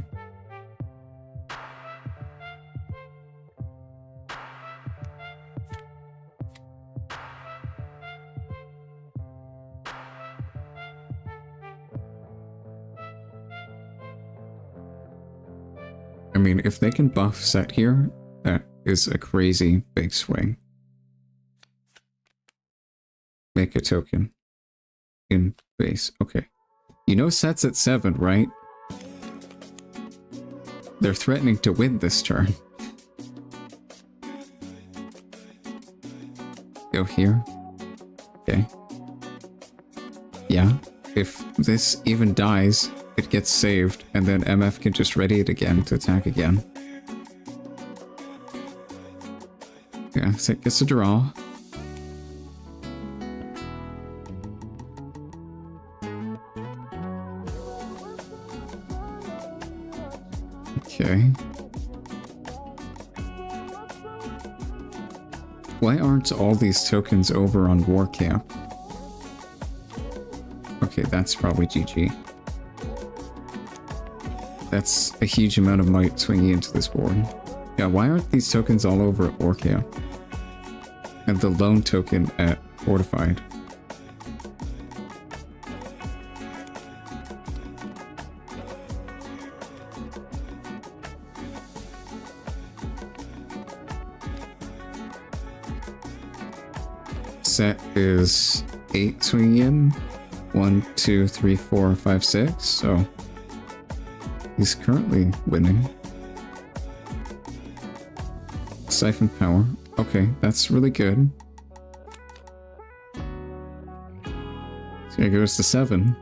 I mean, if they can buff Set here, that is a crazy big swing. Make a token. In base. Okay. You know Set's at 7, right? They're threatening to win this turn. Go here. Okay. Yeah. If this even dies, it gets saved, and then MF can just ready it again to attack again. Yeah, Set gets a draw. Okay. Why aren't all these tokens over on War Camp? that's probably GG. That's a huge amount of might swinging into this board. Yeah, why aren't these tokens all over at War Camp? And the lone token at Fortified. Set is 8 swinging in. 1, 2, 3, 4, 5, 6. So he's currently winning. Siphon power. Okay, that's really good. So it goes to 7.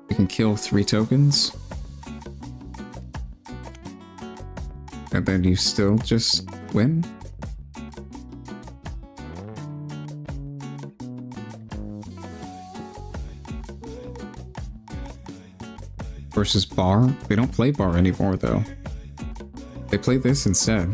You can kill 3 tokens. And then you still just win. Versus bar. They don't play bar anymore though. They play this instead.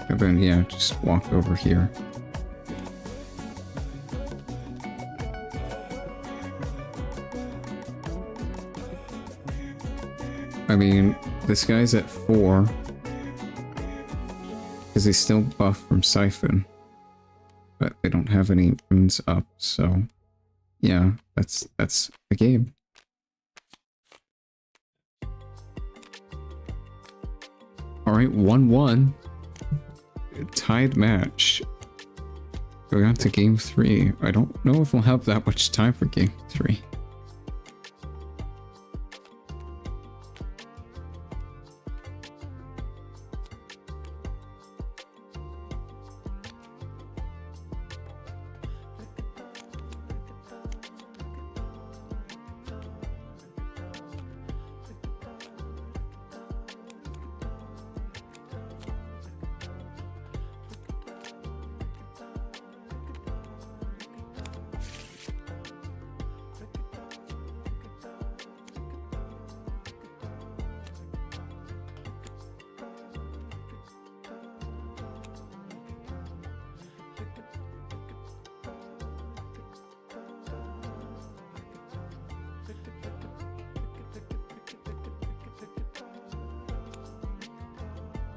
And then yeah, just walk over here. I mean, this guy's at 4. Because he's still buffed from Siphon. But they don't have any runes up, so yeah, that's the game. Alright, 1-1. Tied match. Going on to game 3. I don't know if we'll have that much time for game 3.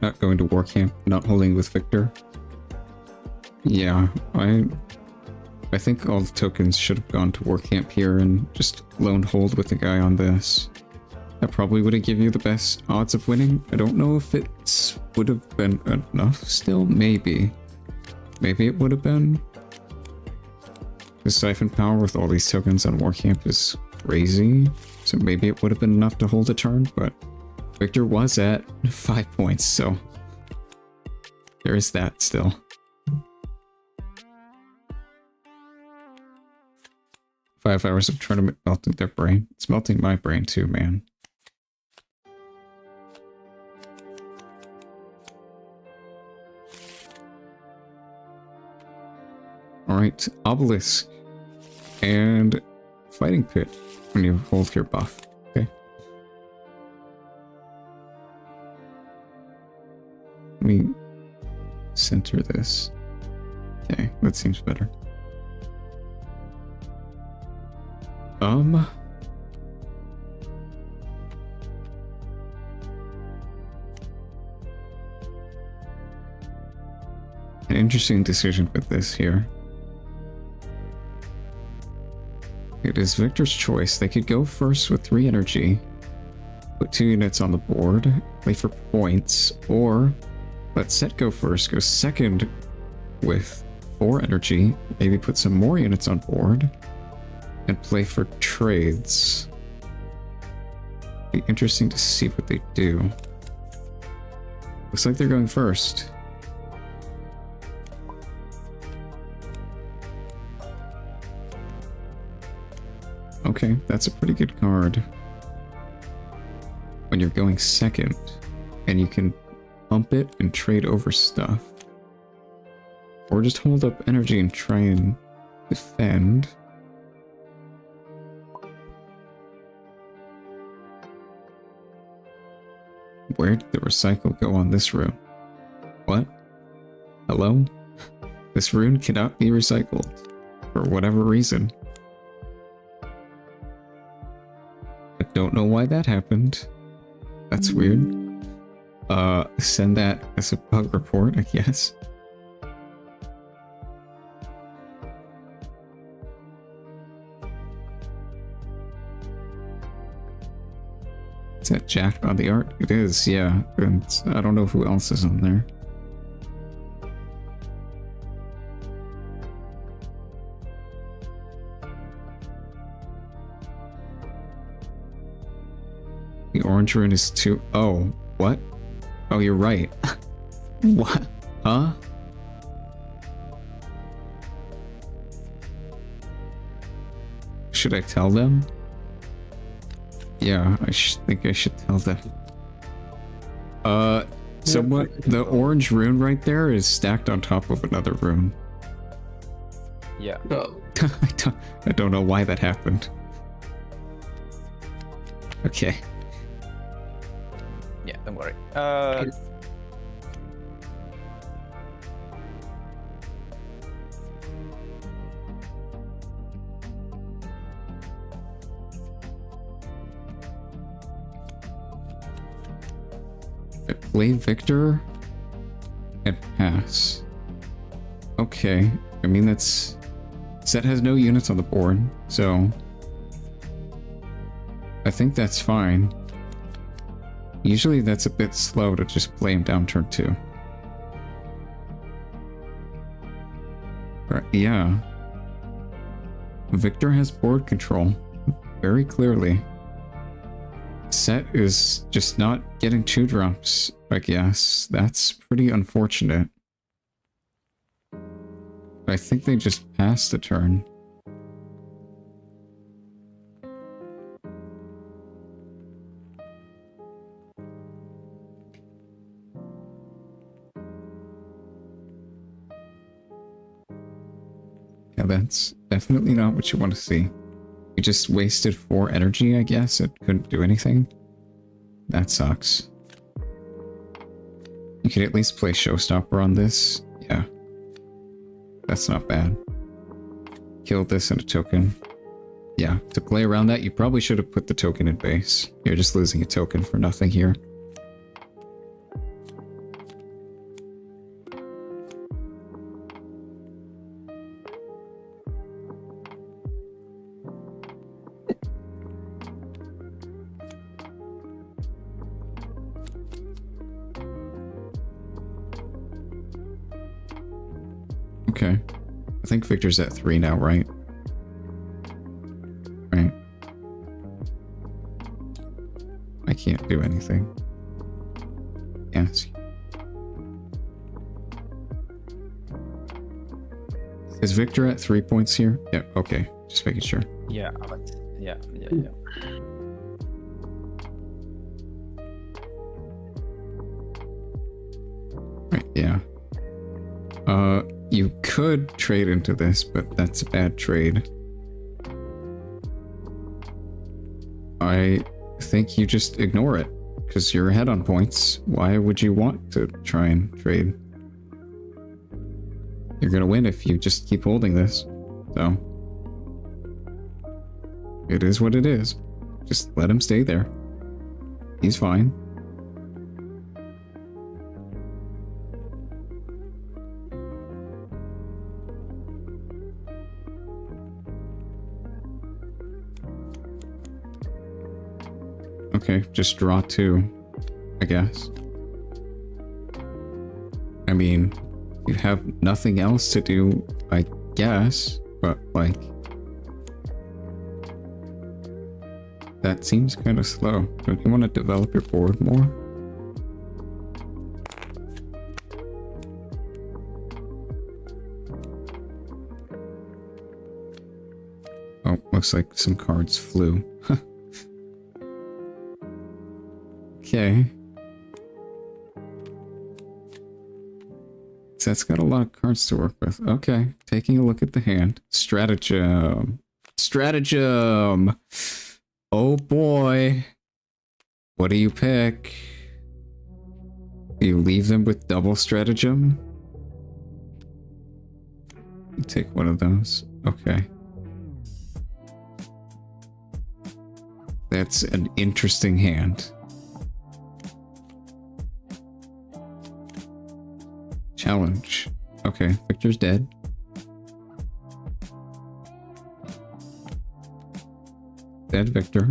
Not going to war camp, not holding with Victor. Yeah, I think all the tokens should have gone to war camp here and just lone hold with the guy on this. That probably would have given you the best odds of winning. I don't know if it would have been enough still, maybe. Maybe it would have been. The siphon power with all these tokens on war camp is crazy. So maybe it would have been enough to hold a turn, but Victor was at 5 points, so there is that still. Five hours of tournament melting their brain. It's melting my brain too, man. Alright, obelisk and fighting pit when you hold your buff. Okay. Let me center this. Okay, that seems better. An interesting decision with this here. It is Victor's choice. They could go first with 3 energy, put 2 units on the board, play for points, or let Set go first, go second with 4 energy, maybe put some more units on board, and play for trades. Be interesting to see what they do. Looks like they're going first. Okay, that's a pretty good card. When you're going second, and you can pump it and trade over stuff. Or just hold up energy and try and defend. Where did the recycle go on this rune? What? Hello? This rune cannot be recycled. For whatever reason. I don't know why that happened. That's weird. Send that as a bug report, I guess. Is that Jack on the art? It is, yeah. And I don't know who else is on there. The orange rune is too... Oh, what? Oh, you're right. What? Huh? Should I tell them? Yeah, I think I should tell them. So what? The orange rune right there is stacked on top of another rune. Yeah. Oh. I don't know why that happened. Okay. Yeah, don't worry. Play Victor and pass. Okay. I mean, that's... Set has no units on the board, so... I think that's fine. Usually that's a bit slow to just play him down turn 2. Right, yeah. Victor has board control. Very clearly. Set is just not getting 2-drops, I guess. That's pretty unfortunate. I think they just passed the turn. Yeah, that's definitely not what you want to see. You just wasted 4 energy, I guess. It couldn't do anything. That sucks. You could at least play Showstopper on this. Yeah. That's not bad. Kill this and a token. Yeah, to play around that, you probably should have put the token in base. You're just losing a token for nothing here. Okay. I think Victor's at 3 now, right? Right. I can't do anything. Yes. Is Victor at 3 points here? Yeah, okay. Just making sure. Yeah, but yeah. Right, yeah. You could trade into this, but that's a bad trade. I think you just ignore it, because you're ahead on points. Why would you want to try and trade? You're gonna win if you just keep holding this. So, it is what it is. Just let him stay there. He's fine. Okay, just draw 2, I guess. I mean, you have nothing else to do, I guess, but like... That seems kind of slow. Don't you want to develop your board more? Oh, looks like some cards flew. Okay. So that's got a lot of cards to work with. Okay, taking a look at the hand. Stratagem. Stratagem! Oh boy. What do you pick? You leave them with double stratagem. You take one of those. Okay. That's an interesting hand. Challenge. Okay, Victor's dead. Dead Victor.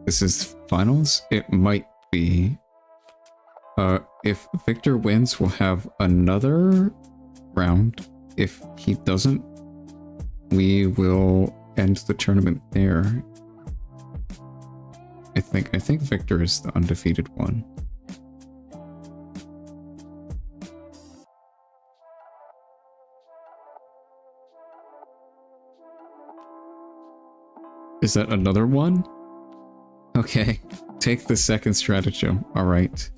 This is finals? It might be. If Victor wins, we'll have another round. If he doesn't, we will end the tournament there. I think Victor is the undefeated one. Is that another one? Okay, take the second stratagem. All right.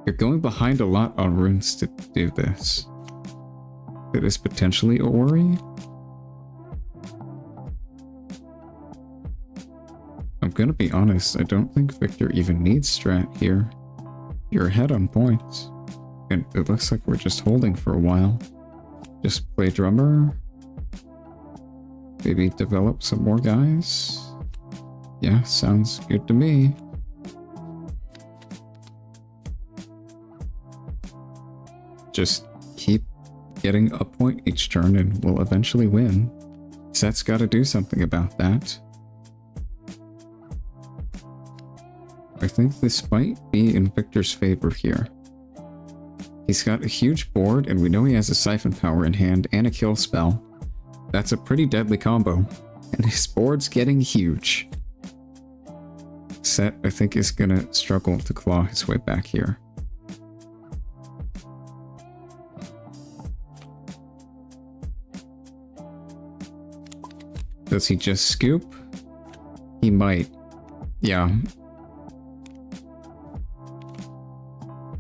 You're going behind a lot on runes to do this. It is potentially a worry. I'm gonna be honest, I don't think Victor even needs strat here. You're ahead on points. And it looks like we're just holding for a while. Just play drummer. Maybe develop some more guys. Yeah, sounds good to me. Just keep getting a point each turn and we'll eventually win. Set's gotta do something about that. I think this might be in Victor's favor here. He's got a huge board and we know he has a siphon power in hand and a kill spell. That's a pretty deadly combo. And his board's getting huge. Set, I think, is gonna struggle to claw his way back here. Does he just scoop? He might. Yeah.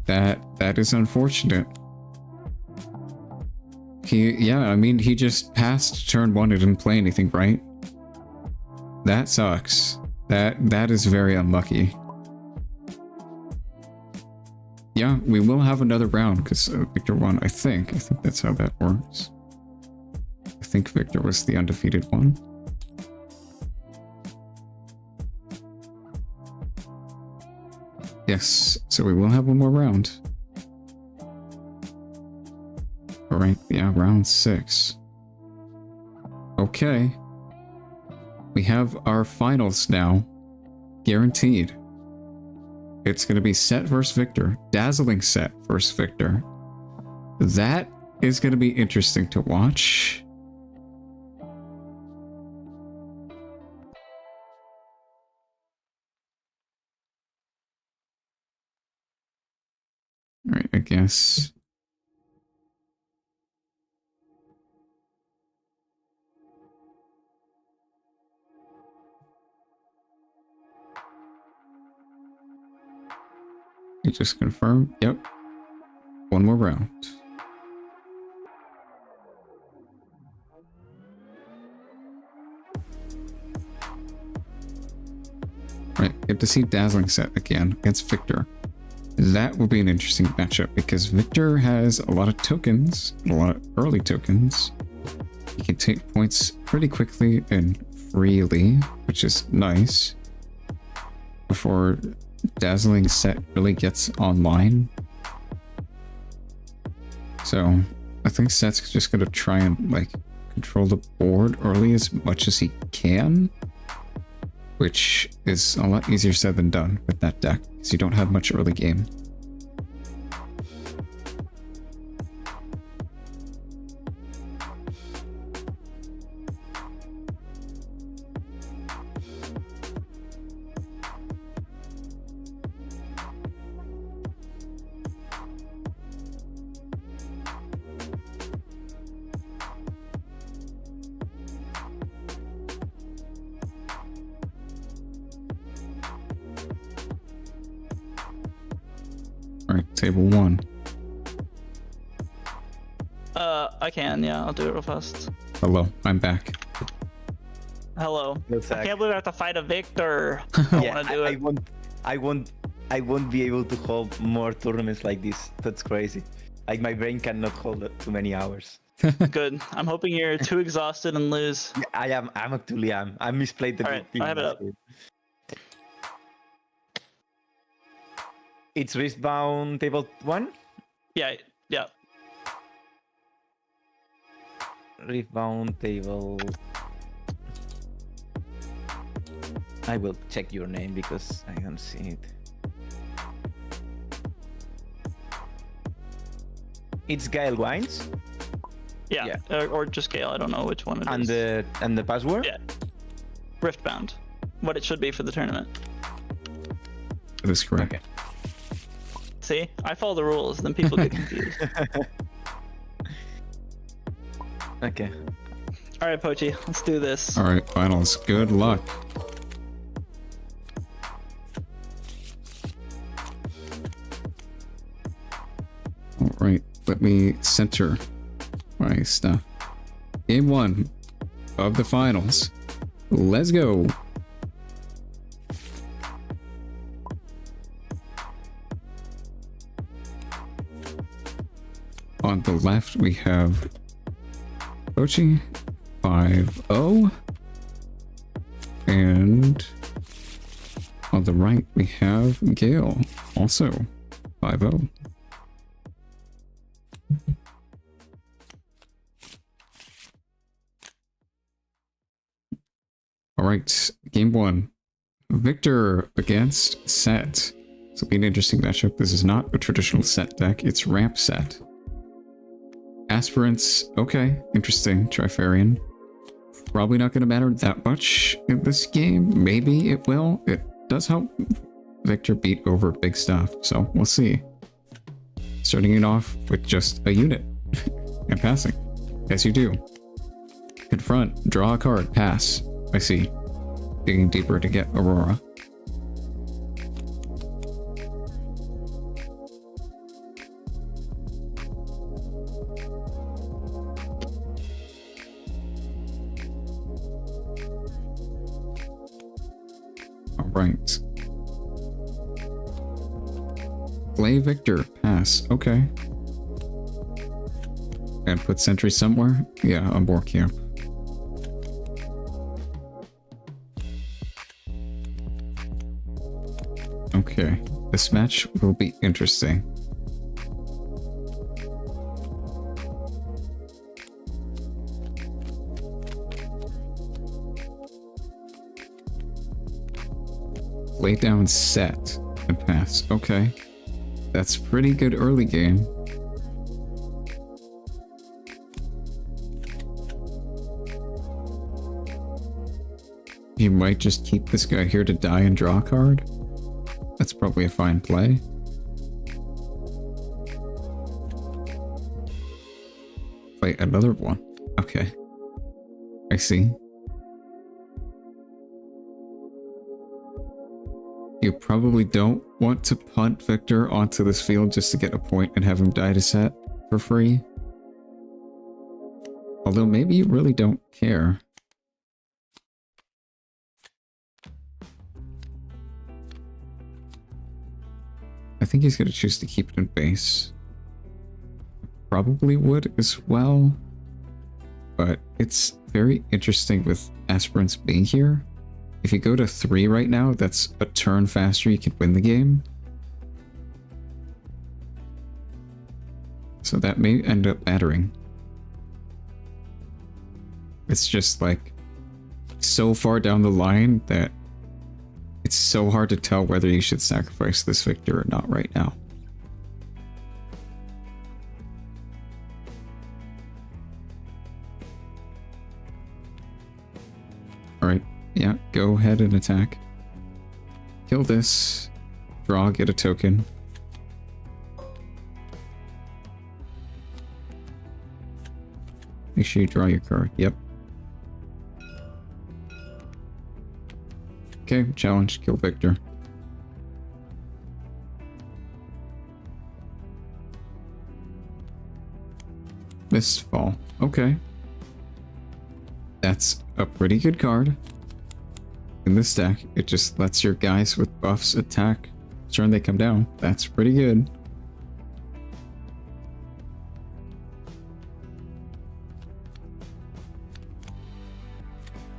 That is unfortunate. Yeah, I mean, he just passed turn 1 and didn't play anything, right? That sucks. That is very unlucky. Yeah, we will have another round because Victor won, I think. I think that's how that works. I think Victor was the undefeated one. Yes, so we will have one more round. Alright, yeah, round 6. Okay. We have our finals now. Guaranteed. It's going to be Set versus Victor. Dazzling Set versus Victor. That is going to be interesting to watch. Alright, I guess. You just confirm? Yep. One more round. Right, good to see Dazzling Set again against Victor. That will be an interesting matchup because Victor has a lot of tokens, a lot of early tokens. He can take points pretty quickly and freely, which is nice. Before Dazzling Set really gets online. So I think Set's just gonna try and like control the board early as much as he can, which is a lot easier said than done with that deck because you don't have much early game. Table 1. I can, yeah, I'll do it real fast. Hello, I'm back. Hello. No I sack. can't believe I have to fight a Victor. I don't want to do it. I want I won't be able to hold more tournaments like this. That's crazy. Like my brain cannot hold it too many hours. Good. I'm hoping you're too exhausted and lose. Yeah, I am. I'm actually am. I misplayed the All right, team I have it last up. game. It's Riftbound table 1? Yeah, yeah. Riftbound table. I will check your name because I don't see it. It's Gael Wines. Yeah. Or just Gale. I don't know which one it and is. And the password? Yeah. Riftbound. What it should be for the tournament. That is correct. Okay. See, I follow the rules, then people get confused. Okay. All right, Pochi, let's do this. All right, finals. Good luck. All right, let me center my stuff. Game 1 of the finals. Let's go. On the left, we have Pochi 5-0. And on the right, we have Gale, also 5-0. All right, game 1. Victor against Set. This will be an interesting matchup. This is not a traditional Set deck, it's ramp Set. Aspirants, okay, interesting. Trifarian. Probably not going to matter that much in this game. Maybe it will. It does help Victor beat over big stuff, so we'll see. Starting it off with just a unit and passing, as you do. Confront, draw a card, pass. I see. Digging deeper to get Aurora. Alright. Play Victor, pass, okay. And put sentry somewhere? Yeah, on board camp. Okay, this match will be interesting. Lay down Set and pass. Okay, that's pretty good early game. You might just keep this guy here to die and draw a card. That's probably a fine play. Play another one. Okay. I see. You probably don't want to punt Victor onto this field just to get a point and have him die to Set for free. Although maybe you really don't care. I think he's going to choose to keep it in base. Probably would as well. But it's very interesting with aspirants being here. If you go to 3 right now, that's a turn faster, you can win the game. So that may end up mattering. It's just like so far down the line that it's so hard to tell whether you should sacrifice this Victor or not right now. Alright, yeah, go ahead and attack. Kill this. Draw, get a token. Make sure you draw your card. Yep. Okay, challenge, kill Victor. Mistfall. Okay. That's a pretty good card. In this deck, it just lets your guys with buffs attack turn they come down. That's pretty good.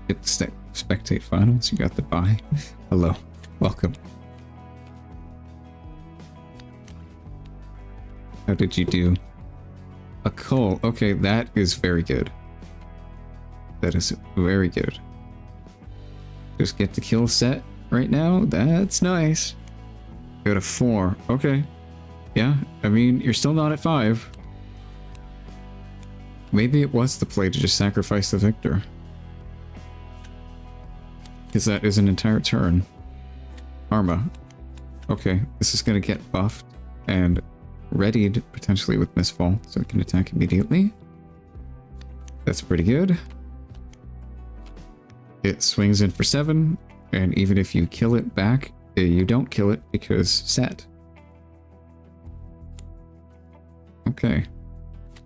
Get the spectate finals. You got the buy. Hello. Welcome. How did you do? A cull. Okay, that is very good. That is very good. Just get the kill set right now. That's nice. Go to 4. Okay. Yeah, I mean, you're still not at 5. Maybe it was the play to just sacrifice the victor. Because that is an entire turn. Karma. Okay, this is going to get buffed and readied potentially with Misfall, so it can attack immediately. That's pretty good. It swings in for 7, and even if you kill it back, you don't kill it because set. Okay.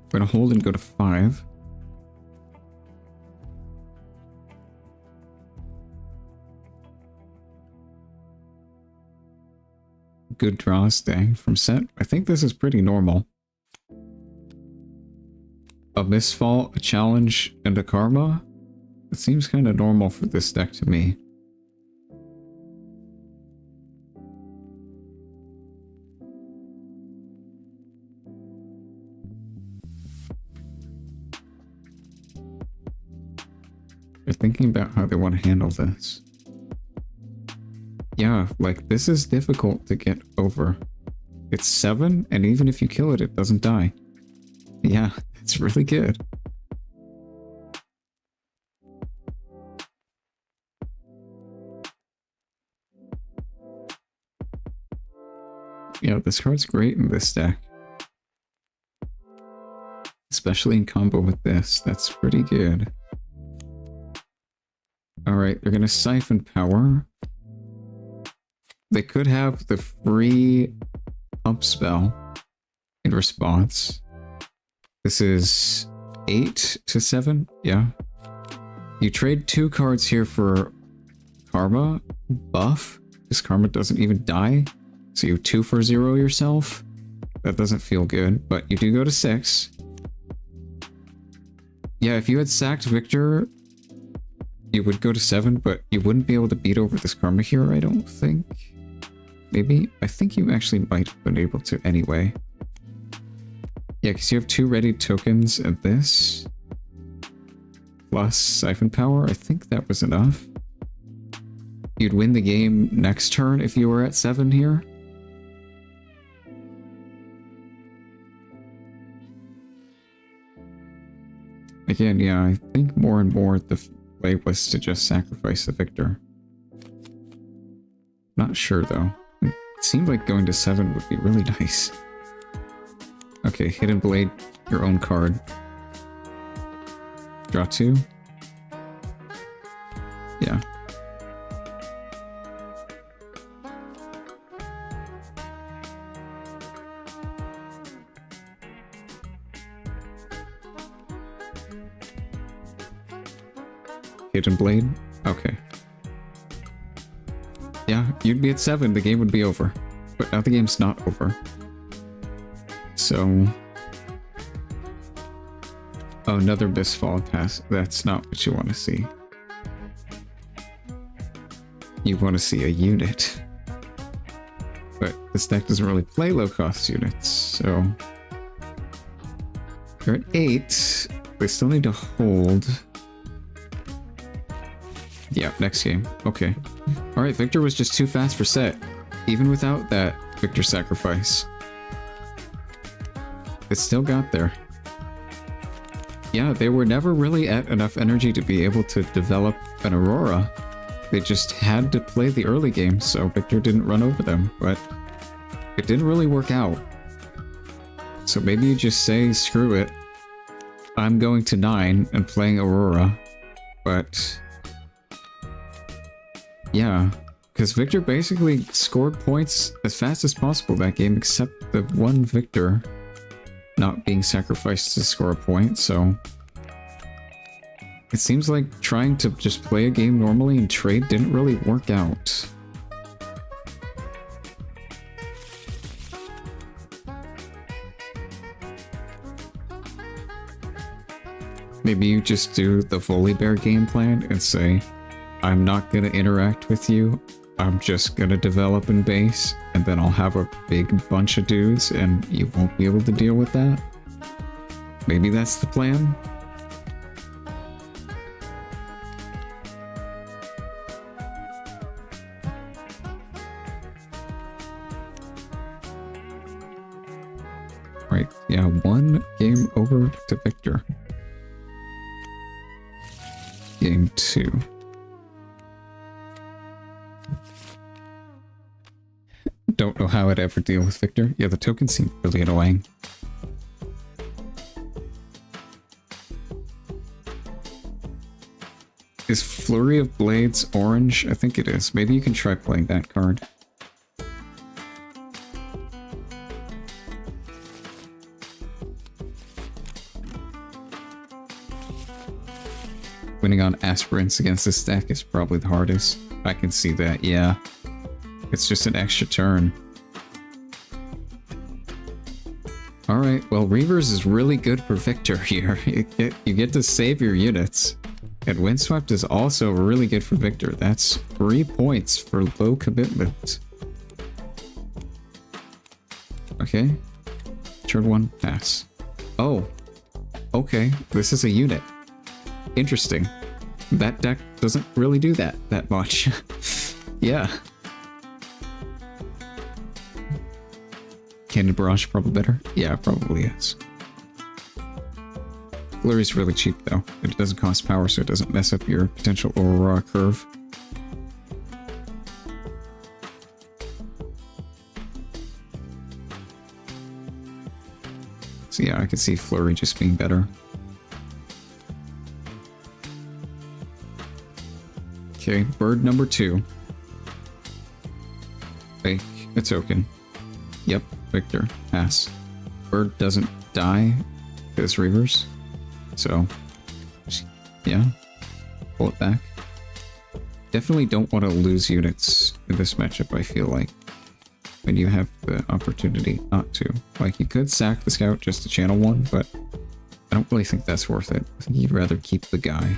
We're gonna hold and go to 5. Good draws, dang, from set. I think this is pretty normal. A Misfall, a challenge, and a karma? It seems kind of normal for this deck to me. They're thinking about how they want to handle this. Yeah, like, this is difficult to get over. It's 7, and even if you kill it, it doesn't die. Yeah, it's really good. Yeah, this card's great in this deck. Especially in combo with this. That's pretty good. Alright, they're gonna siphon power. They could have the free pump spell in response. This is 8 to 7. Yeah. You trade 2 cards here for karma buff. This karma doesn't even die. So you 2 for 0 yourself. That doesn't feel good, but you do go to 6. Yeah, if you had sacked Victor, you would go to 7, but you wouldn't be able to beat over this karma here, I don't think. Maybe? I think you actually might have been able to anyway. Yeah, because you have 2 ready tokens and this. Plus siphon power, I think that was enough. You'd win the game next turn if you were at 7 here. Again, yeah, I think more and more the play was to just sacrifice the victor. Not sure though. It seemed like going to 7 would be really nice. Okay, Hidden Blade, your own card. Draw 2. Yeah. Hidden Blade? Okay. Yeah, you'd be at 7, the game would be over. But now the game's not over. So... Oh, another Misfall pass. That's not what you want to see. You want to see a unit. But this deck doesn't really play low-cost units, so... They're at 8. They still need to hold... Yeah, next game. Okay. Alright, Victor was just too fast for set. Even without that Victor sacrifice. It still got there. Yeah, they were never really at enough energy to be able to develop an Aurora. They just had to play the early game, so Victor didn't run over them, but it didn't really work out. So maybe you just say, screw it. I'm going to 9 and playing Aurora, but... Yeah, because Victor basically scored points as fast as possible that game, except the one Victor not being sacrificed to score a point, so... It seems like trying to just play a game normally and trade didn't really work out. Maybe you just do the Volibear game plan and say, I'm not gonna interact with you, I'm just gonna develop in base, and then I'll have a big bunch of dudes and you won't be able to deal with that. Maybe that's the plan? Right, yeah, 1 game over to Victor. Game 2. Don't know how I'd ever deal with Victor. Yeah, the tokens seem really annoying. Is Flurry of Blades orange? I think it is. Maybe you can try playing that card. Winning on aspirants against this deck is probably the hardest. I can see that, yeah. It's just an extra turn. Alright, well Reavers is really good for Victor here. You get to save your units. And Windswept is also really good for Victor. That's 3 points for low commitment. Okay. Turn 1, pass. Oh. Okay, this is a unit. Interesting. That deck doesn't really do that much. Yeah. Cannon Barrage probably better? Yeah, probably is. Flurry's really cheap though. It doesn't cost power, so it doesn't mess up your potential Aurora curve. So yeah, I can see Flurry just being better. Okay, bird number 2. Fake a token. Yep, Victor. Pass. Bird doesn't die because Reavers. So, yeah. Pull it back. Definitely don't want to lose units in this matchup, I feel like. When you have the opportunity not to. Like, you could sack the scout just to channel 1, but I don't really think that's worth it. I think you'd rather keep the guy.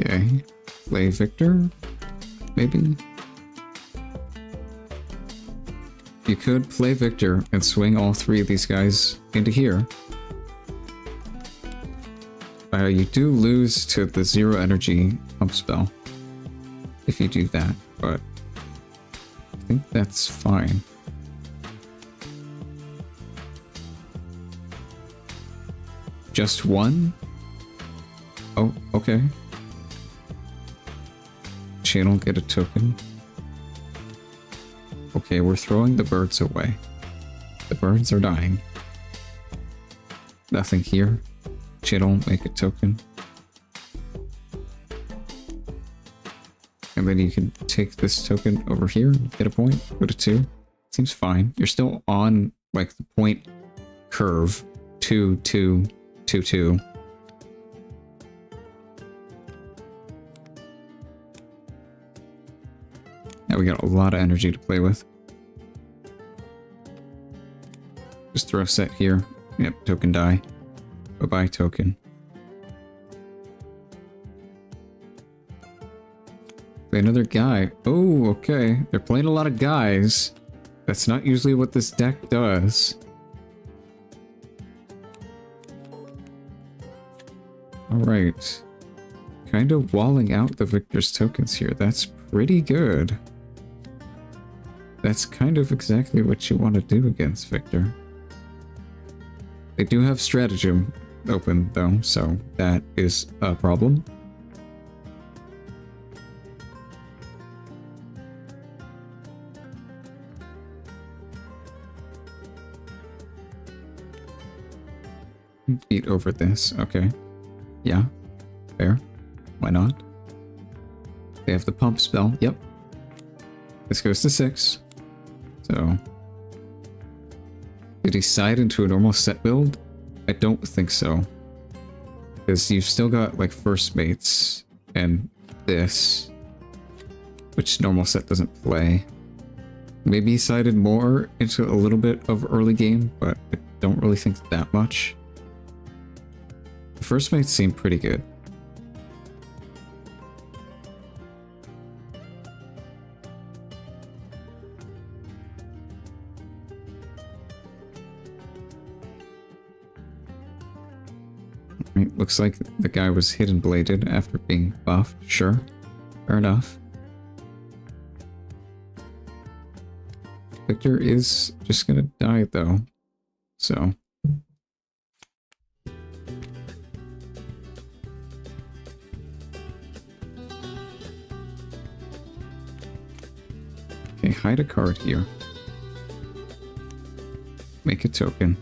Okay, play Victor, maybe? You could play Victor and swing all 3 of these guys into here. You do lose to the 0 energy pump spell if you do that, but I think that's fine. Just 1? Oh, okay. Channel, get a token. Okay, we're throwing the birds away. The birds are dying. Nothing here. Channel, make a token. And then you can take this token over here and get a point. Go to 2. Seems fine. You're still on, like, the point curve. 2, 2, 2, 2. Now we got a lot of energy to play with. Just throw a set here. Yep, token die. Bye-bye, token. Play another guy. Oh, okay. They're playing a lot of guys. That's not usually what this deck does. Alright. Kind of walling out the Victor's tokens here. That's pretty good. That's kind of exactly what you want to do against Victor. They do have stratagem open though, so that is a problem. Beat over this, okay. Yeah, fair. Why not? They have the pump spell, yep. This goes to 6. So, did he side into a normal set build? I don't think so. Because you've still got, like, first mates and this, which normal set doesn't play. Maybe he sided more into a little bit of early game, but I don't really think that much. The first mates seem pretty good. Right, looks like the guy was hidden bladed after being buffed. Sure, fair enough. Victor is just gonna die though, so. Okay, hide a card here. Make a token.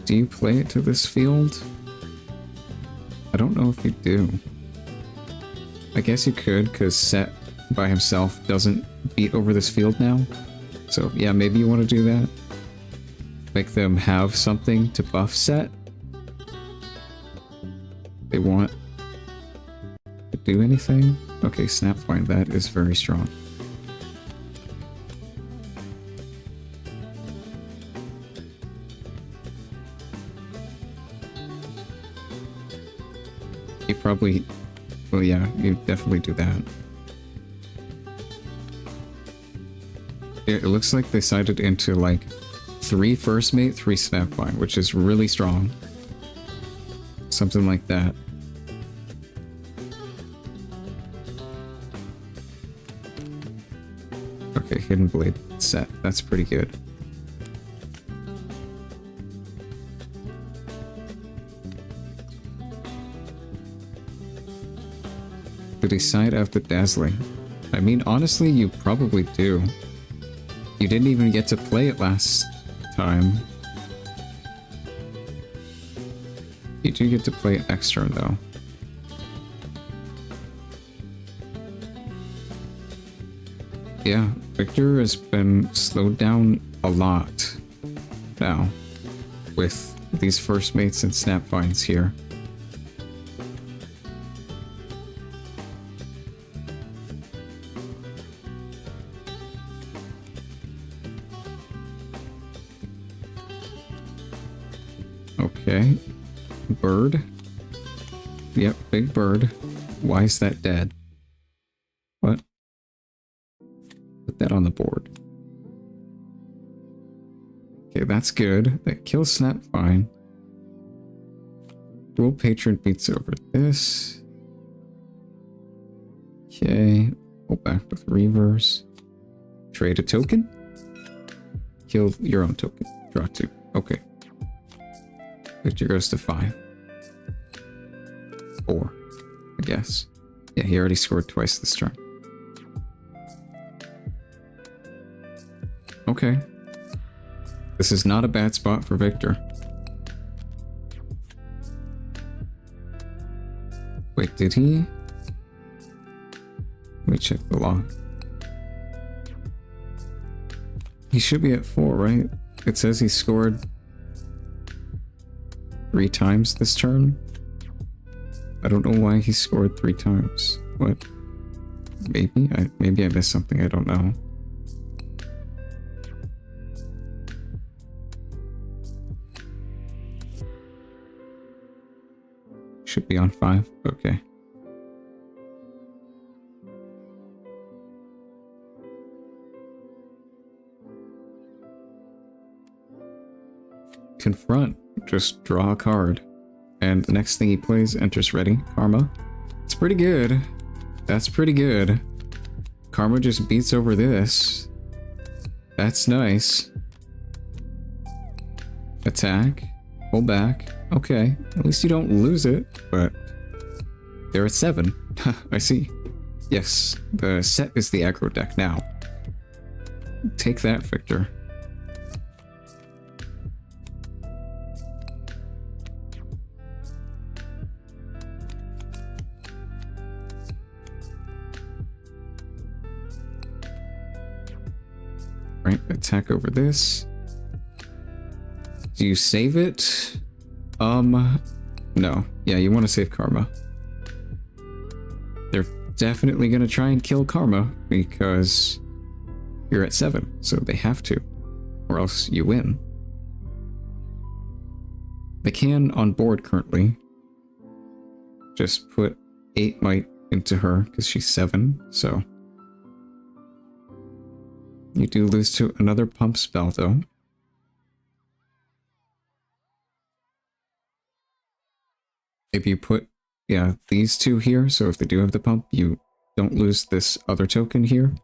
Do you play it to this field? I don't know if you do. I guess you could, because Set by himself doesn't beat over this field now. So yeah, maybe you want to do that. Make them have something to buff Set. They want to do anything? Okay, Snapvine, that is very strong. You probably... Well, yeah, you definitely do that. It looks like they sided into, like, 3 first mate, 3 Snapvine, which is really strong. Something like that. Okay, Hidden Blade Set. That's pretty good. Did he side out the Dazzling? I mean, honestly, you probably do. You didn't even get to play it last time. You do get to play it next turn, though. Yeah, Victor has been slowed down a lot now with these first mates and Snapvines here. Okay. Bird. Yep, big bird. Why is that dead? What? Put that on the board. Okay, that's good. That kills Snapvine. Dual Patron beats over this. Okay. Pull back with reverse. Trade a token. Kill your own token. Draw 2. Okay. Victor goes to 5. 4, I guess. Yeah, he already scored twice this turn. Okay. This is not a bad spot for Victor. Wait, did he? Let me check the log. He should be at 4, right? It says he scored 3 times this turn. I don't know why he scored 3 times. What? Maybe I missed something. I don't know. Should be on 5. Okay. Confront. Just draw a card. And the next thing he plays enters ready. Karma. It's pretty good. That's pretty good. Karma just beats over this. That's nice. Attack. Pull back. Okay. At least you don't lose it. But they're at 7. I see. Yes. The Set is the aggro deck now. Take that, Victor. Right, attack over this. Do you save it? No. Yeah, you want to save Karma. They're definitely going to try and kill Karma because you're at 7, so they have to, or else you win. They can on board currently. Just put 8 might into her because she's 7, so you do lose to another pump spell though. Maybe you put, yeah, these 2 here, so if they do have the pump, you don't lose this other token here.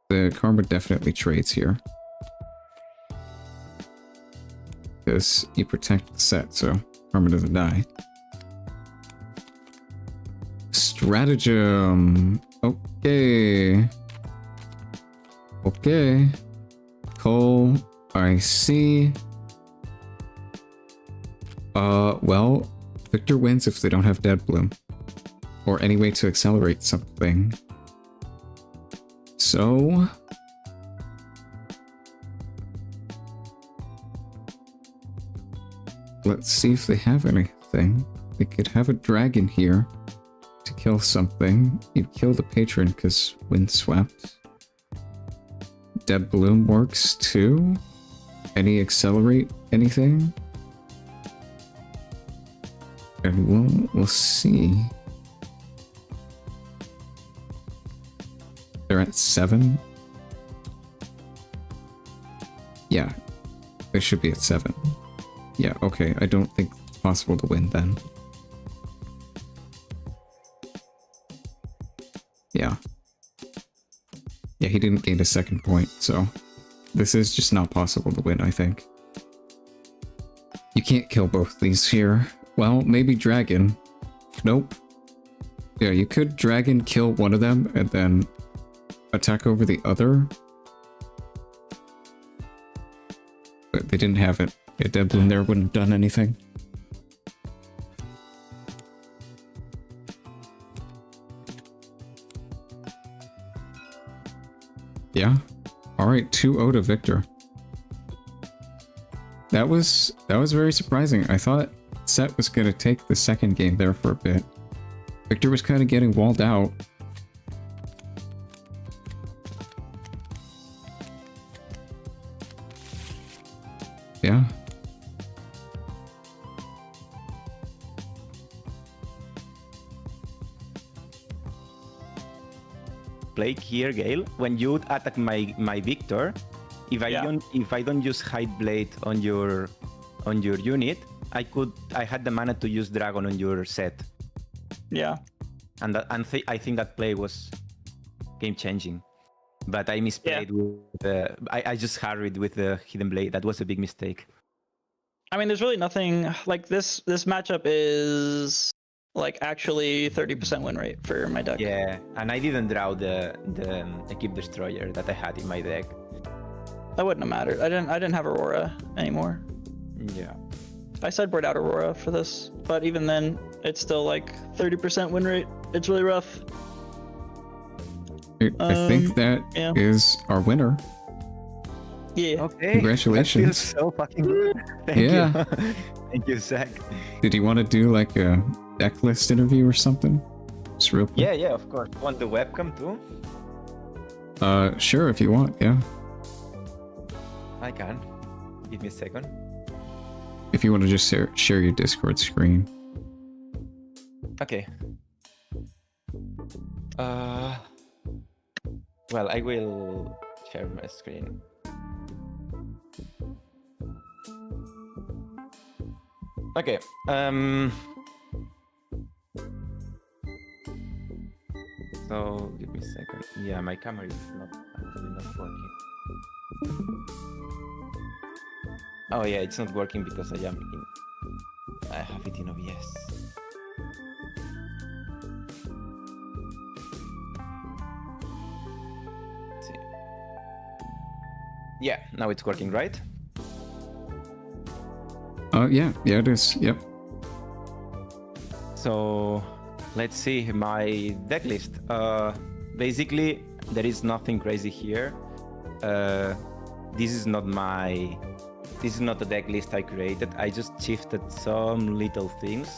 The Karma definitely trades here. Because you protect the set, so Karma doesn't die. Stratagem. Okay. Okay. Cole, I see. Well, Victor wins if they don't have Dead Bloom. Or any way to accelerate something. So... let's see if they have anything. They could have a dragon here to kill something. You kill the patron because windswept. Dead Bloom works too. Any accelerate anything? And we'll see. They're at 7. Yeah, they should be at 7. Yeah, okay, I don't think it's possible to win then. Yeah. Yeah, he didn't gain a second point, so this is just not possible to win, I think. You can't kill both these here. Well, maybe dragon. Nope. Yeah, you could dragon kill one of them and then attack over the other. But they didn't have it. Yeah, Dead Bloom there wouldn't have done anything. Yeah. Alright, 2-0 to Victor. That was very surprising. I thought Set was gonna take the second game there for a bit. Victor was kind of getting walled out. Yeah. Play here, Gale. When you attack my Victor, if I don't use Hide Blade on your unit, I had the mana to use Dragon on your set. Yeah. And I think that play was game changing. But I misplayed with I just harried with the Hidden Blade. That was a big mistake. I mean, there's really nothing like this matchup is like actually 30% win rate for my deck. Yeah, and I didn't draw the Equip Destroyer that I had in my deck. That wouldn't have mattered. I didn't have Aurora anymore. Yeah. I sideboard out Aurora for this, but even then, it's still like 30% win rate. It's really rough. I think that is our winner. Yeah. Okay. Congratulations. That feels so fucking good. Thank you. Thank you, Zach. Did you want to do like a deck list interview or something? Just real quick. Yeah, of course. Want the webcam too? Sure, if you want, yeah. I can. Give me a second. If you want to just share your Discord screen. Okay. Well, I will share my screen. Okay. So give me a second. Yeah, my camera is actually not working. Oh yeah, it's not working because I have it in OBS. Let's see. Yeah, now it's working, right? Yeah, it is. Yep. So let's see my deck list. Basically, there is nothing crazy here. This is not my this is not a deck list I created. I just shifted some little things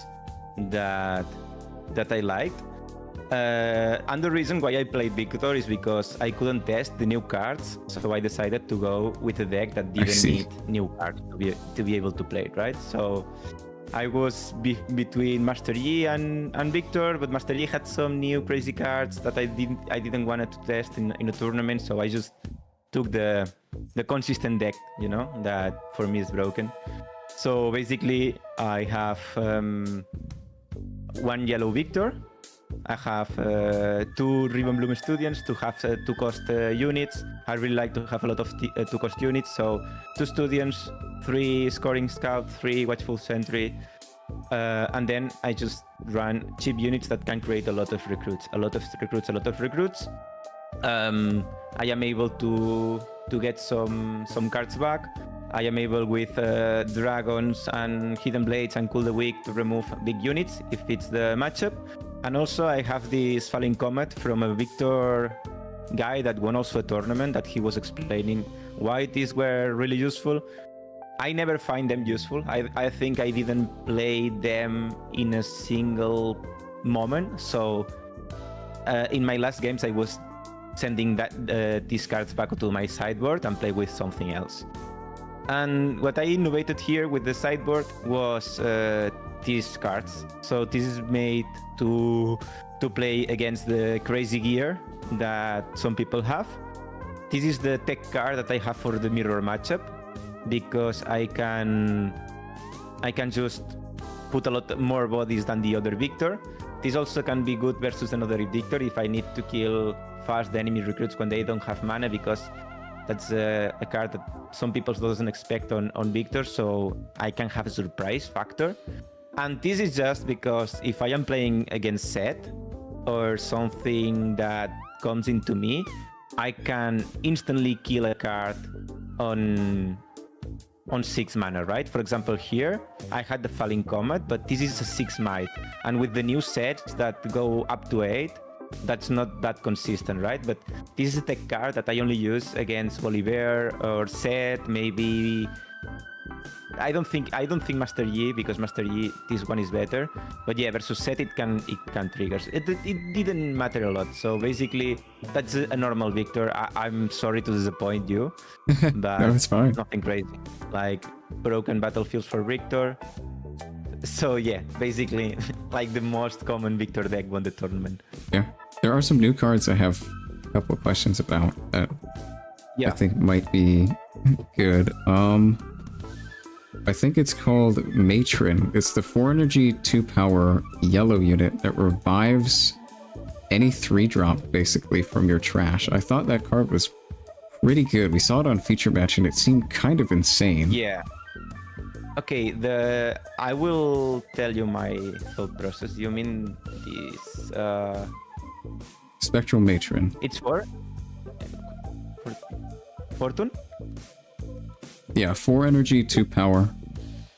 that I liked. And the reason why I played Victor is because I couldn't test the new cards, so I decided to go with a deck that didn't need new cards to be able to play it, right? So I was between Master Yi and Victor, but Master Yi had some new crazy cards that I didn't want to test in a tournament, so I just took the consistent deck, you know, that for me is broken. So basically, I have one yellow Victor. I have 2 Ribbon Bloom Students to have 2 cost units. I really like to have a lot of 2 cost units, so 2 Students, 3 Scoring Scout, 3 Watchful Sentry, and then I just run cheap units that can create a lot of recruits. I am able to get some cards back. I am able with Dragons and Hidden Blades and Cool the Weak to remove big units if it's the matchup. And also I have this Falling Comet from a Victor guy that won also a tournament that he was explaining why these were really useful. I never find them useful. I think I didn't play them in a single moment. So in my last games I was sending these cards back to my sideboard and play with something else. And what I innovated here with the sideboard was these cards. So this is made to play against the crazy gear that some people have. This is the tech card that I have for the mirror matchup, because I can just put a lot more bodies than the other Victor. This also can be good versus another Victor if I need to kill fast the enemy recruits when they don't have mana, because that's a card that some people doesn't expect on Victor, so I can have a surprise factor. And this is just because if I am playing against Set or something that comes into me, I can instantly kill a card on 6 mana, right? For example, here I had the Falling Comet, but this is a 6 might, and with the new sets that go up to 8, that's not that consistent, right? But this is a tech card that I only use against Volibear or Set, maybe. I don't think Master Yi, because Master Yi, this one is better. But yeah, versus Set it can trigger. It didn't matter a lot. So basically, that's a normal Victor. I'm sorry to disappoint you, but no, it's fine. Nothing crazy. Like broken battlefields for Victor. So yeah, basically, like the most common Victor deck won the tournament. Yeah, there are some new cards I have a couple of questions about that I think might be good. I think it's called Matron. It's the 4 energy 2 power yellow unit that revives any 3-drop basically from your trash. I thought that card was pretty good. We saw it on Feature Match and it seemed kind of insane. Yeah. Okay, I will tell you my thought process. You mean this Spectral Matron. It's for Fortune? Yeah, 4 energy, 2 power,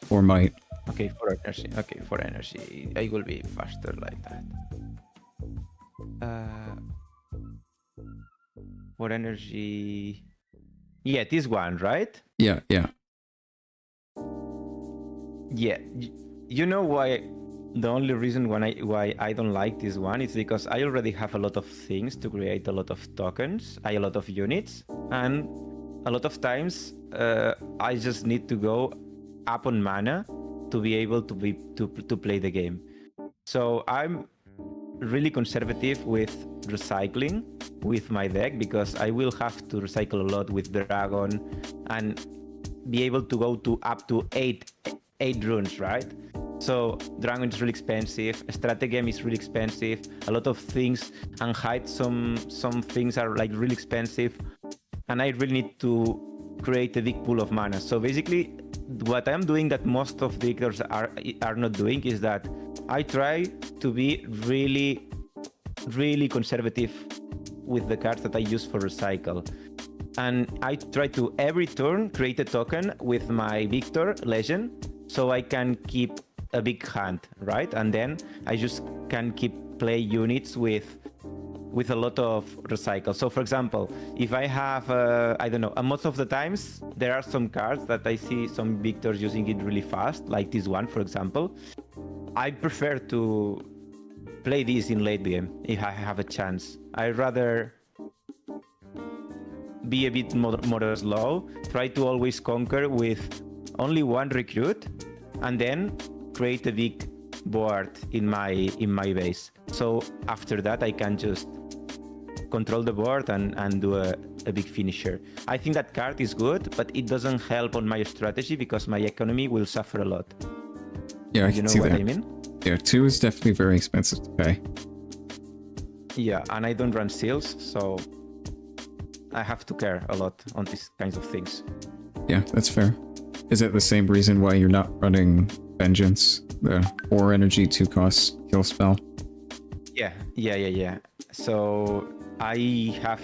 4 might. Okay, 4 energy. Okay, 4 energy. I will be faster like that. 4 energy. Yeah, this one, right? Yeah. Yeah. You know why? The only reason why I don't like this one is because I already have a lot of things to create a lot of tokens, a lot of units, and a lot of times I just need to go up on mana to be able to play the game. So I'm really conservative with recycling with my deck, because I will have to recycle a lot with Dragon and be able to go to up to 8 runes, right? So Dragon is really expensive, Stratagem is really expensive, a lot of things, and hide some things are like really expensive, and I really need to create a big pool of mana. So basically, what I'm doing that most of the victors are not doing is that I try to be really, really conservative with the cards that I use for recycle. And I try to every turn create a token with my Victor Legend, so I can keep a big hand, right? And then I just can keep play units with with a lot of recycle. So for example, if I have, I don't know, most of the times there are some cards that I see some victors using it really fast, like this one, for example. I prefer to play this in late game if I have a chance. I'd rather be a bit more slow, try to always conquer with only one recruit, and then create a big board in my base. So after that, I can just control the board and do a big finisher. I think that card is good, but it doesn't help on my strategy because my economy will suffer a lot. Yeah, I can see that. I mean? Yeah, 2 is definitely very expensive to pay. Yeah, and I don't run seals, so I have to care a lot on these kinds of things. Yeah, that's fair. Is it the same reason why you're not running Vengeance, the 4 energy 2 cost kill spell? Yeah. So I have,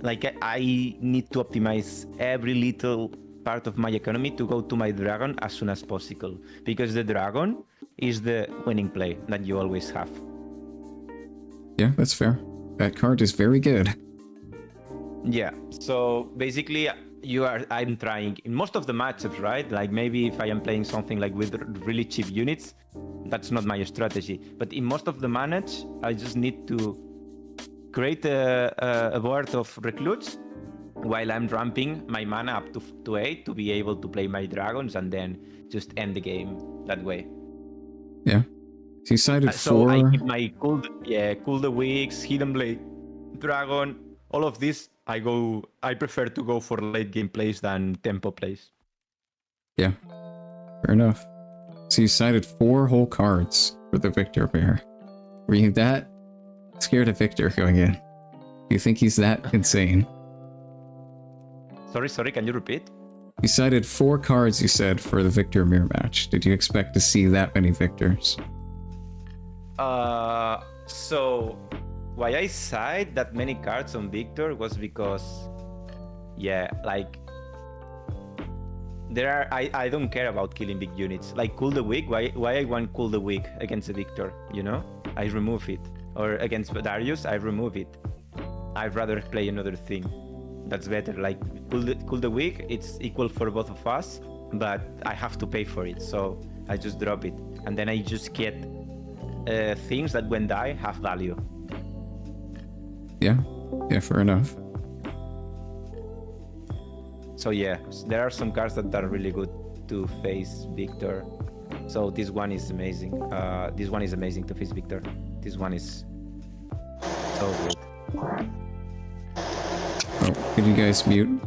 like, I need to optimize every little part of my economy to go to my dragon as soon as possible, because the dragon is the winning play that you always have. Yeah, that's fair. That card is very good. Yeah, so basically I'm trying in most of the matchups, right? Like maybe if I am playing something like with really cheap units, that's not my strategy. But in most of the manage, I just need to create a board of recruits while I'm ramping my mana up to 8 to be able to play my dragons and then just end the game that way. Yeah. So you cited 4. So I keep my cool the weeks, hidden blade, dragon, all of this. I prefer to go for late game plays than tempo plays. Yeah, fair enough. So you cited 4 whole cards for the Victor Bear. Were you that scared of Victor going in? Do you think he's that insane? Sorry, can you repeat? You cited 4 cards, you said, for the Victor mirror match. Did you expect to see that many Victors? So why I cited that many cards on Victor was because, yeah, like there are I don't care about killing big units. Like Cool the Weak, why I want Cool the Weak against a Victor, you know? I remove it. Or against Darius, I remove it. I'd rather play another thing. That's better. Like Cool the Weak, it's equal for both of us, but I have to pay for it, so I just drop it. And then I just get things that when die have value. Yeah, fair enough. So yeah, there are some cards that are really good to face Victor. So this one is amazing. This one is amazing to face Victor. This one is so good. Oh, could you guys mute?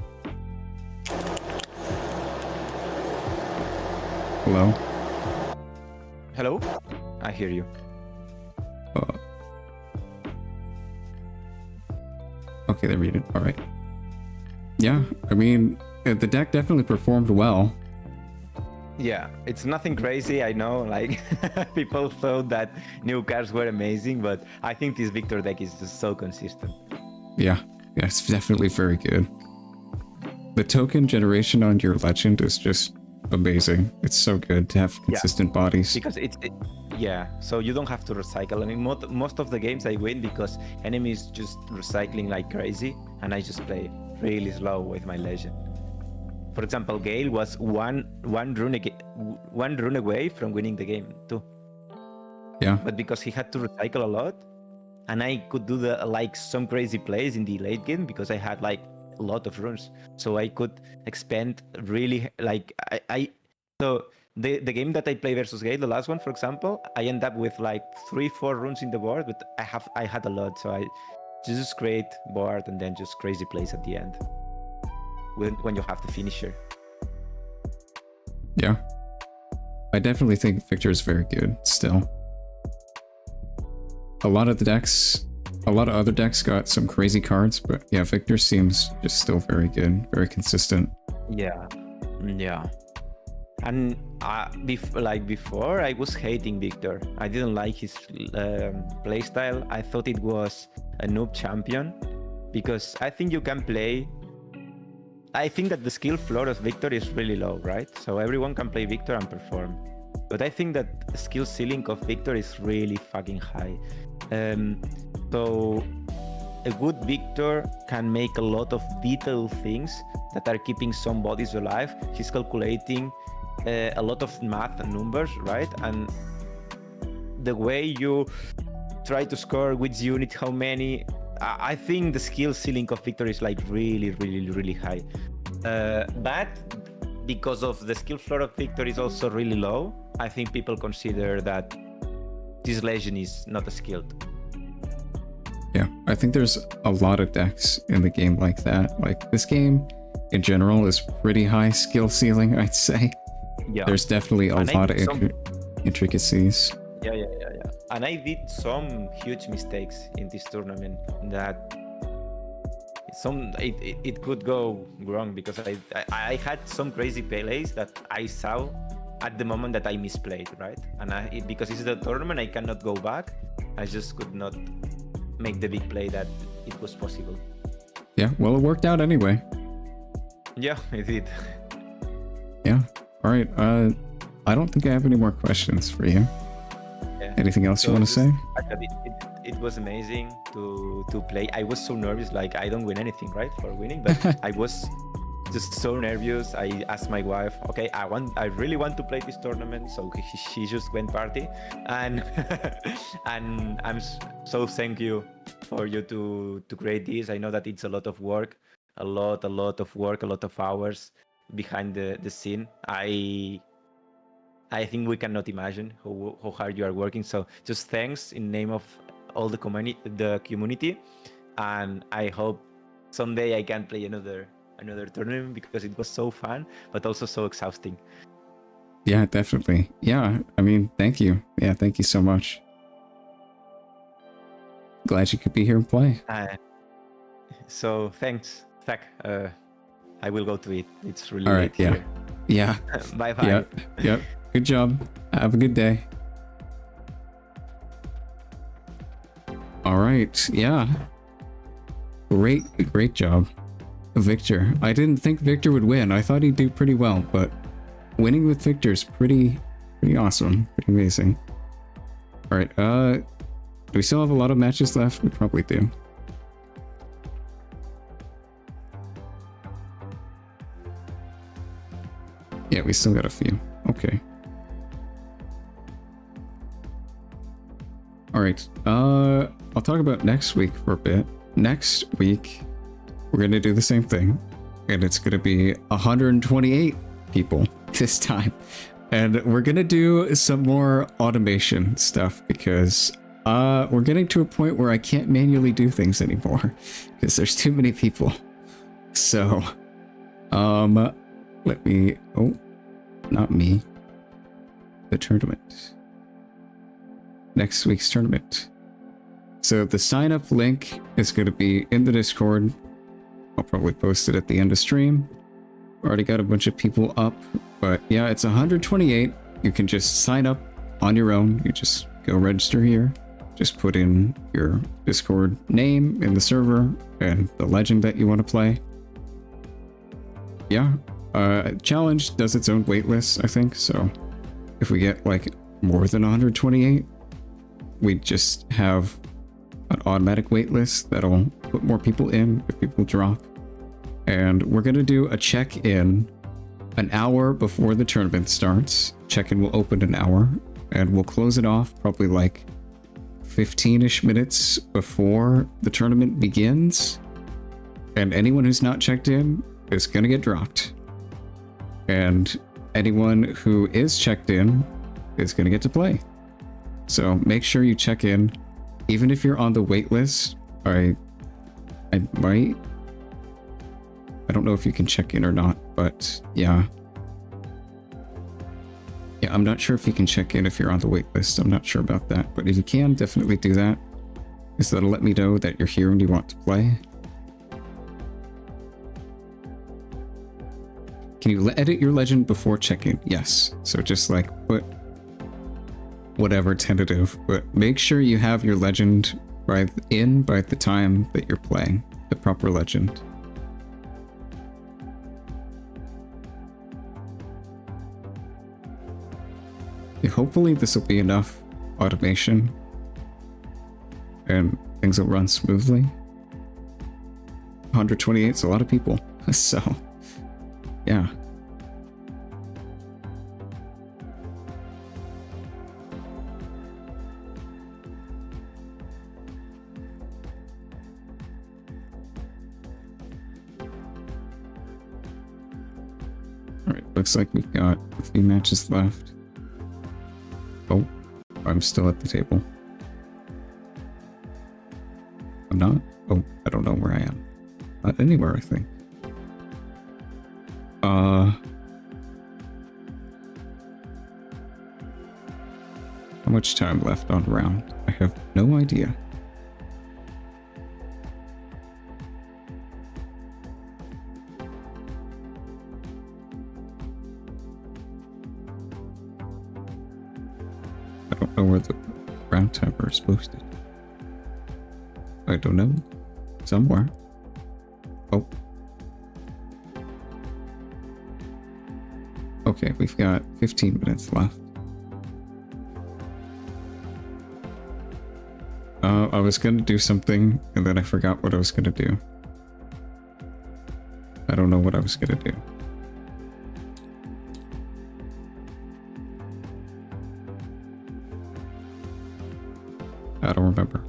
Hello? Hello? I hear you. Okay, they're muted. All right. Yeah, I mean, the deck definitely performed well. Yeah, it's nothing crazy, I know, like people thought that new cards were amazing, but I think this Victor deck is just so consistent. Yeah, it's definitely very good. The token generation on your legend is just amazing. It's so good to have consistent bodies. Because yeah, so you don't have to recycle. I mean, most of the games I win because enemies just recycling like crazy, and I just play really slow with my legend. For example, Gale was one rune away from winning the game too. Yeah. But because he had to recycle a lot, and I could do some crazy plays in the late game because I had like a lot of runes, so I could expend really like so the game that I play versus Gale, the last one, for example, I end up with like 3-4 runes in the board, but I had a lot, so I just create board and then just crazy plays at the end when you have the finisher. Yeah, I definitely think Victor is very good still. A lot of other decks got some crazy cards, but yeah, Victor seems just still very good, very consistent. Yeah. And before, I was hating Victor. I didn't like his playstyle. I thought it was a noob champion because I think you can play. I think that the skill floor of Victor is really low, right? So everyone can play Victor and perform. But I think that the skill ceiling of Victor is really fucking high. So a good victor can make a lot of detailed things that are keeping some bodies alive. He's calculating a lot of math and numbers, right? And the way you try to score which unit, how many, I think the skill ceiling of Victor is like really high. But because of the skill floor of Victor is also really low, I think people consider that this legend is not skilled. Yeah, I think there's a lot of decks in the game like that. Like, this game in general is pretty high skill ceiling, I'd say. Yeah. There's definitely a lot of intricacies. Yeah. And I did some huge mistakes in this tournament that it could go wrong because I had some crazy plays that I saw at the moment that I misplayed, right? And because it's a tournament, I cannot go back. I just could not make the big play that it was possible. Yeah, well, it worked out anyway. Yeah, it did. Yeah. All right. I don't think I have any more questions for you. Yeah. Anything else you want to say? It was amazing to play. I was so nervous, like I don't win anything, right, for winning, but I was just so nervous. I asked my wife, okay, I really want to play this tournament, so she just went party, and and I'm so thank you for you to create this. I know that it's a lot of work, a lot of work, a lot of hours behind the scene. I think we cannot imagine how hard you are working. So just thanks in name of all the community, and I hope someday I can play another tournament because it was so fun, but also so exhausting. Yeah, definitely. Yeah, I mean, thank you. Yeah, thank you so much. Glad you could be here and play. So thanks, Zach. I will go to it. It's really all right. late here. Yeah. Bye bye. Yep. Good job. Have a good day. All right. Yeah. Great job, Victor. I didn't think Victor would win. I thought he'd do pretty well, but winning with Victor is pretty awesome. Pretty amazing. All right. Do we still have a lot of matches left? We probably do. Yeah, we still got a few. Okay. All right. I'll talk about next week for a bit. Next week, we're going to do the same thing, and it's going to be 128 people this time. And we're going to do some more automation stuff because we're getting to a point where I can't manually do things anymore because there's too many people. So, let me, not me, the tournament. Next week's tournament. So the sign up link is going to be in the Discord. I'll probably post it at the end of stream. Already got a bunch of people up, but yeah, it's 128. You can just sign up on your own. You just go register here. Just put in your Discord name in the server and the legend that you want to play. Yeah, challenge does its own waitlist, I think. So if we get like more than 128, we just have an automatic waitlist that'll put more people in if people drop. And we're going to do a check-in an hour before the tournament starts. Check-in will open an hour, and we'll close it off probably like 15-ish minutes before the tournament begins. And anyone who's not checked in is going to get dropped. And anyone who is checked in is going to get to play. So make sure you check in. Even if you're on the wait list, I don't know if you can check in or not, but yeah. Yeah, I'm not sure if you can check in if you're on the wait list. I'm not sure about that, but if you can, definitely do that, because that'll let me know that you're here and you want to play. Can you edit your legend before check-in? Yes. So just like put whatever tentative, but make sure you have your legend by the time that you're playing the proper legend. Yeah, hopefully this will be enough automation and things will run smoothly. 128 is a lot of people. So, yeah. Alright, looks like we've got a few matches left. Oh, I'm still at the table. I'm not? Oh, I don't know where I am. Not anywhere, I think. How much time left on round? I have no idea. I don't know where the round timer is posted. I don't know. Somewhere. Oh. Okay, we've got 15 minutes left. I was gonna do something, and then I forgot what I was gonna do. I don't know what I was gonna do. I don't remember.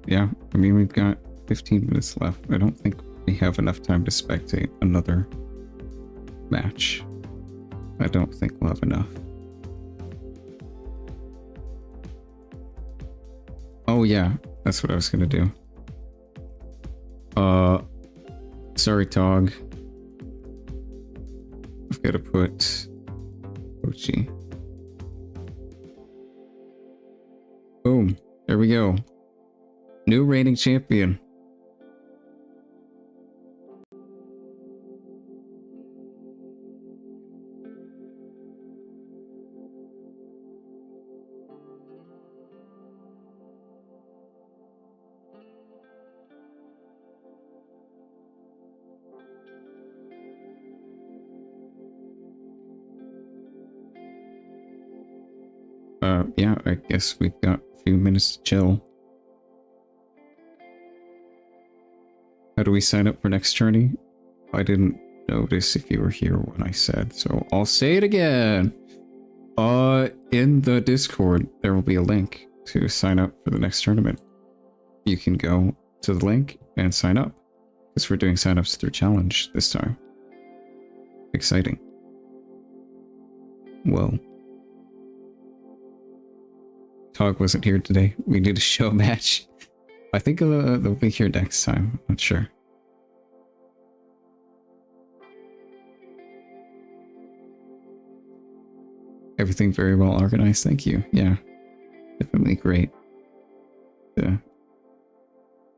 Yeah, I mean, we've got 15 minutes left. I don't think we have enough time to spectate another match. I don't think we'll have enough. Oh yeah, that's what I was gonna do. Sorry, Tog. I've got to put Ochi. Boom, there we go. New reigning champion. Yeah, I guess we've got a few minutes to chill. How do we sign up for next tourney? I didn't notice if you were here when I said, so I'll say it again. In the Discord, there will be a link to sign up for the next tournament. You can go to the link and sign up, because we're doing signups through challenge this time. Exciting. Whoa. Tog wasn't here today. We need a show match. I think they'll be here next time. I'm not sure. Everything very well organized. Thank you. Yeah, definitely great to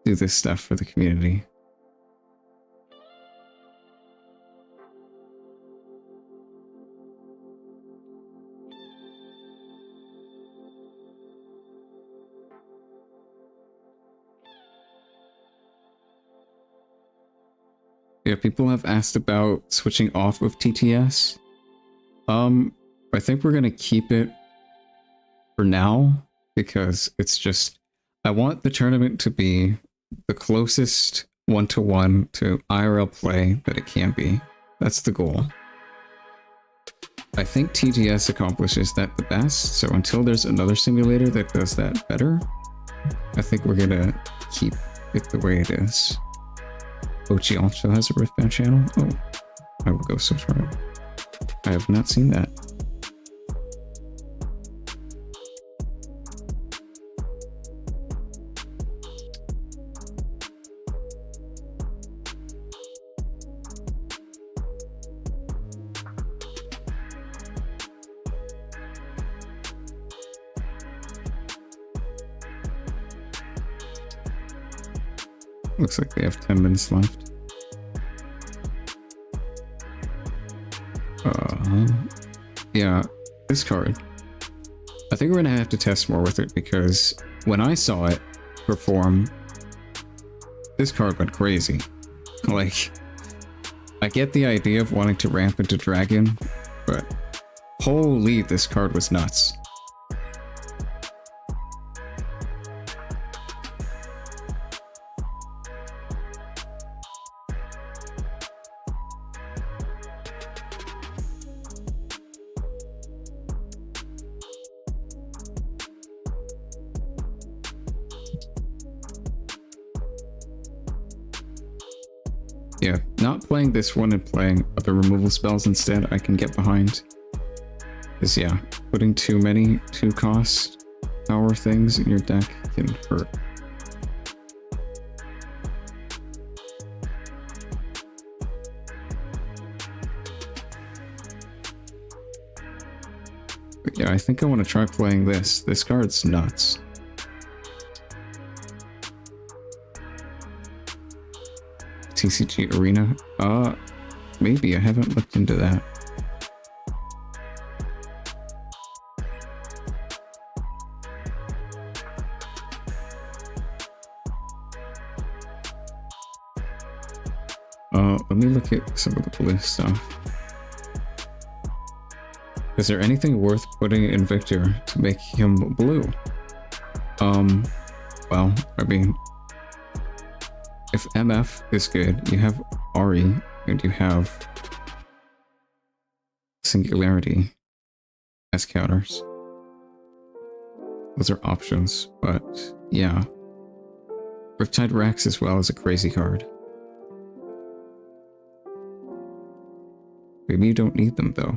do this stuff for the community. Yeah, people have asked about switching off of TTS. I think we're gonna keep it for now because it's just, I want the tournament to be the closest one-to-one to IRL play that it can be. That's the goal. I think TTS accomplishes that the best, so until there's another simulator that does that better, I think we're gonna keep it the way it is. Ochi also has a Riftbound channel? Oh, I will go subscribe. I have not seen that. Looks like they have 10 minutes left. Yeah, this card. I think we're gonna have to test more with it because when I saw it, perform, this card went crazy. Like, I get the idea of wanting to ramp into dragon, but holy, this card was nuts. Yeah, not playing this one and playing other removal spells instead, I can get behind. Because yeah, putting too many 2-cost power things in your deck can hurt. But yeah, I think I want to try playing this. This card's nuts. TCG Arena? Maybe. I haven't looked into that. Let me look at some of the blue stuff. Is there anything worth putting in Victor to make him blue? Well, I mean, if MF is good, you have Ari, and you have Singularity as counters. Those are options, but yeah. Riptide Rex as well is a crazy card. Maybe you don't need them though.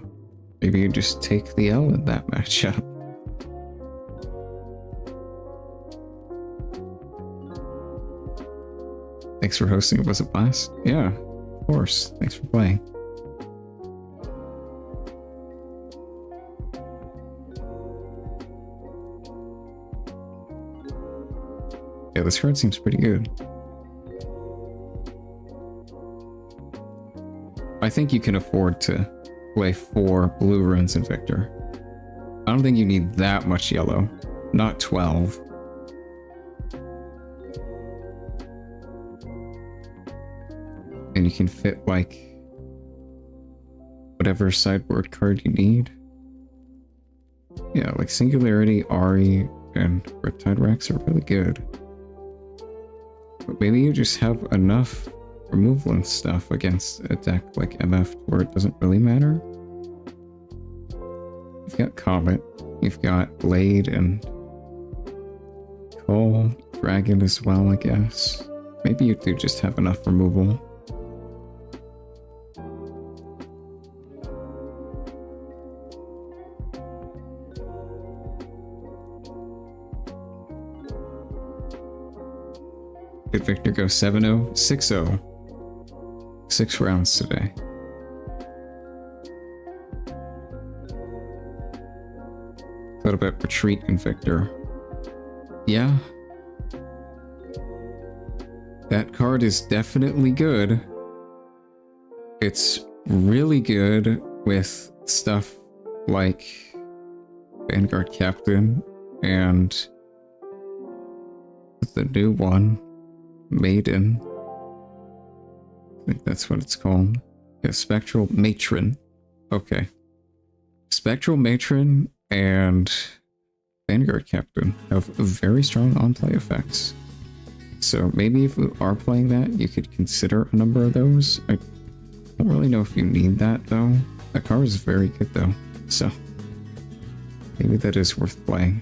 Maybe you just take the L in that matchup. Thanks for hosting. It was a blast. Yeah, of course. Thanks for playing. Yeah, this card seems pretty good. I think you can afford to play 4 blue runes in Victor. I don't think you need that much yellow. Not 12. And you can fit, like, whatever sideboard card you need. Yeah, like Singularity, Ari, and Riptide Rex are really good. But maybe you just have enough removal and stuff against a deck like MF where it doesn't really matter. You've got Comet, you've got Blade and Cole, Dragon as well, I guess. Maybe you do just have enough removal. Did Victor go 7-0? 6-0. 6 rounds today. A little bit retreat in Victor. Yeah. That card is definitely good. It's really good with stuff like Vanguard Captain and the new one, Maiden. I think that's what it's called. Yeah, Spectral Matron. Okay. Spectral Matron and Vanguard Captain have very strong on-play effects. So maybe if you are playing that, you could consider a number of those. I don't really know if you need that though. That card is very good though. So maybe that is worth playing.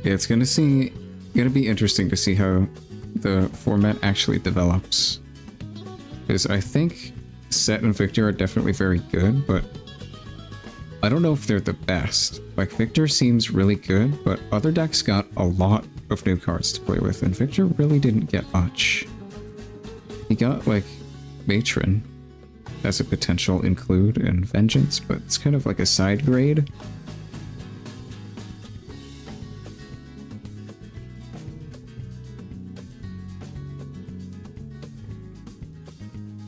Yeah, it's gonna be interesting to see how the format actually develops. Because I think Set and Victor are definitely very good, but I don't know if they're the best. Like, Victor seems really good, but other decks got a lot of new cards to play with, and Victor really didn't get much. He got, like, Matron as a potential include and Vengeance, but it's kind of like a side grade.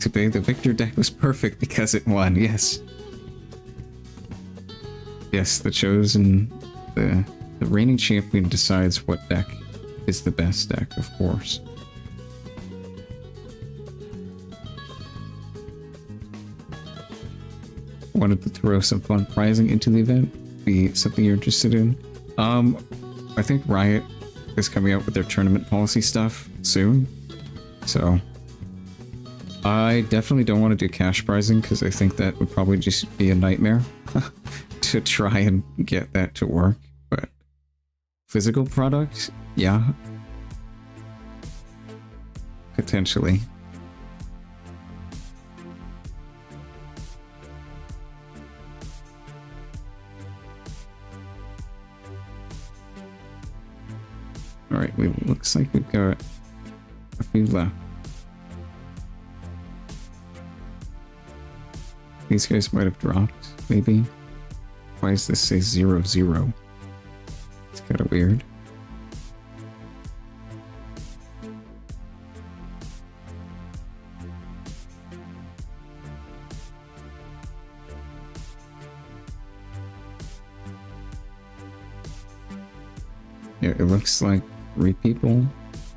Today the Victor deck was perfect because it won, yes. Yes, the chosen... The reigning champion decides what deck is the best deck, of course. Wanted to throw some fun prizing into the event. Be something you're interested in. I think Riot is coming out with their tournament policy stuff soon. So I definitely don't want to do cash prizing because I think that would probably just be a nightmare to try and get that to work. But physical product, yeah. Potentially. Alright, looks like we've got a few left. These guys might have dropped, maybe. Why does this say 0-0? It's kind of weird. Yeah, it looks like 3 people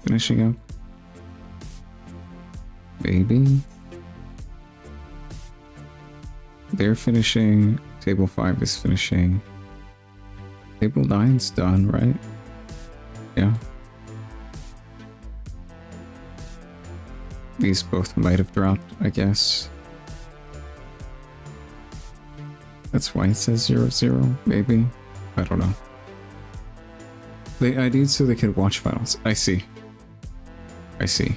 finishing up. Maybe. They're finishing. Table 5 is finishing. Table 9's done, right? Yeah. These both might have dropped, I guess. That's why it says 0-0, maybe? I don't know. They ID'd so they could watch finals. I see. I see.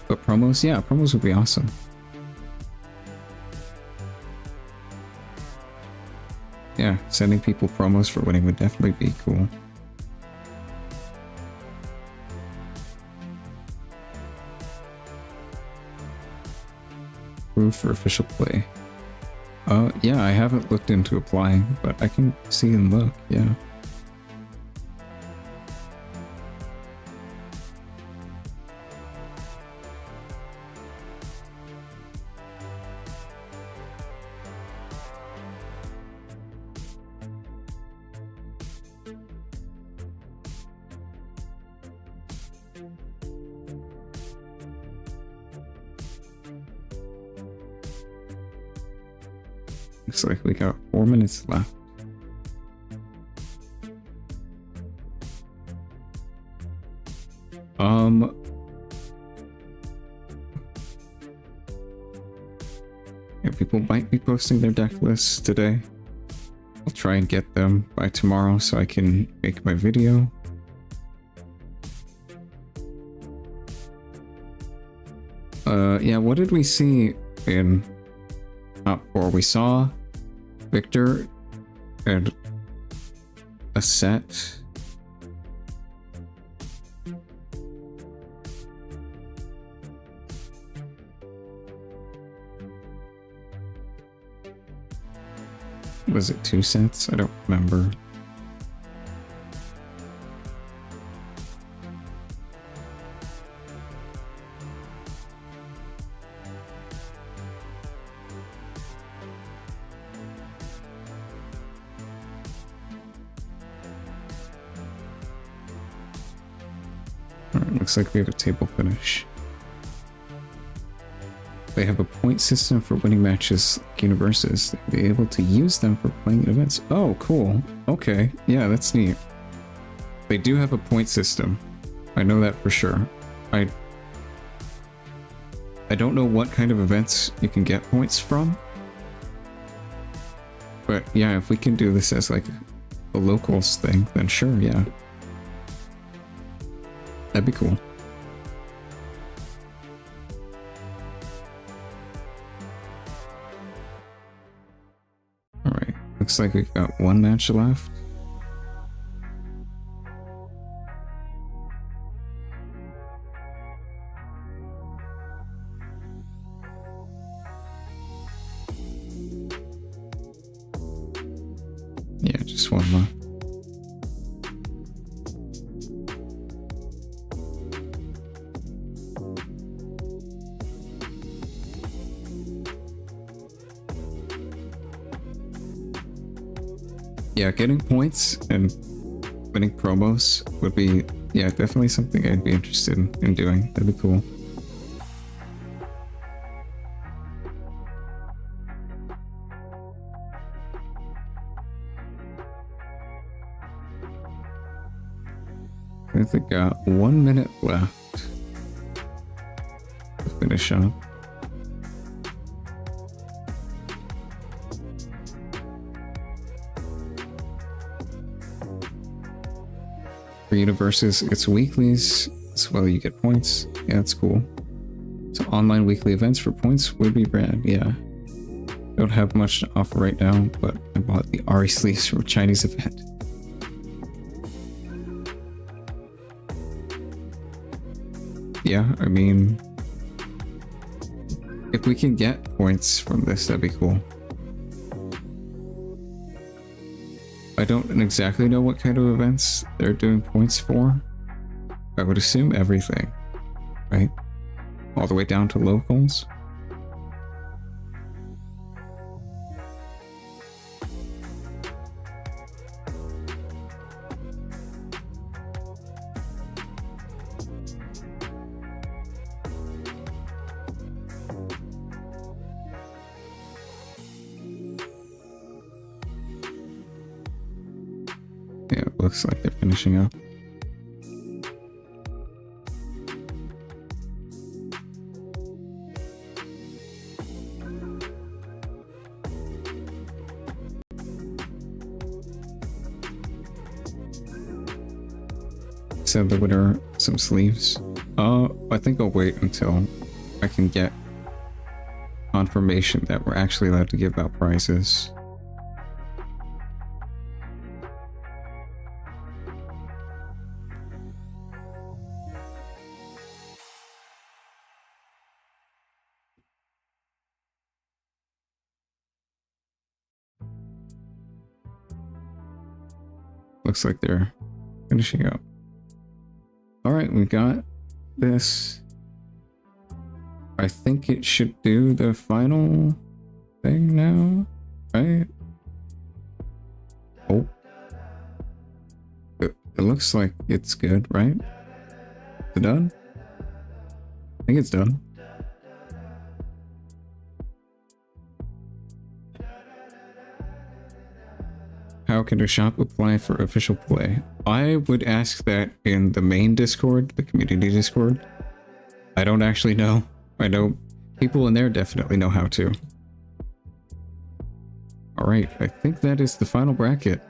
But promos? Yeah, promos would be awesome. Yeah, sending people promos for winning would definitely be cool. Proof for official play. Yeah, I haven't looked into applying, but I can see and look, yeah. Looks like we got 4 minutes left. Yeah, people might be posting their deck lists today. I'll try and get them by tomorrow so I can make my video. Yeah, what did we see in top 4? We saw Victor and a set. Was it 2 sets? I don't remember. Alright, looks like we have a table finish. They have a point system for winning matches like Universes. They'll be able to use them for playing in events. Oh, cool. Okay. Yeah, that's neat. They do have a point system. I know that for sure. I don't know what kind of events you can get points from. But yeah, if we can do this as like a locals thing, then sure, yeah. That'd be cool. Alright, looks like we've got 1 match left. Yeah, just 1 left. yeah, getting points and winning promos would be, yeah, definitely something I'd be interested in doing. That'd be cool. I think got 1 minute left to finish up. For universes, it's weeklies, as well you get points. Yeah, that's cool. So online weekly events for points would be rad, yeah. Don't have much to offer right now, but I bought the Ari sleeves from a Chinese event. Yeah, I mean, if we can get points from this, that'd be cool. I don't exactly know what kind of events they're doing points for. I would assume everything, right? All the way down to locals. Yeah, it looks like they're finishing up. Send the winner some sleeves. I think I'll wait until I can get confirmation that we're actually allowed to give out prizes. Looks like they're finishing up. Alright, we got this. I think it should do the final thing now, right? Oh. It looks like it's good, right? Is it done? I think it's done. How can a shop apply for official play? I would ask that in the main Discord, the community Discord. I don't actually know. I know people in there definitely know how to. Alright, I think that is the final bracket.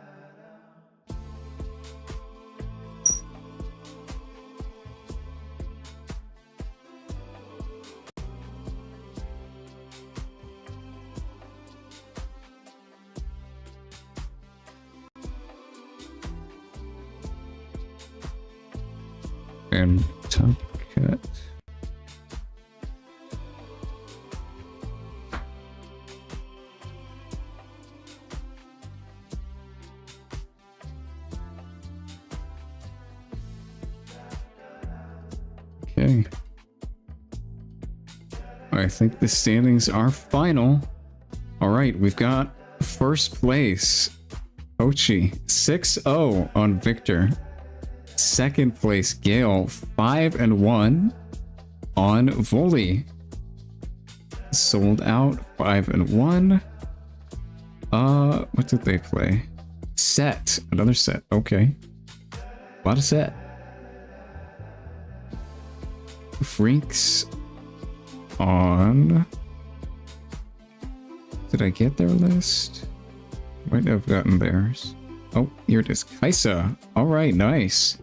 And top cut. Okay. I think the standings are final. All right, we've got first place, Ochi, 6-0 on Victor. Second place, Gale, 5-1 on Volley. Sold out, 5-1. What did they play? Set, another set. Okay, a lot of set. Freaks on. Did I get their list? Might have gotten theirs. Oh, here it is. Kaisa. All right, nice.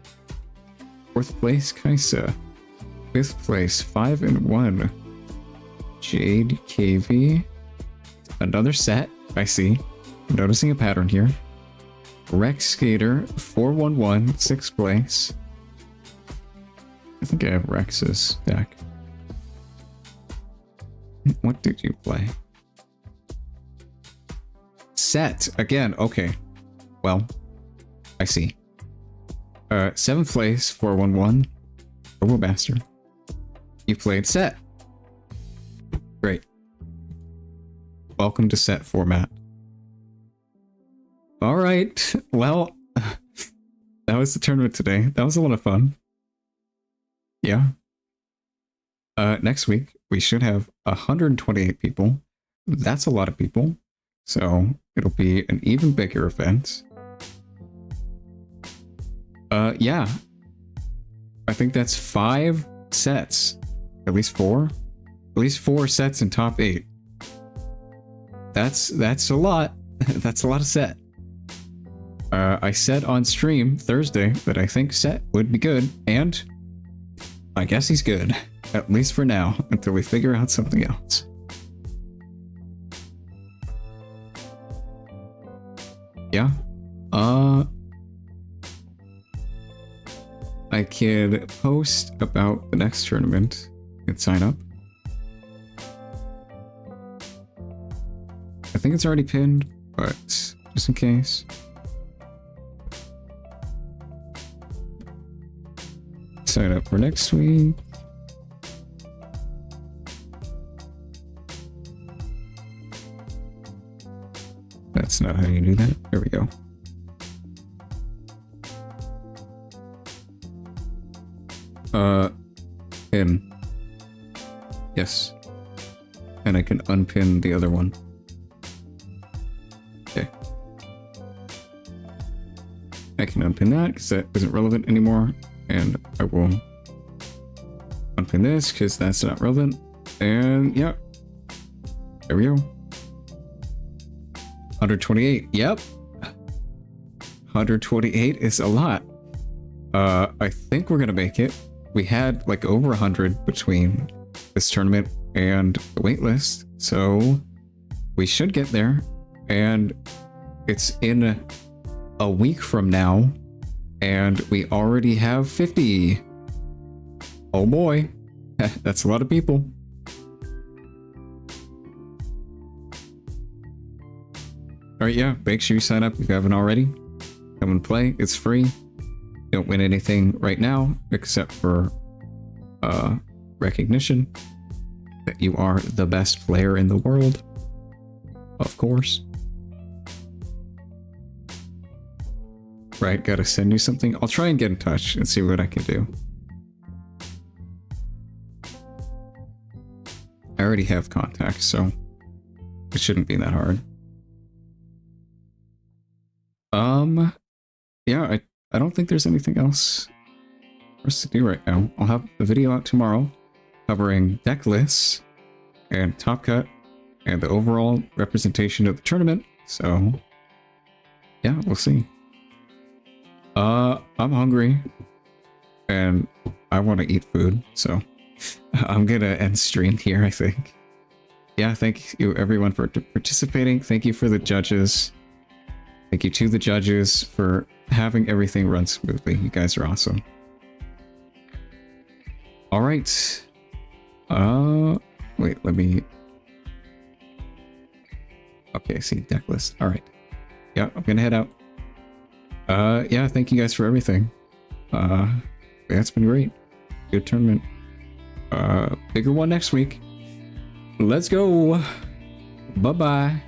Fourth place, Kaisa. Fifth place, 5-1. Jade KV. Another set. I see. I'm noticing a pattern here. Rex Skater, 4-1-1, sixth place. I think I have Rex's deck. What did you play? Set again. Okay. Well, I see. Seventh place, 4-1-1. Robo Bastard. You played set. Great. Welcome to set format. All right. Well, that was the tournament today. That was a lot of fun. Yeah. Next week we should have 128 people. That's a lot of people. So it'll be an even bigger event. Yeah. I think that's 5 sets. At least 4. At least 4 sets in top 8. That's a lot. That's a lot of set. I said on stream Thursday that I think Set would be good, and I guess he's good. At least for now, until we figure out something else. Yeah. I could post about the next tournament and sign up. I think it's already pinned, but just in case. Sign up for next week. That's not how you do that. There we go. Pin. Yes. And I can unpin the other one. Okay. I can unpin that because that isn't relevant anymore. And I will unpin this because that's not relevant. And yeah. There we go. 128. Yep. 128 is a lot. I think we're gonna make it. We had like over 100 between this tournament and the waitlist, so we should get there. And it's in a week from now, and we already have 50. Oh boy, that's a lot of people. All right, yeah, make sure you sign up if you haven't already. Come and play, it's free. Don't win anything right now, except for recognition that you are the best player in the world. Of course. Right, gotta send you something. I'll try and get in touch and see what I can do. I already have contacts, so it shouldn't be that hard. Yeah, I don't think there's anything else for us to do right now. I'll have the video out tomorrow covering deck lists and top cut and the overall representation of the tournament. So yeah, we'll see. I'm hungry and I want to eat food, so I'm gonna end stream here, I think. Yeah, thank you everyone for participating. Thank you for the judges. Thank you to the judges for having everything run smoothly. You guys are awesome. All right. Wait, let me... Okay, see, deck list. All right. Yeah, I'm gonna head out. Yeah, thank you guys for everything. Yeah, it's been great. Good tournament. Bigger one next week. Let's go. Bye-bye.